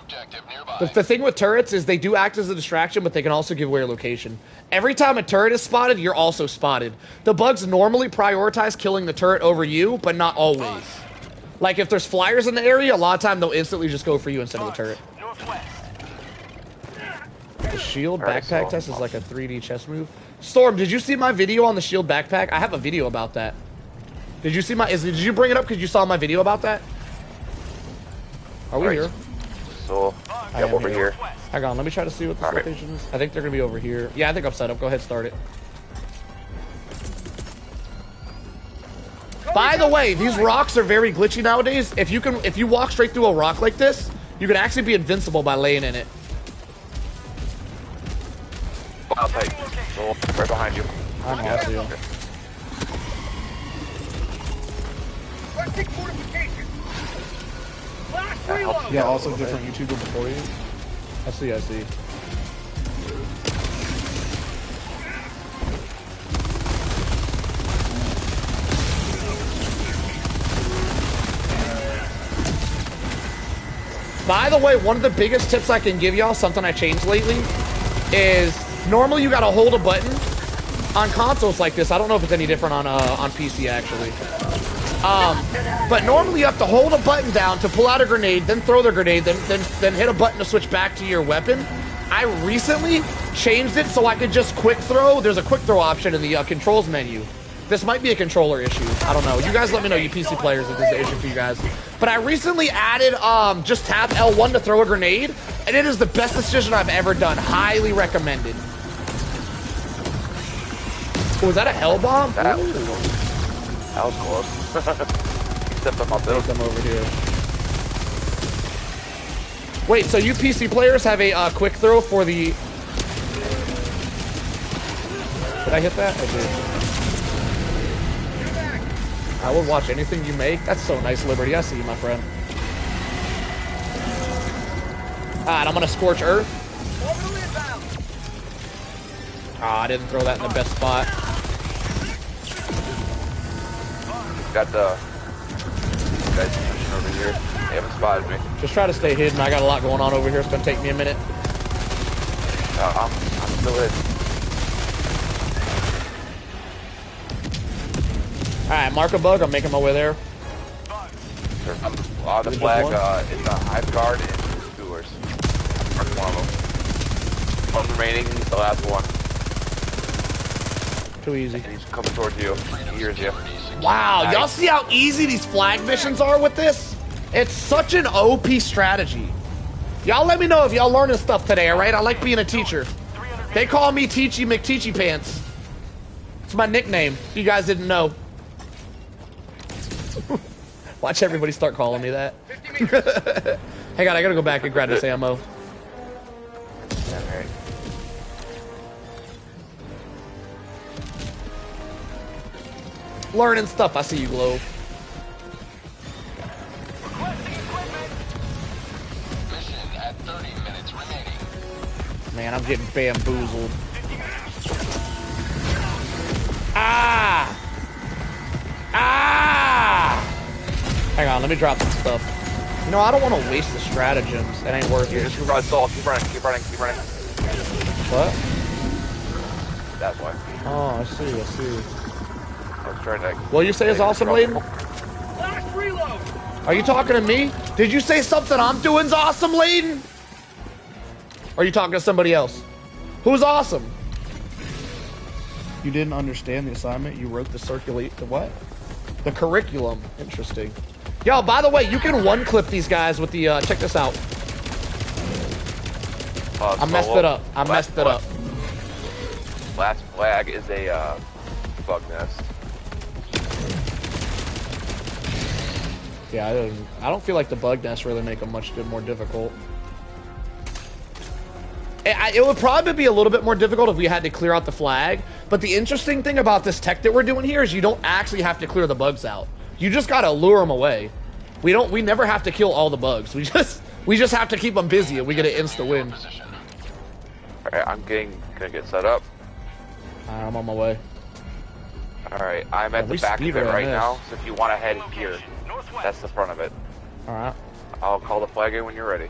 Speaker 4: The thing with turrets is they do act as a distraction, but they can also give away your location. Every time a turret is spotted, you're also spotted. The bugs normally prioritize killing the turret over you, but not always. Like, if there's flyers in the area, a lot of time they'll instantly just go for you instead of the turret. The shield backpack test is like a 3D chess move. Storm, did you see my video on the shield backpack? I have a video about that. Did you see my... Did you bring it up because you saw my video about that? Are we here?
Speaker 6: So, yeah, over here.
Speaker 4: Hang on, let me try to see what this location is. I think they're gonna be over here. Yeah, I think I'm set up. Go ahead, start it. By the way, these rocks are very glitchy nowadays. If you walk straight through a rock like this, you can actually be invincible by laying in it.
Speaker 6: I'll take so, right behind you.
Speaker 4: I'm off you. Yeah, also different YouTuber before you. I see, I see. By the way, one of the biggest tips I can give y'all, something I changed lately, is normally you gotta hold a button on consoles like this. I don't know if it's any different on PC actually. But normally you have to hold a button down to pull out a grenade, then throw the grenade, then hit a button to switch back to your weapon. I recently changed it so I could just quick throw. There's a quick throw option in the controls menu. This might be a controller issue. I don't know. You guys let me know, you PC players, if this is an issue for you guys. But I recently added just tap L1 to throw a grenade, and it is the best decision I've ever done. Highly recommended. Oh, was that a hell bomb?
Speaker 6: That was close. Except I'm up
Speaker 4: them over here. Wait, so you PC players have a quick throw for the... Did I hit that? I did. I would watch anything you make. That's so nice, Liberty. I see you, my friend. Alright, I'm gonna scorch Earth. I didn't throw that in the best spot.
Speaker 6: Got the guys pushing over here. They haven't spotted me.
Speaker 4: Just try to stay hidden. I got a lot going on over here. It's gonna take me a minute.
Speaker 6: I'm still hidden.
Speaker 4: Alright, mark a bug. I'm making my way there.
Speaker 6: On the flag, in the hive guard and the doers. Mark one of them. One remaining, the last one.
Speaker 4: Too easy.
Speaker 6: And he's coming towards you. He hears you.
Speaker 4: Wow, y'all see how easy these flag missions are with this? It's such an OP strategy. Y'all let me know if y'all learning stuff today, alright? I like being a teacher. They call me Teachy McTeachy Pants. It's my nickname, if you guys didn't know. Watch everybody start calling me that. Hang on, I gotta go back and grab this ammo.
Speaker 6: Alright.
Speaker 4: Learning stuff, I see you, Globe.
Speaker 2: Mission at 30 minutes remaining.
Speaker 4: Man, I'm getting bamboozled. Ah! Ah! Hang on, let me drop some stuff. You know, I don't want to waste the stratagems. It ain't worth it.
Speaker 6: Just run, Saul. Keep running, keep running, keep running.
Speaker 4: What?
Speaker 6: That's why.
Speaker 4: Oh, I see, I see.
Speaker 6: I was trying to...
Speaker 4: What you say is awesome, Layden?
Speaker 11: Last reload.
Speaker 4: Are you talking to me? Did you say something I'm doing's awesome, Layden? Or are you talking to somebody else? Who's awesome? You didn't understand the assignment? You wrote the what? The curriculum. Interesting. Yo, by the way, you can one-clip these guys with the, check this out. I messed it up. I messed it up.
Speaker 6: Last flag is a, bug nest.
Speaker 4: Yeah, I don't feel like the bug nests really make them much more difficult. It would probably be a little bit more difficult if we had to clear out the flag, but the interesting thing about this tech that we're doing here is you don't actually have to clear the bugs out. You just gotta lure them away. We never have to kill all the bugs. We just have to keep them busy and we get an insta win.
Speaker 6: Alright, I'm gonna get set up.
Speaker 4: I'm on my way.
Speaker 6: Alright, I'm at the back of it right now, so if you want to head here, that's the front of it.
Speaker 4: Alright.
Speaker 6: I'll call the flag in when you're ready.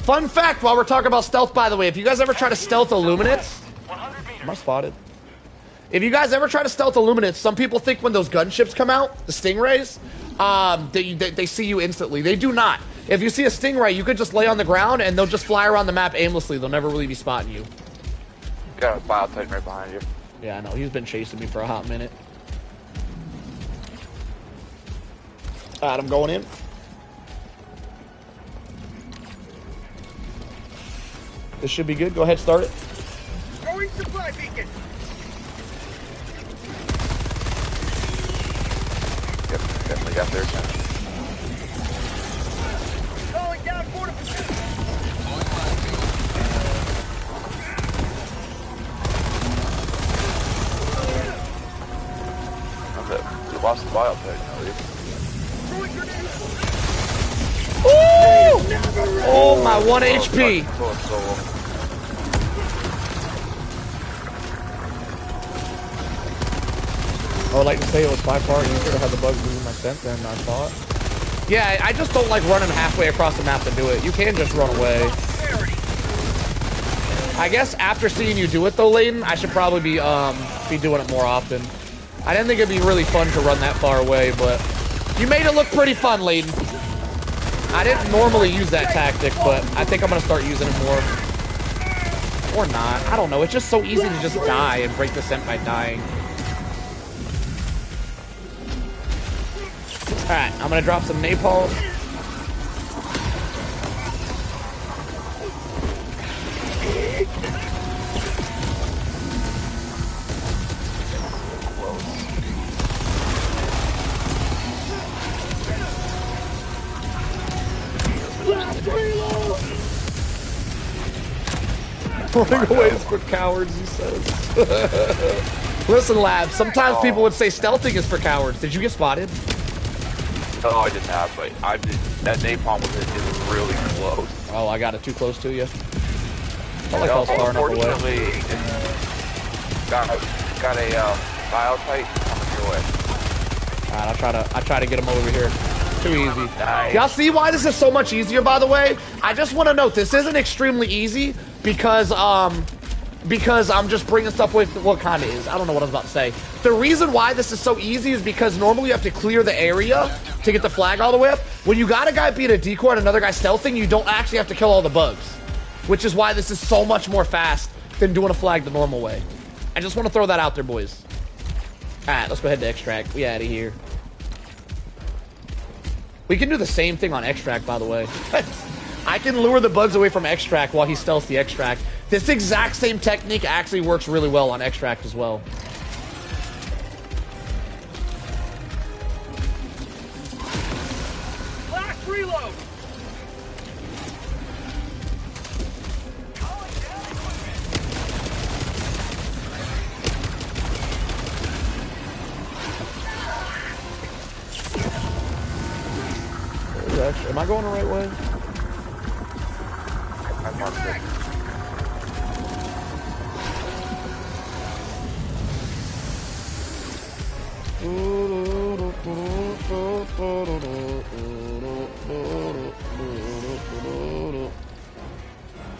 Speaker 6: Fun fact while we're talking about stealth, by the way, if you guys ever try to stealth Illuminates, am I spotted? If you guys ever try to stealth Illuminates, some people think when those gunships come out, the Stingrays, they see you instantly. They do not. If you see a Stingray, you could just lay on the ground and they'll just fly around the map aimlessly. They'll never really be spotting you. Got a Bile Titan right behind you.
Speaker 4: Yeah, I know. He's been chasing me for a hot minute. Alright, I'm going in. This should be good. Go ahead, start it.
Speaker 11: Throwing supply beacon.
Speaker 6: Yep, definitely got there.
Speaker 11: Calling down fortification.
Speaker 6: We lost the Bile Titan, at least.
Speaker 4: Ooh! Oh, my 1 HP. I would like to say it was by far easier to have the bugs losing my scent than I thought. Yeah, I just don't like running halfway across the map to do it. You can just run away. I guess after seeing you do it though, Layden, I should probably be doing it more often. I didn't think it'd be really fun to run that far away, but you made it look pretty fun, Layden. I didn't normally use that tactic, but I think I'm gonna start using it more. Or not. I don't know. It's just so easy to just die and break the scent by dying. Alright, I'm gonna drop some napalm. Running away is for cowards, he says. Listen, lad, sometimes people would say stealthing is for cowards. Did you get spotted?
Speaker 6: No, I didn't have, but that napalm was really close.
Speaker 4: Oh, I got it too close to you. I like I was far enough away.
Speaker 6: Unfortunately, got a Bile Titan coming your way.
Speaker 4: Alright, I'll try to get him over here. Too easy.
Speaker 6: Nice.
Speaker 4: Y'all see why this is so much easier, by the way? I just want to note, this isn't extremely easy because,
Speaker 6: because I'm just bringing stuff with what kind of is. I don't know what I was about to say. The reason why this is so easy is because normally you have to clear the area to get the flag all the way up. When you got a guy being a decoy and another guy stealthing, you don't actually have to kill all the bugs, which is why this is so much more fast than doing a flag the normal way. I just want to throw that out there, boys. All right, let's go ahead to extract. We out of here. We can do the same thing on extract, by the way. I can lure the bugs away from extract while he stealths the extract. This exact same technique actually works really well on extract as well.
Speaker 11: Last reload.
Speaker 6: Am I going the right way?
Speaker 12: I marked it.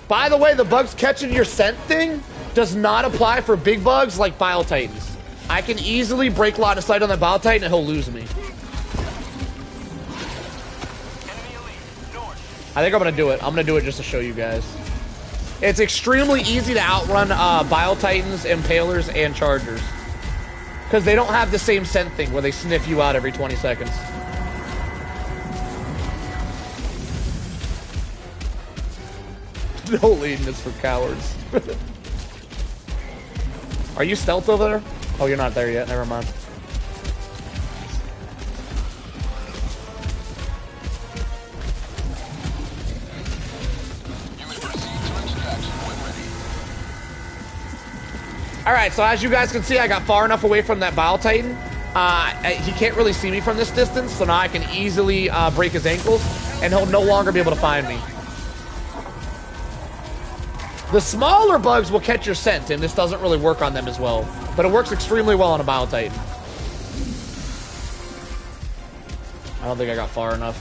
Speaker 6: By the way, the bugs catching your scent thing does not apply for big bugs like Bile Titans. I can easily break line of sight on the Bile Titan and he'll lose me. I think I'm gonna do it. I'm gonna do it just to show you guys. It's extremely easy to outrun Bile Titans, Impalers, and Chargers. Because they don't have the same scent thing where they sniff you out every 20 seconds. No leading is for cowards. Are you stealth over there? Oh, you're not there yet. Never mind. Alright, so as you guys can see, I got far enough away from that Bile Titan. He can't really see me from this distance, so now I can easily break his ankles, and he'll no longer be able to find me. The smaller bugs will catch your scent, and this doesn't really work on them as well. But it works extremely well on a Bile Titan. I don't think I got far enough.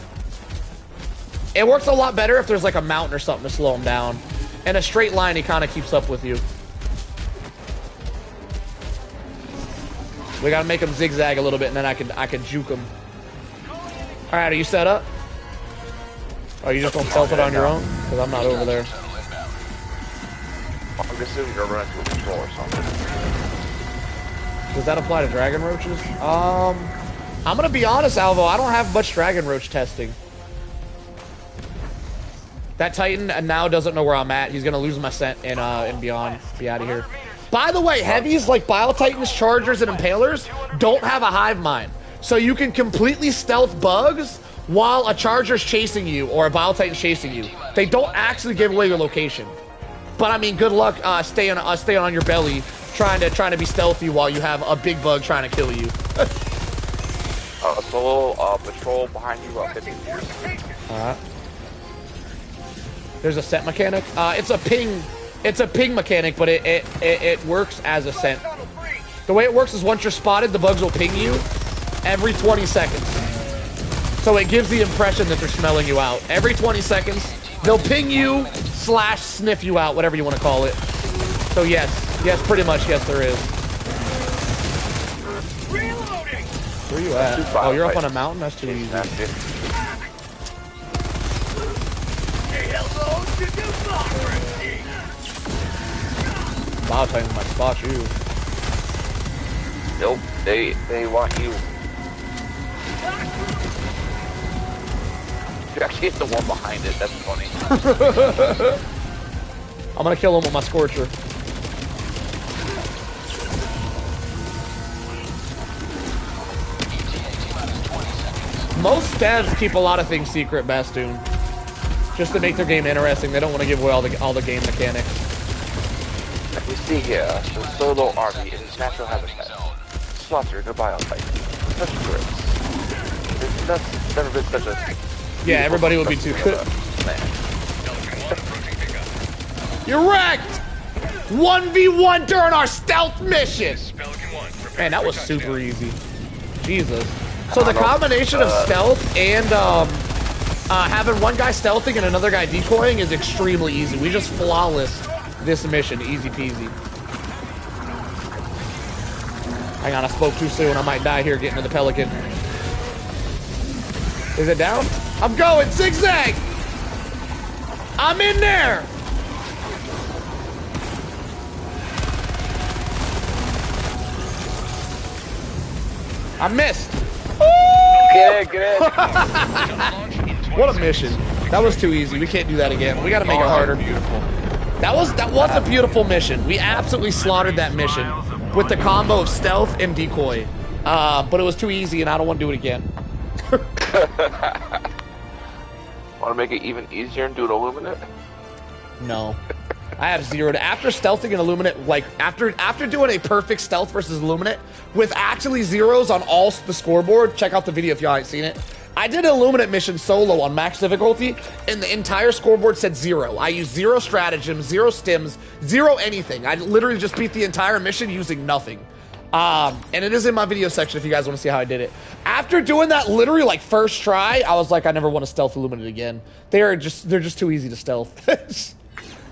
Speaker 6: It works a lot better if there's like a mountain or something to slow him down. In a straight line, he kind of keeps up with you. We gotta make him zigzag a little bit, and then I can juke him. All right, are you set up? Are you just gonna stealth it on your own? Because I'm not over there.
Speaker 12: I'm assuming you're running to a control or something.
Speaker 6: Does that apply to dragon roaches? I'm gonna be honest, Alvo. I don't have much dragon roach testing. That Titan now doesn't know where I'm at. He's gonna lose my scent and beyond. Be out of here. By the way, heavies like Bile Titans, Chargers, and Impalers don't have a hive mind. So you can completely stealth bugs while a Charger's chasing you or a Bile Titan's chasing you. They don't actually give away your location. But I mean, good luck staying on your belly trying to be stealthy while you have a big bug trying to kill you.
Speaker 12: Solo patrol behind you about 50 meters.
Speaker 6: Alright. There's a scent mechanic. It's a ping mechanic, but it works as a scent. The way it works is once you're spotted, the bugs will ping you every 20 seconds. So it gives the impression that they're smelling you out. Every 20 seconds, they'll ping you / sniff you out, whatever you want to call it. So yes, pretty much, yes, there is.
Speaker 11: Reloading.
Speaker 6: Where are you at? Oh, you're up on a mountain? That's too easy.
Speaker 11: Hey, hello to democracy.
Speaker 6: Bile Titans might spot you.
Speaker 12: Nope, they want you. You actually hit the one behind it. That's funny.
Speaker 6: I'm gonna kill him with my Scorcher. Most devs keep a lot of things secret, Bastoon, just to make their game interesting. They don't want to give away all the game mechanics.
Speaker 12: We see here the solo army in its natural habitat. Slaughter the Bile Titan. Such grace. That's never been such a...
Speaker 6: Yeah, everybody would be too good. You're wrecked! 1v1 during our stealth mission! Man, that was super easy. Jesus. So the combination of stealth and having one guy stealthing and another guy decoying is extremely easy. We just flawless this mission. Easy peasy. Hang on, I spoke too soon. I might die here getting to the Pelican. Is it down? I'm going! Zigzag! I'm in there! I missed.
Speaker 12: Get it.
Speaker 6: What a mission. That was too easy. We can't do that again. We gotta make it harder. That was a beautiful mission. We absolutely slaughtered that mission with the combo of stealth and decoy. But it was too easy and I don't want to do it again.
Speaker 12: Want to make it even easier and do it Illuminate?
Speaker 6: No. I have zeroed. After stealthing and Illuminate, like, after doing a perfect stealth versus Illuminate, with actually zeros on all the scoreboard, check out the video if y'all ain't seen it. I did an Illuminate mission solo on max difficulty, and the entire scoreboard said 0. I used 0 stratagems, 0 stims, 0 anything. I literally just beat the entire mission using nothing. And it is in my video section if you guys want to see how I did it. After doing that literally like first try, I was like, I never want to stealth Illuminate again. They're just too easy to stealth.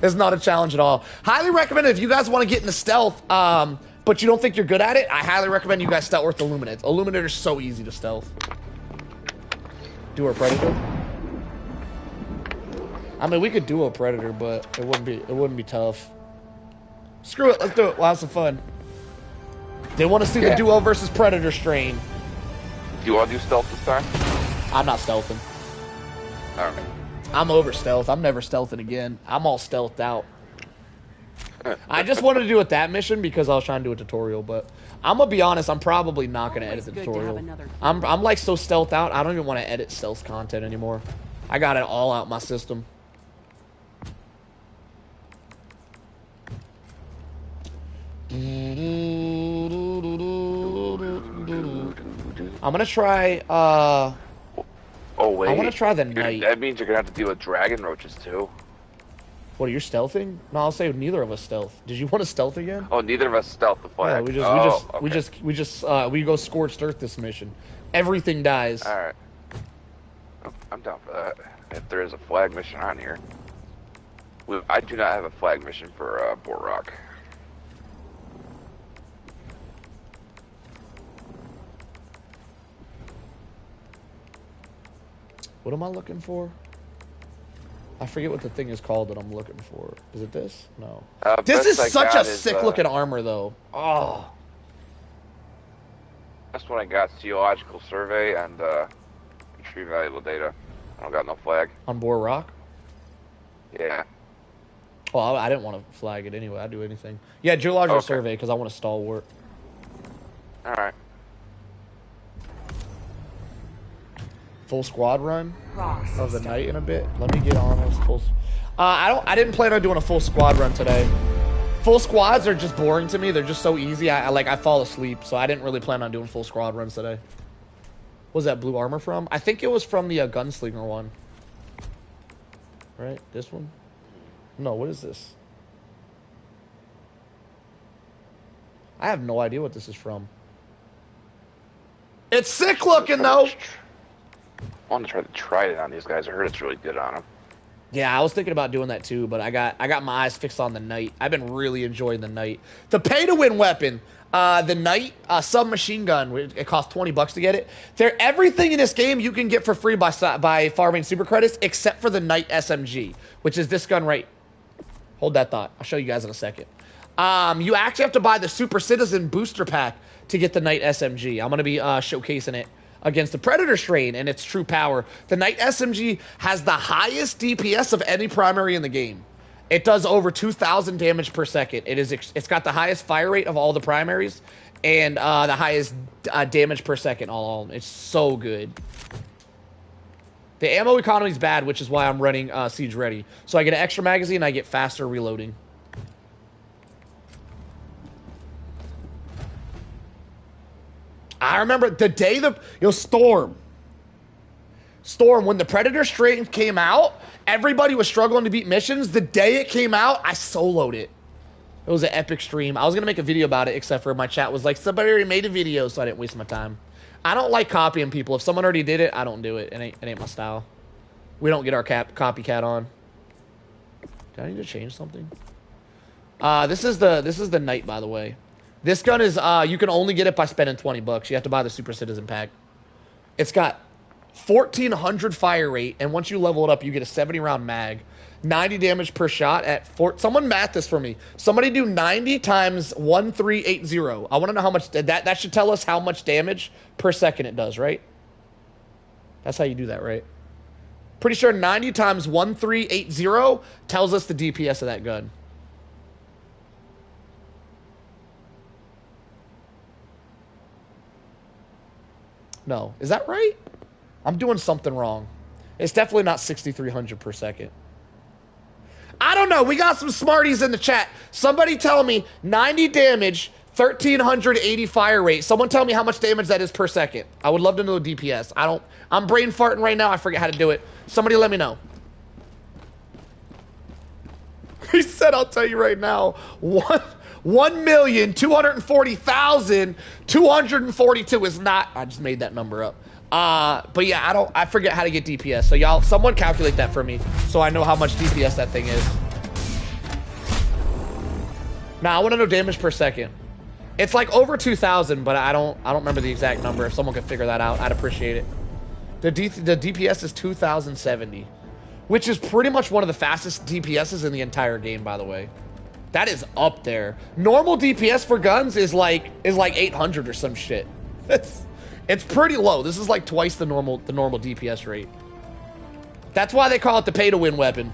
Speaker 6: It's not a challenge at all. Highly recommend it if you guys want to get into stealth, but you don't think you're good at it, I highly recommend you guys stealth with Illuminate. Illuminate are so easy to stealth. Duo Predator? I mean, we could duo Predator, but it wouldn't be tough. Screw it, let's do it. We'll have some fun. They want to see the duo versus Predator strain.
Speaker 12: Do you want to do stealth this time?
Speaker 6: I'm not stealthing.
Speaker 12: Alright.
Speaker 6: I'm over stealth. I'm never stealthing again. I'm all stealthed out. I just wanted to do it that mission because I was trying to do a tutorial, but I'm gonna be honest, I'm probably not gonna edit the tutorial. I'm like so stealthed out, I don't even want to edit stealth content anymore. I got it all out my system. I'm gonna try
Speaker 12: oh wait.
Speaker 6: I want to try the night.
Speaker 12: That means you're gonna have to deal with dragon roaches too.
Speaker 6: What, you're stealthing? No, I'll say neither of us stealth. Did you want to stealth again?
Speaker 12: Oh, neither of us stealth the flag.
Speaker 6: Yeah, we go scorched earth this mission. Everything dies.
Speaker 12: All right. I'm down for that. If there is a flag mission on here, I do not have a flag mission for Borrock.
Speaker 6: What am I looking for? I forget what the thing is called that I'm looking for. Is it this? No. This is such a sick looking armor, though. Oh.
Speaker 12: That's when I got geological survey and retrieve valuable data. I don't got no flag.
Speaker 6: On Boar Rock?
Speaker 12: Yeah.
Speaker 6: Well, I didn't want to flag it anyway. I'd do anything. Yeah, geological survey because I want a stalwart.
Speaker 12: All right.
Speaker 6: Full squad run of the night in a bit. Let me get on this full. I didn't plan on doing a full squad run today. Full squads are just boring to me. They're just so easy. I fall asleep, so I didn't really plan on doing full squad runs today. What was that blue armor from? I think it was from the gunslinger one. Right, this one? No, what is this? I have no idea what this is from. It's sick looking though.
Speaker 12: I want to try the trident on these guys. I heard it's really good on them.
Speaker 6: Yeah, I was thinking about doing that too, but I got my eyes fixed on the Knight. I've been really enjoying the Knight. The pay-to-win weapon, the Knight submachine gun. It costs $20 to get it. Everything in this game you can get for free by farming super credits, except for the Knight SMG, which is this gun right. Hold that thought. I'll show you guys in a second. You actually have to buy the Super Citizen booster pack to get the Knight SMG. I'm gonna be showcasing it against the Predator strain and its true power. The Knight SMG has the highest DPS of any primary in the game. It does over 2,000 damage per second. It's got the highest fire rate of all the primaries and the highest damage per second all. It's so good. The ammo economy is bad, which is why I'm running Siege Ready. So I get an extra magazine and I get faster reloading. I remember the day Storm, when the Predator strain came out, everybody was struggling to beat missions. The day it came out, I soloed it. It was an epic stream. I was going to make a video about it, except for my chat was like, somebody already made a video, so I didn't waste my time. I don't like copying people. If someone already did it, I don't do it. It ain't my style. We don't get our copycat on. Do I need to change something? This is the Knight, by the way. This gun is you can only get it by spending $20. You have to buy the Super Citizen pack. It's got 1400 fire rate, and once you level it up, you get a 70 round mag, 90 damage per shot at someone math this for me. Somebody do 90 times 1380. I want to know how much that should tell us how much damage per second it does, right? That's how you do that, right? Pretty sure 90 times 1380 tells us the DPS of that gun. No. Is that right? I'm doing something wrong. It's definitely not 6,300 per second. I don't know. We got some smarties in the chat. Somebody tell me 90 damage, 1,380 fire rate. Someone tell me how much damage that is per second. I would love to know the DPS. I'm brain farting right now. I forget how to do it. Somebody let me know. He said, I'll tell you right now. 1,240,242 is not. I just made that number up. But yeah, I forget how to get DPS. So y'all, someone calculate that for me, so I know how much DPS that thing is. Now I want to know damage per second. It's like over 2,000, but I don't remember the exact number. If someone could figure that out, I'd appreciate it. The DPS is 2,070, which is pretty much one of the fastest DPSs in the entire game, by the way. That is up there. Normal DPS for guns is like 800 or some shit. It's pretty low. This is like twice the normal DPS rate. That's why they call it the pay-to-win weapon.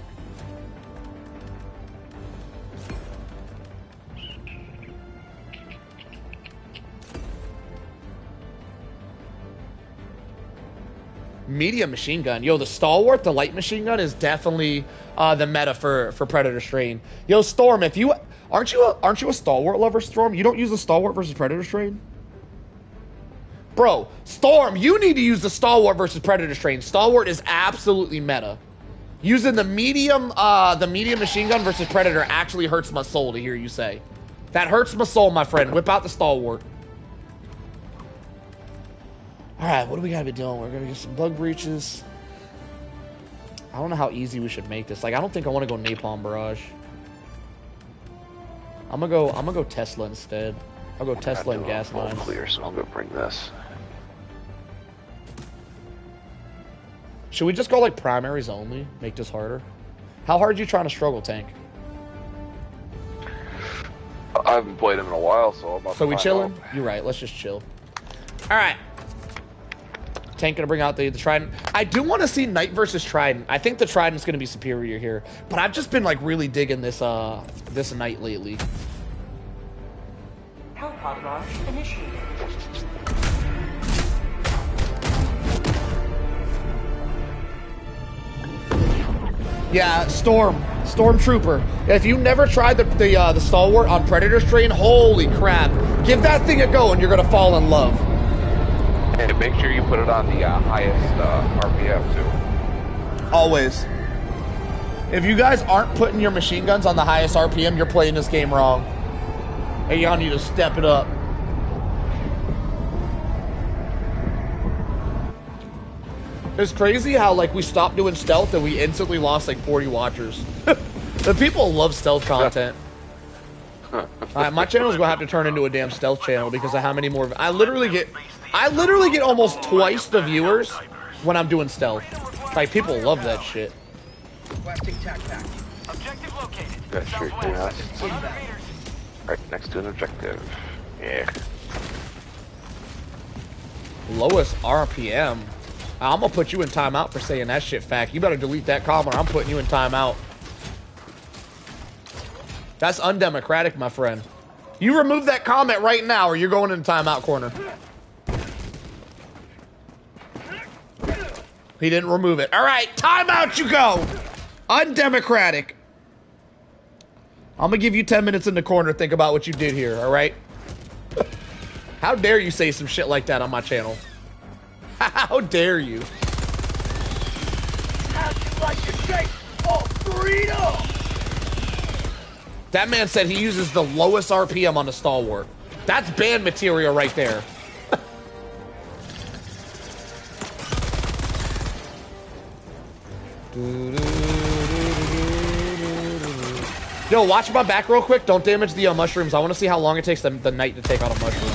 Speaker 6: Medium machine gun. Yo, the Stalwart, the light machine gun, is definitely the meta for Predator Strain. Yo, Storm, if you aren't you a Stalwart lover, Storm? You don't use the Stalwart versus Predator Strain? Bro, Storm, you need to use the Stalwart versus Predator Strain. Stalwart is absolutely meta. Using the medium machine gun versus Predator actually hurts my soul to hear you say. That hurts my soul, my friend. Whip out the Stalwart. Alright, what do we gotta be doing? We're gonna get some bug breaches. I don't know how easy we should make this. Like, I don't think I want to go Napalm Barrage. I'm gonna go Tesla instead. I'll go Tesla and gas mines.
Speaker 12: Clear, so I'll go bring this.
Speaker 6: Should we just go like primaries only? Make this harder? How hard are you trying to struggle, Tank?
Speaker 12: I haven't played him in a while, so I'm about
Speaker 6: So we chilling? You're right, let's just chill. Alright. Tank gonna bring out the Trident. I do want to see Knight versus Trident. I think the Trident's gonna be superior here, but I've just been like really digging this this Knight lately.
Speaker 8: Hellpod launch initiated.
Speaker 6: Yeah, Stormtrooper. If you never tried the Stalwart on Predator Strain, holy crap! Give that thing a go, and you're gonna fall in love.
Speaker 12: And make sure you put it on the highest RPM too.
Speaker 6: Always. If you guys aren't putting your machine guns on the highest RPM, you're playing this game wrong. Hey, y'all need to step it up. It's crazy how like we stopped doing stealth and we instantly lost like 40 watchers. The people love stealth content. Alright, my channel's gonna have to turn into a damn stealth channel because of how many more. I literally get almost twice the viewers when I'm doing stealth. Like, people love that shit.
Speaker 3: Objective located.
Speaker 12: That sure does. Right next to an objective. Yeah.
Speaker 6: Lowest RPM. I'm gonna put you in timeout for saying that shit, Fact. You better delete that comment or I'm putting you in timeout. That's undemocratic, my friend. You remove that comment right now or you're going in the timeout corner. He didn't remove it. All right, timeout you go. Undemocratic. I'm gonna give you 10 minutes in the corner to think about what you did here, all right? How dare you say some shit like that on my channel? How dare you?
Speaker 11: How'd you like to shake? Oh, freedom!
Speaker 6: That man said he uses the lowest RPM on the Stalwart. That's banned material right there. Yo, watch my back real quick. Don't damage the mushrooms. I want to see how long it takes the knight to take out a mushroom.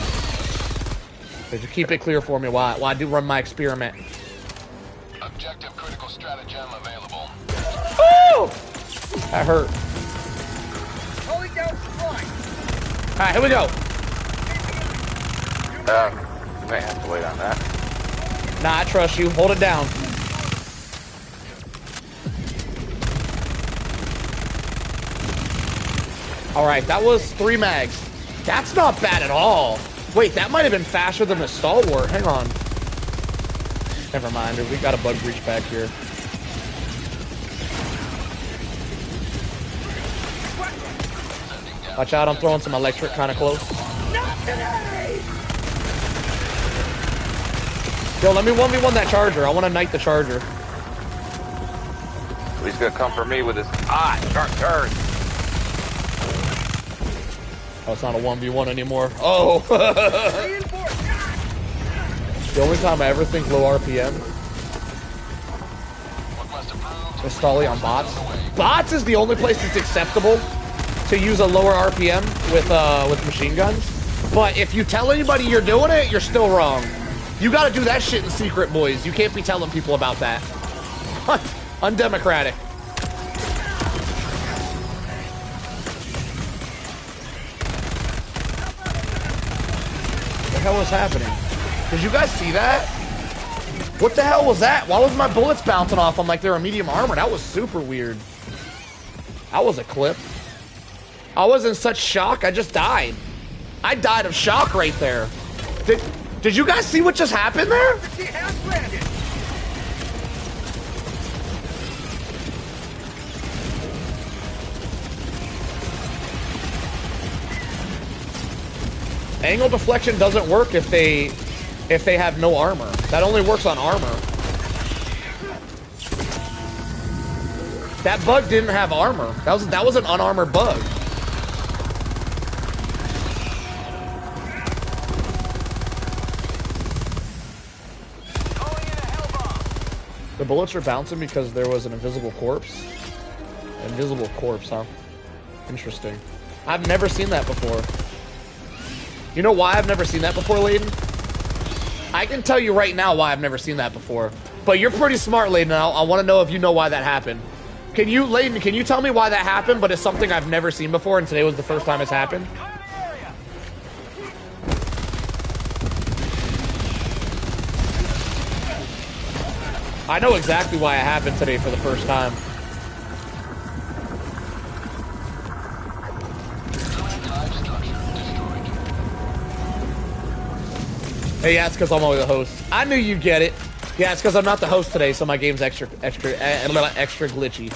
Speaker 6: So just keep it clear for me while I do run my experiment.
Speaker 2: Objective critical stratagem available.
Speaker 6: Woo! That hurt.
Speaker 11: Holding down supply.
Speaker 6: Alright, here we go.
Speaker 12: You might have to wait on that.
Speaker 6: Nah, I trust you. Hold it down. Alright, that was 3 mags. That's not bad at all. Wait, that might have been faster than the stalwart. Hang on. Never mind, we got a bug breach back here. Watch out, I'm throwing some electric kind of close. Yo, let me 1v1 that charger. I want to knight the charger.
Speaker 12: He's gonna come for me with his charge.
Speaker 6: Oh, it's not a 1v1 anymore. Oh! The only time I ever think low RPM is Stolly on bots. Bots is the only place it's acceptable to use a lower RPM with machine guns. But if you tell anybody you're doing it, you're still wrong. You gotta do that shit in secret, boys. You can't be telling people about that. Undemocratic. What the hell was happening? Did you guys see that? What the hell was that? Why was my bullets bouncing off them like they were medium armor? That was super weird. That was a clip. I was in such shock, I just died. I died of shock right there. Did you guys see what just happened there? Angle deflection doesn't work if they have no armor. That only works on armor. That bug didn't have armor. That was an unarmored bug. The bullets are bouncing because there was an invisible corpse. Invisible corpse, huh? Interesting. I've never seen that before. You know why I've never seen that before, Layden? I can tell you right now why I've never seen that before. But you're pretty smart, Layden. I want to know if you know why that happened. Layden, can you tell me why that happened, but it's something I've never seen before, and today was the first time it's happened? I know exactly why it happened today for the first time. Hey, yeah, it's because I'm only the host. I knew you'd get it. Yeah, it's because I'm not the host today, so my game's extra glitchy.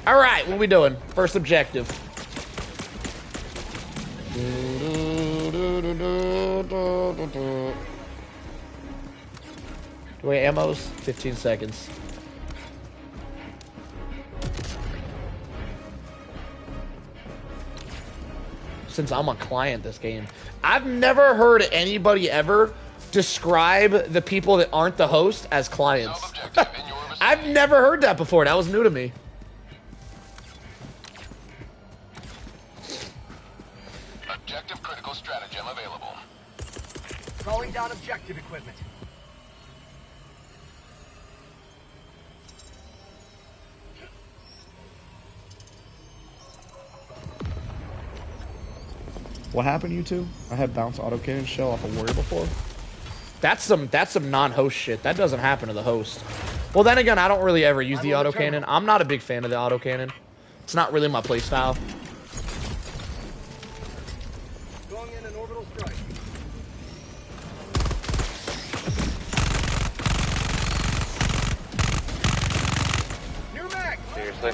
Speaker 6: All right, what we doing? First objective. Wait, ammos? 15 seconds. Since I'm a client this game, I've never heard anybody ever describe the people that aren't the host as clients. I've never heard that before. That was new to me.
Speaker 2: Objective critical stratagem available.
Speaker 11: Calling down objective equipment.
Speaker 6: What happened, you two? I had bounce autocannon shell off a warrior before. That's some non-host shit. That doesn't happen to the host. Well, then again, I don't really ever use the autocannon. I'm not a big fan of the autocannon. It's not really my playstyle.
Speaker 11: Going in an orbital strike. New mag.
Speaker 12: Seriously?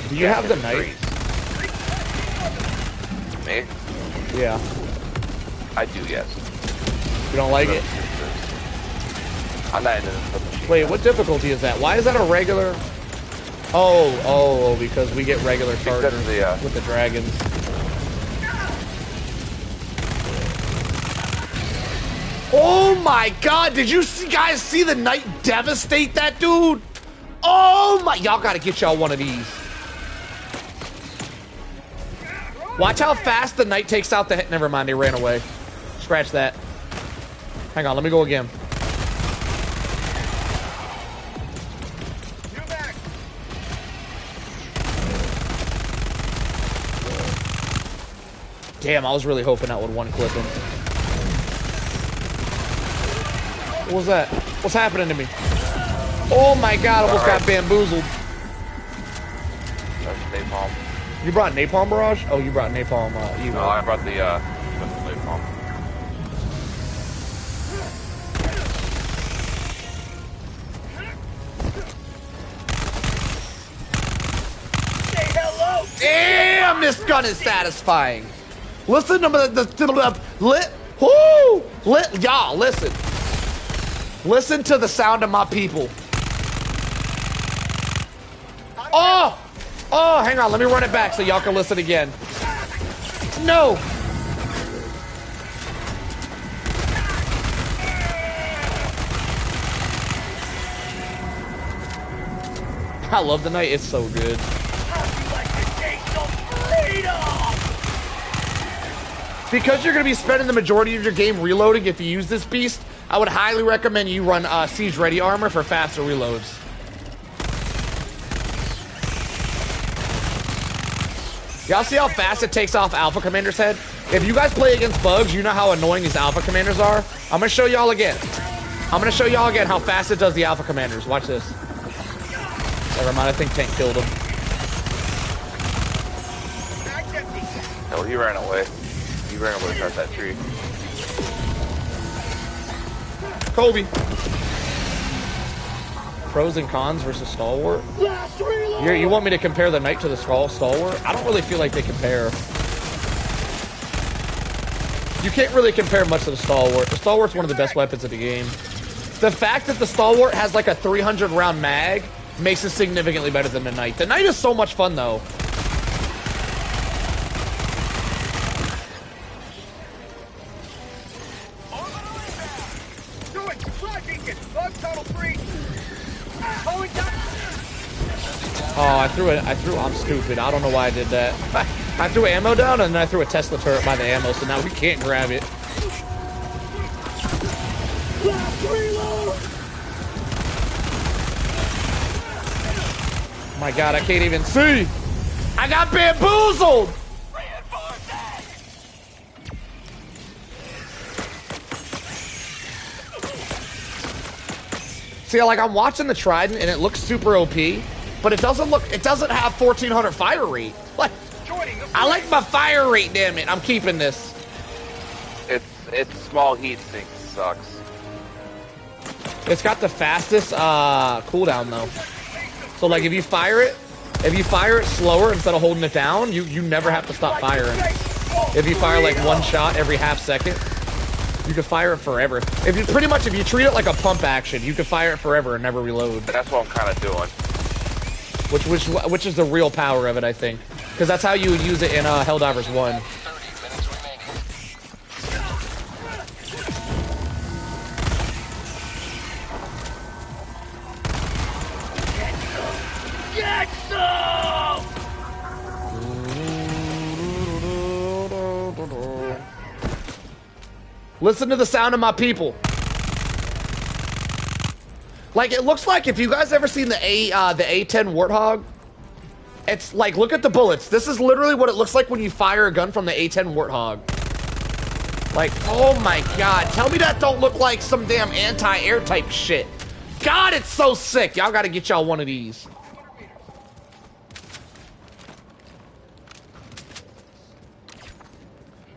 Speaker 6: Do you have the knight?
Speaker 12: Me?
Speaker 6: Yeah.
Speaker 12: I do, yes.
Speaker 6: You don't like it?
Speaker 12: I'm not into the machine.
Speaker 6: Wait, what difficulty is that? Why is that a regular? Oh, because we get regular chargers with the dragons. Oh my god, did you guys see the knight devastate that dude? Oh my, y'all gotta get y'all one of these. Watch how fast the knight takes out the, never mind, they ran away. Scratch that. Hang on, let me go again. Damn, I was really hoping that would one clip him. What was that? What's happening to me? Oh my god, I almost got bamboozled.
Speaker 12: That's napalm.
Speaker 6: You brought napalm, Barrage? Oh, you brought napalm.
Speaker 12: No, I brought the napalm.
Speaker 11: Say hello.
Speaker 6: Damn, this gun is satisfying. Listen to y'all, listen. Listen to the sound of my people. Oh! Oh, hang on, let me run it back so y'all can listen again. No! I love the night, it's so good. Because you're going to be spending the majority of your game reloading if you use this beast, I would highly recommend you run Siege Ready Armor for faster reloads. Y'all see how fast it takes off Alpha Commander's head? If you guys play against bugs, you know how annoying these Alpha Commanders are. I'm going to show y'all again. I'm going to show y'all again how fast it does the Alpha Commanders. Watch this. Never mind, I think Tank killed him.
Speaker 12: No, he ran away. He ran away past that tree.
Speaker 6: Kobe. Pros and cons versus Stalwart. You want me to compare the Knight to the Stalwart? I don't really feel like they compare. You can't really compare much to the Stalwart. The Stalwart's one of the best weapons in the game. The fact that the Stalwart has like a 300 round mag makes it significantly better than the Knight. The Knight is so much fun though. Oh, I'm stupid. I don't know why I did that. I threw ammo down and then I threw a Tesla turret by the ammo, so now we can't grab it. Oh my god, I can't even see! I got bamboozled! See, like, I'm watching the Trident and it looks super OP, but it doesn't have 1400 fire rate. Like, I like my fire rate, damn it. I'm keeping this.
Speaker 12: It's small heat sink sucks.
Speaker 6: It's got the fastest cooldown though. So like if you fire it slower instead of holding it down, you never have to stop firing. If you fire like one shot every half second, you can fire it forever. If you treat it like a pump action, you can fire it forever and never reload.
Speaker 12: That's what I'm kind of doing.
Speaker 6: Which is the real power of it, I think, because that's how you would use it in Helldivers 1.
Speaker 11: Get some!
Speaker 6: Listen to the sound of my people. Like, it looks like, if you guys ever seen the A10 Warthog, it's like, look at the bullets. This is literally what it looks like when you fire a gun from the A10 Warthog. Like, oh my god. Tell me that don't look like some damn anti-air type shit. God, it's so sick. Y'all gotta get y'all one of these.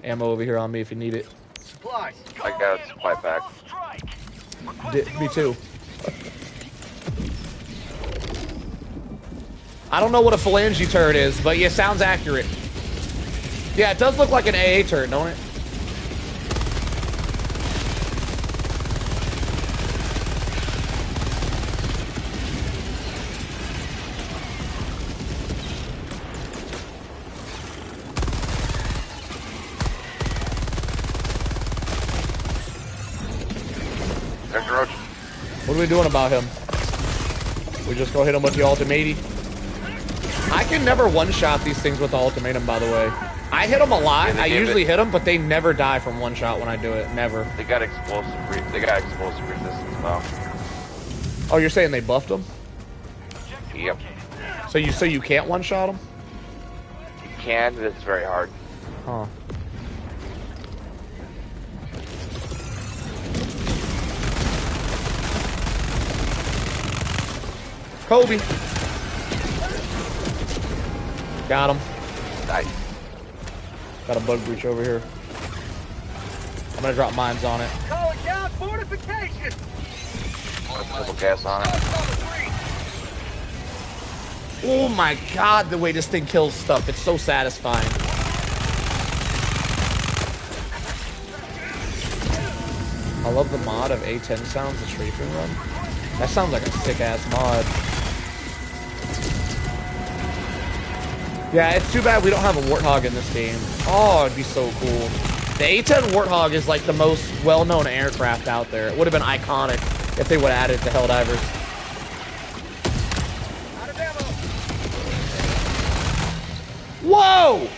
Speaker 6: Ammo over here on me if you need it.
Speaker 11: Supplies.
Speaker 12: I got a supply pack.
Speaker 6: Me too. I don't know what a phalange turret is, but yeah, sounds accurate. Yeah, it does look like an AA turret, don't it?
Speaker 12: There's a roach.
Speaker 6: What are we doing about him? We just go hit him with the ultimatum. I can never one-shot these things with the ultimatum, by the way. I hit them a lot.
Speaker 12: Yeah,
Speaker 6: I usually hit them, but they never die from one shot when I do it. Never.
Speaker 12: They got explosive resistance now.
Speaker 6: Oh, you're saying they buffed them?
Speaker 12: Yep.
Speaker 6: So you can't one-shot them?
Speaker 12: You can, but it's very hard.
Speaker 6: Huh. Kobe. Got him.
Speaker 12: Nice.
Speaker 6: Got a bug breach over here. I'm gonna drop mines on it.
Speaker 11: Calling down fortification.
Speaker 12: Triple gas on it.
Speaker 6: Oh my god, the way this thing kills stuff. It's so satisfying. I love the mod of A10 sounds, the strafing run. That sounds like a sick-ass mod. Yeah, it's too bad we don't have a Warthog in this game. Oh, it'd be so cool. The A10 Warthog is like the most well-known aircraft out there. It would have been iconic if they would have added it to Helldivers. Whoa!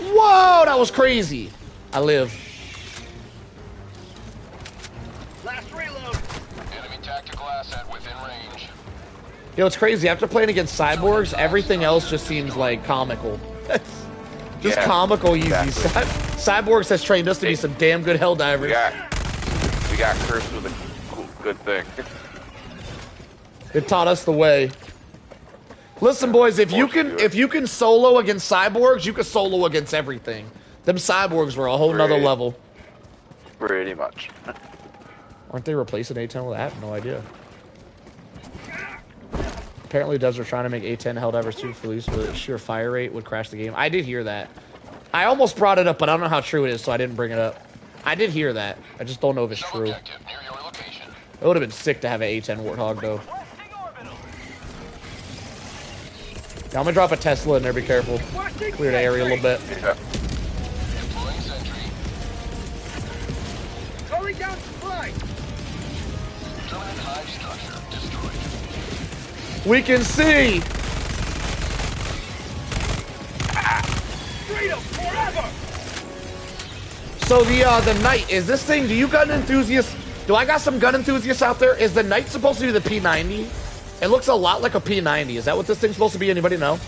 Speaker 6: Whoa, that was crazy. I live.
Speaker 11: Last reload.
Speaker 2: Enemy tactical asset within range.
Speaker 6: Yo, it's crazy. After playing against cyborgs, everything else just seems like comical. Just comical easy.
Speaker 12: Exactly.
Speaker 6: Cyborgs has trained us to be some damn good Helldivers.
Speaker 12: We got cursed with a good thing.
Speaker 6: It taught us the way. Listen, boys, if you can solo against cyborgs, you can solo against everything. Them cyborgs were a whole nother level.
Speaker 12: Pretty much.
Speaker 6: Aren't they replacing A10 with that? I have no idea. Apparently, devs are trying to make A10 Helldivers 2 release with sheer fire rate would crash the game. I did hear that. I almost brought it up, but I don't know how true it is, so I didn't bring it up. I did hear that. I just don't know if it's true. It would have been sick to have an A10 Warthog, though. Yeah, I'm gonna drop a Tesla in there. Be careful. Clear the area a little bit.
Speaker 12: Yeah.
Speaker 11: Calling down supply.
Speaker 6: We can see.
Speaker 11: Freedom forever.
Speaker 6: So the Knight, is this thing? Do you gun enthusiasts? Do I got some gun enthusiasts out there? Is the Knight supposed to be the P90? It looks a lot like a P90. Is that what this thing's supposed to be? Anybody know?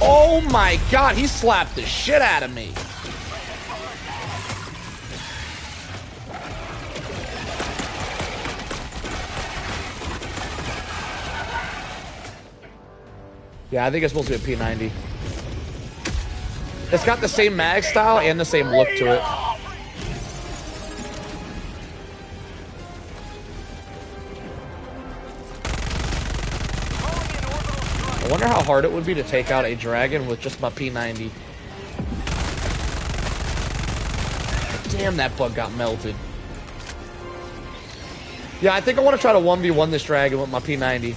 Speaker 6: Oh my god, he slapped the shit out of me. Yeah, I think it's supposed to be a P90. It's got the same mag style and the same look to it. I wonder how hard it would be to take out a dragon with just my P90. Damn, that bug got melted. Yeah, I think I want to try to 1v1 this dragon with my P90.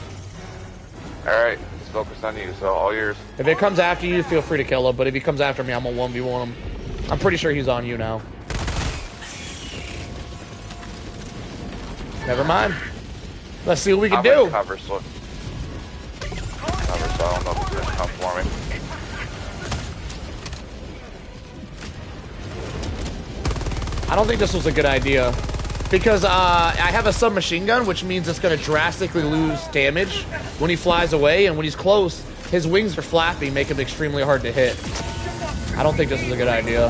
Speaker 12: Alright, let's focus on you, so all yours.
Speaker 6: If it comes after you, feel free to kill him, but if he comes after me, I'm gonna 1v1 him. I'm pretty sure he's on you now. Never mind. Let's see what we can do.
Speaker 12: Cover, so I don't know if it's gonna come for me.
Speaker 6: I don't think this was a good idea. Because I have a submachine gun, which means it's going to drastically lose damage when he flies away, and when he's close, his wings are flappy, make him extremely hard to hit. I don't think this is a good idea.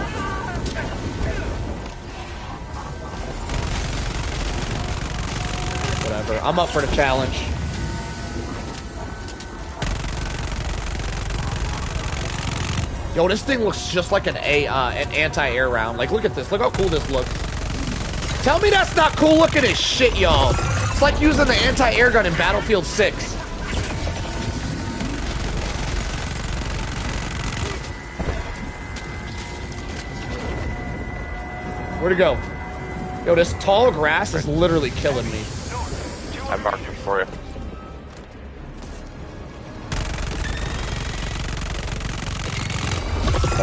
Speaker 6: Whatever. I'm up for the challenge. Yo, this thing looks just like an anti-air round. Like, look at this. Look how cool this looks. Tell me that's not cool looking as shit, y'all. It's like using the anti-air gun in Battlefield 6. Where'd it go? Yo, this tall grass is literally killing me.
Speaker 12: I marked it for you.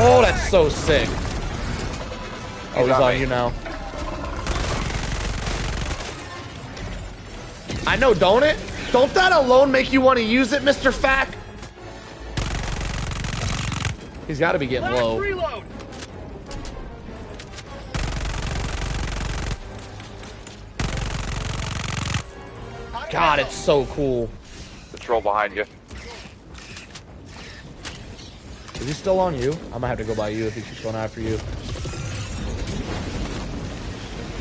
Speaker 6: Oh, that's so sick. Oh, he's on you now. I know, don't it? Don't that alone make you want to use it, Mr. Fack? He's got to be getting low.
Speaker 11: Reload.
Speaker 6: God, it's so cool.
Speaker 12: The troll behind you.
Speaker 6: Is he still on you? I might have to go by you if he keeps going after you.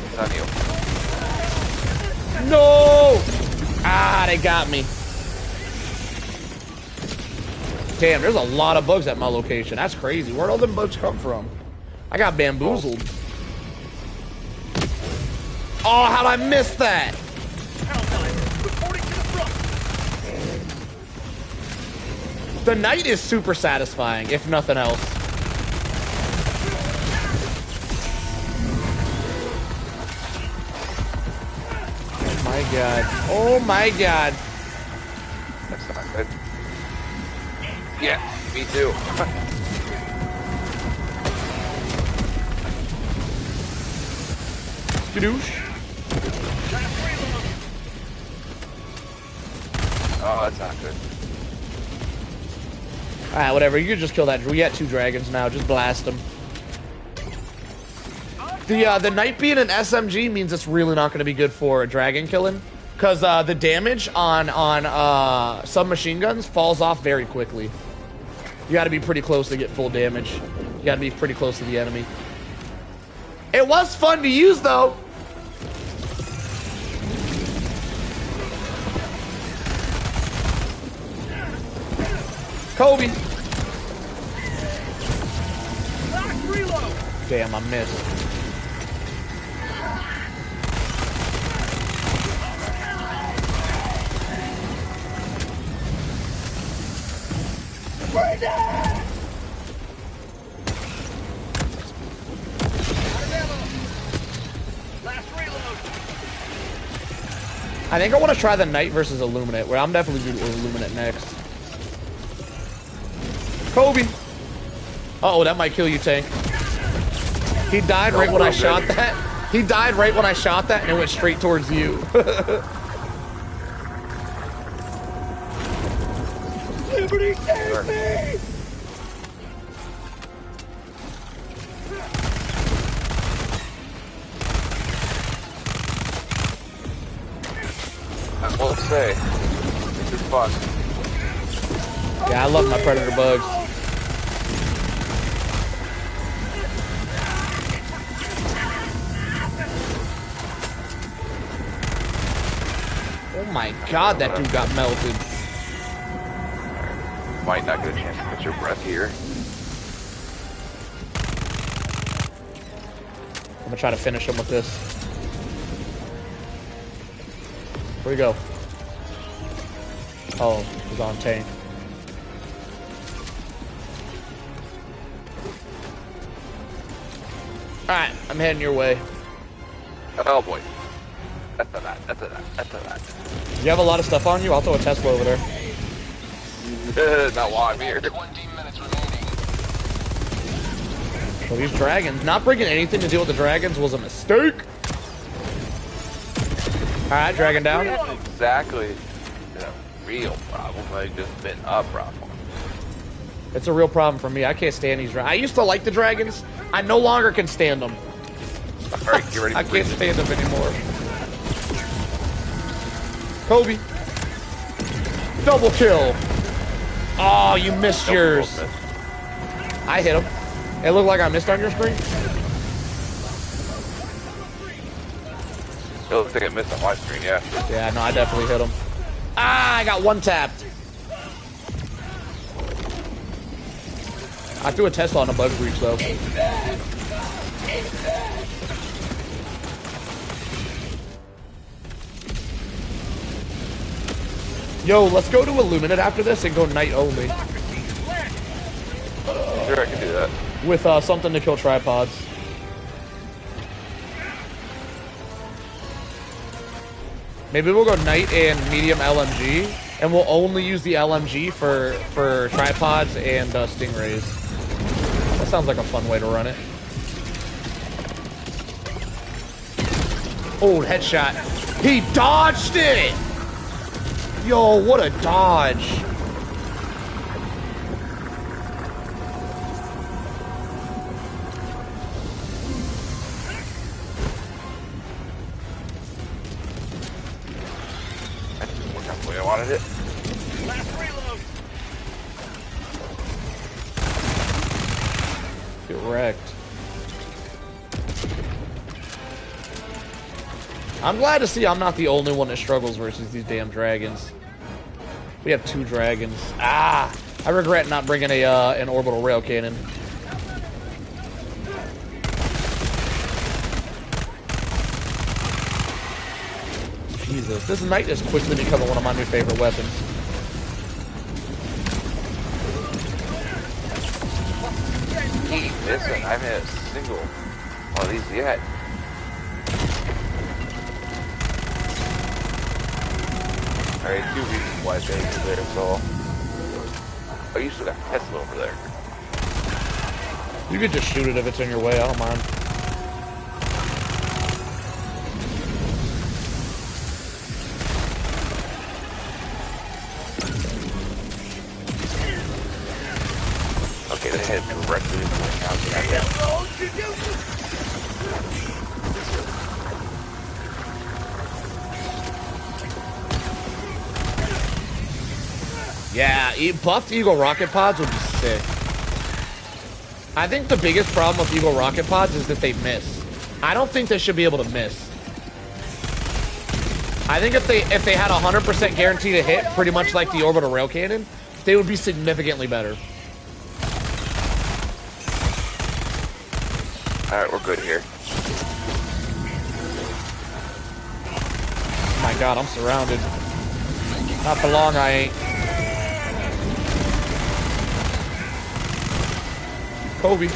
Speaker 12: He's on you.
Speaker 6: No! Ah, they got me. Damn, there's a lot of bugs at my location. That's crazy. Where'd all them bugs come from? I got bamboozled. Oh, how'd I miss that? The night is super satisfying, if nothing else. Oh my god. Oh my god.
Speaker 12: That's not good. Yeah, me too.
Speaker 6: Skadoosh.
Speaker 12: Oh, that's not good.
Speaker 6: Alright, whatever. You can just kill that. We got 2 dragons now. Just blast them. The knight being an SMG means it's really not going to be good for dragon killing. Because the damage on submachine guns falls off very quickly. You got to be pretty close to get full damage. You got to be pretty close to the enemy. It was fun to use, though. Kobe. Damn, I missed. I think I want to try the Knight versus Illuminate, where I'm definitely doing Illuminate next. Kobe! Uh-oh, that might kill you, Tank. He died right when I shot that. He died right when I shot that, and it went straight towards you.
Speaker 11: Liberty save me!
Speaker 12: I will say, this is fun.
Speaker 6: Yeah, I love my Predator bugs. Oh my god, that dude got melted.
Speaker 12: Might not get a chance to catch your breath here.
Speaker 6: I'm gonna try to finish him with this. Where'd he go? Oh, he's on tank. Alright, I'm heading your way.
Speaker 12: Oh boy. That's a lot, that's a lot, that's a lot.
Speaker 6: Do you have a lot of stuff on you? I'll throw a Tesla over there.
Speaker 12: Not while I'm here.
Speaker 6: So these dragons, not bringing anything to deal with the dragons was a mistake. Alright, dragon down.
Speaker 12: That's exactly the real problem. Like, just been a problem.
Speaker 6: It's a real problem for me. I can't stand these dragons. I used to like the dragons. I no longer can stand them.
Speaker 12: Alright, get ready for
Speaker 6: I can't stand them anymore. Kobe. Double kill. Oh, you missed yours. I hit him. It looked like I missed on your screen.
Speaker 12: It looks like it missed on my screen, yeah.
Speaker 6: Yeah, no, I definitely hit him. Ah, I got one tapped. I threw a Tesla on a bug breach, though. Yo, let's go to Illuminate after this and go night only.
Speaker 12: Sure, I can do that.
Speaker 6: With something to kill tripods. Maybe we'll go night and medium LMG, and we'll only use the LMG for tripods and stingrays. That sounds like a fun way to run it. Oh, headshot. He dodged it! Yo, what a dodge.
Speaker 12: That didn't work out the way I wanted it.
Speaker 3: Last reload.
Speaker 6: Get wrecked. I'm glad to see I'm not the only one that struggles versus these damn dragons. We have 2 dragons. Ah! I regret not bringing a an orbital rail cannon. Jesus, this might just quickly become one of my new favorite weapons.
Speaker 12: Listen, I haven't hit a single one of these yet. Alright, 2 reasons why Vegas is there, so... Oh, you still got Tesla over there.
Speaker 6: You could just shoot it if it's in your way, I don't mind.
Speaker 12: Okay, they head directly into the house.
Speaker 6: Yeah, buffed Eagle rocket pods would be sick. I think the biggest problem with Eagle rocket pods is that they miss. I don't think they should be able to miss. I think if they had 100% guarantee to hit, pretty much like the orbital rail cannon, they would be significantly better.
Speaker 12: Alright, we're good here.
Speaker 6: Oh my god, I'm surrounded. Not for long, I ain't. Kobe.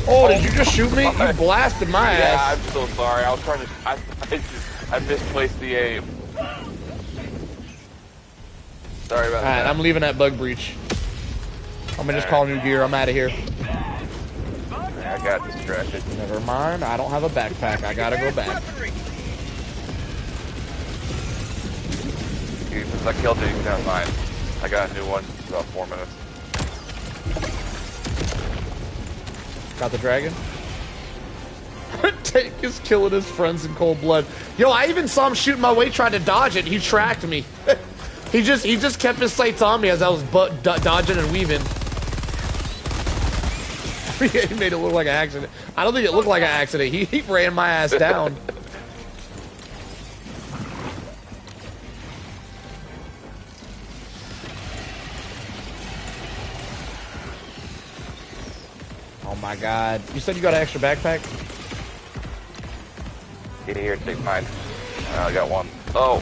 Speaker 6: Oh, did you just shoot me? You blasted my ass.
Speaker 12: Yeah, I'm so sorry. I was trying to... I misplaced the aim. Sorry about that.
Speaker 6: Alright, I'm leaving that bug breach. I'm gonna just call new gear. I'm out of here.
Speaker 12: I got distracted.
Speaker 6: Never mind. I don't have a backpack. I gotta go back.
Speaker 12: Since I killed it, you can have mine. I got a new one in about 4 minutes.
Speaker 6: Got the dragon? Tank is killing his friends in cold blood. Yo, I even saw him shooting my way trying to dodge it. He tracked me. he just kept his sights on me as I was dodging and weaving. He made it look like an accident. I don't think it looked like an accident. He ran my ass down. Oh my god. You said you got an extra backpack?
Speaker 12: Get here, take mine. I got one. Oh.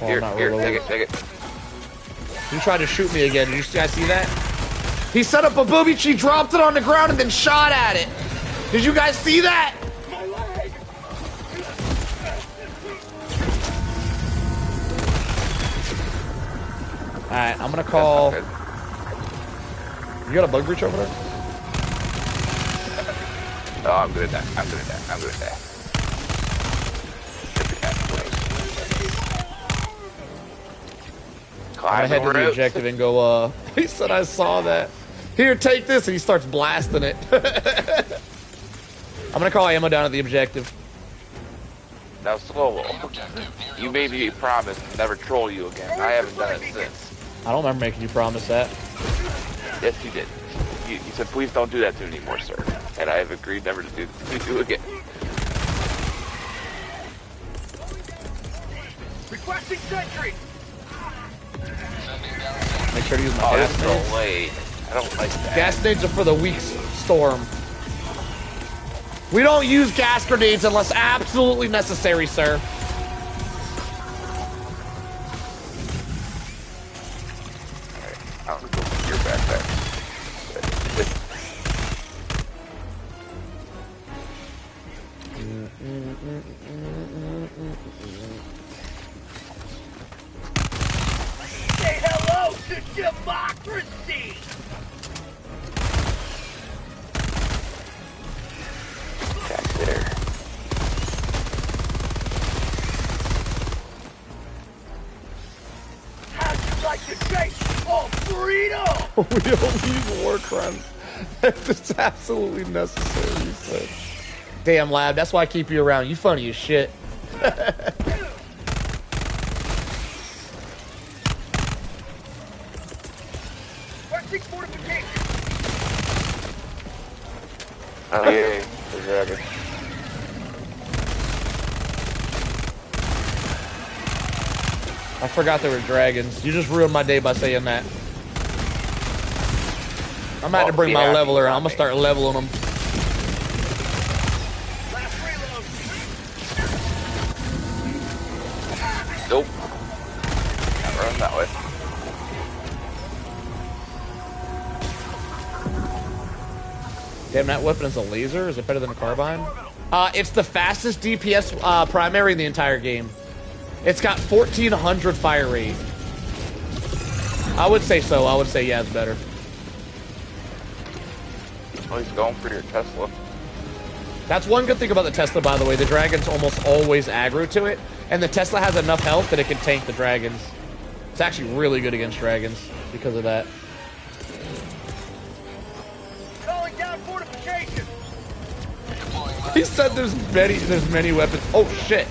Speaker 6: Oh,
Speaker 12: Here,
Speaker 6: really.
Speaker 12: take it.
Speaker 6: He tried to shoot me again. Did you guys see that? He set up a booby tree, dropped it on the ground, and then shot at it. Did you guys see that? Alright, I'm gonna call... You got a bug breach over there?
Speaker 12: Oh, I'm good at that. I'm good at that.
Speaker 6: I'm gonna head to the objective and go, he said I saw that. Here, take this, and he starts blasting it. I'm gonna call ammo down at the objective.
Speaker 12: Now, Solo, you made me promise to never troll you again. I haven't done it since.
Speaker 6: I don't remember making you promise that.
Speaker 12: Yes, you did. You said, please don't do that to me anymore, sir. And I have agreed never to do again.
Speaker 3: Requesting sentry.
Speaker 6: Make sure to use my
Speaker 12: gas
Speaker 6: gas
Speaker 12: nades.
Speaker 6: nades.
Speaker 12: So late. I don't like that.
Speaker 6: Gas nades are for the weak storm. We don't use gas grenades unless absolutely necessary, sir.
Speaker 12: Alright, I'll go with your backpack.
Speaker 3: Say hello to democracy.
Speaker 6: We don't use war crimes. That's absolutely necessary, you said. Damn, Lab, that's why I keep you around. You funny as shit.
Speaker 12: Oh, yeah, the dragon.
Speaker 6: I forgot there were dragons. You just ruined my day by saying that. I'm about to bring my leveler. I'm gonna start leveling them.
Speaker 12: Nope. Not running that way.
Speaker 6: Damn, that weapon is a laser? Is it better than a carbine? It's the fastest DPS primary in the entire game. It's got 1400 fire rate. I would say so. I would say, yeah, it's better.
Speaker 12: Oh, he's going for your Tesla.
Speaker 6: That's one good thing about the Tesla, by the way. The dragon's almost always aggro to it, and the Tesla has enough health that it can tank the dragons. It's actually really good against dragons because of that.
Speaker 3: Calling down fortification.
Speaker 6: He said there's many weapons. Oh shit!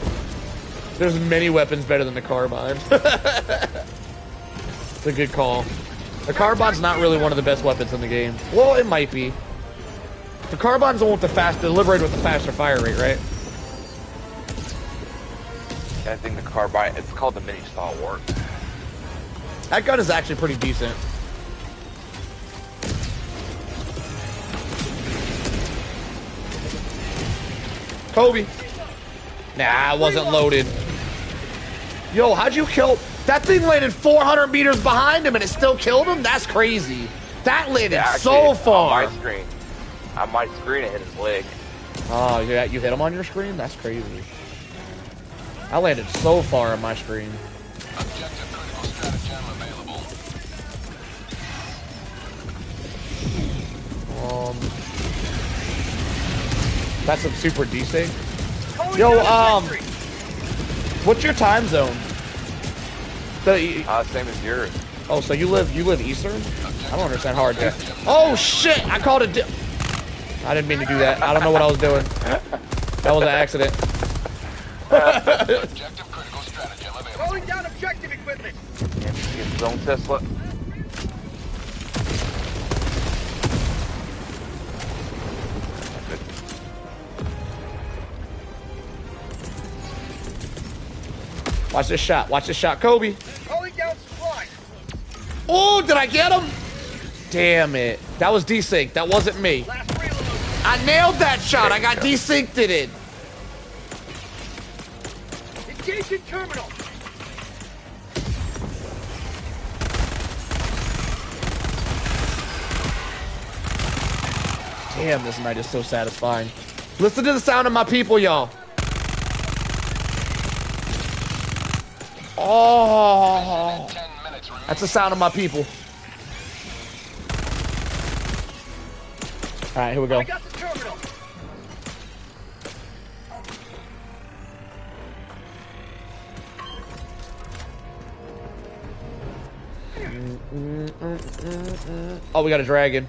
Speaker 6: There's many weapons better than the carbine. It's a good call. The carbine's not really one of the best weapons in the game. Well, it might be. The carbine's the one with the faster, liberated with the faster fire rate, right?
Speaker 12: Yeah, I think the carbine, it's called the mini stalwart.
Speaker 6: That gun is actually pretty decent. Kobe. Nah, it wasn't loaded. Yo, how'd you kill? That thing landed 400 meters behind him and it still killed him? That's crazy. That landed so far.
Speaker 12: On my screen, it hit his leg.
Speaker 6: Oh, yeah, you hit him on your screen? That's crazy. I landed so far on my screen.
Speaker 2: Objective critical stratagem available.
Speaker 6: That's a super desync. Yo, what's your time zone?
Speaker 12: Same as yours.
Speaker 6: Oh, so you live Eastern? I don't understand how hard it is. Oh shit! I called it. I didn't mean to do that. I don't know what I was doing. That was an accident.
Speaker 2: Objective critical stratagem available.
Speaker 3: Calling down objective equipment.
Speaker 12: Yeah, he gets his own Tesla.
Speaker 6: Watch this shot. Watch this shot, Kobe.
Speaker 3: Calling down supplies.
Speaker 6: Oh, did I get him? Damn it. That was desync. That wasn't me. I nailed that shot. I got desynced it.
Speaker 3: Engaging terminal.
Speaker 6: Damn, this night is so satisfying. Listen to the sound of my people, y'all. Oh, that's the sound of my people. All right, here we go.
Speaker 3: I got the terminal.
Speaker 6: Oh, we got a dragon.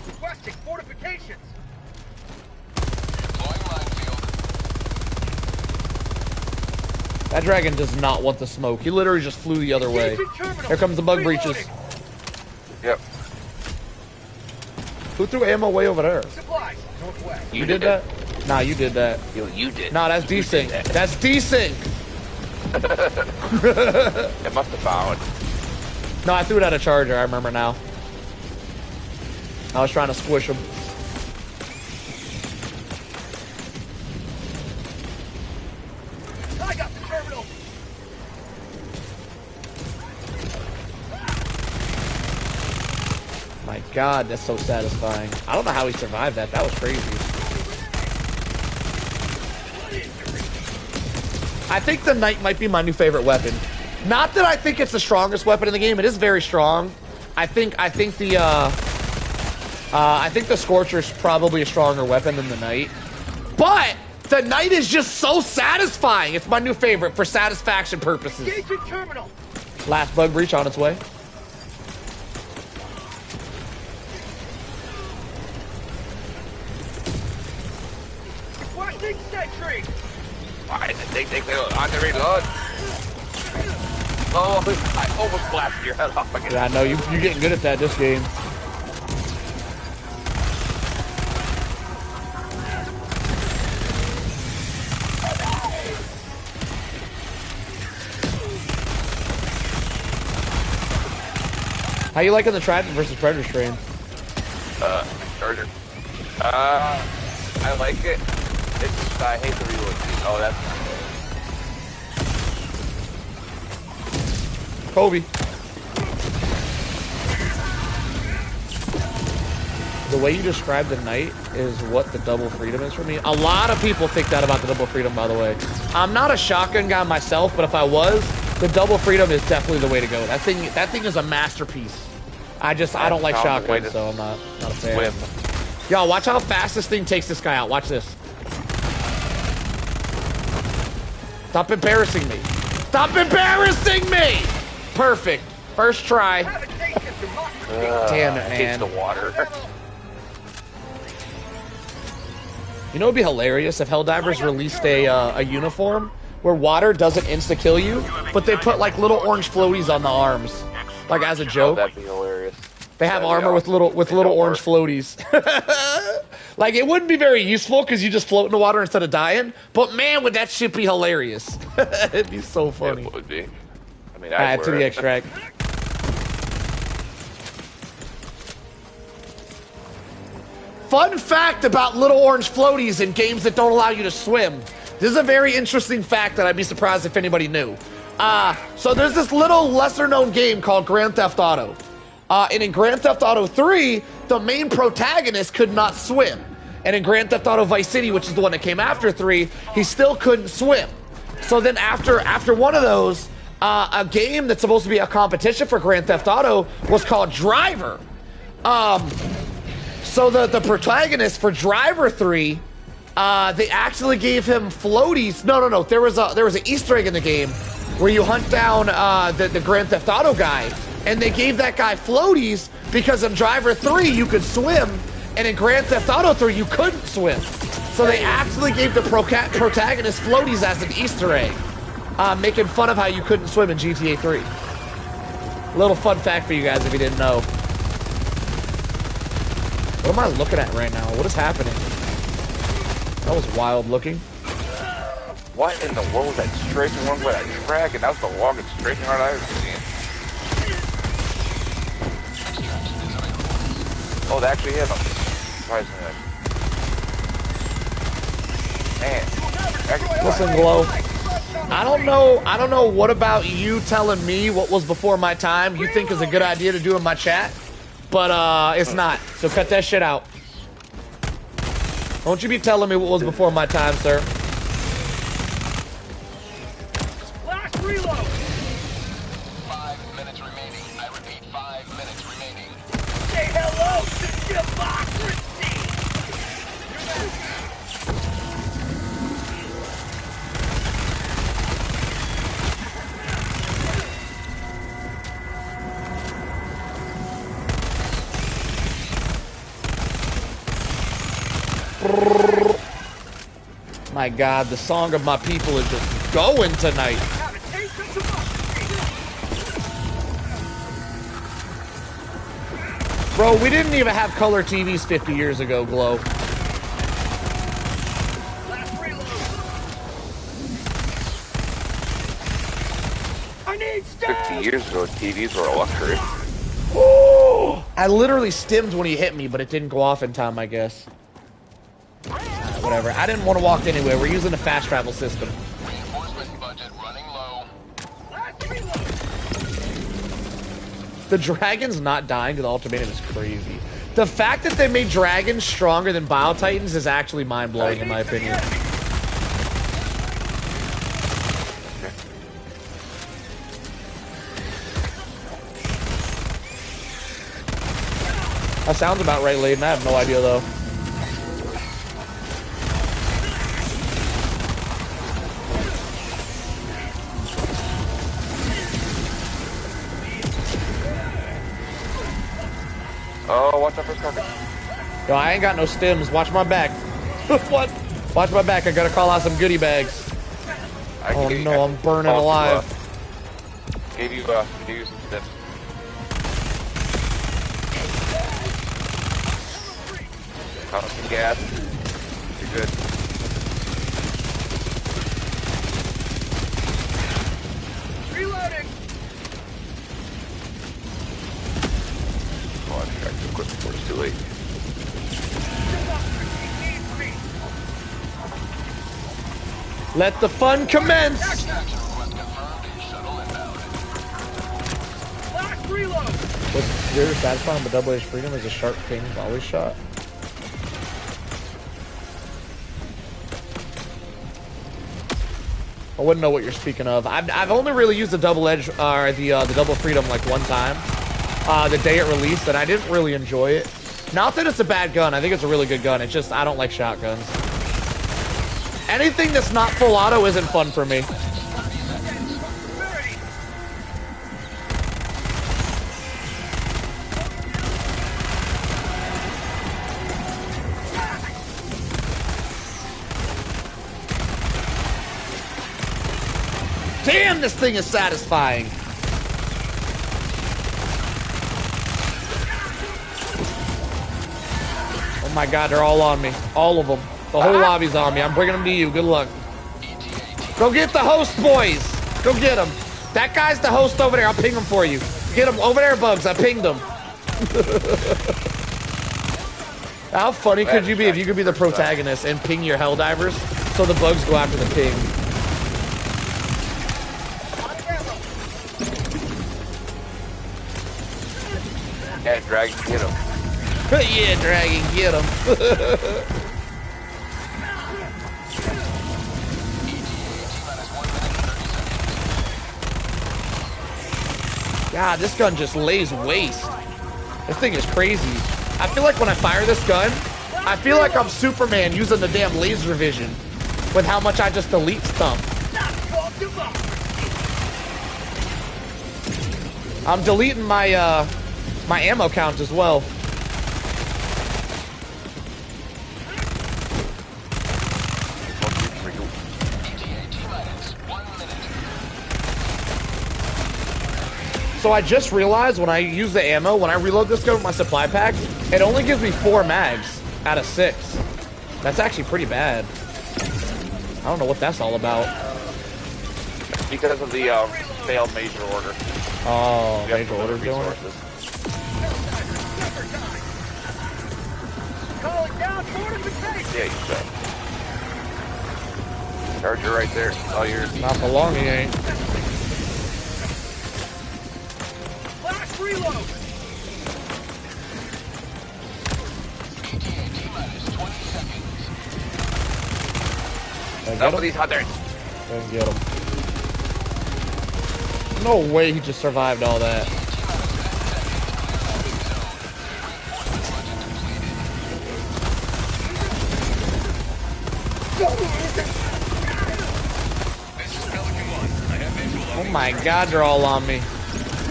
Speaker 3: Requesting fortifications.
Speaker 6: That dragon does not want the smoke. He literally just flew the other way. Here comes the bug breaches.
Speaker 12: Yep.
Speaker 6: Who threw ammo way over there?
Speaker 3: Supplies. Northwest.
Speaker 6: You did that? Nah, you did that.
Speaker 12: You did.
Speaker 6: Nah, that's desync. That's desync.
Speaker 12: It must have bowed.
Speaker 6: No, I threw it at a charger. I remember now. I was trying to squish him.
Speaker 3: I got the terminal.
Speaker 6: My God, that's so satisfying. I don't know how he survived that. That was crazy. I think the Knight might be my new favorite weapon. Not that I think it's the strongest weapon in the game. It is very strong. I think the Scorcher is probably a stronger weapon than the Knight. But the Knight is just so satisfying. It's my new favorite for satisfaction purposes.
Speaker 3: Engaging terminal.
Speaker 6: Last bug breach on its way.
Speaker 11: Placing sentry.
Speaker 12: Alright, they on the reload. Oh, I almost blasted your head off again.
Speaker 6: Yeah, I know you're getting good at that this game. How you liking the Trident versus Predator strain?
Speaker 12: Charger. I like it. It's just, I hate the reload. Oh, that's
Speaker 6: Kobe. The way you describe the Knight is what the double freedom is for me. A lot of people think that about the double freedom, by the way. I'm not a shotgun guy myself, but if I was, the double freedom is definitely the way to go. That thing is a masterpiece. I don't like shotguns, so I'm not a fan. Yo, watch how fast this thing takes this guy out. Watch this. Stop embarrassing me. Stop embarrassing me! Perfect. First try. Damn it, man.
Speaker 12: The water.
Speaker 6: You know what would be hilarious if Helldivers released a uniform where water doesn't insta-kill you, but they put like little orange floaties on the arms, like as a joke.
Speaker 12: That'd be hilarious.
Speaker 6: They have armor with little orange floaties. Like, it wouldn't be very useful because you just float in the water instead of dying. But man, would that shit be hilarious. It'd be so funny.
Speaker 12: It would be. I mean,
Speaker 6: Add to the extract. Fun fact about little orange floaties in games that don't allow you to swim. This is a very interesting fact that I'd be surprised if anybody knew. So there's this little lesser-known game called Grand Theft Auto. And in Grand Theft Auto 3, the main protagonist could not swim. And in Grand Theft Auto Vice City, which is the one that came after 3, he still couldn't swim. So then after one of those, a game that's supposed to be a competition for Grand Theft Auto was called Driver. So the protagonist for Driver 3, they actually gave him floaties. No. There was an Easter egg in the game where you hunt down the Grand Theft Auto guy, and they gave that guy floaties because in Driver 3 you could swim, and in Grand Theft Auto 3 you couldn't swim. So they actually gave the protagonist floaties as an Easter egg, making fun of how you couldn't swim in GTA 3. Little fun fact for you guys if you didn't know. What am I looking at right now? What is happening? That was wild looking.
Speaker 12: What in the world was that straight one with that dragon? That was the longest straight run I've ever seen. Oh, they actually hit him. Surprisingly. Man.
Speaker 6: Listen, Glow. I don't know what about you telling me what was before my time you think is a good idea to do in my chat, but it's not. So cut that shit out. Don't you be telling me what was before my time, sir.
Speaker 11: Last reload.
Speaker 2: 5 minutes remaining. I repeat, 5 minutes remaining.
Speaker 11: Say hello to democracy.
Speaker 6: My God, the song of my people is just going tonight. Bro, we didn't even have color TVs 50 years ago, Glow.
Speaker 11: I need
Speaker 12: 50 years ago, TVs were a luxury.
Speaker 6: Oh, I literally stimmed when he hit me, but it didn't go off in time, I guess. Whatever. I didn't want to walk anywhere. We're using a fast travel system.
Speaker 2: Reinforcement budget running low.
Speaker 6: The dragon's not dying to the ultimatum is crazy. The fact that they made dragons stronger than Bio Titans is actually mind-blowing in my opinion. That sounds about right, Layden. I have no idea though.
Speaker 12: Oh, watch out for carpet.
Speaker 6: Yo, I ain't got no stims. Watch my back. What? Watch my back. I gotta call out some goodie bags. Oh no, I'm burning alive.
Speaker 12: Gave you some tips. Some gas. You're good.
Speaker 11: Reloading.
Speaker 12: Oh, I tried to quit before it's too late.
Speaker 6: Let the fun commence.
Speaker 11: Last reload.
Speaker 6: What's very satisfying but double-edged freedom is a sharp ping volley shot. I wouldn't know what you're speaking of. I've only really used the double edge the double freedom like one time, the day it released, and I didn't really enjoy it. Not that it's a bad gun. I think it's a really good gun. It's just I don't like shotguns. Anything that's not full auto isn't fun for me. Damn, this thing is satisfying. Oh my god, they're all on me. All of them. The whole lobby's on me. I'm bringing them to you. Good luck. Go get the host, boys. Go get them. That guy's the host over there. I'll ping him for you. Get him over there, Bugs. I pinged him. How funny could you be if you could be the protagonist and ping your Helldivers so the bugs go after the ping?
Speaker 12: Yeah, Dragon, get him.
Speaker 6: Yeah, Dragon, get him. God, this gun just lays waste. This thing is crazy. I feel like when I fire this gun, I feel like I'm Superman using the damn laser vision with how much I just delete stuff. I'm deleting my my ammo count as well. So I just realized when I use the ammo, when I reload this gun with my supply pack, it only gives me 4 mags out of 6. That's actually pretty bad. I don't know what that's all about.
Speaker 12: Because of the failed major order.
Speaker 6: Oh, major order doing it?
Speaker 11: Calling down fortification.
Speaker 12: Yeah, you said. Charger right there. All yours.
Speaker 6: Not for long, he ain't.
Speaker 11: Last reload.
Speaker 12: Enough of these hunters.
Speaker 6: Didn't get him. No way he just survived all that. Oh my god, they're all on me.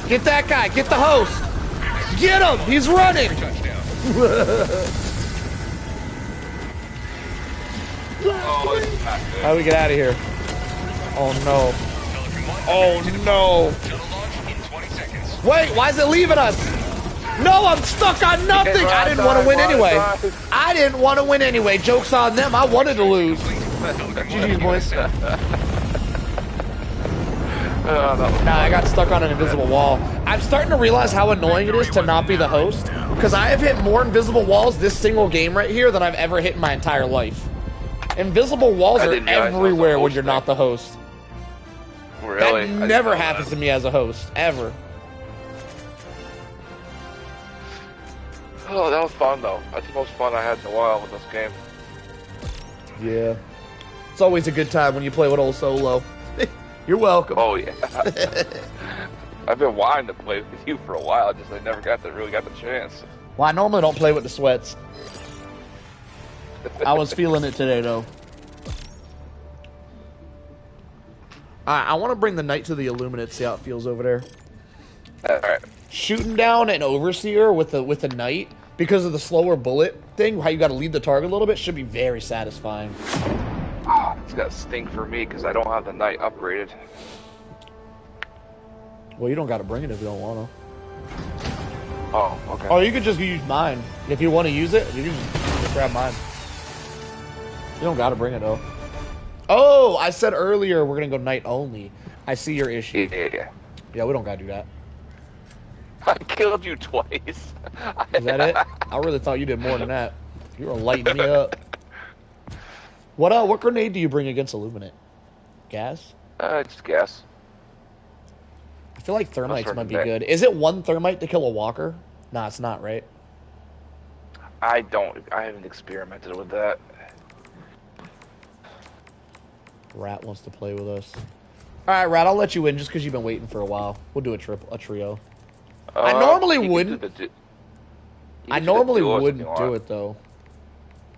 Speaker 6: Get that guy, get the host. Get him, he's running. How do we get out of here? Oh no. Oh no. Wait, why is it leaving us? No, I'm stuck on nothing. I didn't want to win anyway. I didn't want to win anyway. Joke's on them. I wanted to lose. GG's, boys. Nah, I got stuck on an invisible wall. I'm starting to realize how annoying it is to not be the host, because I have hit more invisible walls this single game right here than I've ever hit in my entire life. Invisible walls are everywhere when you're not the host.
Speaker 12: Really?
Speaker 6: That never happens to me as a host, ever.
Speaker 12: Oh, that was fun though. That's the most fun I had in a while with this game.
Speaker 6: Yeah. It's always a good time when you play with old Solo. You're welcome.
Speaker 12: Oh yeah. I've been wanting to play with you for a while, just I never really got the chance.
Speaker 6: Well, I normally don't play with the sweats. I was feeling it today though. I want to bring the knight to the Illuminate, see how it feels over there.
Speaker 12: Alright.
Speaker 6: Shooting down an overseer with a knight because of the slower bullet thing, how you got to lead the target a little bit, should be very satisfying.
Speaker 12: Oh, it's got to stink for me because I don't have the knight upgraded.
Speaker 6: Well, you don't got to bring it if you don't want to.
Speaker 12: Oh, okay.
Speaker 6: Oh, you could just use mine. If you want to use it, you can just grab mine. You don't got to bring it, though. Oh, I said earlier we're going to go knight only. I see your issue. Yeah, we don't got to do that.
Speaker 12: I killed you twice.
Speaker 6: Is that it? I really thought you did more than that. You were lighting me up. What grenade do you bring against Illuminate? Gas?
Speaker 12: Just gas.
Speaker 6: I feel like thermites might be good. Is it one thermite to kill a walker? Nah, it's not, right?
Speaker 12: I haven't experimented with that.
Speaker 6: Rat wants to play with us. Alright, Rat, I'll let you in just because you've been waiting for a while. We'll do a trio. I normally wouldn't. I normally wouldn't do it, though.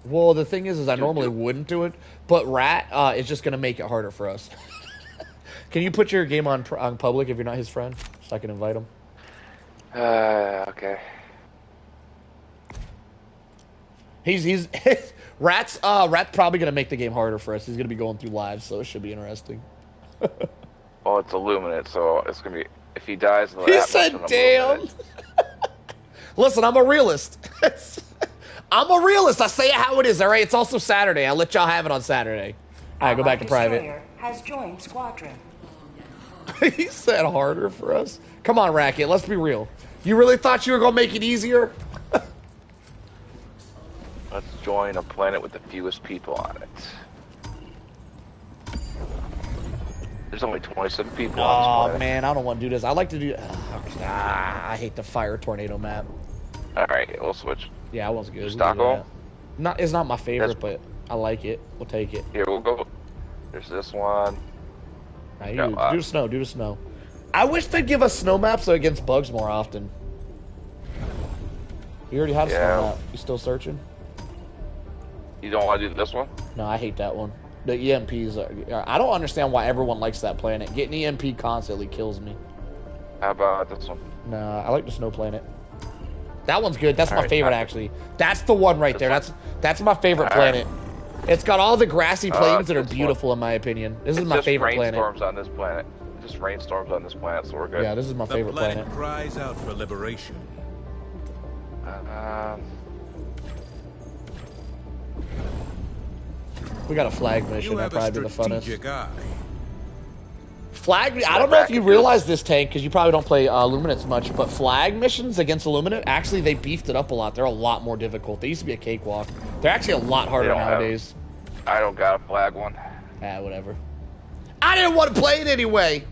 Speaker 6: Well, the thing is I normally wouldn't do it, but Rat is just going to make it harder for us. Can you put your game on public if you're not his friend, so I can invite him?
Speaker 12: Okay.
Speaker 6: He's Rat's probably going to make the game harder for us. He's going to be going through lives, so it should be interesting.
Speaker 12: Well, it's Illuminate, so it's going to be... If he dies...
Speaker 6: He said, damn! Listen, I'm a realist. I'm a realist. I say it how it is, all right? It's also Saturday. I'll let y'all have it on Saturday. All right, go back to private.
Speaker 8: Has joined squadron.
Speaker 6: He said harder for us. Come on, Racket. Let's be real. You really thought you were going to make it easier?
Speaker 12: Let's join a planet with the fewest people on it. There's only 27 people on this planet.
Speaker 6: Oh, man, I don't want to do this. I like to do... I hate the fire tornado map.
Speaker 12: Alright, we'll switch.
Speaker 6: Yeah, that one's good.
Speaker 12: Stockholm?
Speaker 6: It's not my favorite, but I like it. We'll take it.
Speaker 12: Here, we'll go. There's this one.
Speaker 6: Do the snow. Do the snow. I wish they'd give us snow maps against bugs more often. You already had a snow map. You still searching?
Speaker 12: You don't want to do this one?
Speaker 6: No, I hate that one. The EMPs are... I don't understand why everyone likes that planet. Getting EMP constantly kills me.
Speaker 12: How about this one?
Speaker 6: Nah, I like the snow planet. That one's good. That's my favorite, actually. That's the one right there. That's my favorite planet. It's got all the grassy plains that are beautiful, in my opinion. This is my favorite planet.
Speaker 12: Rainstorms on this planet. Just rainstorms on this planet, so we're good.
Speaker 6: Yeah, this is my favorite planet.
Speaker 1: The planet cries out for liberation.
Speaker 6: We got a flag mission. That'd probably be the funnest.
Speaker 1: Eye.
Speaker 6: Flag. I don't know if you realize this, Tank, because you probably don't play Illuminates much, but flag missions against Illuminate, actually, they beefed it up a lot. They're a lot more difficult. They used to be a cakewalk. They're actually a lot harder nowadays.
Speaker 12: I don't got a flag one.
Speaker 6: Ah, whatever. I didn't want to play it anyway.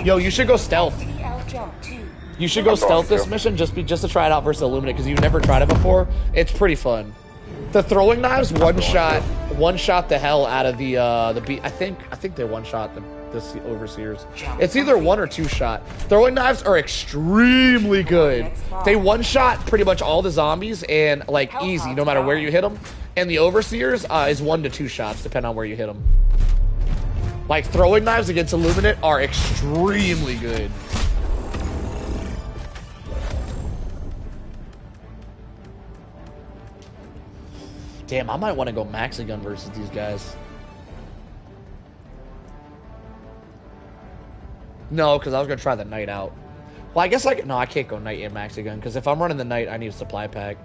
Speaker 6: Yo, you should go stealth. You should go stealth this mission just to try it out versus Illuminate, because you've never tried it before. It's pretty fun. The throwing knives one shot the hell out of the beat. I think they one shot the overseers. It's either one or two shot. Throwing knives are extremely good. They one shot pretty much all the zombies and like easy, no matter where you hit them. And the overseers is 1 to 2 shots depending on where you hit them. Like throwing knives against Illuminate are extremely good. Damn, I might want to go Maxigun versus these guys. No, because I was going to try the Knight out. Well, I guess no, I can't go Knight and Maxigun, because if I'm running the Knight, I need a supply pack.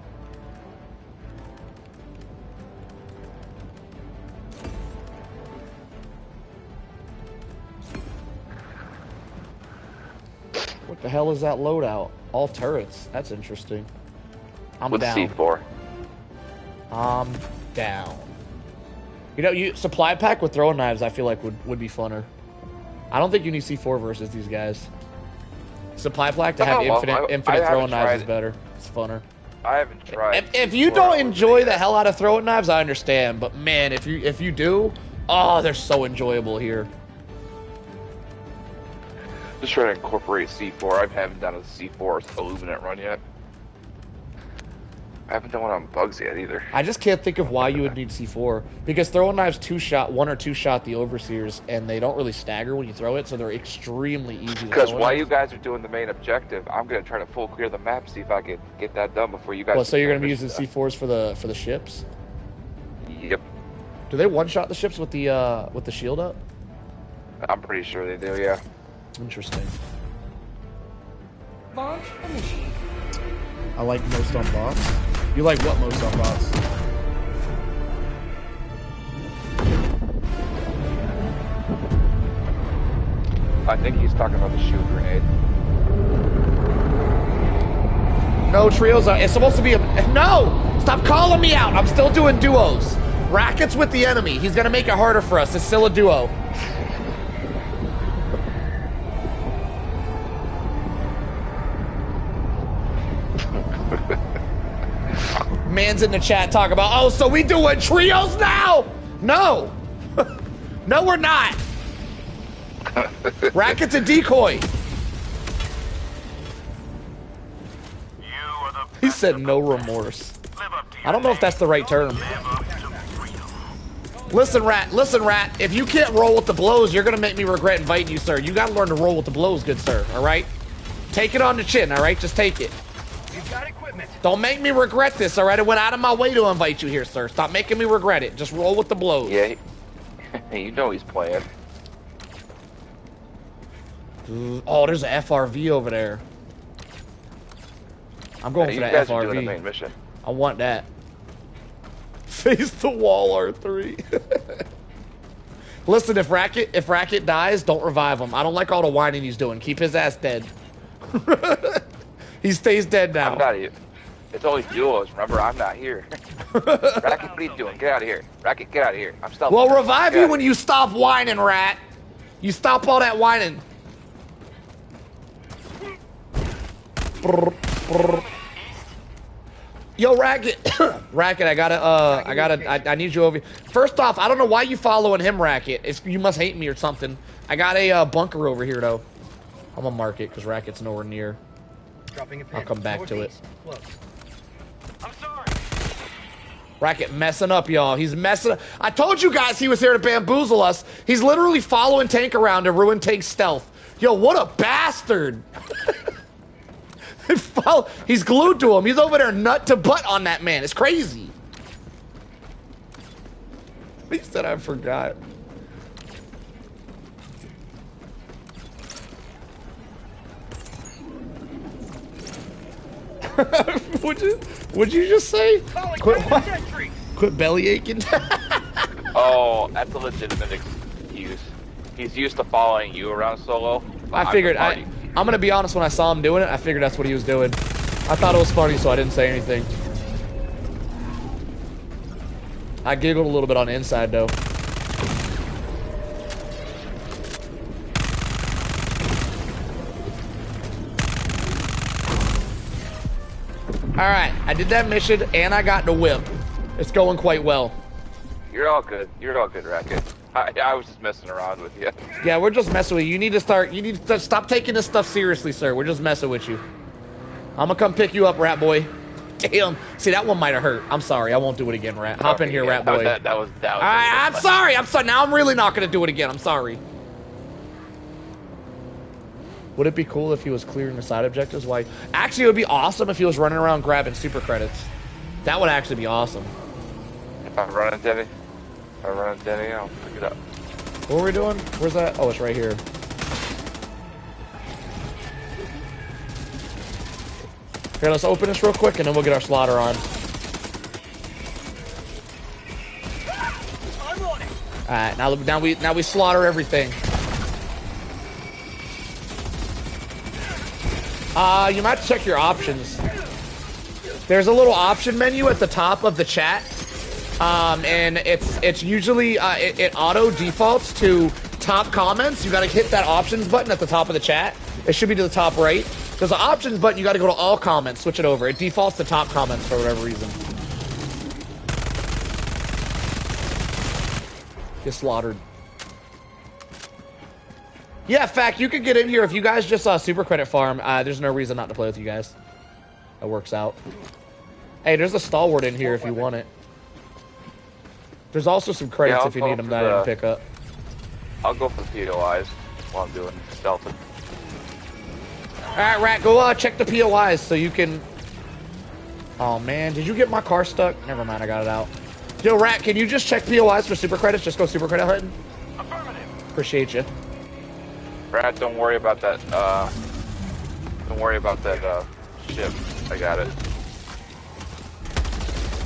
Speaker 6: What the hell is that loadout? All turrets. That's interesting. I'm down.
Speaker 12: C4.
Speaker 6: I'm down. You know, supply pack with throwing knives, I feel like would be funner. I don't think you need C4 versus these guys. Supply pack to have infinite throwing knives is better. It's funner.
Speaker 12: I haven't tried.
Speaker 6: If you don't enjoy the hell out of throwing knives, I understand. But man, if you do, oh, they're so enjoyable here.
Speaker 12: Just trying to incorporate C4. I haven't done a C4 Illuminate run yet. I haven't done one on bugs yet either.
Speaker 6: I just can't think of why you would need C4. Because throwing knives one or two shot the overseers, and they don't really stagger when you throw it, so they're extremely easy to throw.
Speaker 12: Because while you guys are doing the main objective, I'm gonna try to full clear the map, see if I can get that done before you guys.
Speaker 6: Well, so you're gonna be using C4s for the ships?
Speaker 12: Yep.
Speaker 6: Do they one shot the ships with the shield up?
Speaker 12: I'm pretty sure they do. Yeah.
Speaker 6: Interesting.
Speaker 8: Launch initiated.
Speaker 6: I like most on bots. You like what most on bots?
Speaker 12: I think he's talking about the shield grenade.
Speaker 6: No, trios are... It's supposed to be a... No! Stop calling me out! I'm still doing duos. Rackets with the enemy. He's gonna make it harder for us. It's still a duo. Man's in the chat talking about, oh, so we doing trios now? No. No, we're not. Racket's a decoy. He said no remorse. I don't know if that's the right term. Listen, Rat, if you can't roll with the blows, you're going to make me regret inviting you, sir. You got to learn to roll with the blows, good sir, all right? Take it on the chin, all right? Just take it.
Speaker 11: You've got equipment.
Speaker 6: Don't make me regret this, all right? I went out of my way to invite you here, sir. Stop making me regret it. Just roll with the blows.
Speaker 12: Yeah, you know he's playing.
Speaker 6: Oh, there's an FRV over there. I'm going for that
Speaker 12: guys
Speaker 6: FRV.
Speaker 12: Are doing the main mission.
Speaker 6: I want that. Face the wall, R3. Listen, if Racket dies, don't revive him. I don't like all the whining he's doing. Keep his ass dead. He stays dead now.
Speaker 12: I'm not here. It's always duos. Remember, I'm not here. Racket, what are you doing? Get out of here. Racket, get out of here. I'm stopping.
Speaker 6: We'll revive you when you stop whining, Rat. You stop all that whining. Yo, Racket. Racket, I need you over here. First off, I don't know why you following him, Racket. You must hate me or something. I got a bunker over here, though. I'm gonna mark it, because Racket's nowhere near. I'll come back to it.
Speaker 3: I'm sorry.
Speaker 6: Racket messing up, y'all. He's messing up. I told you guys he was here to bamboozle us. He's literally following Tank around to ruin Tank's stealth. Yo, what a bastard. He's glued to him. He's over there nut to butt on that man. It's crazy. He said I forgot. Would you just say? Quit belly aching?
Speaker 12: Oh, that's a legitimate excuse. He's used to following you around solo.
Speaker 6: I figured. I'm gonna be honest. When I saw him doing it, I figured that's what he was doing. I thought it was funny, so I didn't say anything. I giggled a little bit on the inside, though. Alright, I did that mission, and I got the whip. It's going quite well.
Speaker 12: You're all good. You're all good, Racket. I was just messing around with you.
Speaker 6: Yeah, we're just messing with you. You need to stop taking this stuff seriously, sir. We're just messing with you. I'm gonna come pick you up, Rat Boy. Damn. See, that one might have hurt. I'm sorry. I won't do it again, Rat. Hop in here, Rat Boy.
Speaker 12: That was
Speaker 6: I'm sorry. I'm sorry. Now I'm really not gonna do it again. I'm sorry. Would it be cool if he was clearing the side objectives? Why? Actually, it would be awesome if he was running around grabbing super credits. That would actually be awesome.
Speaker 12: If I run into any, I'll pick it up.
Speaker 6: What are we doing? Where's that? Oh, it's right here. Here, let's open this real quick, and then we'll get our slaughter on. Alright, now we slaughter everything. You might check your options. There's a little option menu at the top of the chat, and it's usually it auto defaults to top comments. You got to hit that options button at the top of the chat. It should be to the top right. There's an options button. You got to go to all comments. Switch it over. It defaults to top comments for whatever reason. Get slaughtered. Yeah, fact, you could get in here if you guys just saw super credit farm. There's no reason not to play with you guys. That works out. Hey, there's a stalwart in here if you want it. There's also some credits if you need them that I didn't pick up.
Speaker 12: I'll go for the POIs while I'm doing stealthing.
Speaker 6: Alright, Rat, go check the POIs so you can... Oh, man. Did you get my car stuck? Never mind, I got it out. Yo, Rat, can you just check POIs for super credits? Just go super credit hunting. Appreciate you.
Speaker 12: Rat, don't worry about that, ship. I got it.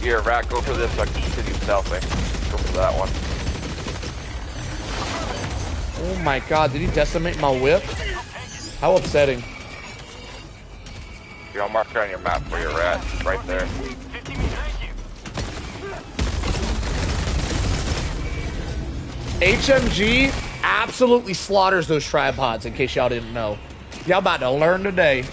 Speaker 12: Here, Rat, go for this so I can continue stealthing. Go for that one.
Speaker 6: Oh my god, did he decimate my whip? How upsetting.
Speaker 12: Here, I'll mark it on your map for your Rat. It's right there.
Speaker 6: HMG absolutely slaughters those tripods, in case y'all didn't know. Y'all about to learn today.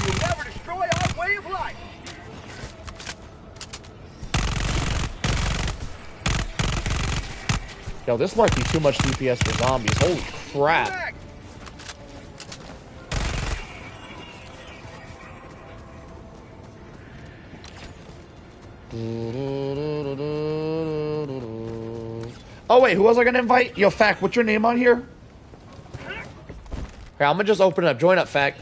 Speaker 11: You'll never destroy our way of life.
Speaker 6: Yo, this might be too much DPS for zombies. Holy crap. Oh wait, who was I gonna invite? Yo, Fact, what's your name on here? Here, I'm gonna just open it up. Join up, Fact.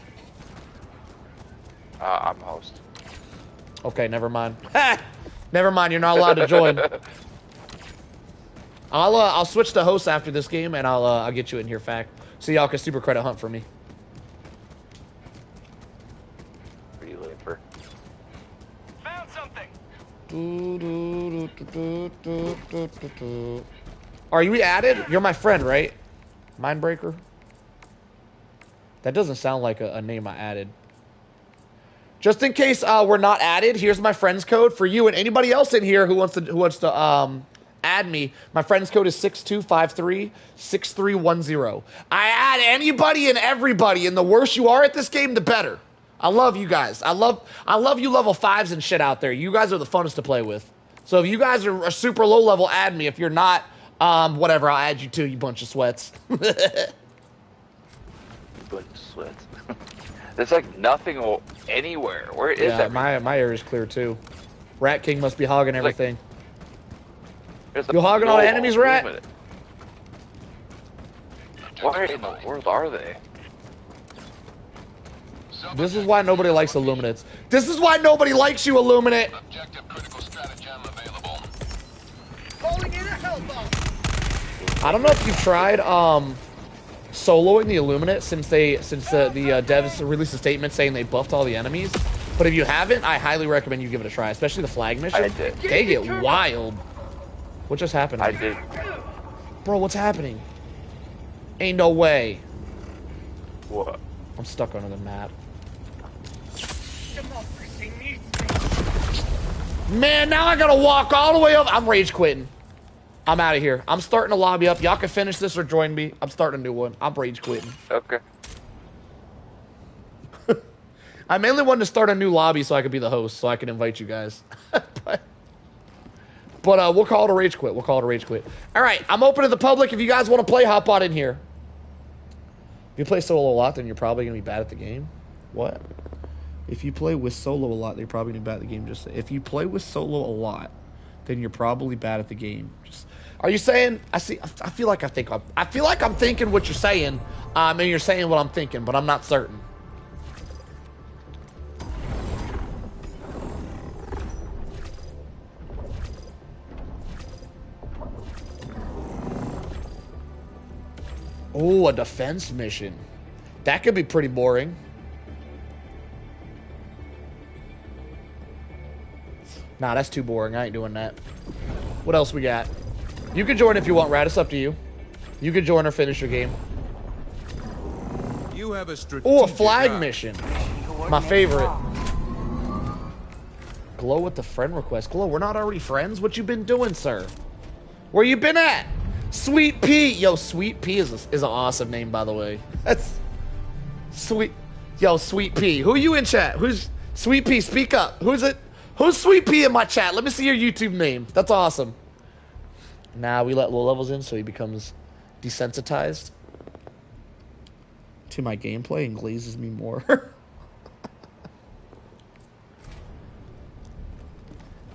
Speaker 12: I'm host.
Speaker 6: Okay, never mind. Never mind, you're not allowed to join. I'll switch to host after this game, and I'll get you in here, Fact, so y'all can super credit hunt for me.
Speaker 12: Pretty late for.
Speaker 3: Found something.
Speaker 6: Are you added? You're my friend, right? Mindbreaker? That doesn't sound like a name I added. Just in case we're not added, here's my friend's code for you and anybody else in here who wants to add me. My friend's code is 6253-6310. I add anybody and everybody, and the worse you are at this game, the better. I love you guys. I love you level 5s and shit out there. You guys are the funnest to play with. So if you guys are a super low level, add me. If you're not, whatever, I'll add you too, you bunch of sweats.
Speaker 12: Bunch of sweats. There's like nothing anywhere. Where is that?
Speaker 6: My area's clear too. Rat King must be hogging everything.
Speaker 12: Like,
Speaker 6: you hogging all the enemies, Rat?
Speaker 12: Where in the world are they?
Speaker 6: This is why nobody likes Illuminates. This is why nobody likes you, Illuminate.
Speaker 2: Objective critical stratagem available.
Speaker 11: Calling in a hell bomb.
Speaker 6: I don't know if you've tried soloing the Illuminate since the devs released a statement saying they buffed all the enemies. But if you haven't, I highly recommend you give it a try, especially the flag mission.
Speaker 12: I did.
Speaker 6: They get wild. What just happened?
Speaker 12: I did.
Speaker 6: Bro, what's happening? Ain't no way.
Speaker 12: What?
Speaker 6: I'm stuck under the map. Man, now I gotta walk all the way up. I'm rage quitting. I'm out of here. I'm starting to lobby up. Y'all can finish this or join me. I'm starting a new one. I'm rage quitting.
Speaker 12: Okay.
Speaker 6: I mainly wanted to start a new lobby so I could be the host, so I can invite you guys. but we'll call it a rage quit. We'll call it a rage quit. All right, I'm open to the public. If you guys want to play, hop on in here. If you play solo a lot, then you're probably going to be bad at the game. What? If you play with solo a lot, then you're probably going to be bad at the game. Just say, if you play with solo a lot, then you're probably bad at the game. Just, are you saying? I feel like I'm thinking what you're saying, and you're saying what I'm thinking, but I'm not certain. Oh, a defense mission. That could be pretty boring. Nah, that's too boring. I ain't doing that. What else we got? You can join if you want, Rat. It's up to you. You can join or finish your game.
Speaker 1: You have a
Speaker 6: oh, a flag mission. My favorite. Glow with the friend request. Glow, we're not already friends? What you been doing, sir? Where you been at? Sweet Pea. Yo, Sweet Pea is an awesome name, by the way. That's sweet. Yo, Sweet Pea. Who you in chat? Who's Sweet Pea? Speak up. Who's it? Who's Sweet Pea in my chat? Let me see your YouTube name. That's awesome. Now we let low levels in so he becomes desensitized to my gameplay and glazes me more.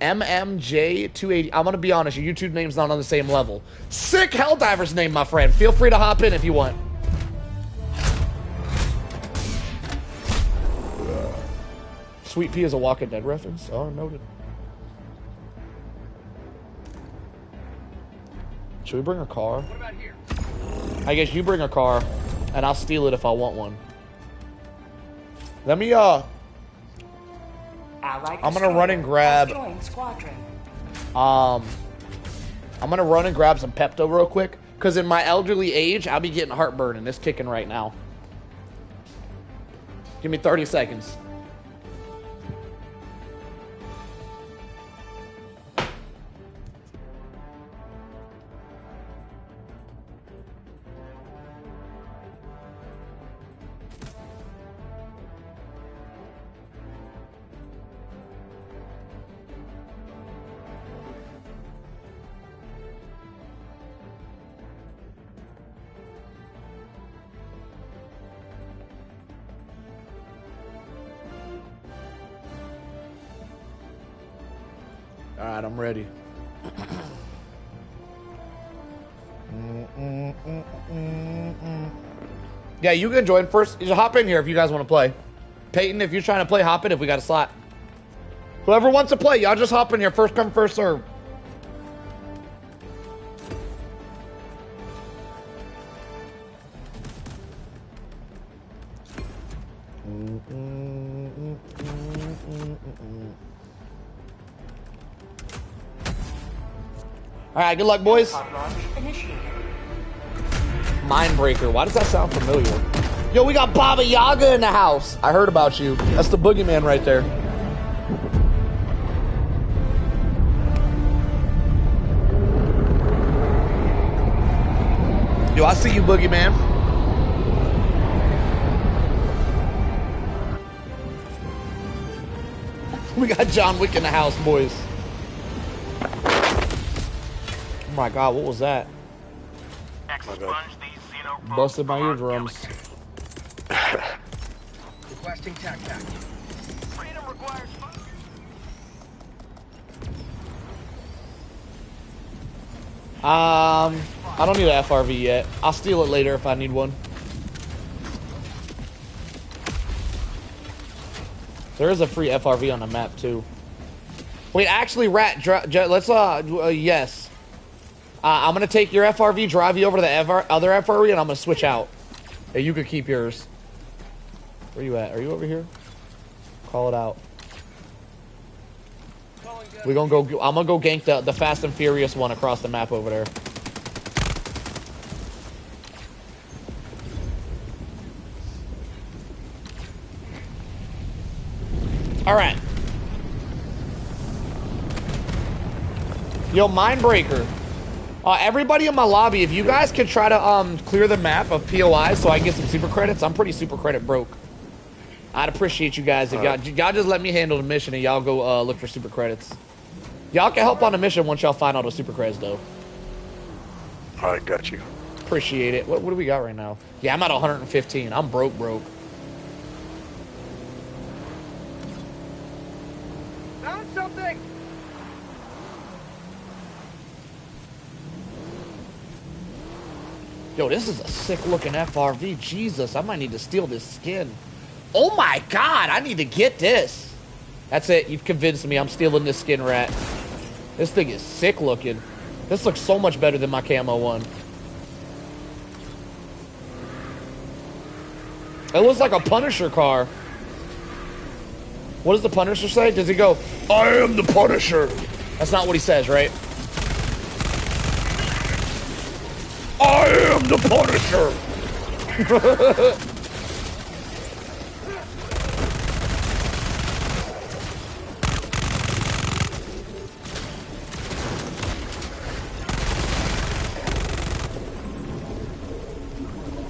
Speaker 6: MMJ280. I'm gonna be honest, your YouTube name's not on the same level. Sick Helldivers name, my friend. Feel free to hop in if you want. Sweet Pea is a Walking Dead reference. Oh, noted. Should we bring a car?
Speaker 11: What about here?
Speaker 6: I guess you bring a car, and I'll steal it if I want one. Let me, I'm gonna run and grab, I'm gonna run and grab some Pepto real quick, because in my elderly age, I'll be getting heartburn, and it's kicking right now. Give me 30 seconds. Alright, I'm ready. Yeah, you can join first. Just hop in here if you guys want to play. Peyton, if you're trying to play, hop in if we got a slot. Whoever wants to play, y'all just hop in here. First come, first serve. Alright, good luck, boys. Mindbreaker. Why does that sound familiar? Yo, we got Baba Yaga in the house. I heard about you. That's the boogeyman right there. Yo, I see you, boogeyman. We got John Wick in the house, boys. Oh my god, what was that? Busted my eardrums.
Speaker 11: Requesting tac-tac. Freedom requires food.
Speaker 6: I don't need an FRV yet. I'll steal it later if I need one. There is a free FRV on the map too. Wait, actually, Rat, let's yes. I'm gonna take your FRV, drive you over to the other FRV, and I'm gonna switch out. Yeah, you could keep yours. Where you at? Are you over here? Call it out. We're gonna go. I'm gonna go gank the Fast and Furious one across the map over there. All right. Yo, Mindbreaker. Everybody in my lobby, if you guys could try to clear the map of POI so I can get some super credits, I'm pretty super credit broke. I'd appreciate you guys if y'all just let me handle the mission and y'all go look for super credits. Y'all can help on the mission once y'all find all those super credits though.
Speaker 12: I got you.
Speaker 6: Appreciate it. What do we got right now? Yeah, I'm at 115. I'm broke.
Speaker 11: Found something.
Speaker 6: Yo, this is a sick looking FRV. Jesus, I might need to steal this skin. Oh my god, I need to get this. That's it. You've convinced me. I'm stealing this skin, Rat. This thing is sick looking. This looks so much better than my camo one. It looks like a Punisher car. What does the Punisher say? Does he go, I am the Punisher? That's not what he says, right? I am the Punisher!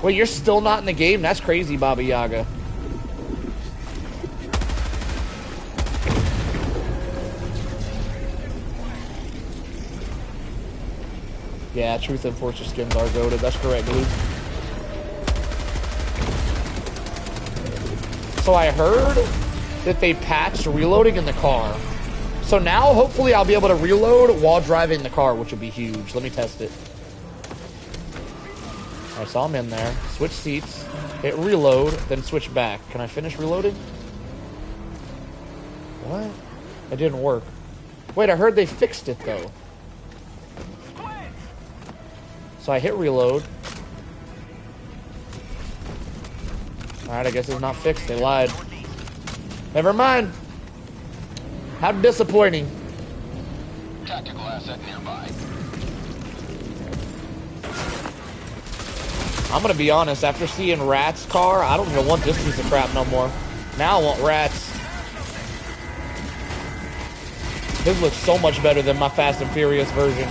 Speaker 6: Wait, you're still not in the game? That's crazy, Baba Yaga. Yeah, Truth and Fortress skins are goated. That's correct, Luke. So I heard that they patched reloading in the car. So now, hopefully, I'll be able to reload while driving the car, which would be huge. Let me test it. Alright, so I'm in there. Switch seats. Hit reload, then switch back. Can I finish reloading? What? It didn't work. Wait, I heard they fixed it, though. So I hit reload. Alright, I guess it's not fixed. They lied. Never mind. How disappointing.
Speaker 2: Tactical asset nearby.
Speaker 6: I'm gonna be honest, after seeing Rat's car, I don't even want this piece of crap no more. Now I want Rat's. This looks so much better than my Fast and Furious version.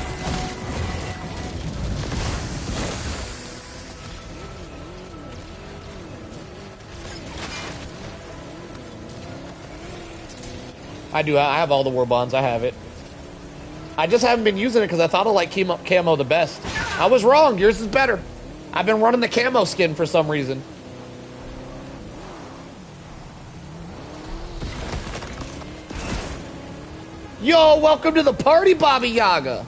Speaker 6: I have all the war bonds. I have it. I just haven't been using it because I thought I liked camo the best. I was wrong. Yours is better. I've been running the camo skin for some reason. Yo, welcome to the party, Bobby Yaga.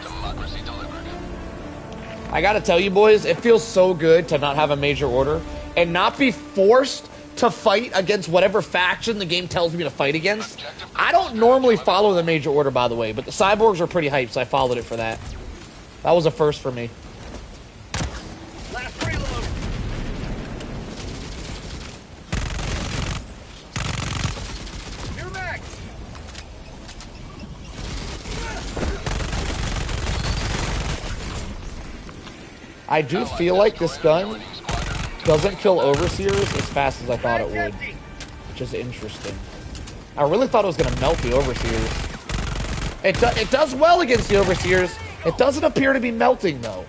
Speaker 2: Democracy delivered.
Speaker 6: I gotta tell you, boys, it feels so good to not have a major order and not be forced to fight against whatever faction the game tells me to fight against. I don't normally follow the major order, by the way, but the cyborgs are pretty hyped, so I followed it for that. That was a first for me.
Speaker 3: Last reload. You're back.
Speaker 6: I do feel like this gun doesn't kill overseers as fast as I thought it would, which is interesting. I really thought it was going to melt the overseers. It does well against the overseers. It doesn't appear to be melting, though.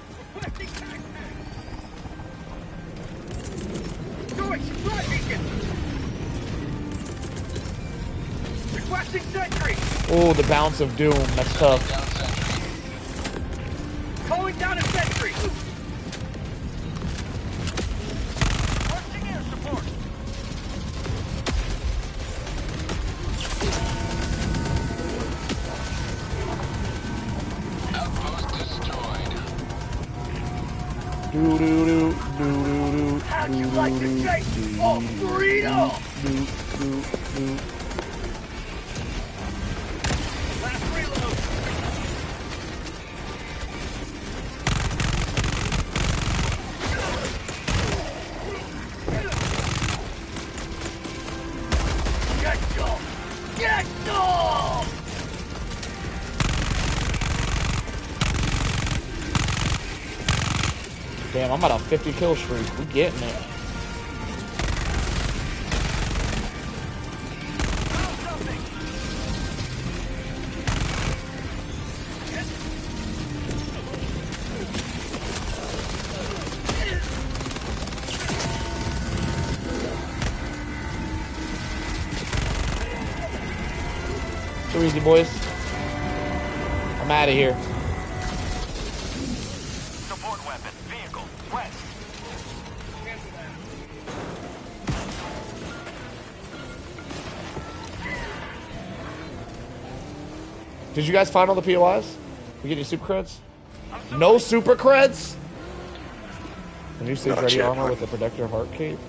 Speaker 3: Requesting sentry.
Speaker 6: Oh, the bounce of doom. That's tough.
Speaker 3: Calling down a sentry. Requesting air support.
Speaker 2: Outpost destroyed.
Speaker 6: Do do do do do
Speaker 3: How'd you like to taste of freedom?
Speaker 6: do.
Speaker 3: Last reload. Get some! Get some!
Speaker 6: Damn, I'm at a 50 kill streak. We getting it. Too easy, boys. I'm out of here.
Speaker 3: Support weapon. Vehicle. West.
Speaker 6: Did you guys find all the POIs? We get any super creds? No super creds? The new Siege Ready armor with the Protector Heart Cape?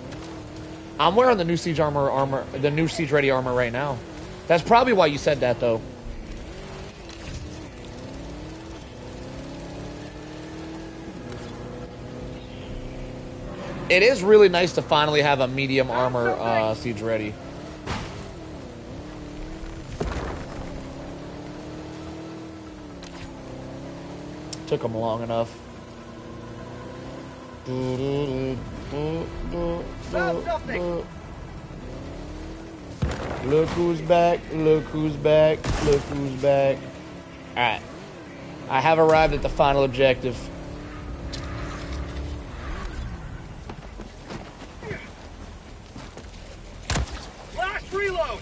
Speaker 6: I'm wearing the new Siege the new Siege Ready armor right now. That's probably why you said that, though. It is really nice to finally have a medium armor Siege Ready. Took them long enough. Look who's back, look who's back, look who's back. Alright. I have arrived at the final objective.
Speaker 3: Last reload.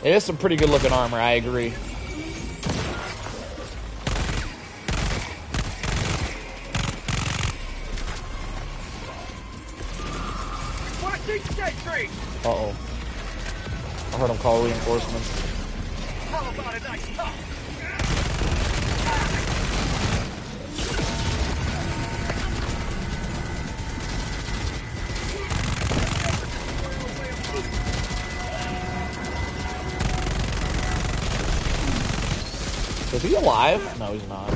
Speaker 6: It is some pretty good looking armor, I agree. Uh-oh. I heard him call reinforcements.
Speaker 3: How about a nice talk?
Speaker 6: Is he alive? No, he's not.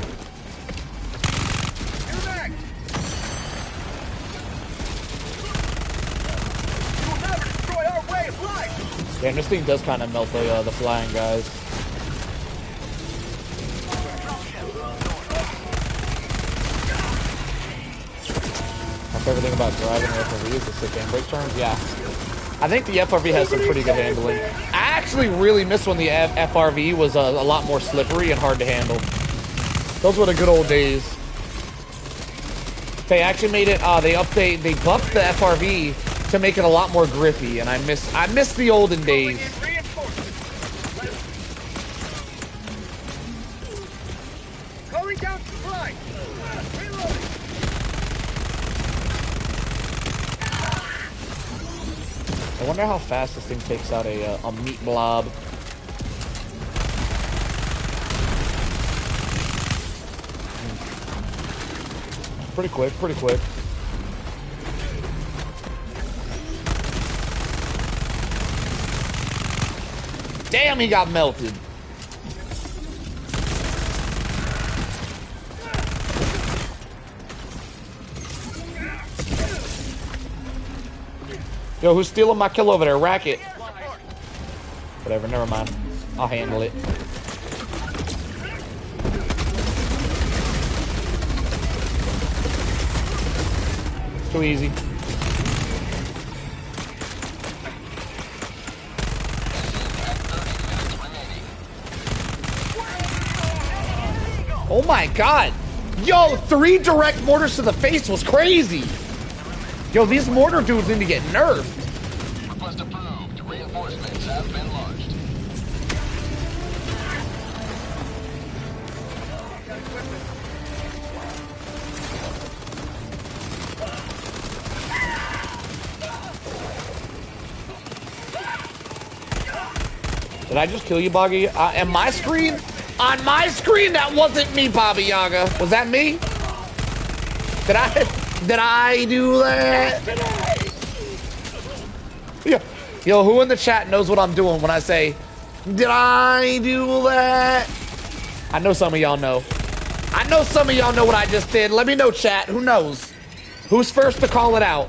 Speaker 6: Damn, this thing does kind of melt the flying guys. That's everything about driving the FRV is the sit down brake turns. Yeah. I think the FRV has some pretty good handling. I actually really miss when the FRV was a lot more slippery and hard to handle. Those were the good old days. They actually made it, they buffed the FRV to make it a lot more grippy, and I miss the olden days.
Speaker 3: Calling down supply. Reloading.
Speaker 6: I wonder how fast this thing takes out a meat blob. Pretty quick, pretty quick. Damn, he got melted. Yo, who's stealing my kill over there? Racket. Whatever, never mind. I'll handle it. Too easy. Oh my god. Yo, 3 direct mortars to the face was crazy. Yo, these mortar dudes need to get nerfed.
Speaker 2: Request approved. Reinforcements have been launched.
Speaker 6: Did I just kill you, Boggy? On my screen? On my screen, that wasn't me, Baba Yaga. Was that me? Did I do that? Yo, who in the chat knows what I'm doing when I say, did I do that? I know some of y'all know. I know some of y'all know what I just did. Let me know, chat. Who knows? Who's first to call it out?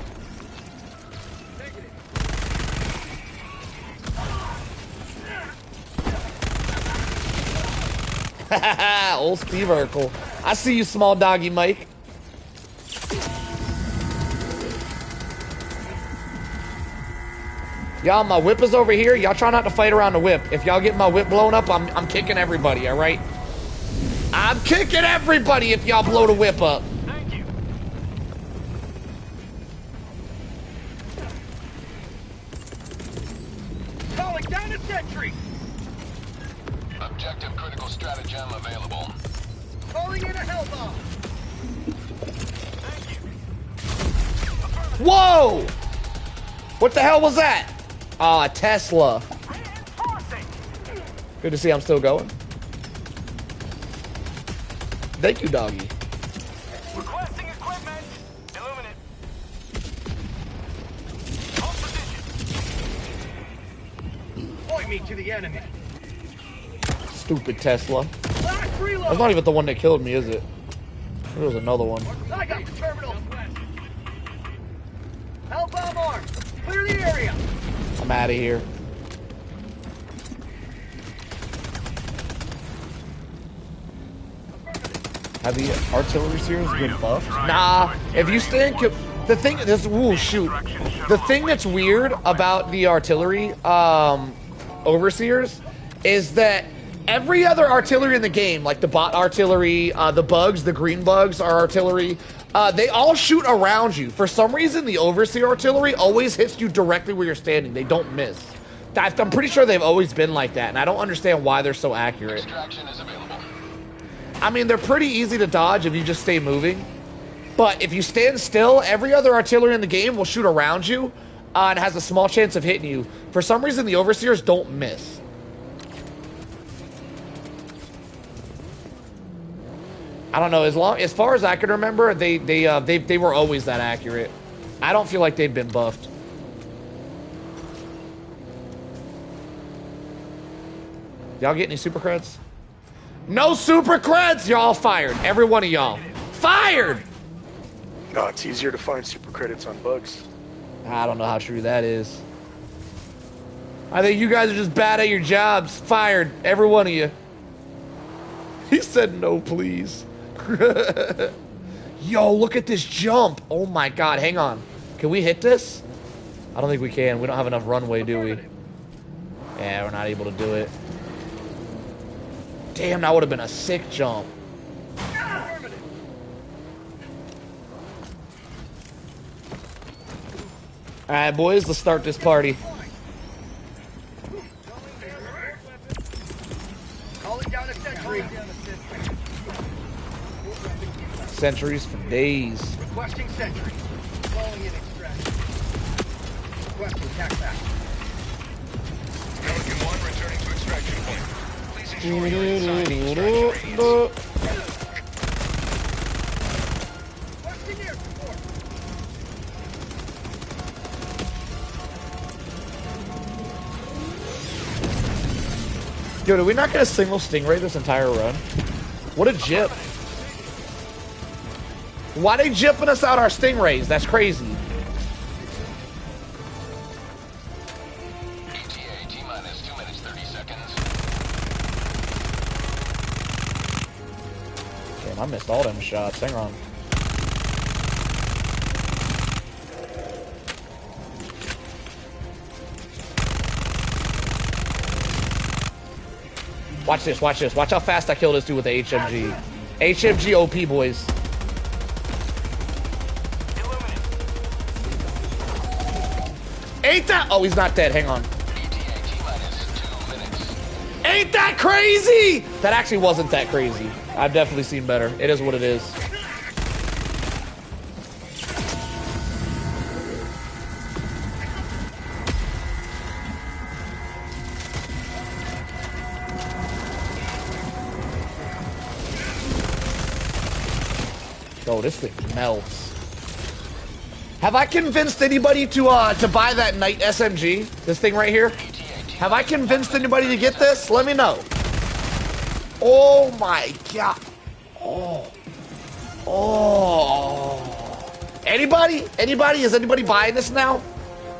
Speaker 6: Old Steve Urkel. I see you, small doggy Mike. Y'all, my whip is over here. Y'all try not to fight around the whip. If y'all get my whip blown up, I'm kicking everybody, all right? I'm kicking everybody if y'all blow the whip up.
Speaker 3: Thank you. Calling down a sentry.
Speaker 2: Objective critical stratagem available.
Speaker 3: Calling in a hell bomb.
Speaker 6: Whoa! What the hell was that? Ah, Tesla. Good to see I'm still going. Thank you, doggy.
Speaker 3: Requesting equipment. Illuminate. Hold position. Point me to the enemy.
Speaker 6: Stupid Tesla.
Speaker 3: Last reload.
Speaker 6: That's not even the one that killed me, is it? There was another one.
Speaker 3: I got the terminal. Hell bomb armed. Clear the area.
Speaker 6: I'm out of here. Have the artillery series been buffed? Nah, if you stay in... The thing... Ooh, shoot. The thing that's weird about the artillery overseers is that every other artillery in the game, like the bot artillery, the bugs, the green bugs are artillery, they all shoot around you. For some reason, the overseer artillery always hits you directly where you're standing. They don't miss. I'm pretty sure they've always been like that, and I don't understand why they're so accurate.
Speaker 2: Extraction is available.
Speaker 6: I mean, they're pretty easy to dodge if you just stay moving. But if you stand still, every other artillery in the game will shoot around you. and has a small chance of hitting you. For some reason, the overseers don't miss. I don't know. As far as I can remember, they were always that accurate. I don't feel like they've been buffed. Y'all get any super creds? No super creds! Y'all fired. Every one of y'all. Fired!
Speaker 13: No, it's easier to find super credits on bugs.
Speaker 6: I don't know how true that is. I think you guys are just bad at your jobs. Fired. Every one of you. He said no, please. Yo, look at this jump. Oh my god, hang on. Can we hit this? I don't think we can. We don't have enough runway, do we? Yeah, we're not able to do it. Damn, that would have been a sick jump. Alright, boys, let's start this party. Sentries for days.
Speaker 3: Requesting sentry. Calling in extraction. Requesting tac back.
Speaker 2: Pelican 1 returning to extraction point. Please ensure you're inside the extraction radius.
Speaker 3: Requesting air support.
Speaker 6: Yo, did we not get a single stingray this entire run? What a jip. Why they jipping us out our stingrays? That's crazy.
Speaker 2: ETA T-minus 2 minutes 30 seconds.
Speaker 6: Damn, I missed all them shots. Hang on. Watch this, watch this. Watch how fast I kill this dude with the HMG. HMG OP, boys. Ain't that? Oh, he's not dead. Hang on. Ain't that crazy? That actually wasn't that crazy. I've definitely seen better. It is what it is. Oh, this thing melts. Have I convinced anybody to buy that Knight SMG? This thing right here? Have I convinced anybody to get this? Let me know. Oh my god. Oh. Oh. Anybody? Anybody? Is anybody buying this now?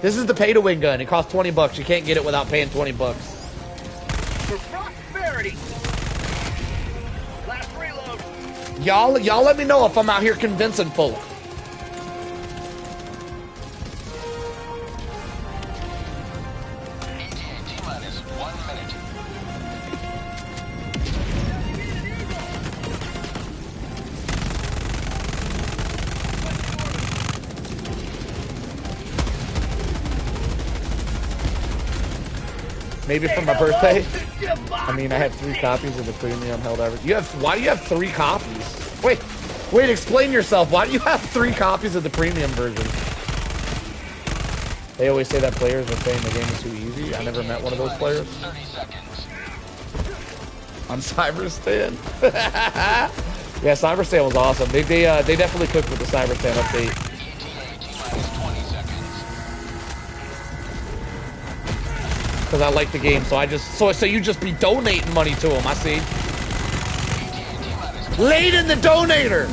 Speaker 6: This is the pay to win gun. It costs 20 bucks. You can't get it without paying 20 bucks.
Speaker 3: For prosperity. Last reload.
Speaker 6: Y'all let me know if I'm out here convincing folk. Maybe for my birthday. I mean, I have 3 copies of the premium Helldivers. Why do you have 3 copies? Wait, explain yourself. Why do you have 3 copies of the premium version? They always say that players are saying the game is too easy. I never met one of those players. On Cyberstan? Yeah, Cyberstan was awesome. They definitely cooked with the Cyberstan update. Because I like the game, so so you just be donating money to them, I see. Late in the donator!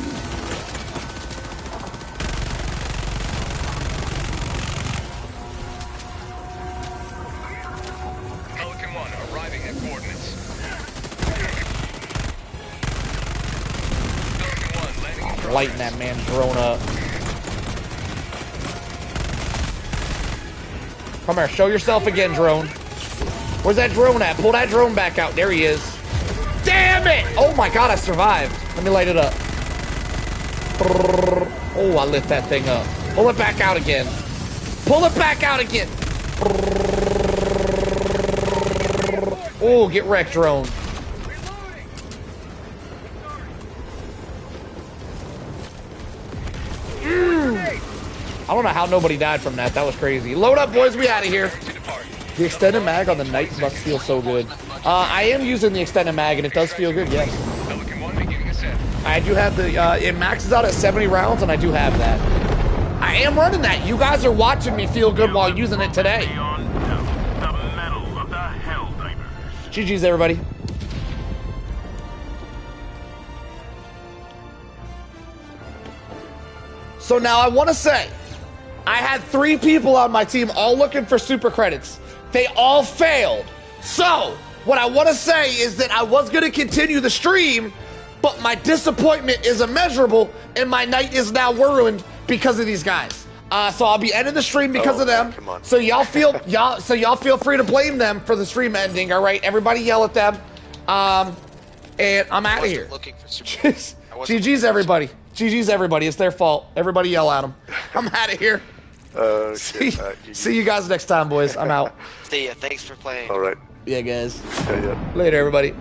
Speaker 2: Pelican 1 arriving at coordinates. Pelican 1 landing in progress.
Speaker 6: Lighting that man's drone up. Come here, show yourself again, drone. Where's that drone at? Pull that drone back out. There he is. Damn it! Oh my god, I survived. Let me light it up. Oh, I lit that thing up. Pull it back out again. Pull it back out again. Oh, get wrecked, drone. I don't know how nobody died from that. That was crazy. Load up, boys. We out of here. The extended mag on the Knight must feel so good. I am using the extended mag, and it does feel good, yes. I do have the, it maxes out at 70 rounds, and I do have that. I am running that. You guys are watching me feel good while using it today. GG's, everybody. So now I want to say, I had 3 people on my team all looking for super credits. They all failed. So, what I want to say is that I was going to continue the stream, but my disappointment is immeasurable, and my night is now ruined because of these guys. So I'll be ending the stream because of them. So y'all feel free to blame them for the stream ending. All right, everybody yell at them. And I'm out of here. GG's everybody. GG's everybody. It's their fault. Everybody yell at them. I'm out of here. See you guys next time, boys. I'm out.
Speaker 14: See ya. Thanks for playing.
Speaker 13: All right.
Speaker 6: Yeah, guys.
Speaker 13: Yeah.
Speaker 6: Later, everybody.